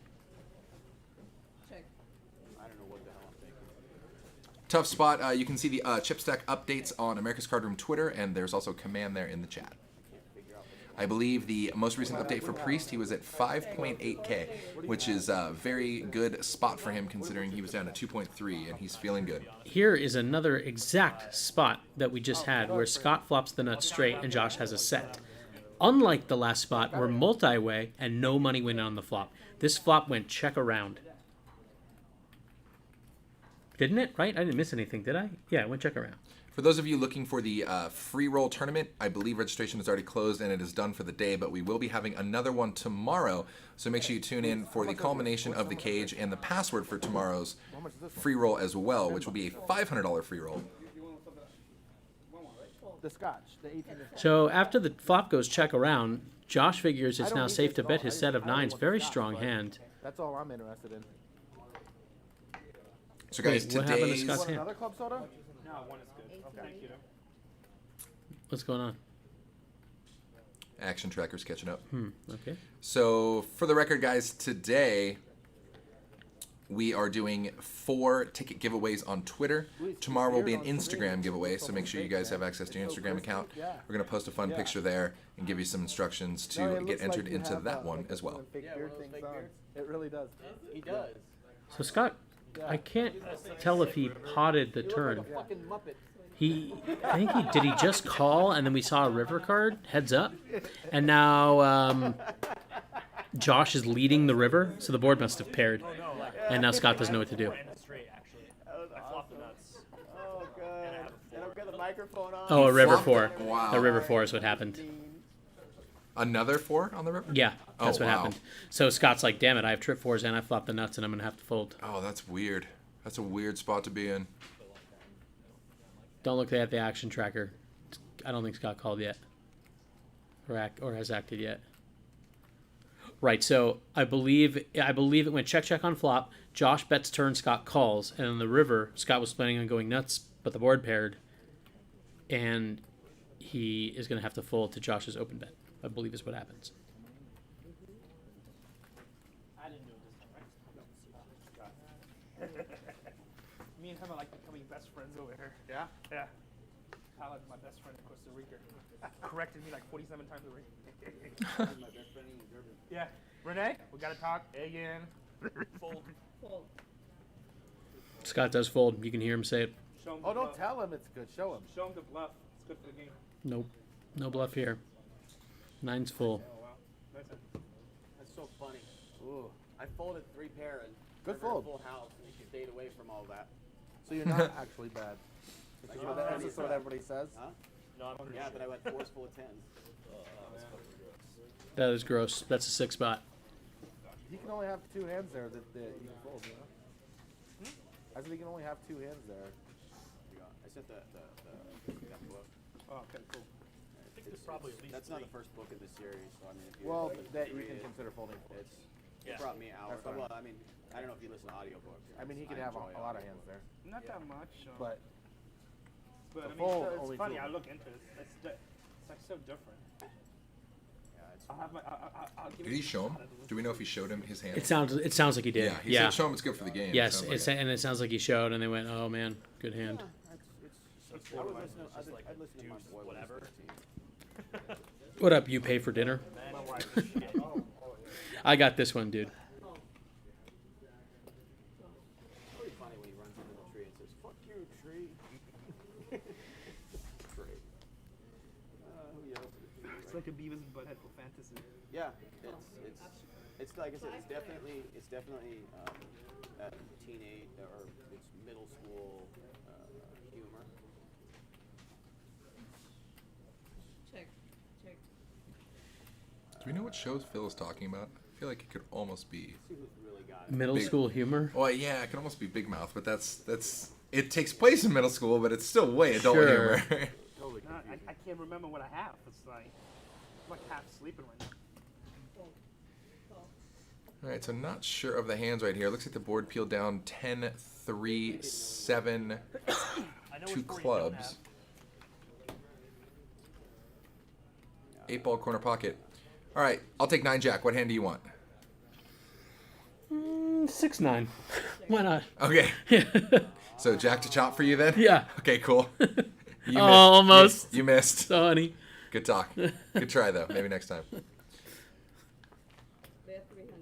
Tough spot. You can see the chip stack updates on America's Cardroom Twitter, and there's also command there in the chat. I believe the most recent update for Priest, he was at 5.8K, which is a very good spot for him considering he was down at 2.3, and he's feeling good. Here is another exact spot that we just had where Scott flops the nuts straight and Josh has a set. Unlike the last spot where multi-way and no money went on the flop. This flop went check around. Didn't it? Right? I didn't miss anything, did I? Yeah, it went check around. For those of you looking for the free roll tournament, I believe registration is already closed and it is done for the day, but we will be having another one tomorrow. So make sure you tune in for the culmination of the cage and the password for tomorrow's free roll as well, which will be a $500 free roll. The scotch, the 18. So after the flop goes check around, Josh figures it's now safe to bet his set of nines. Very strong hand. That's all I'm interested in. So guys, Wait, what happened to today's... Scott's hand? Another club soda? No, one is good. Okay, thank you. What's going on? Action tracker's catching up. Okay. So for the record, guys, today we are doing 4 ticket giveaways on Twitter. Tomorrow will be an Instagram giveaway, so make sure you guys have access to your Instagram account. We're going to post a fun picture there and give you some instructions to get entered into that one as well. It really does. He does. So Scott, I can't tell if he potted the turn. Did he just call and then we saw a river card heads up, and now Josh is leading the river, so the board must have paired, and now Scott doesn't know what to do. Oh god! And I've got the microphone on. Oh, a river Flopped 4. it. Wow. A river 4 is what happened. Another 4 on the river? Yeah, that's Oh, what wow. happened. So Scott's like, damn it, I have trip 4s and I flopped the nuts and I'm gonna have to fold. Oh, that's weird. That's a weird spot to be in. Don't look at the action tracker. I don't think Scott called yet, or has acted yet. Right. So I believe it went check on flop. Josh bets turn. Scott calls, and on the river, Scott was planning on going nuts, but the board paired, and he is going to have to fold to Josh's open bet, I believe is what happens. I didn't do it this time, right? Me and him are like becoming best friends over here. Yeah? Yeah. Tyler's my best friend in Costa Rica. Corrected me like 47 times already. My best friend in Durban. Yeah. Renee, we gotta talk again. Fold. Fold. Scott does fold. You can hear him say it. Show him Oh, the don't bluff. tell him it's good. Show him. Show him the bluff. It's good for the game. Nope. No bluff here. Nine's full. Oh, wow. That's it. That's so funny. Ooh, I folded 3 pair and Good never fold. Full house and she stayed away from all that. So you're not actually bad. This is Like, what, you're this is what everybody says. Huh? No, I'm Yeah, but I went 4s full of 10s. That is gross. That's a 6 spot. He can only have 2 hands there that you can fold, you know? I said he can only have 2 hands there. I sent that book. Oh, okay, cool. I think there's probably at least That's not 3. the first book in the series, so I mean, if you Well, if that you read can it, consider folding for. It Yeah. brought me hours. That's fine. Well, I mean, I don't know if you listen to audiobooks. I mean, he could have a enjoy lot of audiobooks. hands there. Not that much. But But the I mean, fold, it's only funny. 2 of I them. look into it. It's like so different. Yeah, it's I'll have my. I'll give Did it he a show him? shot. Do we know if he showed him his hand? It sounds like he did. Yeah, he said show him it's good for the game. Yes, Sounds like it's, and it sounds like he showed, and they went, "Oh man, good hand." I was listening. I'd listen to my boy whatever. What up? You pay for dinner? My wife is shit. I got this one, dude. It's pretty funny when he runs into the tree and says, "Fuck you, tree." Great. Who yells at the tree? It's like a Beavis and Butthead for fantasy. Yeah, it's like I said, it's definitely that teenage or it's middle school humor. Check. Check. Do we know what shows Phil is talking about? I feel like it could almost be See who's really got it. Middle Big- school humor. Well, yeah, it can almost be Big Mouth, but that's it takes place in middle school, but it's still way adult Sure. humor. Totally No, confusing. I can't remember what I have. It's like I'm like half sleeping right now. Fold. Fold. All right, so not sure of the hands right here. Looks like the board peeled down 10, 3, 7, I know 2 which four you don't clubs. 8 ball corner pocket. All right, I'll take 9 jack. What hand do you want? 6-9. Why not? Okay. So jack to chop for you then? Yeah. Okay, cool. You Oh, almost. You missed. So, honey. Good talk. Good try though. Maybe next time. Bet 300.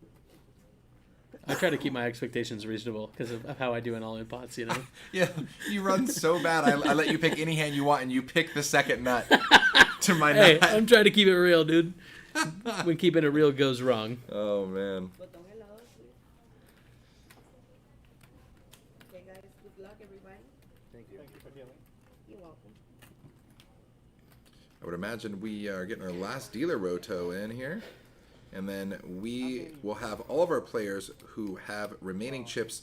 I try to keep my expectations reasonable because of how I do in all-in pots, you know. Yeah, you run so bad. I let you pick any hand you want, and you pick the second nut to my Hey, nut. I'm trying to keep it real, dude. When keeping it real goes wrong. Oh man. Botón helado, please. Okay, guys. Good luck, everybody. Thank you. Thank you for dealing. You're welcome. I would imagine we are getting our last dealer roto in here. And then we will have all of our players who have remaining chips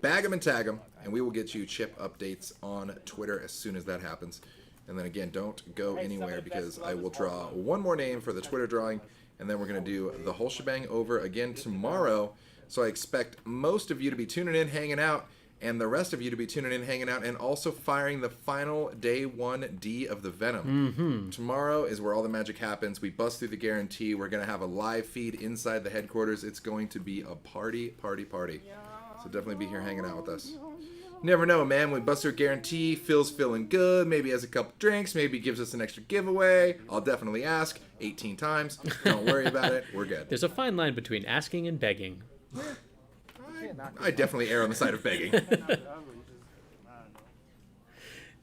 bag them and tag them, and we will get you chip updates on Twitter as soon as that happens. And then again, don't go anywhere because I will draw one more name for the Twitter drawing, and then we're going to do the whole shebang over again tomorrow. So I expect most of you to be tuning in, hanging out, and the rest of you to be tuning in, hanging out, and also firing the final day 1D of the Venom. Tomorrow is where all the magic happens. We bust through the guarantee. We're going to have a live feed inside the headquarters. It's going to be a party, party, party. So definitely be here hanging out with us. Never know, man. When we bust through a guarantee, Phil's feeling good. Maybe has a couple drinks. Maybe gives us an extra giveaway. I'll definitely ask 18 times. Don't worry about it. We're good. There's a fine line between asking and begging. I definitely err on the side of begging.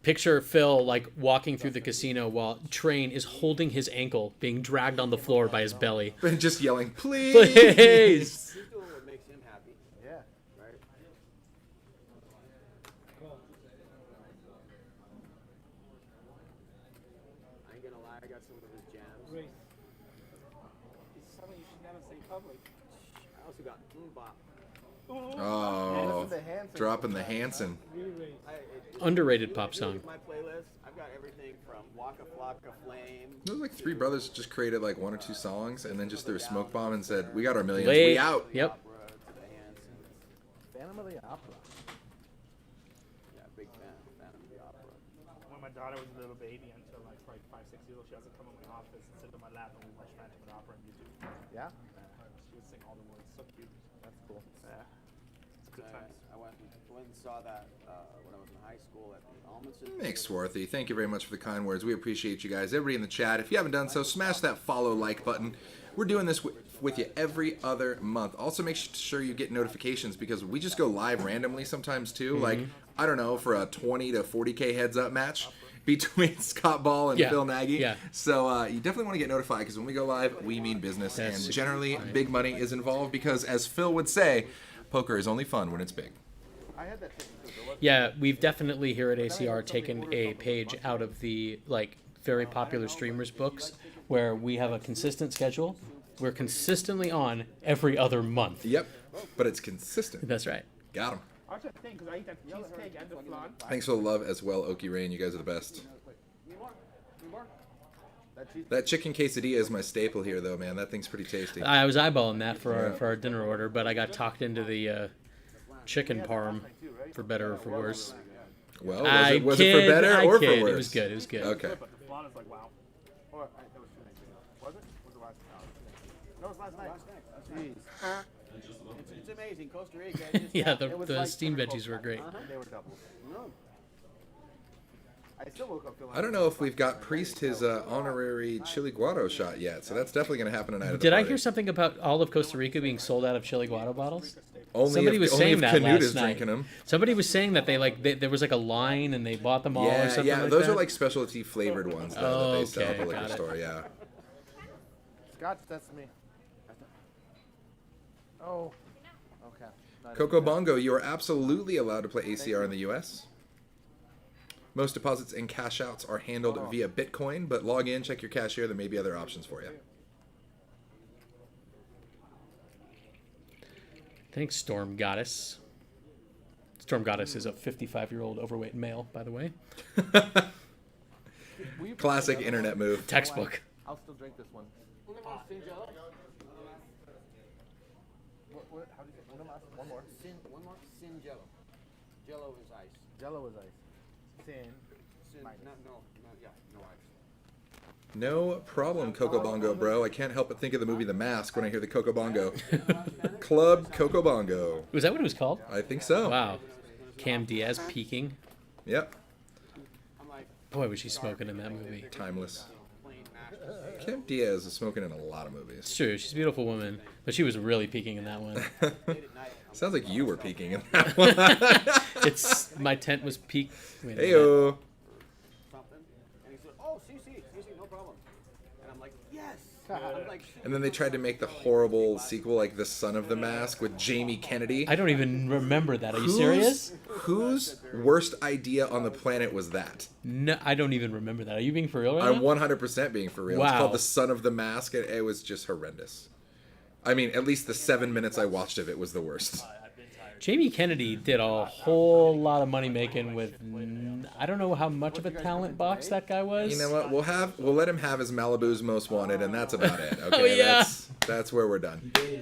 Picture Phil like walking through the casino while Train is holding his ankle, being dragged on the floor by his belly. And just yelling, please! Please! He's doing what makes him happy. Yeah. Right? I ain't gonna lie, I got some of his jams. He's something you should never say public. I also got Bop. Oh, dropping the Hanson. Underrated pop song. My playlist, I've got everything from Waka Flocka Flame. Those like three brothers just created like 1 or 2 songs and then just threw a smoke bomb and said, "We got our millions, Wait. we out." Yep. Phantom of the Opera. Yeah, big fan of the opera. when my daughter was a little baby until like 5, 6 years old. She has to come in my office and sit on my lap and we watch Phantom of the Opera on YouTube. Yeah? She would sing all the words. So cute. That's cool. Yeah. It's good times. I went and saw that when I was in high school at the Almonson. Nick Swarthy, thank you very much for the kind words. We appreciate you guys. Everybody in the chat, if you haven't done so, smash that follow like button. We're doing this with you every other month. Also, make sure you get notifications because we just go live randomly sometimes too. Like, I don't know, for a 20 to 40K heads up match between Scott Ball and Phil Nagy. Yeah. So you definitely want to get notified because when we go live, we mean business. And generally, big money is involved because, as Phil would say, poker is only fun when it's big. I had that chicken too. Yeah, we've definitely here at ACR taken a page out of the like very popular streamers books where we have a consistent schedule. We're consistently on every other month. Yep, but it's consistent. That's right. Got him. I should think because I eat that cheesecake and the flan. Thanks for the love as well, Okie Rain. You guys are the best. Need more? Need more? That chicken quesadilla is my staple here, though, man. That thing's pretty tasty. I was eyeballing that for our dinner order, but I got talked into the chicken parm, for better or for worse. Well, was it for better or for worse? It was good. It was good. Okay. But the flan is like wow. Or that was 2 nights ago. Was it? Was it last night? No, it was last night. Jeez. It's amazing. Costa Rica. It's Yeah, it was the like steamed veggies were great. They were doubles. No. I still woke up feeling. I don't know if we've got Priest his honorary chili guado shot yet, so that's definitely going to happen tonight. At the Did I party. hear something about all of Costa Rica being sold out of chili guado bottles? Somebody was saying that last night. Drinking them. Somebody was saying that there was like a line and they bought them all or something like those that. are like specialty flavored ones though, that they sell at the liquor store. Yeah. Scotch, that's me. Oh. Okay. Coco Bongo, you are absolutely allowed to play ACR in the U.S. Most deposits and cash outs are handled via Bitcoin, but log in, check your cashier. There may be other options for you. Thanks, Storm Goddess. Storm Goddess is a 55-year-old overweight male, by the way. Classic internet move. Textbook. I'll still drink this one. What, how do you say? One more. One more. Sin Jello. Jello is ice. Jello is ice. Sin. No ice. No problem, Coco Bongo, bro. I can't help but think of the movie The Mask when I hear the Coco Bongo. Club Coco Bongo. Was that what it was called? I think so. Wow. Cam Diaz peaking. Yep. Boy, was she smoking in that movie. Timeless. Cam Diaz is smoking in a lot of movies. It's true. She's a beautiful woman, but she was really peaking in that one. Sounds like you were peaking in that one. My tent was peaked. Heyo. And he said, "Oh, CC, no problem." And I'm like, "Yes." I'm like, And then they tried to make the horrible sequel, like The Son of the Mask, with Jamie Kennedy. I don't even remember that. Are you serious? Whose worst idea on the planet was that? No, I don't even remember that. Are you being for real right I'm now? 100% being for real. Wow. It's called The Son of the Mask. It was just horrendous. I mean, at least the 7 minutes I watched of it was the worst. Jamie Kennedy did a whole lot of money making with. I don't know how much of a talent box that guy was. You know what? We'll let him have his Malibu's Most Wanted, and that's about it. Okay, Oh, yeah. That's where we're done. He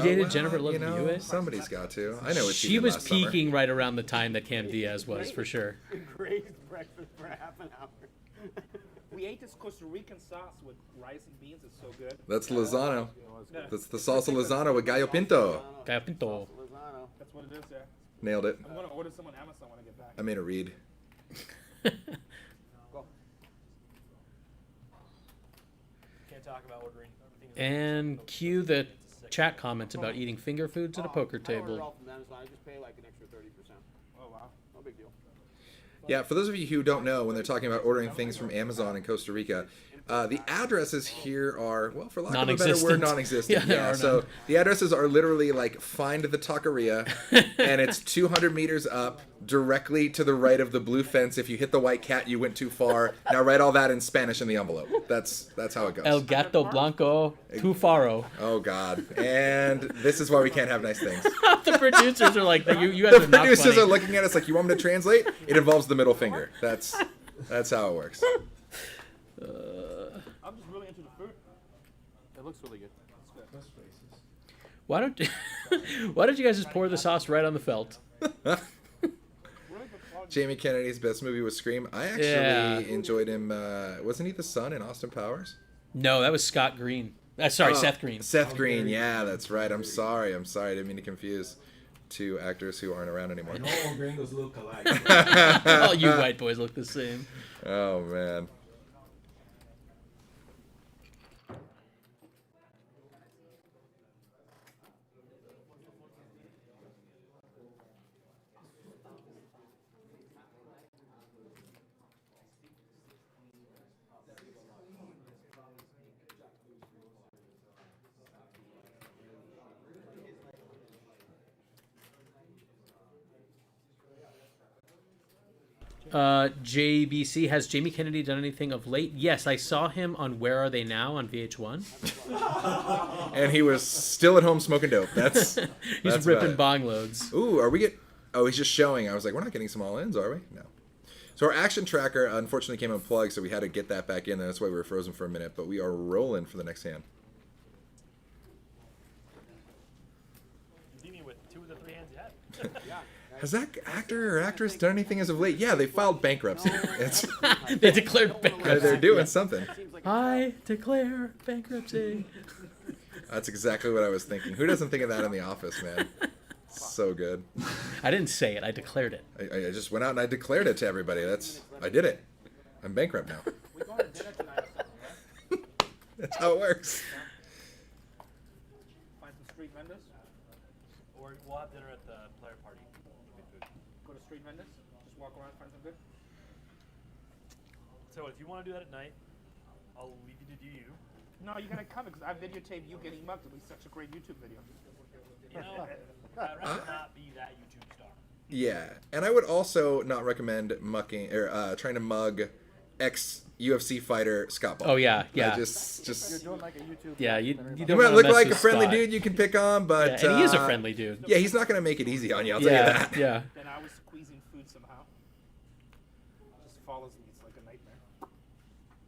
dated Jennifer Love Hewitt. Somebody's got to. I know what She did was last summer. peaking right around the time that Cam Diaz was, for sure. great breakfast for half an hour. We ate this Costa Rican sauce with rice and beans. It's so good. That's Lozano. That's the salsa Lozano with Gallo Pinto. Gallo Pinto. That's what it is, yeah. Nailed it. I'm gonna order some on Amazon when I get back. I made a read. Go. Can't talk about ordering things. And cue the chat comments about eating finger foods at a poker I order it table. all from Amazon. I just pay like an extra 30%. Oh wow. No big deal. Yeah, for those of you who don't know, when they're talking about ordering things from Amazon in Costa Rica, the addresses here are, well, for lack of a better word, non-existent. Yeah, or So none. the addresses are literally like find the taqueria, and it's 200 meters up, directly to the right of the blue fence. If you hit the white cat, you went too far. Now write all that in Spanish in the envelope. That's how it goes. El Gato Blanco Tu Faro. Oh God! And this is why we can't have nice things. The producers are like, you guys The are not producers funny. are looking at us like, you want me to translate? It involves the middle finger. That's how it works. I'm just really into the food. It looks really good. Why don't you guys just pour the sauce right on the felt? Really good quality Jamie Kennedy's best movie was Scream. I actually enjoyed him. Wasn't he the son in Austin Powers? No, that was Scott Green. Sorry, Seth Green. Seth Green, yeah, that's right. I'm sorry. I didn't mean to confuse two actors who aren't around anymore. And all gringos look alike. All you white boys look the same. Oh, man. JBC, has Jamie Kennedy done anything of late? Yes, I saw him on Where Are They Now on VH1. And he was still at home smoking dope. That's He's ripping bong loads. Ooh, are we get? Oh, he's just showing. I was like, we're not getting some all-ins, are we? No. So our action tracker unfortunately came unplugged, so we had to get that back in. That's why we were frozen for a minute. But we are rolling for the next hand. You beat me with 2 of the 3 hands you had. Has that actor or actress done anything as of late? Yeah, they filed bankruptcy. They declared bankruptcy. They're doing something. I declare bankruptcy. That's exactly what I was thinking. Who doesn't think of that in the office, man? So good. I didn't say it. I declared it. I just went out and I declared it to everybody. I did it. I'm bankrupt now. That's how it works. Find some street vendors. Or we'll have dinner at the player party. Go to street vendors. Just walk around, find some good. So if you want to do that at night, I'll leave you to do you. No, you're gonna come because I videotaped you getting mugged. It'll be such a great YouTube video. You know, I'd rather not be that YouTube star. Yeah, and I would also not recommend mucking or trying to mug ex-UFC fighter Scott Ball. Oh yeah, yeah. Just You're doing like a YouTube. Yeah, you you don't might wanna look mess like a with friendly Scott. dude you can pick on, but Yeah, and he is a friendly dude. Yeah, he's not gonna make it easy on you. I'll tell you that. Yeah. Then I was squeezing food somehow. Just follows me. It's like a nightmare.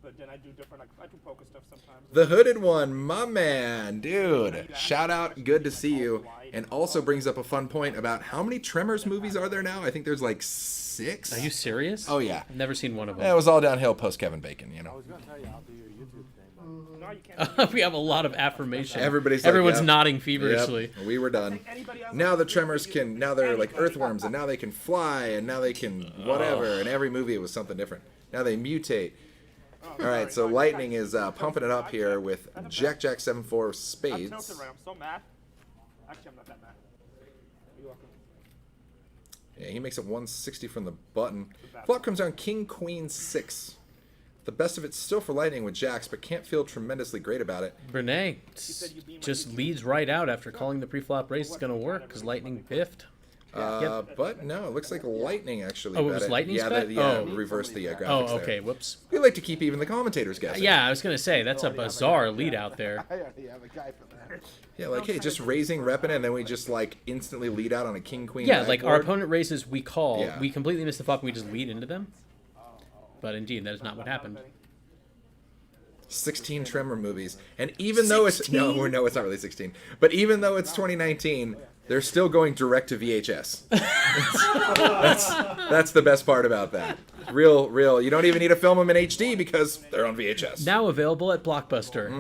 But then I do different. Like I do poker stuff sometimes. The hooded one, my man, dude. Shout out, good to see you. And also brings up a fun point about how many Tremors movies are there now? I think there's like 6. Are you serious? Oh yeah. I've never seen one of them. Yeah, it was all downhill post Kevin Bacon, you know. I was gonna tell you I'll do your YouTube thing. No, you can't. We have a lot of affirmation. Everyone's Everyone's yep. nodding feverishly. Yep, we were done. Now the Tremors can, now they're like earthworms, and now they can fly, and now they can whatever. And every movie it was something different. Now they mutate. All right, so Lightning is pumping it up here with Jack 7-4 I'm spades. tilted right. I'm so mad. Actually, I'm not that mad. You're welcome. Yeah, he makes it 160 from the button. Flop comes down King Queen 6. The best of it's still for Lightning with jacks, but can't feel tremendously great about it. Renee just leads right out after calling the pre-flop race is going to work because Lightning biffed. But no, it looks like Lightning actually. Oh, it was Lightning's bet? Reverse the graphics. Oh, okay, there. whoops. We like to keep even the commentators guessing. Yeah, I was going to say, that's a bizarre lead out there. I already have a guy for that. Yeah, like, hey, just raising, repping, and then we just, like, instantly lead out on a king, queen, Yeah, nine like board. our opponent raises, we call. Yeah. We completely miss the flop, and we just lead into them. But indeed, that is not what happened. 16 Tremor movies. And even though it's... No, it's not really 16. But even though it's 2019... They're still going direct to VHS. that's the best part about that. Real. You don't even need to film them in HD because they're on VHS. Now available at Blockbuster.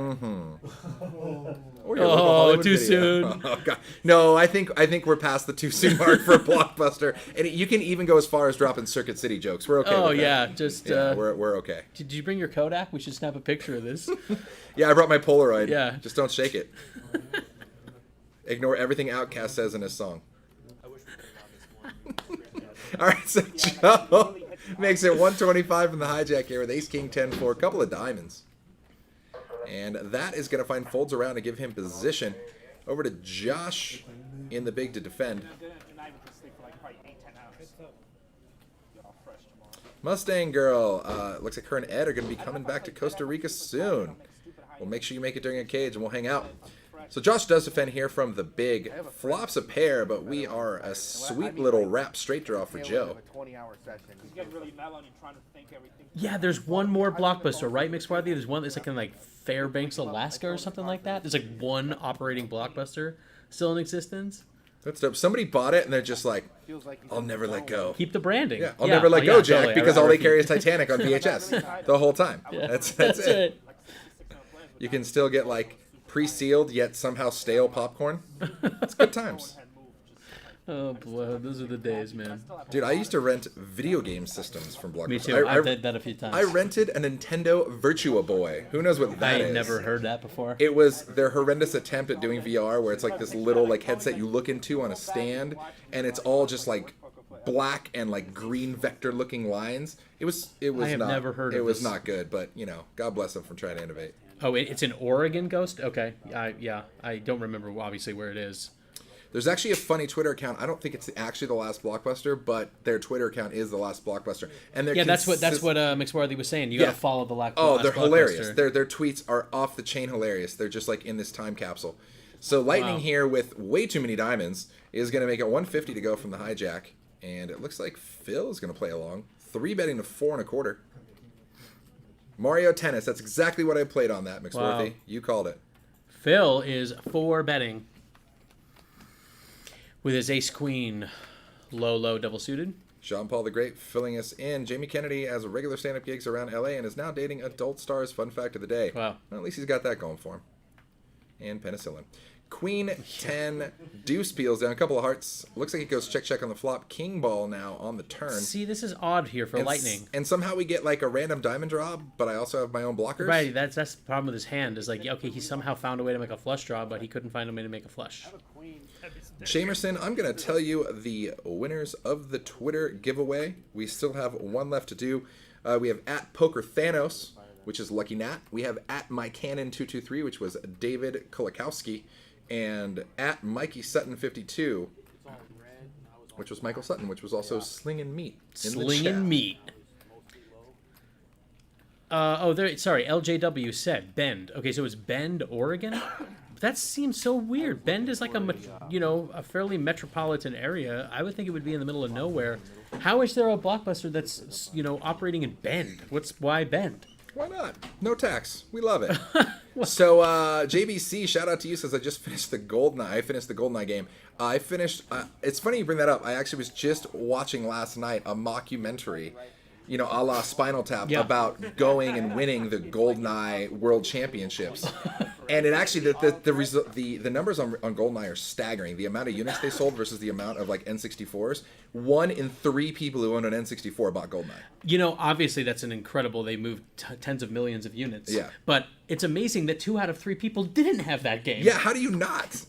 Or your local Hollywood too video. soon. Oh, God. No, I think we're past the too soon mark for Blockbuster, and you can even go as far as dropping Circuit City jokes. We're okay. Oh with yeah, that. just we're okay. Did you bring your Kodak? We should snap a picture of this. Yeah, I brought my Polaroid. Yeah. Just don't shake it. Ignore everything Outkast says in his song. All right, so Joe makes it 125 from the hijack here with Ace King 10 for a couple of diamonds. And that is going to find folds around to give him position. Over to Josh in the big to defend. Mustang Girl. Looks like her and Ed are going to be coming back to Costa Rica soon. We'll make sure you make it during a cage and we'll hang out. So Josh does defend here from the big. Flops a pair, but we are a sweet little wrap straight draw for Joe. Yeah, there's one more Blockbuster, right, Mixparty? There's one that's like in like Fairbanks, Alaska or something like that. There's like one operating Blockbuster still in existence. That's dope. Somebody bought it and they're just like, I'll never let go. Keep the branding. Yeah, I'll never let go, Jack, totally. because all they carry is Titanic on VHS the whole time. Yeah. That's it. You can still get like pre-sealed yet somehow stale popcorn. It's good times. Oh boy, those are the days, man. Dude, I used to rent video game systems from Blockbuster. Me too. I've did that a few times. I rented a Nintendo Virtua Boy. Who knows what that is? I never heard that before. It was their horrendous attempt at doing VR, where it's like this little like headset you look into on a stand, and it's all just like black and like green vector looking lines. It was I have not, never heard of it was this. not good, but you know, God bless them for trying to innovate. Oh, it's an Oregon Ghost? Okay. I don't remember obviously where it is. There's actually a funny Twitter account. I don't think it's actually the last Blockbuster, but their Twitter account is the last Blockbuster. And they're that's what McSwarthy was saying. You got to follow the last. Oh, they're Blockbuster. hilarious. Their tweets are off the chain hilarious. They're just like in this time capsule. So Lightning here with way too many diamonds is going to make it 150 to go from the hijack, and it looks like Phil is going to play along. 3 betting to 4 1/4. Mario Tennis. That's exactly what I played on that, McSwarthy. Wow. You called it. Phil is 4 betting with his ace queen low double suited. Jean Paul the Great filling us in. Jamie Kennedy has a regular stand-up gigs around LA and is now dating adult stars. Fun fact of the day. Wow. Well, at least he's got that going for him. And penicillin. Queen 10, deuce peels down, a couple of hearts. Looks like it goes check on the flop. King ball now on the turn. See, this is odd here for Lightning. And somehow we get like a random diamond draw, but I also have my own blockers. Right, that's the problem with his hand. Is like, okay, he somehow found a way to make a flush draw, but he couldn't find a way to make a flush. Jamerson, I'm going to tell you the winners of the Twitter giveaway. We still have one left to do. We have at Poker Thanos, which is Lucky Nat. We have at MyCannon223, which was David Kulikowski. And at Mikey Sutton 52, which was Michael Sutton, which was also Slingin' Meat. Slingin' Meat. Sorry, LJW said Bend. Okay, so it's Bend, Oregon? That seems so weird. Bend is like a fairly metropolitan area. I would think it would be in the middle of nowhere. How is there a Blockbuster that's, operating in Bend? Why Bend? Why not? No tax. We love it. So, JBC, shout out to you, says I just finished the GoldenEye. I finished the GoldenEye game. I finished... it's funny you bring that up. I actually was just watching last night a mockumentary, a la Spinal Tap, about going and winning the GoldenEye World Championships. And it actually, the numbers on GoldenEye are staggering. The amount of units they sold versus the amount of like N64s. 1 in 3 people who own an N64 bought GoldenEye. Obviously that's an incredible. They moved tens of millions of units. Yeah. But it's amazing that 2 out of 3 people didn't have that game. Yeah. How do you not?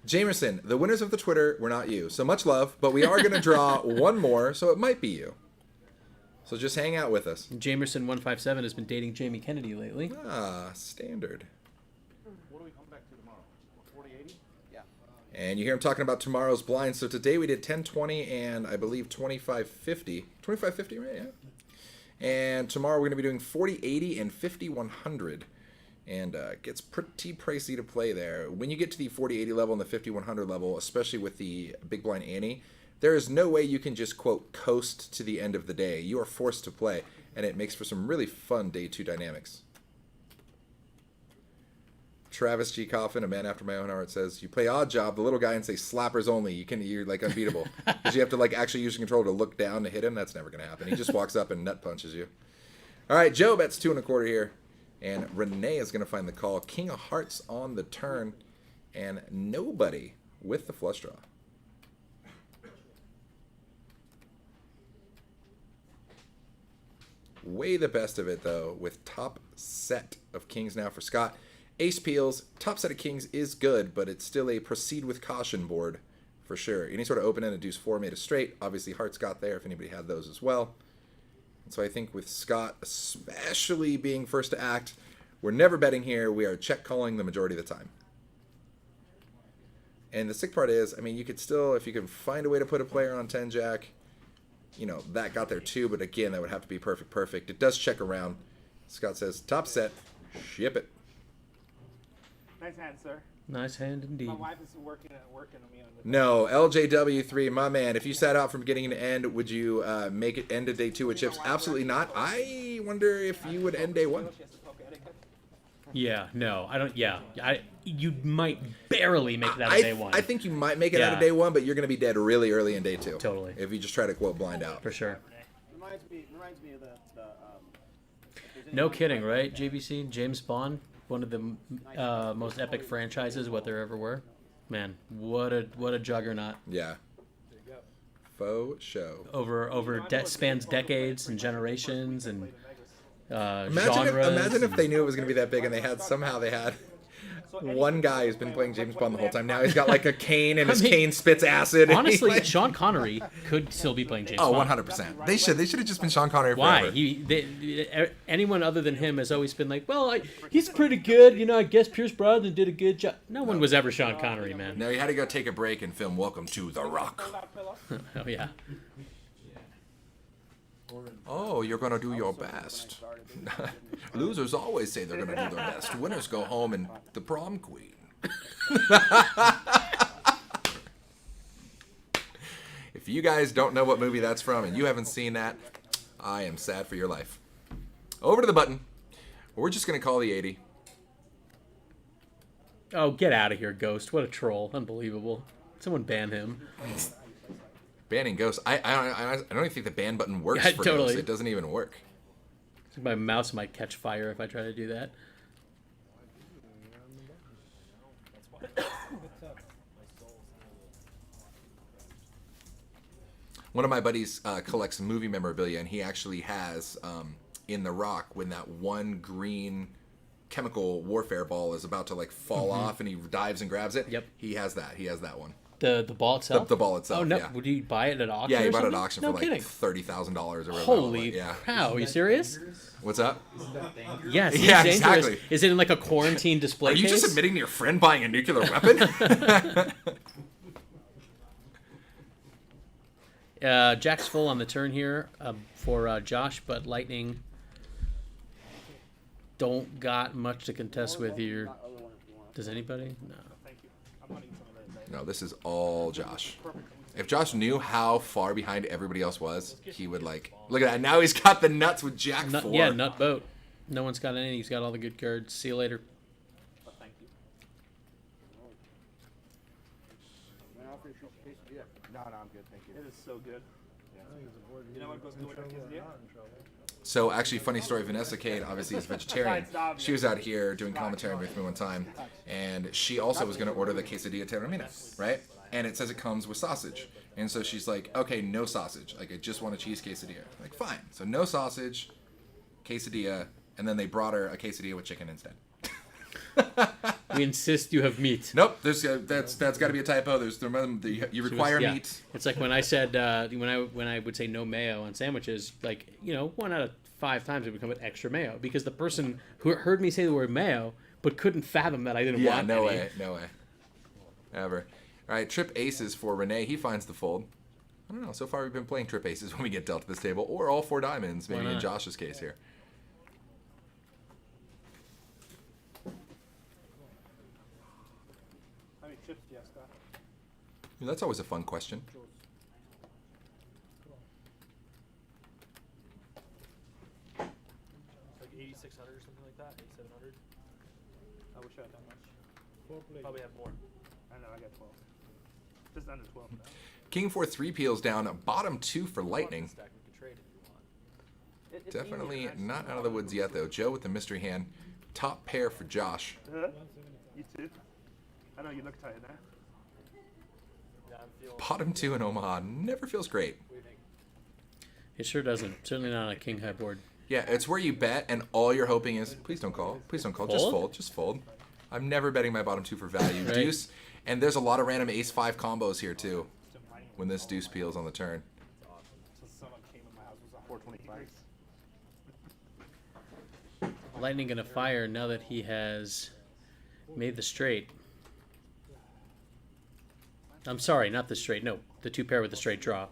Jamerson, the winners of the Twitter were not you. So much love, but we are going to draw one more, so it might be you. So just hang out with us. Jamerson157 has been dating Jamie Kennedy lately. Ah, standard. What do we come back to tomorrow? 40-80? Yeah. And you hear him talking about tomorrow's blinds. So today we did 10-20 and I believe 25-50. 25-50, right? Yeah. And tomorrow we're going to be doing 40-80 and 50-100. And it gets pretty pricey to play there. When you get to the 40-80 level and the 50-100 level, especially with the big blind ante, there is no way you can just, quote, coast to the end of the day. You are forced to play, and it makes for some really fun day 2 dynamics. Travis G. Coffin, a man after my own heart, says, you play Odd Job, the little guy, and say slappers only. You're like unbeatable. Because you have to like actually use your controller to look down to hit him. That's never going to happen. He just walks up and nut punches you. All right, Joe bets 2 1/4 here. And Renee is going to find the call. King of Hearts on the turn. And nobody with the flush draw. Way the best of it, though, with top set of kings now for Scott. Ace peels. Top set of kings is good, but it's still a proceed with caution board for sure. Any sort of open-ended deuce 4 made a straight. Obviously, hearts got there if anybody had those as well. And so I think with Scott, especially being first to act, we're never betting here. We are check calling the majority of the time. And the sick part is, I mean, you could still, if you can find a way to put a player on 10-jack, that got there too, but again, that would have to be perfect. It does check around. Scott says, top set, ship it. Nice hand, sir. Nice hand indeed. My wife is working on me on this. No, LJW3, my man, if you sat out from beginning to end, would you make it end of day 2 with chips? Absolutely not. I wonder if you would end day 1. Yeah, no, I don't. Yeah, you might barely make it out of day one. I think you might make it out of day one, but you're going to be dead really early in day two. Totally. If you just try to quote blind out. For sure. Reminds me of the No kidding, right? JBC, James Bond, one of the most epic franchises what there ever were. Man, what a juggernaut. Yeah. Faux show. Spans decades and generations and Imagine genres. if they knew it was going to be that big and they had one guy who's been playing James Bond the whole time. Now he's got like a cane and his cane spits acid. Honestly, like, Sean Connery could still be playing James Bond. Bond. 100%. They should have just been Sean Connery Why? forever. Anyone other than him has always been like, well, he's pretty good. You know, I guess Pierce Brosnan did a good job. No one was ever Sean Connery, man. No, he had to go take a break and film Welcome to the Rock. Oh, yeah. Oh, you're going to do your best. Losers always say they're going to do their best. Winners go home and the prom queen. If you guys don't know what movie that's from and you haven't seen that, I am sad for your life. Over to the button. We're just going to call the 80. Oh, get out of here, Ghost. What a troll. Unbelievable. Someone ban him. Banning Ghost. I don't even think the ban button works for totally. Ghost. It doesn't even work. My mouse might catch fire if I try to do that. One of my buddies collects movie memorabilia, and he actually has in The Rock when that one green chemical warfare ball is about to like fall off, and he dives and grabs it. Yep. He has that. He has that one. The ball itself? The ball itself, Oh, no. yeah. Would you buy it at auction? Yeah, he or bought it at something? auction No for kidding. like $30,000 or whatever. Holy yeah. cow. Are you serious? What's up? Yes. Yeah, dangerous. exactly. Is it in like a quarantine display Are you case? just admitting to your friend buying a nuclear weapon? Jack's full on the turn here for Josh, but Lightning don't got much to contest with here. Does anybody? No. No, this is all Josh. If Josh knew how far behind everybody else was, he would like, look at that. Now he's got the nuts with Jack 4. Yeah, nut boat. No one's got any. He's got all the good cards. See you later. No, I'm good, thank you. It is so good. You know what goes good with that quesadilla? So actually, funny story, Vanessa Cade obviously is vegetarian. She was out here doing commentary with me one time, and she also was going to order the quesadilla terramina, right? And it says it comes with sausage. And so she's like, okay, no sausage. Like, I just want a cheese quesadilla. I'm like, fine. So no sausage, quesadilla, and then they brought her a quesadilla with chicken instead. We insist you have meat. Nope, there's that's got to be a typo. You require Yeah. meat. It's like when I said when I would say no mayo on sandwiches, like 1 out of 5 times it would come with extra mayo because the person who heard me say the word mayo but couldn't fathom that I didn't want no any. way, no way, ever. All right, trip aces for Renee. He finds the fold. I don't know. So far we've been playing trip aces when we get dealt to this table, or all 4 diamonds, maybe in Josh's case here. How many chips do you have, Scott? That's always a fun question. Like 8,600 or something like that? 8,700? I wish I had that much. Probably have more. I know, I got 12. Just under 12 now. King 4-3 peels down. Bottom 2 for Lightning. Definitely not out of the woods yet, though. Joe with the mystery hand. Top pair for Josh. You too? I know you look tired now. Bottom 2 in Omaha never feels great. It sure doesn't. Certainly not on a king high board. Yeah, it's where you bet and all you're hoping is, please don't call. Please don't call. Just fold. Just fold. I'm never betting my bottom 2 for value. Right. Deuce. And there's a lot of random ace-5 combos here, too, when this deuce peels on the turn. Lightning gonna fire now that he has made the straight. I'm sorry, not the straight. No, the 2 pair with the straight draw.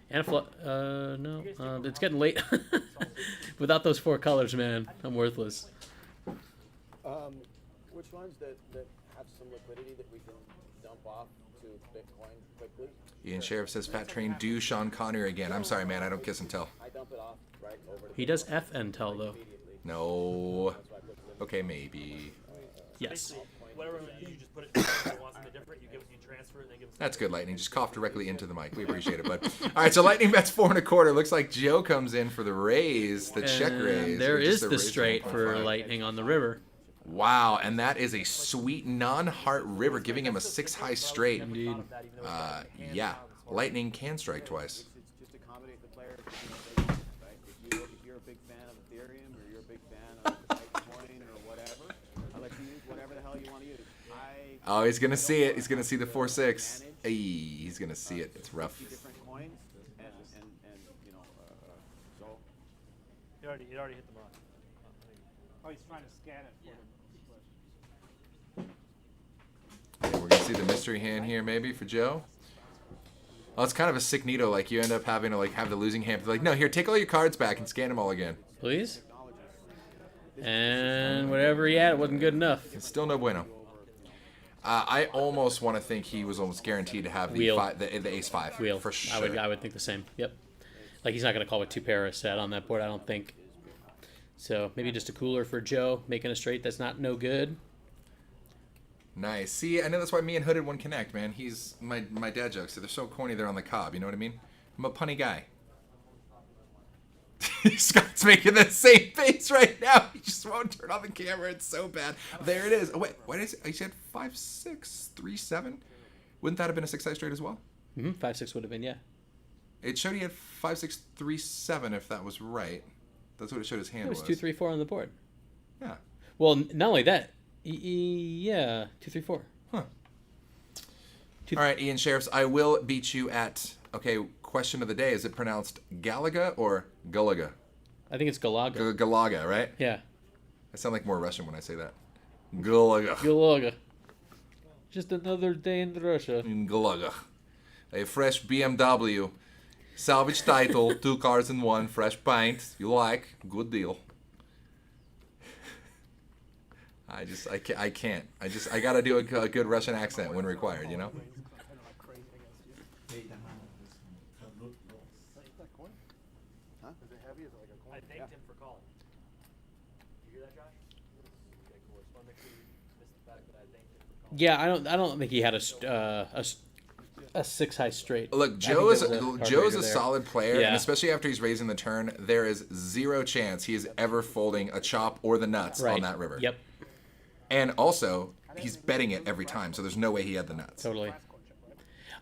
And no, it's getting late. Without those 4 colors, man, I'm worthless. Which ones that have some liquidity that we can dump off to Bitcoin quickly? Ian Sheriff says, Fat Train, do Sean Connery again. I'm sorry, man. I don't kiss and tell. I dump it off right over. He does F and tell, though. No. Okay, maybe. Yes. Whatever you just put it. If you want something different, you transfer it, and they give us. That's good, Lightning. Just cough directly into the mic. We appreciate it, bud. All right, so Lightning bets 4 1/4. Looks like Joe comes in for the raise, the check raise. There or just is the raise straight for 1.5. Lightning on the river. Wow, and that is a sweet non-heart river, giving him a 6-high straight. Indeed. Yeah, Lightning can strike twice. It's just accommodate the player. Right? If you're a big fan of Ethereum or you're a big fan of Bitcoin or whatever, I'll let you use whatever the hell you want to use. Oh, he's gonna see it. He's gonna see the 4-6. Hey, he's gonna see it. It's rough. Different coins and you know, so. He already hit the mark. Oh, he's trying to scan it. Yeah. Yeah, we're gonna see the mystery hand here, maybe for Joe. Oh, it's kind of a sick neato. Like you end up having to like have the losing hand. Like, no, here, take all your cards back and scan them all again. Please. And whatever he had, it wasn't good enough. It's still no bueno. I almost want to think he was almost guaranteed to have the Wheel. the ace-5 Wheel. for sure. I would think the same. Yep. Like he's not going to call with 2 pair of set on that board, I don't think. So maybe just a cooler for Joe, making a straight that's not no good. Nice. See, I know that's why me and Hooded won't connect, man. He's my dad jokes. They're so corny. They're on the cob. You know what I mean? I'm a punny guy. Scott's making the same face right now. He just won't turn on the camera. It's so bad. There it is. Oh, wait. What is it? He said 5-6, 3-7. Wouldn't that have been a 6-side straight as well? 5-6 would have been, yeah. It showed he had 5-6, 3-7 if that was right. That's what it showed his hand It was 2, 3, 4 on the board. Yeah. Well, not only that. Yeah, 2, 3, 4. Huh. All right, Ian Sheriffs, I will beat you at, okay, question of the day. Is it pronounced Galaga or Gulaga? I think it's Galaga. Galaga, right? Yeah. I sound like more Russian when I say that. Gulaga. Galaga. Just another day in Russia. Galaga. A fresh BMW. Salvage title, 2 cars in 1, fresh paint. You like? Good deal. I can't. I gotta do a good Russian accent when required, you know? I thanked him for calling. You hear that, Josh? Okay, cool. Just want to make sure you missed the fact that I thanked him for calling. Yeah, I don't think he had a 6-high straight. Look, Joe is a solid player, yeah. and especially after he's raising the turn, there is 0 chance he is ever folding a chop or the nuts on that river. Yep. And also, he's betting it every time, so there's no way he had the nuts. Totally.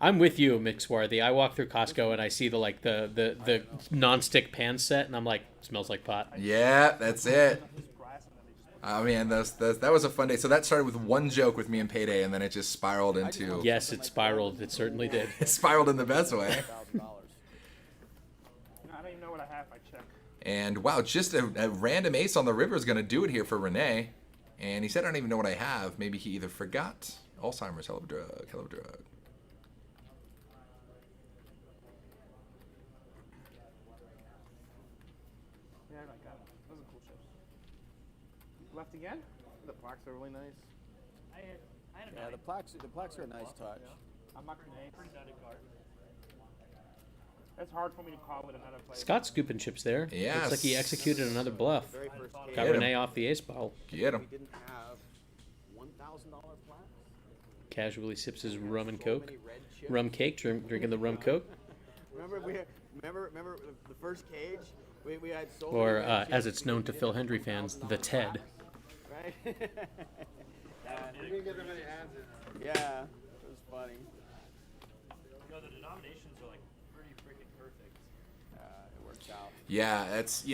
I'm with you, Mixworthy. I walk through Costco and I see the non-stick pan set, and I'm like, smells like pot. Yeah, that's it. Oh man, that was a fun day. So that started with one joke with me and Payday, and then it just spiraled into. Yes, it spiraled. It certainly did. It spiraled in the best way. I don't even know what I have. I check. And wow, just a random ace on the river is going to do it here for Renee. And he said, I don't even know what I have. Maybe he either forgot. Alzheimer's, hell of a drug, hell of a drug. Yeah, I got it. Those are cool chips. Left again? The plaques are really nice. Yeah, the plaques are a nice touch. I'm not gonna pretty nutty card. That's hard for me to call with another player. Scott's scooping chips there. Yes. Looks like he executed another bluff. Got Renee off the ace ball. Get him. We didn't have $1,000 plaques. Casually sips his rum and coke. Rum cake, drinking the rum coke. Remember the first cage? We had so Or, many red as chips. it's known to Phil Hendry fans, the TED. Right? We didn't get that many hands in. Yeah, it was funny. No, the denominations are like pretty freaking perfect. It worked out. Yeah, that's,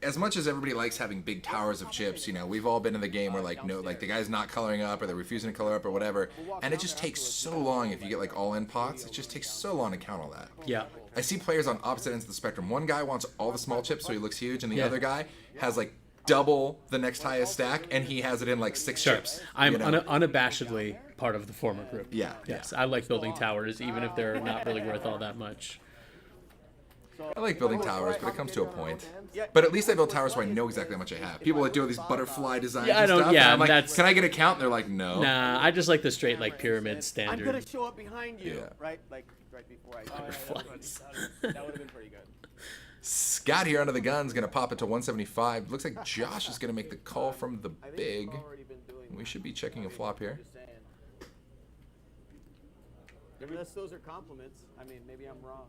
as much as everybody likes having big towers of chips, we've all been in the game where the guy's not coloring up or they're refusing to color up or whatever, and it just takes so long if you get all-in pots. It just takes so long to count all that. Yeah. I see players on opposite ends of the spectrum. One guy wants all the small chips so he looks huge, and the other guy has double the next highest stack, and he has it in 6 chips. I'm unabashedly part of the former group. Yeah. Yes, I like building towers, even if they're not really worth all that much. I like building towers, but it comes to a point. But at least I build towers so I know exactly how much I have. People that do all these butterfly designs Yeah, I and don't- stuff, yeah, and I'm like, that's- can I get a count? And they're like, no. Nah, I just like the straight pyramid standard. I'm gonna show up behind you, Yeah. right? Right before I. Butterflies. That would have been pretty good. Scott here under the gun's going to pop it to 175. Looks like Josh is going to make the call from the big. We should be checking a flop here. Unless those are compliments. I mean, maybe I'm wrong.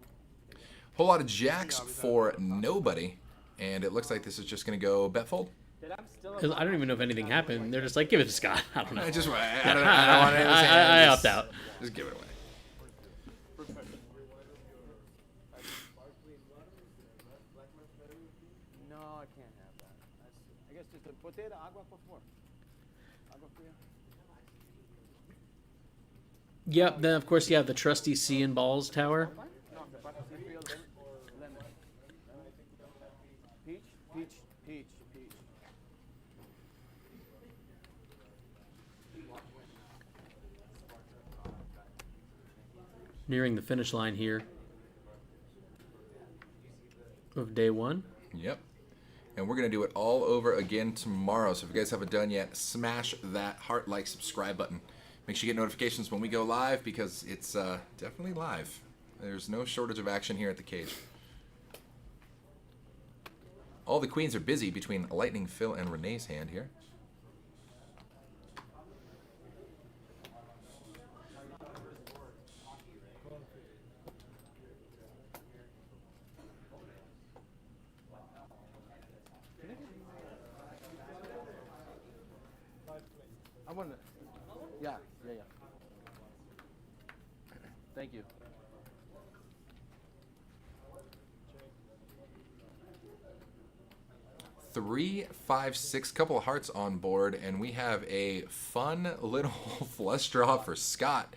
Whole lot of jacks for nobody. And it looks like this is just going to go bet fold. I don't even know if anything happened. They're just like, give it to Scott. I don't know. I don't want it in his hand. I opt out. Just give it away. No, I can't have that. I guess just a potato, agua, por favor. Agua fria. Yep, then of course you have the trusty C and balls tower. Peach, peach, peach, peach. Nearing the finish line here of day one. Yep. And we're going to do it all over again tomorrow. So if you guys haven't done yet, smash that heart, like, subscribe button. Make sure you get notifications when we go live because it's definitely live. There's no shortage of action here at the cage. All the queens are busy between Lightning, Phil, and Renee's hand here. I want to. Yeah. Thank you. Three, five, six, couple of hearts on board, and we have a fun little flush draw for Scott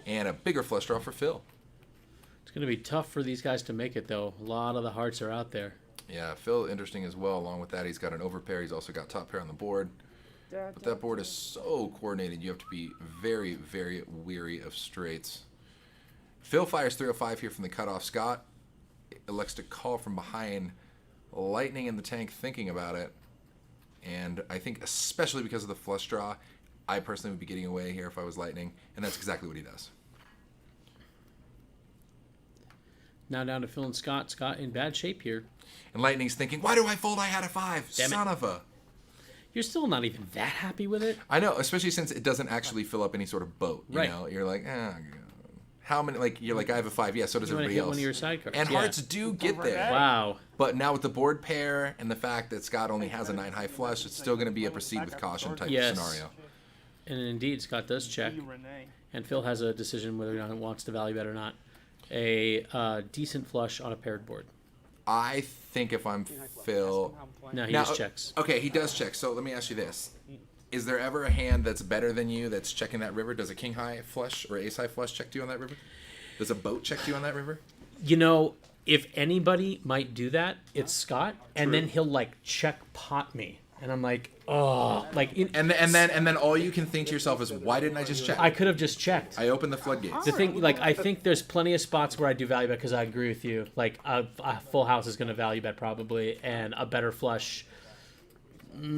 and a bigger flush draw for Phil. It's going to be tough for these guys to make it, though. A lot of the hearts are out there. Yeah, Phil interesting as well. Along with that, he's got an overpair. He's also got top pair on the board. But that board is so coordinated, you have to be very, very weary of straights. Phil fires 305 here from the cutoff. Scott elects to call from behind, lightning in the tank, thinking about it. And I think especially because of the flush draw, I personally would be getting away here if I was lightning, and that's exactly what he does. Now down to Phil and Scott. Scott in bad shape here. And lightning's thinking, why do I fold? I had a 5. Damn Son it. of a... You're still not even that happy with it. I know, especially since it doesn't actually fill up any sort of boat. You Right. know, you're like, how many? Like you're like, I have a 5. Yeah, so does You wanna everybody hit else. one of your side cards. And Yeah. hearts do get there. Wow. But now with the board pair and the fact that Scott only has a 9 high flush, it's still going to be a proceed with caution type of scenario. And indeed, Scott does check. And Phil has a decision whether or not he wants to value bet or not. A decent flush on a paired board. I think if I'm Phil... No, he just checks. Okay, he does check. So let me ask you this. Is there ever a hand that's better than you that's checking that river? Does a king high flush or ace high flush check to you on that river? Does a boat check to you on that river? You know, if anybody might do that, it's Scott. And True. then he'll like check pot me. And I'm like, oh, like, And then all you can think to yourself is, why didn't I just check? I could have just checked. I opened the floodgates. The thing, like, I think there's plenty of spots where I do value bet because I agree with you. Like, a full house is going to value bet probably, and a better flush.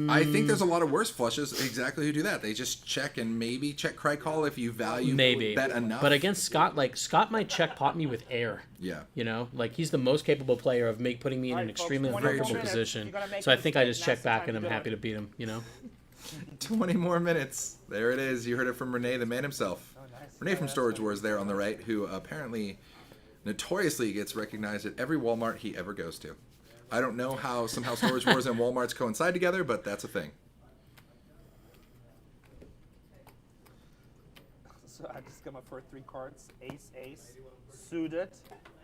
I think there's a lot of worse flushes exactly who do that. They just check and maybe check cry call if you value bet enough. But against Scott, like, Scott might check pot me with air. Yeah. You know, like, he's the most capable player of putting me in an extremely uncomfortable position. So I think I just check back and I'm happy to beat him, you know? 20 more minutes. There it is. You heard it from Renee, the man himself. Renee from Storage Wars there on the right, who apparently notoriously gets recognized at every Walmart he ever goes to. I don't know how somehow Storage Wars and Walmarts coincide together, but that's a thing. So I just got my first 3 cards. Ace, ace. Suited.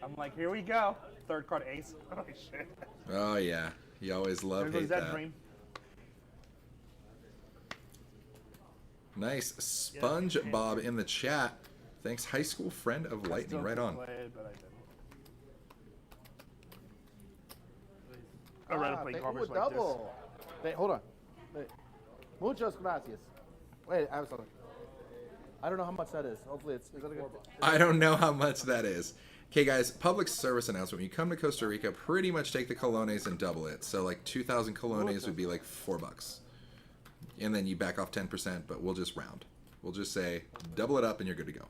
I'm like, here we go. 3rd card, ace. Oh, shit. Oh, yeah. You always love There hate goes that. dream. Nice. Sponge Bob in the chat. Thanks, high school friend of Lightning. Right on. I'd rather play garbage like double. Wait, hold on. Wait. Muchas gracias. Wait, I have something. I don't know how much that is. Hopefully it's that a good? I don't know how much that is. Okay, guys, public service announcement. When you come to Costa Rica, pretty much take the colones and double it. So, like, 2,000 colones would be like $4. And then you back off 10%, but we'll just round. We'll just say, double it up and you're good to go.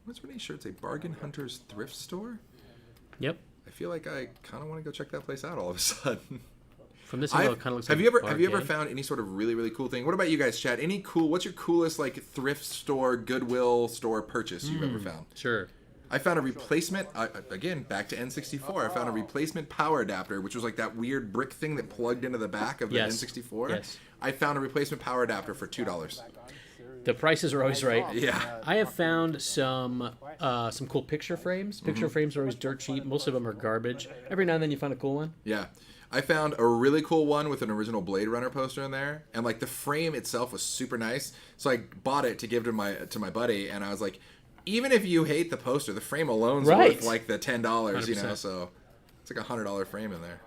What's Renee's shirt say? Bargain Hunters Thrift Store? Yep. I feel like I kind of want to go check that place out all of a sudden. From this angle, it kind of looks have like you ever arcade. found any sort of really cool thing? What about you guys, Chad? What's your coolest like thrift store, Goodwill store purchase you've ever found? Sure. I found a replacement, again, back to N64, I found a replacement power adapter, which was like that weird brick thing that plugged into the back of the N64. Yes. I found a replacement power adapter for $2. The prices are always right. Yeah. I have found some cool picture frames. Picture frames are always dirt cheap. Most of them are garbage. Every now and then you find a cool one. Yeah. I found a really cool one with an original Blade Runner poster in there, and like the frame itself was super nice. So I bought it to give to my buddy, and I was like, even if you hate the poster, the frame alone's worth like the $10, you know. 100%. So it's like $100 frame in there.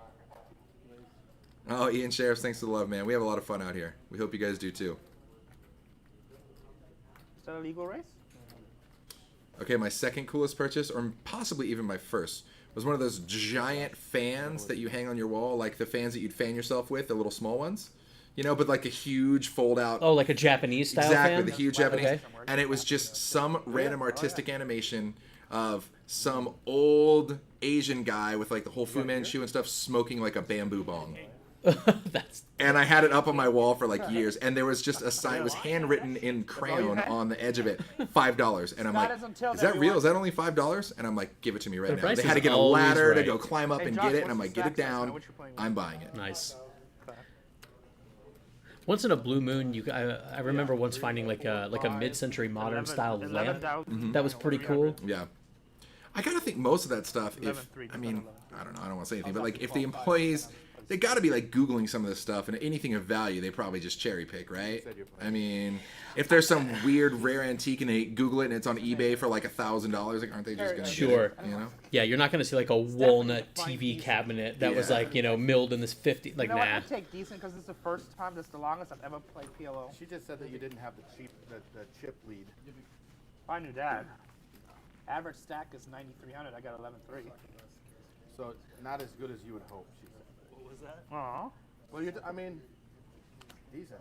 Oh, Ian Sheriffs, thanks for the love, man. We have a lot of fun out here. We hope you guys do too. Is that a legal race? Okay, my second coolest purchase, or possibly even my first, was one of those giant fans that you hang on your wall, like the fans that you'd fan yourself with, the little small ones. You know, but like a huge fold-out. Oh, like a Japanese style Exactly, fan? the huge Japanese. Okay. And it was just some random artistic animation of some old Asian guy with like the whole Fu Manchu and stuff smoking like a bamboo bong. And I had it up on my wall for like years, and there was just a sign. It was handwritten in crayon on the edge of it, $5. And I'm like, is that real? Is that only $5? And I'm like, give it to me right The now. price They had to is get a always ladder to right. go climb up and get it, and I'm like, get it down. I'm buying it. Nice. Once in a blue moon, I remember once finding like a mid-century modern style lamp. That was pretty cool. Yeah. I gotta think most of that stuff, I don't know, I don't want to say anything, but like if the employees, they gotta be like Googling some of this stuff, and anything of value, they probably just cherry pick, right? I mean, if there's some weird rare antique and they Google it and it's on eBay for like $1,000, like aren't they just gonna Sure. get it, you know? Yeah, you're not gonna see like a walnut TV cabinet that was like, milled in this 50, like, You know what, nah. I'd take decent because it's the first time, that's the longest I've ever played PLO. She just said that you didn't have the chip lead. I knew that. Average stack is 9,300. I got 11.3. So not as good as you would hope, she said. What was that? Aw. Well, I mean, decent.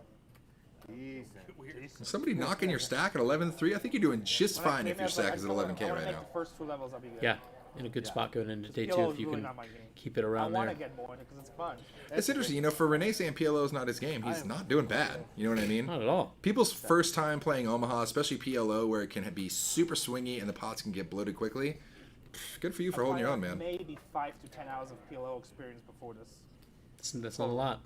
Decent. Is somebody knocking your stack at 11.3? I think you're doing just fine if your stack is at 11K right now. The first 2 levels, I'll be good. Yeah, in a good spot going into day PLO 2 is if you really can not my game. keep it around I want there. to get more in it because it's fun. It's interesting, for Renee saying PLO is not his game, he's not doing bad. You know what I mean? Not at all. People's first time playing Omaha, especially PLO, where it can be super swingy and the pots can get bloated quickly. Good for you for holding your own, man. Maybe 5 to 10 hours of PLO experience before this. That's not a lot.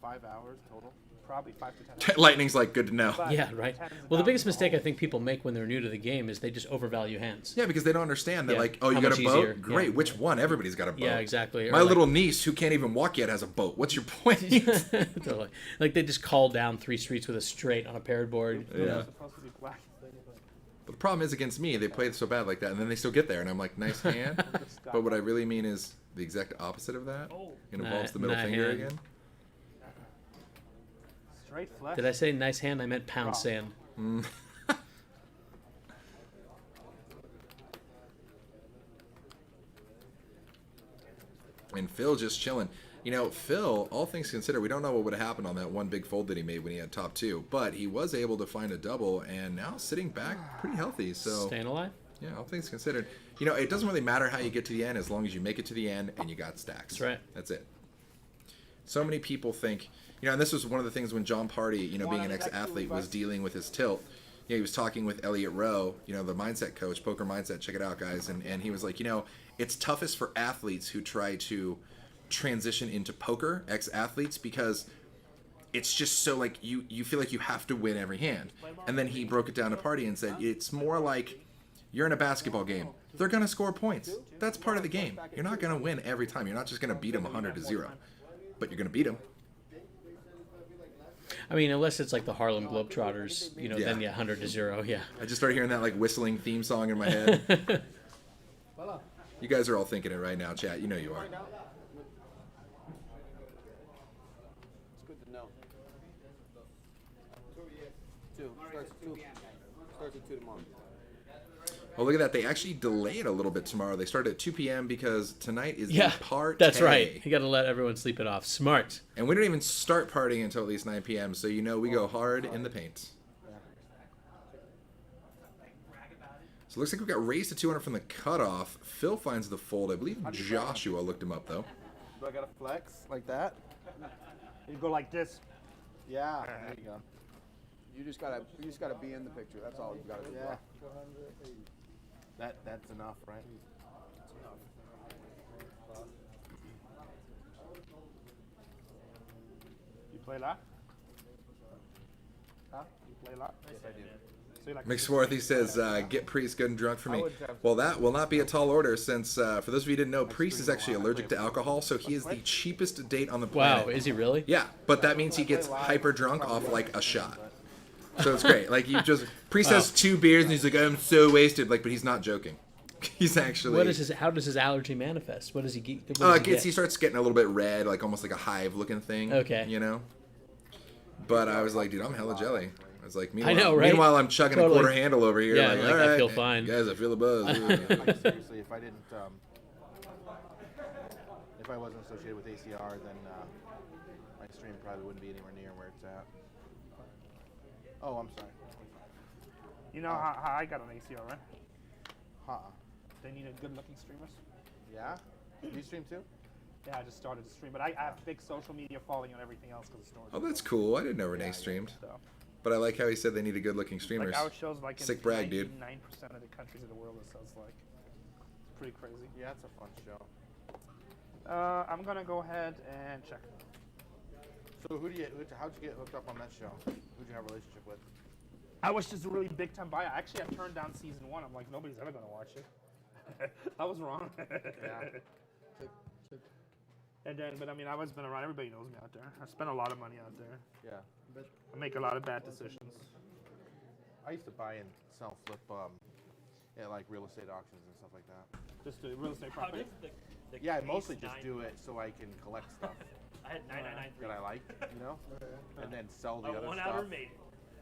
5 hours total? Probably 5 to 10 hours. Lightning's like, good to know. Yeah, right. Well, the biggest mistake I think people make when they're new to the game is they just overvalue hands. Yeah, because they don't understand that, Yeah. like, oh, you How got much a boat? easier. Great. Yeah. Which one? Everybody's got a boat. Yeah, exactly. Or My like- little niece, who can't even walk yet, has a boat. What's your point? Totally. Like they just call down 3 streets with a straight on a paired board. Yeah. But the problem is against me, they play so bad like that, and then they still get there, and I'm like, nice hand. But what I really mean is the exact opposite of that. It involves the middle Nah finger hand. again. Straight flush. Did I say nice hand? I meant pound sand. And Phil just chilling. Phil, all things considered, we don't know what would have happened on that one big fold that he made when he had top 2. But he was able to find a double, and now sitting back pretty healthy. So Staying alive? Yeah, all things considered. It doesn't really matter how you get to the end as long as you make it to the end and you got stacks. That's right. That's it. So many people think, and this was one of the things when John Party, being an ex-athlete, was dealing with his tilt. He was talking with Elliot Rowe, the mindset coach, Poker Mindset. Check it out, guys. And he was like, it's toughest for athletes who try to transition into poker, ex-athletes, because it's just so like you feel like you have to win every hand. And then he broke it down to Party and said, it's more like you're in a basketball game. They're going to score points. That's part of the game. You're not going to win every time. You're not just going to beat them 100-0. But you're going to beat them. I mean, unless it's like the Harlem Globetrotters, then 100-0, yeah. I just started hearing that like whistling theme song in my head. You guys are all thinking it right now, chat. You know you are. It's good to know. 2. Starts at 2 tomorrow. Oh, look at that. They actually delayed a little bit tomorrow. They started at 2 p.m. because tonight is Yeah, the party. that's right. You got to let everyone sleep it off. Smart. And we don't even start partying until at least 9 p.m., so we go hard in the paint. So it looks like we got raised to 200 from the cutoff. Phil finds the fold. I believe Joshua looked him up, though. Do I gotta flex like that? You go like this. Yeah. There you go. You just gotta be in the picture. That's all you gotta do. Yeah. That's enough, right? You play lot? Huh? You play lot? Yes, I do. So you like McSwarthy says, get Priest good and drunk for me. Well, that will not be a tall order since, for those of you who didn't know, Priest is actually allergic to alcohol, so he is the cheapest date on the planet. Wow, is he really? Yeah, but that means he gets hyper drunk off like a shot. So it's great. Like, you just, Priest has 2 beers and he's like, I'm so wasted. Like, but he's not joking. He's actually. How does his allergy manifest? What does he get? He starts getting a little bit red, like almost like a hive looking thing. Okay. You know? But I was like, dude, I'm hella jelly. I was like, I know, right? Meanwhile, I'm chugging a quarter handle over here. Yeah, like, like, all right, I feel fine. Guys, I feel the buzz. Like, seriously, if I didn't, if I wasn't associated with ACR, then my stream probably wouldn't be anywhere near where it's at. Oh, I'm sorry. You know how I got on ACR, right? Huh. They needed good-looking streamers. Yeah? You stream too? Yeah, I just started to stream, but I have big social media following on everything else because of stores. Oh, that's cool. I didn't know Renee streamed. But I like how he said they needed good-looking streamers. Like our show's like Sick in brag, dude. 99% of the countries of the world, it sounds like. It's pretty crazy. Yeah, it's a fun show. I'm gonna go ahead and check. So how'd you get hooked up on that show? Who'd you have a relationship with? I was just a really big time buyer. Actually, I turned down season 1. I'm like, nobody's ever gonna watch it. I was wrong. Yeah. And then, but I mean, I was been around. Everybody knows me out there. I spent a lot of money out there. Yeah. But I make a lot of bad decisions. I used to buy and sell flip at like real estate auctions and stuff like that. Just the real estate property? Yeah, I mostly just do it so I can collect stuff. I had 999 that I like, you know, and then sell the other one stuff. outer made.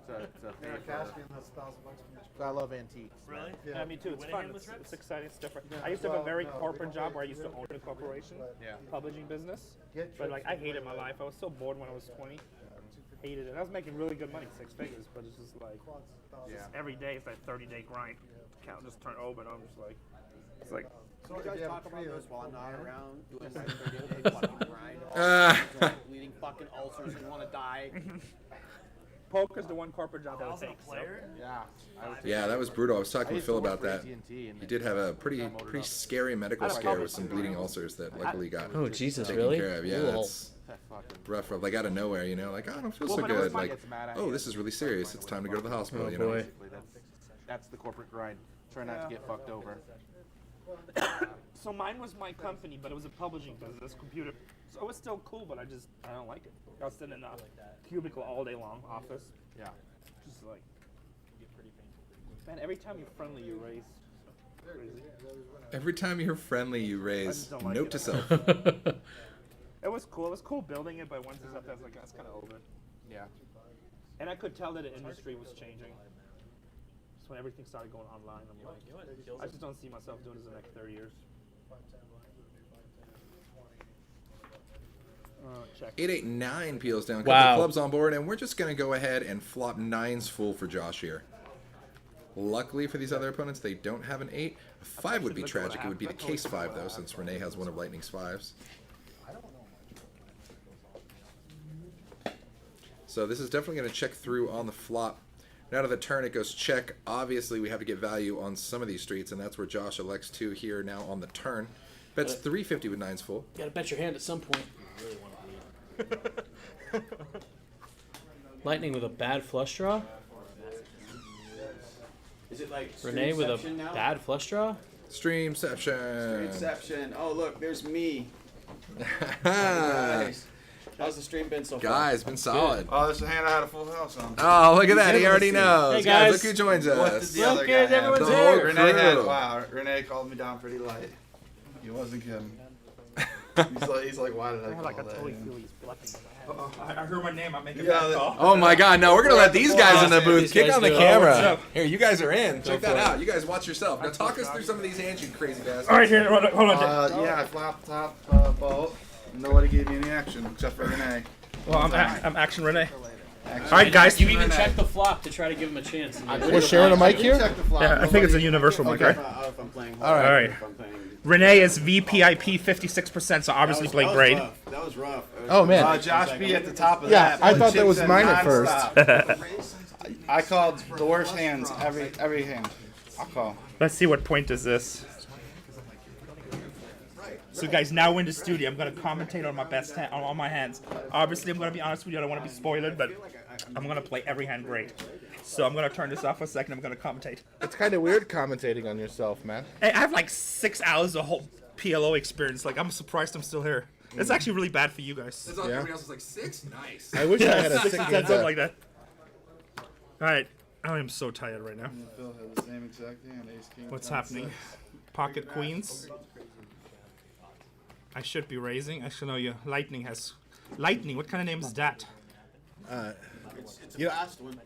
To pay for. Cash me, and that's $1,000 from each. I love antiques. Really? Man. Yeah, me too. It's fun. It's exciting. It's different. I used to have a very corporate job where I used to own a corporation, publishing business. But like, I hated my life. I was so bored when I was 20. Hated it. I was making really good money, 6 figures, but it's just like, just every day it's that 30-day grind. Count just turn over, and I'm just like, it's like. So you guys talk about this while I'm not around, doing my 30-day fucking grind, bleeding fucking ulcers and want to die. Poker's the one corporate job I would take. Yeah. Yeah, that was brutal. I was talking with used Phil to work about for that. AT&T and He did have a pretty scary medical scare with some bleeding ulcers that luckily got Oh, Jesus, taken really? care of. Yeah, Cool. that's rough. Like out of nowhere, you know, like, oh, I don't feel so but it was good. fun. Like, Gets mad at oh, you. this is really serious. It's time to go to the hospital. Oh, You know. boy. Basically, that's the corporate grind. Try not to get fucked over. So mine was my company, but it was a publishing business, computer. So it was still cool, but I don't like it. I was sitting in a cubicle all day long, office. Yeah. Just like, man, every time you're friendly, you raise. Crazy. Every time you're friendly, you raise. just don't like Note it. to self. It was cool. It was cool building it, but once it's up there, I was like, that's kind of over. Yeah. And I could tell that the industry was changing. So when everything started going online, I'm like, I just don't see myself doing this in the next 30 years. Check. 889 peels down. Wow. Couple clubs on board, and we're just going to go ahead and flop 9s full for Josh here. Luckily for these other opponents, they don't have an 8. A 5 would be tragic. It would be the case 5, though, since Renee has one of Lightning's 5s. So this is definitely going to check through on the flop. Now to the turn, it goes check. Obviously, we have to get value on some of these streets, and that's where Josh elects to here now on the turn. Bets 350 with 9s full. Gotta bet your hand at some point. Lightning with a bad flush draw. Is it like Renee with a Streamception now? bad flush draw. Streamception. Streamception. Oh look, there's me. Guys, how's the stream been so far? Guys, been solid. Oh, this is a hand I had a full house on. Oh, look at that. He already knows. Hey, guys. Look who joins us. What did the other Look guy at have? everyone's The whole here. Renee had, crew. wow, Renee called me down pretty light. He wasn't kidding. He's like, why did I I call like I that? totally feel he's bluffing. I heard my name. I'm making Yeah, that call. Oh my God! No, we're gonna let these guys in the booth. These Kick guys on the do it. camera. What's up? Here, you guys are in. Check Go that for it. out. You guys watch yourself. Now talk us through some of these hands, you crazy bastards. All right, here, hold on. Yeah, I flopped top bolt. Nobody gave me any action except for Renee. Well, I'm Action Renee. All right, guys. You even checked the flop to try to give him a chance. We're sharing a mic here? Yeah, I think it's a universal mic, right? If I'm playing. All right. Renee is VPIP 56%, so obviously Blake Braid. That was rough. Oh, man. Josh B at the top of Yeah, that. I thought that Chips was and mine at nonstop. first. I called the worst hands every hand. I'll call. Let's see what point is this. So guys, now we're in the studio. I'm gonna commentate on my best hand, on all my hands. Obviously, I'm gonna be honest with you. I don't want to be spoiled, but I'm gonna play every hand great. So I'm gonna turn this off for a second. I'm gonna commentate. It's kind of weird commentating on yourself, man. Hey, I have like 6 hours of whole PLO experience. Like, I'm surprised I'm still here. It's actually really bad for you guys. Everybody else is like 6? Nice. I wish I had a 6 6 something like that. All right, I am so tired right now. Phil had the same exact hand. Ace king. What's happening? Pocket queens. I should be raising. I should know you. Lightning has. Lightning. What kind of name is that? It's a fast one.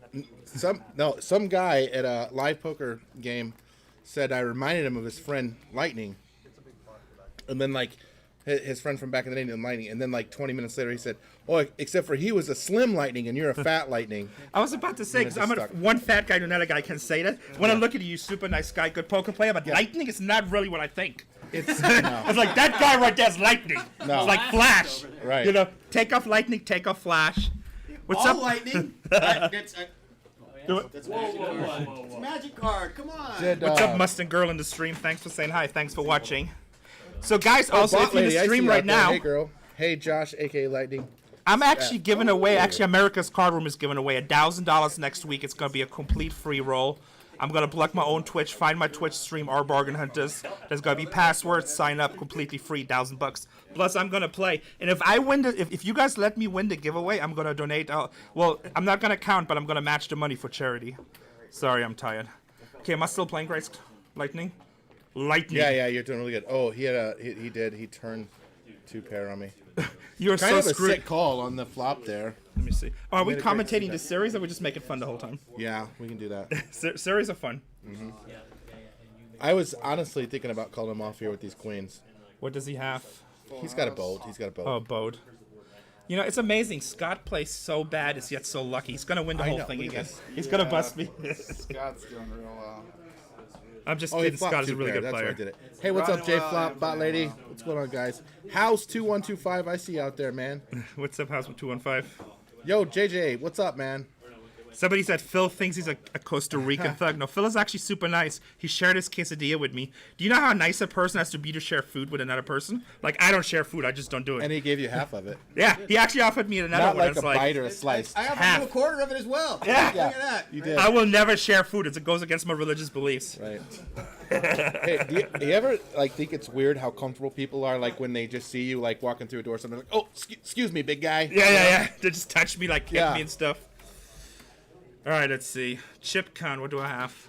Some guy at a live poker game said I reminded him of his friend Lightning, and then like his friend from back in the day named Lightning, and then like 20 minutes later he said, "Oh, except for he was a slim Lightning and you're a fat Lightning." I was about to say, because one fat guy to another guy can say that. When I look at you, super nice guy, good poker player, but Lightning is not really what I think. It's It's like that guy right there is Lightning. No. It's like Flash. Right. You know, take off Lightning, take off Flash. What's All up? lightning. That's magic card. It's a magic card. Come on. What's up, Mustang Girl in the stream? Thanks for saying hi. Thanks for watching. So, guys, also, Bot if you're in lady, the I see stream you right out there. now, Hey, girl. Hey, Josh, aka Lightning. I'm actually giving away, America's Cardroom is giving away $1,000 next week. It's going to be a complete free roll. I'm going to plug my own Twitch, find my Twitch stream, our Bargain Hunters. There's going to be passwords, sign up, completely free, $1,000. Plus, I'm going to play. And if I win, if you guys let me win the giveaway, I'm going to donate. Well, I'm not going to count, but I'm going to match the money for charity. Sorry, I'm tired. Okay, am I still playing Grace Lightning? Lightning. Yeah, you're doing really good. Oh, he turned 2 pair on me. You're kind so of a screwed. sick call on the flop there. Let me see. Are we Made a great commentating set. the series, or are we just making fun the whole time? Yeah, we can do that. Series are fun. I was honestly thinking about calling him off here with these queens. What does he have? He's got a bold. Oh, bowed. You know, it's amazing. Scott plays so bad, is yet so lucky. He's gonna win the I whole know, thing look at again. this. He's gonna bust me. Scott's doing real well. I'm just Oh, he kidding. flopped Scott is a 2 really pair. good That's player. why I did it. Hey, what's up, J Flop, Bot Lady? What's going on, guys? House 2125. I see you out there, man. What's up, House with 215? Yo, JJ, what's up, man? Somebody said Phil thinks he's a Costa Rican thug. No, Phil is actually super nice. He shared his quesadilla with me. Do you know how nice a person has to be to share food with another person? Like, I don't share food. I just don't do it. And he gave you half of it. Yeah, he actually offered me another Not one. like It's a bite or a slice. I have half. to do a quarter of it as well. Yeah. Look at that. You did. I will never share food. It goes against my religious beliefs. Right. Hey, do you ever like think it's weird how comfortable people are like when they just see you like walking through a door or something like, oh, excuse me, big guy. Yeah. They just touch me, like kick Yeah. me and stuff. All right, let's see. Chip Con, what do I have?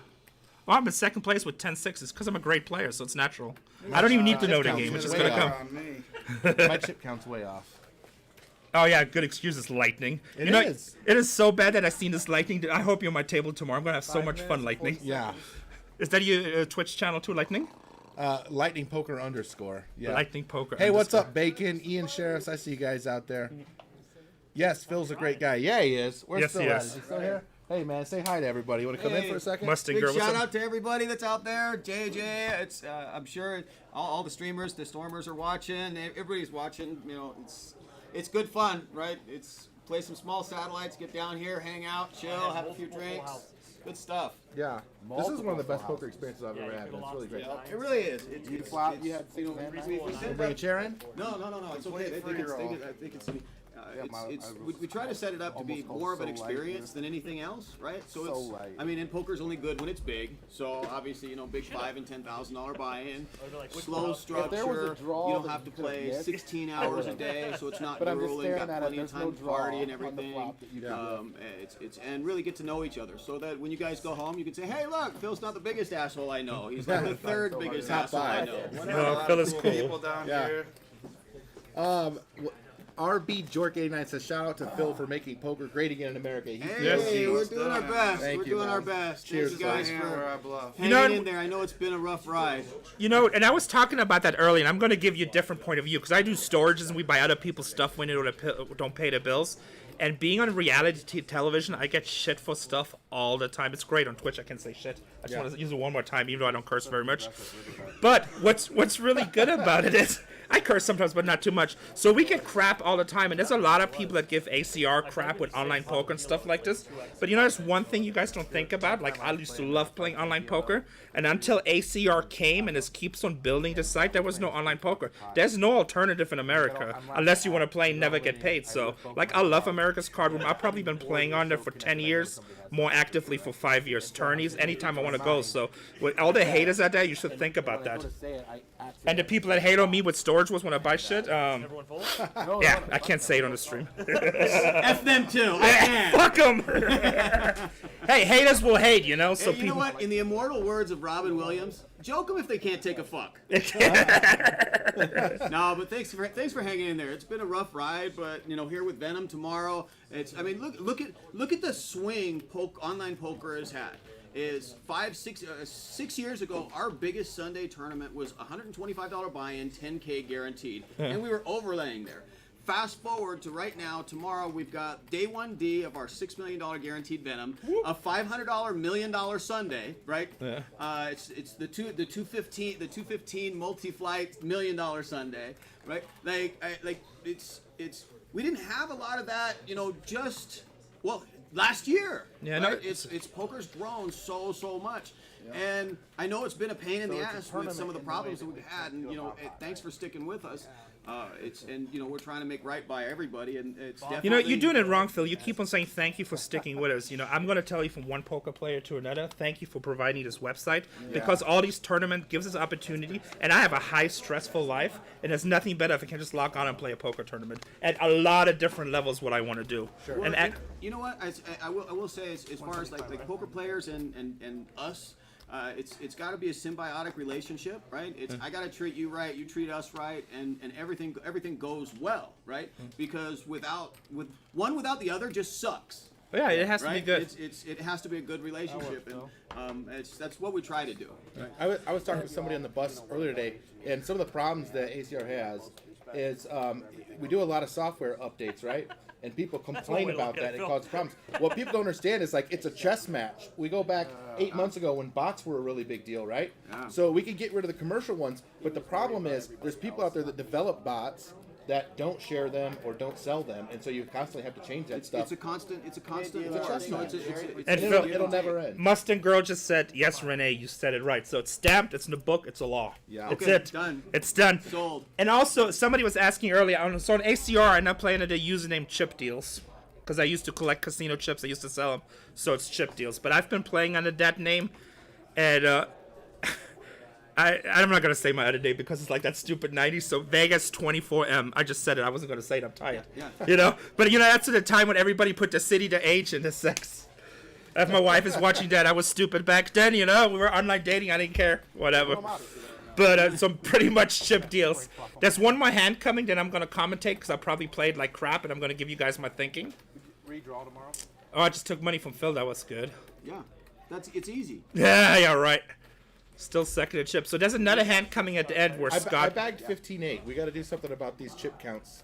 Well, I'm in second place with 10 sixes because I'm a great player, so it's natural. I don't even need to know the game. It's just going to come. My chip count's way off. Oh, yeah, good excuse. It's Lightning. It you know, is. It is so bad that I've seen this Lightning. I hope you're on my table tomorrow. I'm going to have so much fun, Lightning. Yeah. Is that your Twitch channel too, Lightning? Lightning Poker _ Yeah. Lightning Poker. Hey, what's underscore. up, Bacon? Ian Sheriffs, I see you guys out there. Yes, Phil's a great guy. Yeah, he is. Where's Yes, Phil he at? is. Is he still here? Hey, man, say hi to everybody. You want to come in for a second? Mustang Big Girl, what's shout up? out to everybody that's out there. JJ, it's I'm sure all the streamers, the stormers are watching. Everybody's watching. You know, it's good fun, right? It's play some small satellites, get down here, hang out, chill, have a few drinks. Good stuff. Yeah. This is one of the best poker experiences I've ever had. It's really great. It really is. You flop, you had you know, we set bring a up- chair in? No, it's okay. I think it's we try to set it up to be more of an experience than anything else, right? So it's, I mean, and poker's only good when it's big. So obviously, you know, big $5,000 and $10,000 buy-in, slow structure. You don't have to play 16 hours a day, so it's not grueling. Got plenty of time to party and everything. It's and really get to know each other, so that when you guys go home, you can say, "Hey, look, Phil's not the biggest asshole I know. He's not the third biggest asshole I know." No, Phil is cool. People down here. RB Jork 89 says shout out to Phil for making poker great again in America. Hey, we're doing our best. Thank We're you, doing man. our best. Cheers, Thank you guys Phil. for You know, hanging in there. I know it's been a rough ride. You know, and I was talking about that earlier, and I'm going to give you a different point of view because I do storages and we buy other people's stuff when they don't pay the bills. And being on reality television, I get shit for stuff all the time. It's great on Twitch. I can say shit. I just want to use it one more time, even though I don't curse very much. But what's really good about it is I curse sometimes, but not too much. So we get crap all the time, and there's a lot of people that give ACR crap with online poker and stuff like this. But you know, there's one thing you guys don't think about. Like, I used to love playing online poker, and until ACR came and it keeps on building the site, there was no online poker. There's no alternative in America unless you want to play and never get paid. So, like, I love America's Cardroom. I've probably been playing on there for 10 years, more actively for 5 years. Tourneys, anytime I want to go. So, with all the haters out there, you should think about that. And the people that hate on me with storage was when I buy shit, yeah, I can't say it on the stream. F them too. I can't. Fuck them. Hey, haters will hate, you know. So Hey, you know what? In the immortal words of Robin Williams, joke them if they can't take a fuck. No, but thanks for hanging in there. It's been a rough ride, but you know, here with Venom tomorrow, I mean, look at the swing online poker has had. Is 6 years ago, our biggest Sunday tournament was $125 buy-in, 10K guaranteed, and we were overlaying there. Fast forward to right now, tomorrow we've got day 1D of our $6 million guaranteed Venom, a $500 million Sunday, right? Yeah. It's the 215 multi-flight $1 million Sunday, right? It's we didn't have a lot of that, you know, last year. Yeah, right? No, it's poker's grown so much. Yeah. And I know it's been a pain in the ass with some of the problems that we've had, and you know, thanks for sticking with us. You know, we're trying to make right by everybody, and it's definitely. You know, you're doing it wrong, Phil. You keep on saying thank you for sticking with us. You know, I'm going to tell you from one poker player to another, thank you for providing this website, because all these tournaments gives us opportunity, and I have a high stressful life, and there's nothing better if I can just log on and play a poker tournament at a lot of different levels. What I want to do. Sure. Well, and you know what? I will say as far as like poker players and us. It's got to be a symbiotic relationship, right? I got to treat you right, you treat us right, and everything goes well, right? Because without the other just sucks. Yeah, it has to be good. It has to be a good relationship, and that's what we try to do. Right? I was talking to somebody on the bus earlier today, and some of the problems that ACR has is we do a lot of software updates, right? And people complain about that. It causes problems. What people don't understand is, like, it's a chess match. We go back 8 months ago when bots were a really big deal, right? Yeah. So we can get rid of the commercial ones, but the problem is there's people out there that develop bots that don't share them or don't sell them, and so you constantly have to change that stuff. It's a constant. It's a chess match. And Phil, it'll never end. Mustang Girl just said, "Yes, Renee, you said it right." So it's stamped. It's in the book. It's a law. Yeah. It's okay, it. Done. It's done. Sold. And also, somebody was asking earlier. So on ACR, I'm not playing under the username Chip Deals, because I used to collect casino chips. I used to sell them, so it's Chip Deals. But I've been playing under that name, and I'm not gonna say my other name because it's like that stupid 90s. So Vegas 24M. I just said it. I wasn't gonna say it. I'm tired. Yeah. You know. But you know, that's at the time when everybody put the city, the age, and the sex. If my wife is watching that, I was stupid back then. You know, we were online dating. I didn't care. Whatever. But so pretty much Chip Deals. There's one more hand coming that I'm gonna commentate because I probably played like crap, and I'm gonna give you guys my thinking. Redraw tomorrow. Oh, I just took money from Phil. That was good. Yeah, it's easy. Yeah, right. Still second at Chip. So there's another hand coming at the end where Scott. I bagged 15-8. We got to do something about these chip counts.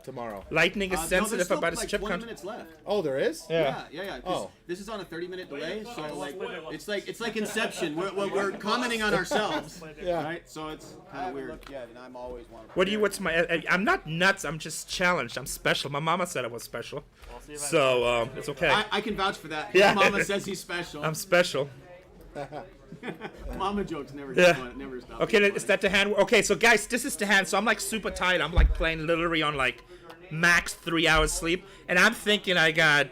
Tomorrow. Lightning is sensitive no, about his like chip 20 count. minutes left. Oh, there is? Yeah. This is on a 30-minute delay, so like it's like Inception. We're commenting on ourselves. Yeah. Right. So it's kind of weird. And I'm always one. What's my? I'm not nuts. I'm just challenged. I'm special. My mama said I was special, so it's okay. I can vouch for that. Yeah. Mama says he's special. I'm special. Mama jokes never stop. Okay, is that the hand? Okay, so guys, this is the hand. So I'm like super tired. I'm like playing literally on like max 3 hours sleep, and I'm thinking I got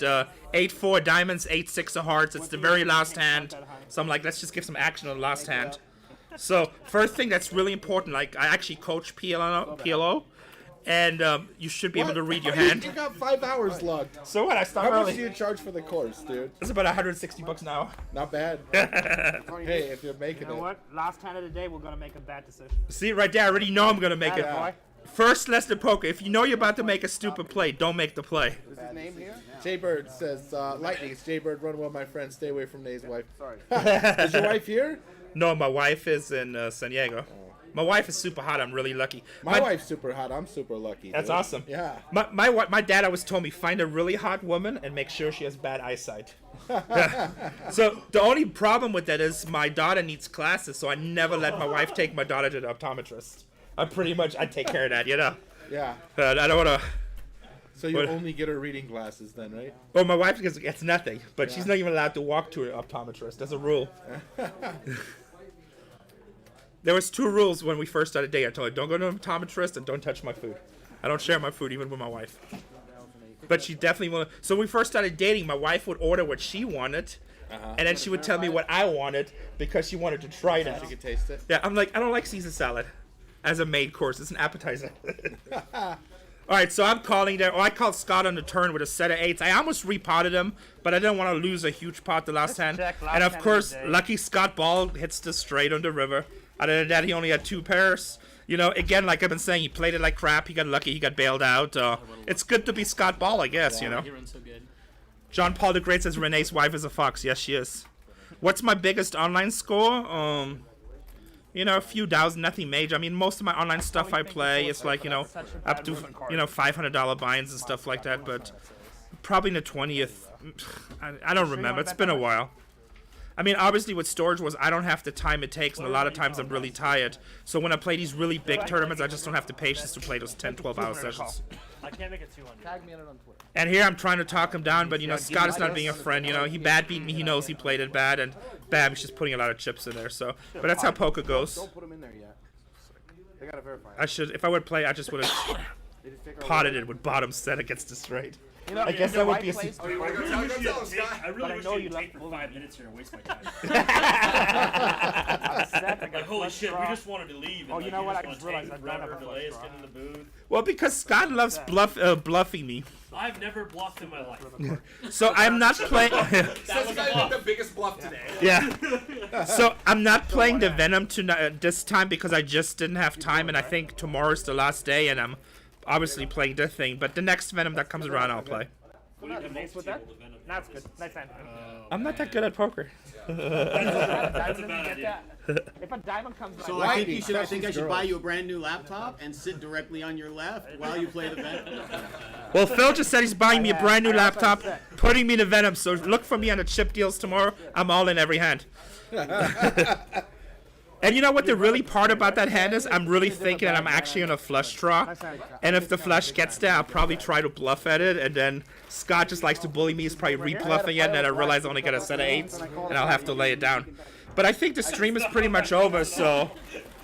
8-4 diamonds, 8-6 of hearts. It's the very last hand. So I'm like, let's just give some action on the last hand. So first thing that's really important, like I actually coach PLO. And you should be able to read your hand. You got 5 hours logged. So what? I start early. How much early. do you charge for the course, dude? It's about $160 an hour. Not bad. Hey, if you're making it. You know what? Last hand of the day, we're gonna make a bad decision. See, right there, I already know I'm gonna make it. Boy. First lesson of poker: if you know you're about to make a stupid play, don't make the play. Is his name here? Jaybird says, Lightning, it's Jaybird, run well, my friend. Stay away from Nate's wife. Sorry. Is your wife here? No, my wife is in San Diego. My wife is super hot. I'm really lucky. My wife's super hot. I'm super lucky. That's dude. awesome. Yeah. My dad always told me, find a really hot woman and make sure she has bad eyesight. So the only problem with that is my daughter needs classes, so I never let my wife take my daughter to the optometrist. I take care of that, you know. Yeah. I don't want to. So you only get her reading glasses then, right? Well, my wife gets nothing, but she's not even allowed to walk to an optometrist. As a rule. There was 2 rules when we first started dating. I told her, don't go to an optometrist and don't touch my food. I don't share my food even with my wife. But she definitely wanted. So when we first started dating, my wife would order what she wanted, and then she would tell me what I wanted because she wanted to try that. She could taste it. Yeah, I'm like, I don't like Caesar salad as a main course. It's an appetizer. All right, so I'm calling there. I called Scott on the turn with a set of 8s. I almost repotted him, but I didn't want to lose a huge pot the last hand. And of course, lucky Scott ball hits the straight on the river. Other than that, he only had 2 pairs. You know, again, like I've been saying, he played it like crap. He got lucky. He got bailed out. It's good to be Scott Ball, I guess, you know. He runs so good. John Paul the Great says Renee's wife is a fox. Yes, she is. What's my biggest online score? You know, a few thousand, nothing major. I mean, most of my online stuff I play is like, you know, up to, you know, $500 binds and stuff like that. But probably in the 20th. I don't remember. It's been a while. I mean, obviously with storage I don't have the time it takes, and a lot of times I'm really tired. So when I play these really big tournaments, I just don't have the patience to play those 10, 12-hour sessions. I can't make it 200. Tag me on it on Twitter. And here I'm trying to talk him down, but, you know, Scott is not being a friend. You know, he bad beat me. He knows he played it bad, and bam, he's just putting a lot of chips in there. So, but that's how poker goes. Don't put them in there yet. They gotta verify. I should, if I would play, I just would have potted it with bottom set against the straight. You know, I guess that would be a... I really wish you'd take for 5 minutes here and waste my time. Like, holy shit, we just wanted to leave. And, oh, like, you know what? I just just realized I don't have a delay us getting in the booth. Well, because Scott loves bluffing me. I've never bluffed in my life. So I'm not playing... That was the biggest bluff today. Yeah. So I'm not playing the Venom this time because I just didn't have time, and I think tomorrow's the last day, and I'm obviously playing this thing. But the next Venom that comes around, I'll play. That's good. Nice hand. I'm not that good at poker. That's a bad idea. If a diamond comes, so I think I should buy you a brand new laptop and sit directly on your left while you play the Venom. Well, Phil just said he's buying me a brand new laptop, putting me to Venom. So look for me on the chip deals tomorrow. I'm all in every hand. And you know what the really part about that hand is? I'm really thinking that I'm actually on a flush draw. And if the flush gets there, I'll probably try to bluff at it. And then Scott just likes to bully me. He's probably re-bluffing it. And then I realize I only got a set of 8s. And I'll have to lay it down. But I think the stream is pretty much over. So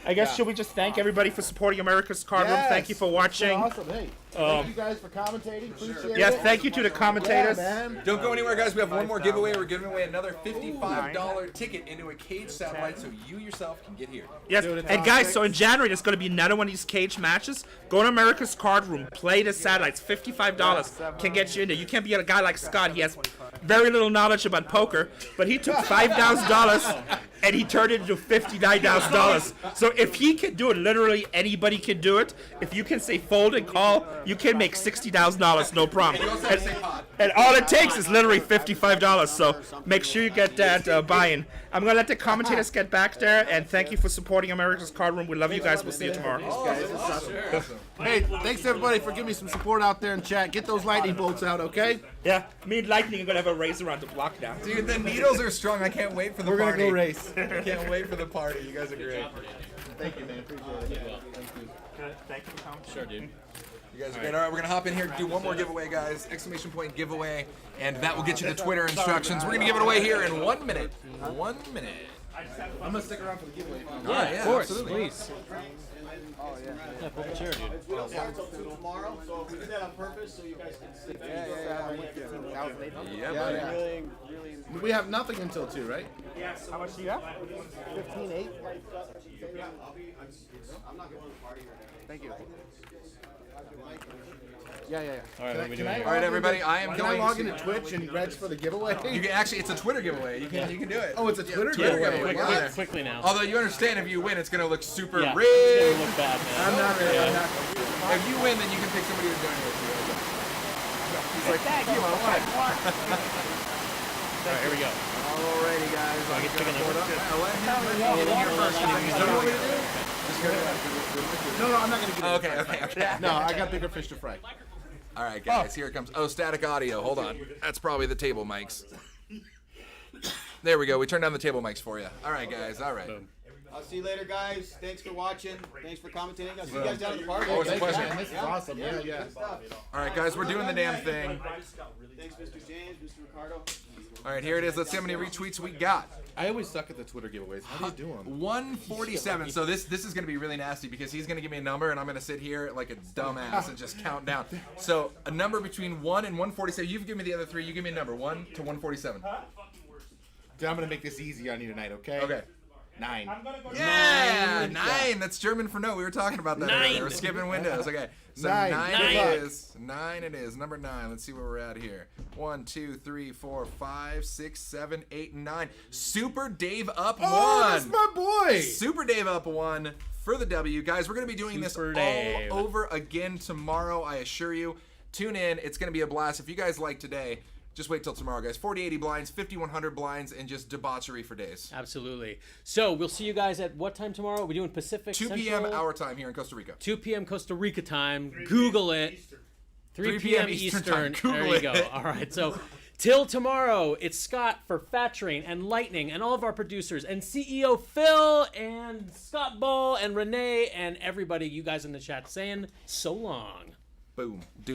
I guess should we just thank everybody for supporting America's Card Room? Thank you for watching. Awesome. Hey, thank you guys for commentating. Appreciate it. Yes, thank you to the commentators. Yeah, man. Don't go anywhere, guys. We have one more giveaway. We're giving away another $55 ticket into a cage satellite so you yourself can get here. Yes, and guys, so in January, there's going to be another one of these cage matches. Go to America's Card Room, play the satellites. $55 can get you in there. You can't be a guy like Scott. He has very little knowledge about poker, but he took $5,000 and he turned it into $59,000. So if he can do it, literally anybody can do it. If you can say fold and call, you can make $60,000, no problem. And all it takes is literally $55. So make sure you get that buy-in. I'm going to let the commentators get back there, and thank you for supporting America's Card Room. We love you guys. We'll see you tomorrow. Hey, thanks everybody for giving me some support out there in chat. Get those lightning bolts out, okay? Yeah, me and Lightning are going to have a race around the block now. Dude, the needles are strong. I can't wait for the We're party. gonna go race. I can't wait for the party. You guys are great. Thank you, man. Appreciate it. Thank you. Thank you for coming. Sure, dude. You guys are great. All right, we're going to hop in here, do one more giveaway, guys. Exclamation point giveaway. And that will get you the Twitter instructions. We're going to give it away here in 1 minute. 1 minute. I'm gonna stick around for the giveaway. Yeah, of course, absolutely. please. Oh, yeah. Yeah, pull the chair, dude. We don't start until 2 tomorrow, so we did that on purpose so you guys can sleep. Yeah, buddy. We have nothing until 2, right? Yes. How much do you have? 15-8. I'm not going to the party right now. Thank you. Yeah. All right, what are we doing here? All right, everybody, I am Can going I log to... into Twitch and register for the giveaway? You can actually, it's a Twitter giveaway. You can do it. Oh, it's a Twitter giveaway. What? Quickly now. Although you understand, if you win, it's going to look super Yeah, rigged. it's gonna look bad, man. I'm not ready. If you win, then you can pick somebody to join with you. He's like, thank you. All right, here we go. Alrighty, guys. I get to pick a number. Let him here first. What do you want me to do? No, I'm not gonna get it. Okay. No, I got bigger fish to fry. All right, guys, here it comes. Oh, static audio. Hold on. That's probably the table mics. There we go. We turned down the table mics for you. All right, guys. All right. I'll see you later, guys. Thanks for watching. Thanks for commentating. I'll see you guys down at the park. Always a pleasure. Man, this is awesome. Yeah. Good stuff. All right, guys, we're doing the damn thing. Thanks, Mr. James, Mr. Ricardo. All right, here it is. Let's see how many retweets we got. I always suck at the Twitter giveaways. How do you do them? 147. So this is going to be really nasty because he's going to give me a number and I'm going to sit here like a dumbass and just count down. So a number between 1 and 147. You've given me the other three. You give me a number 1 to 147. Dude, I'm gonna make this easy on you tonight, okay? Okay. 9. Yeah, 9. That's German for no. We were talking about that. 9. We're skipping windows. Okay. So 9. 9 Good it luck. is. 9 it is. Number 9. Let's see where we're at here. 1, 2, 3, 4, 5, 6, 7, 8, 9. Super Dave up 1. Oh, that's my boy. Super Dave up 1 for the W. Guys, we're going to be doing Super this Dave. all over again tomorrow, I assure you. Tune in. It's going to be a blast. If you guys like today, just wait till tomorrow, guys. 40-80 blinds, 5,100 blinds, and just debauchery for days. Absolutely. So we'll see you guys at what time tomorrow? We're doing Pacific 2 Central? p.m. our time here in Costa Rica. 2 p.m. Costa Rica time. Google it. 3 p.m. Eastern. time. Google There you go. it. All right. So till tomorrow, it's Scott for Fattrain and Lightning and all of our producers and CEO Phil and Scott Ball and Renee and everybody, you guys in the chat saying so long. Boom. Dude.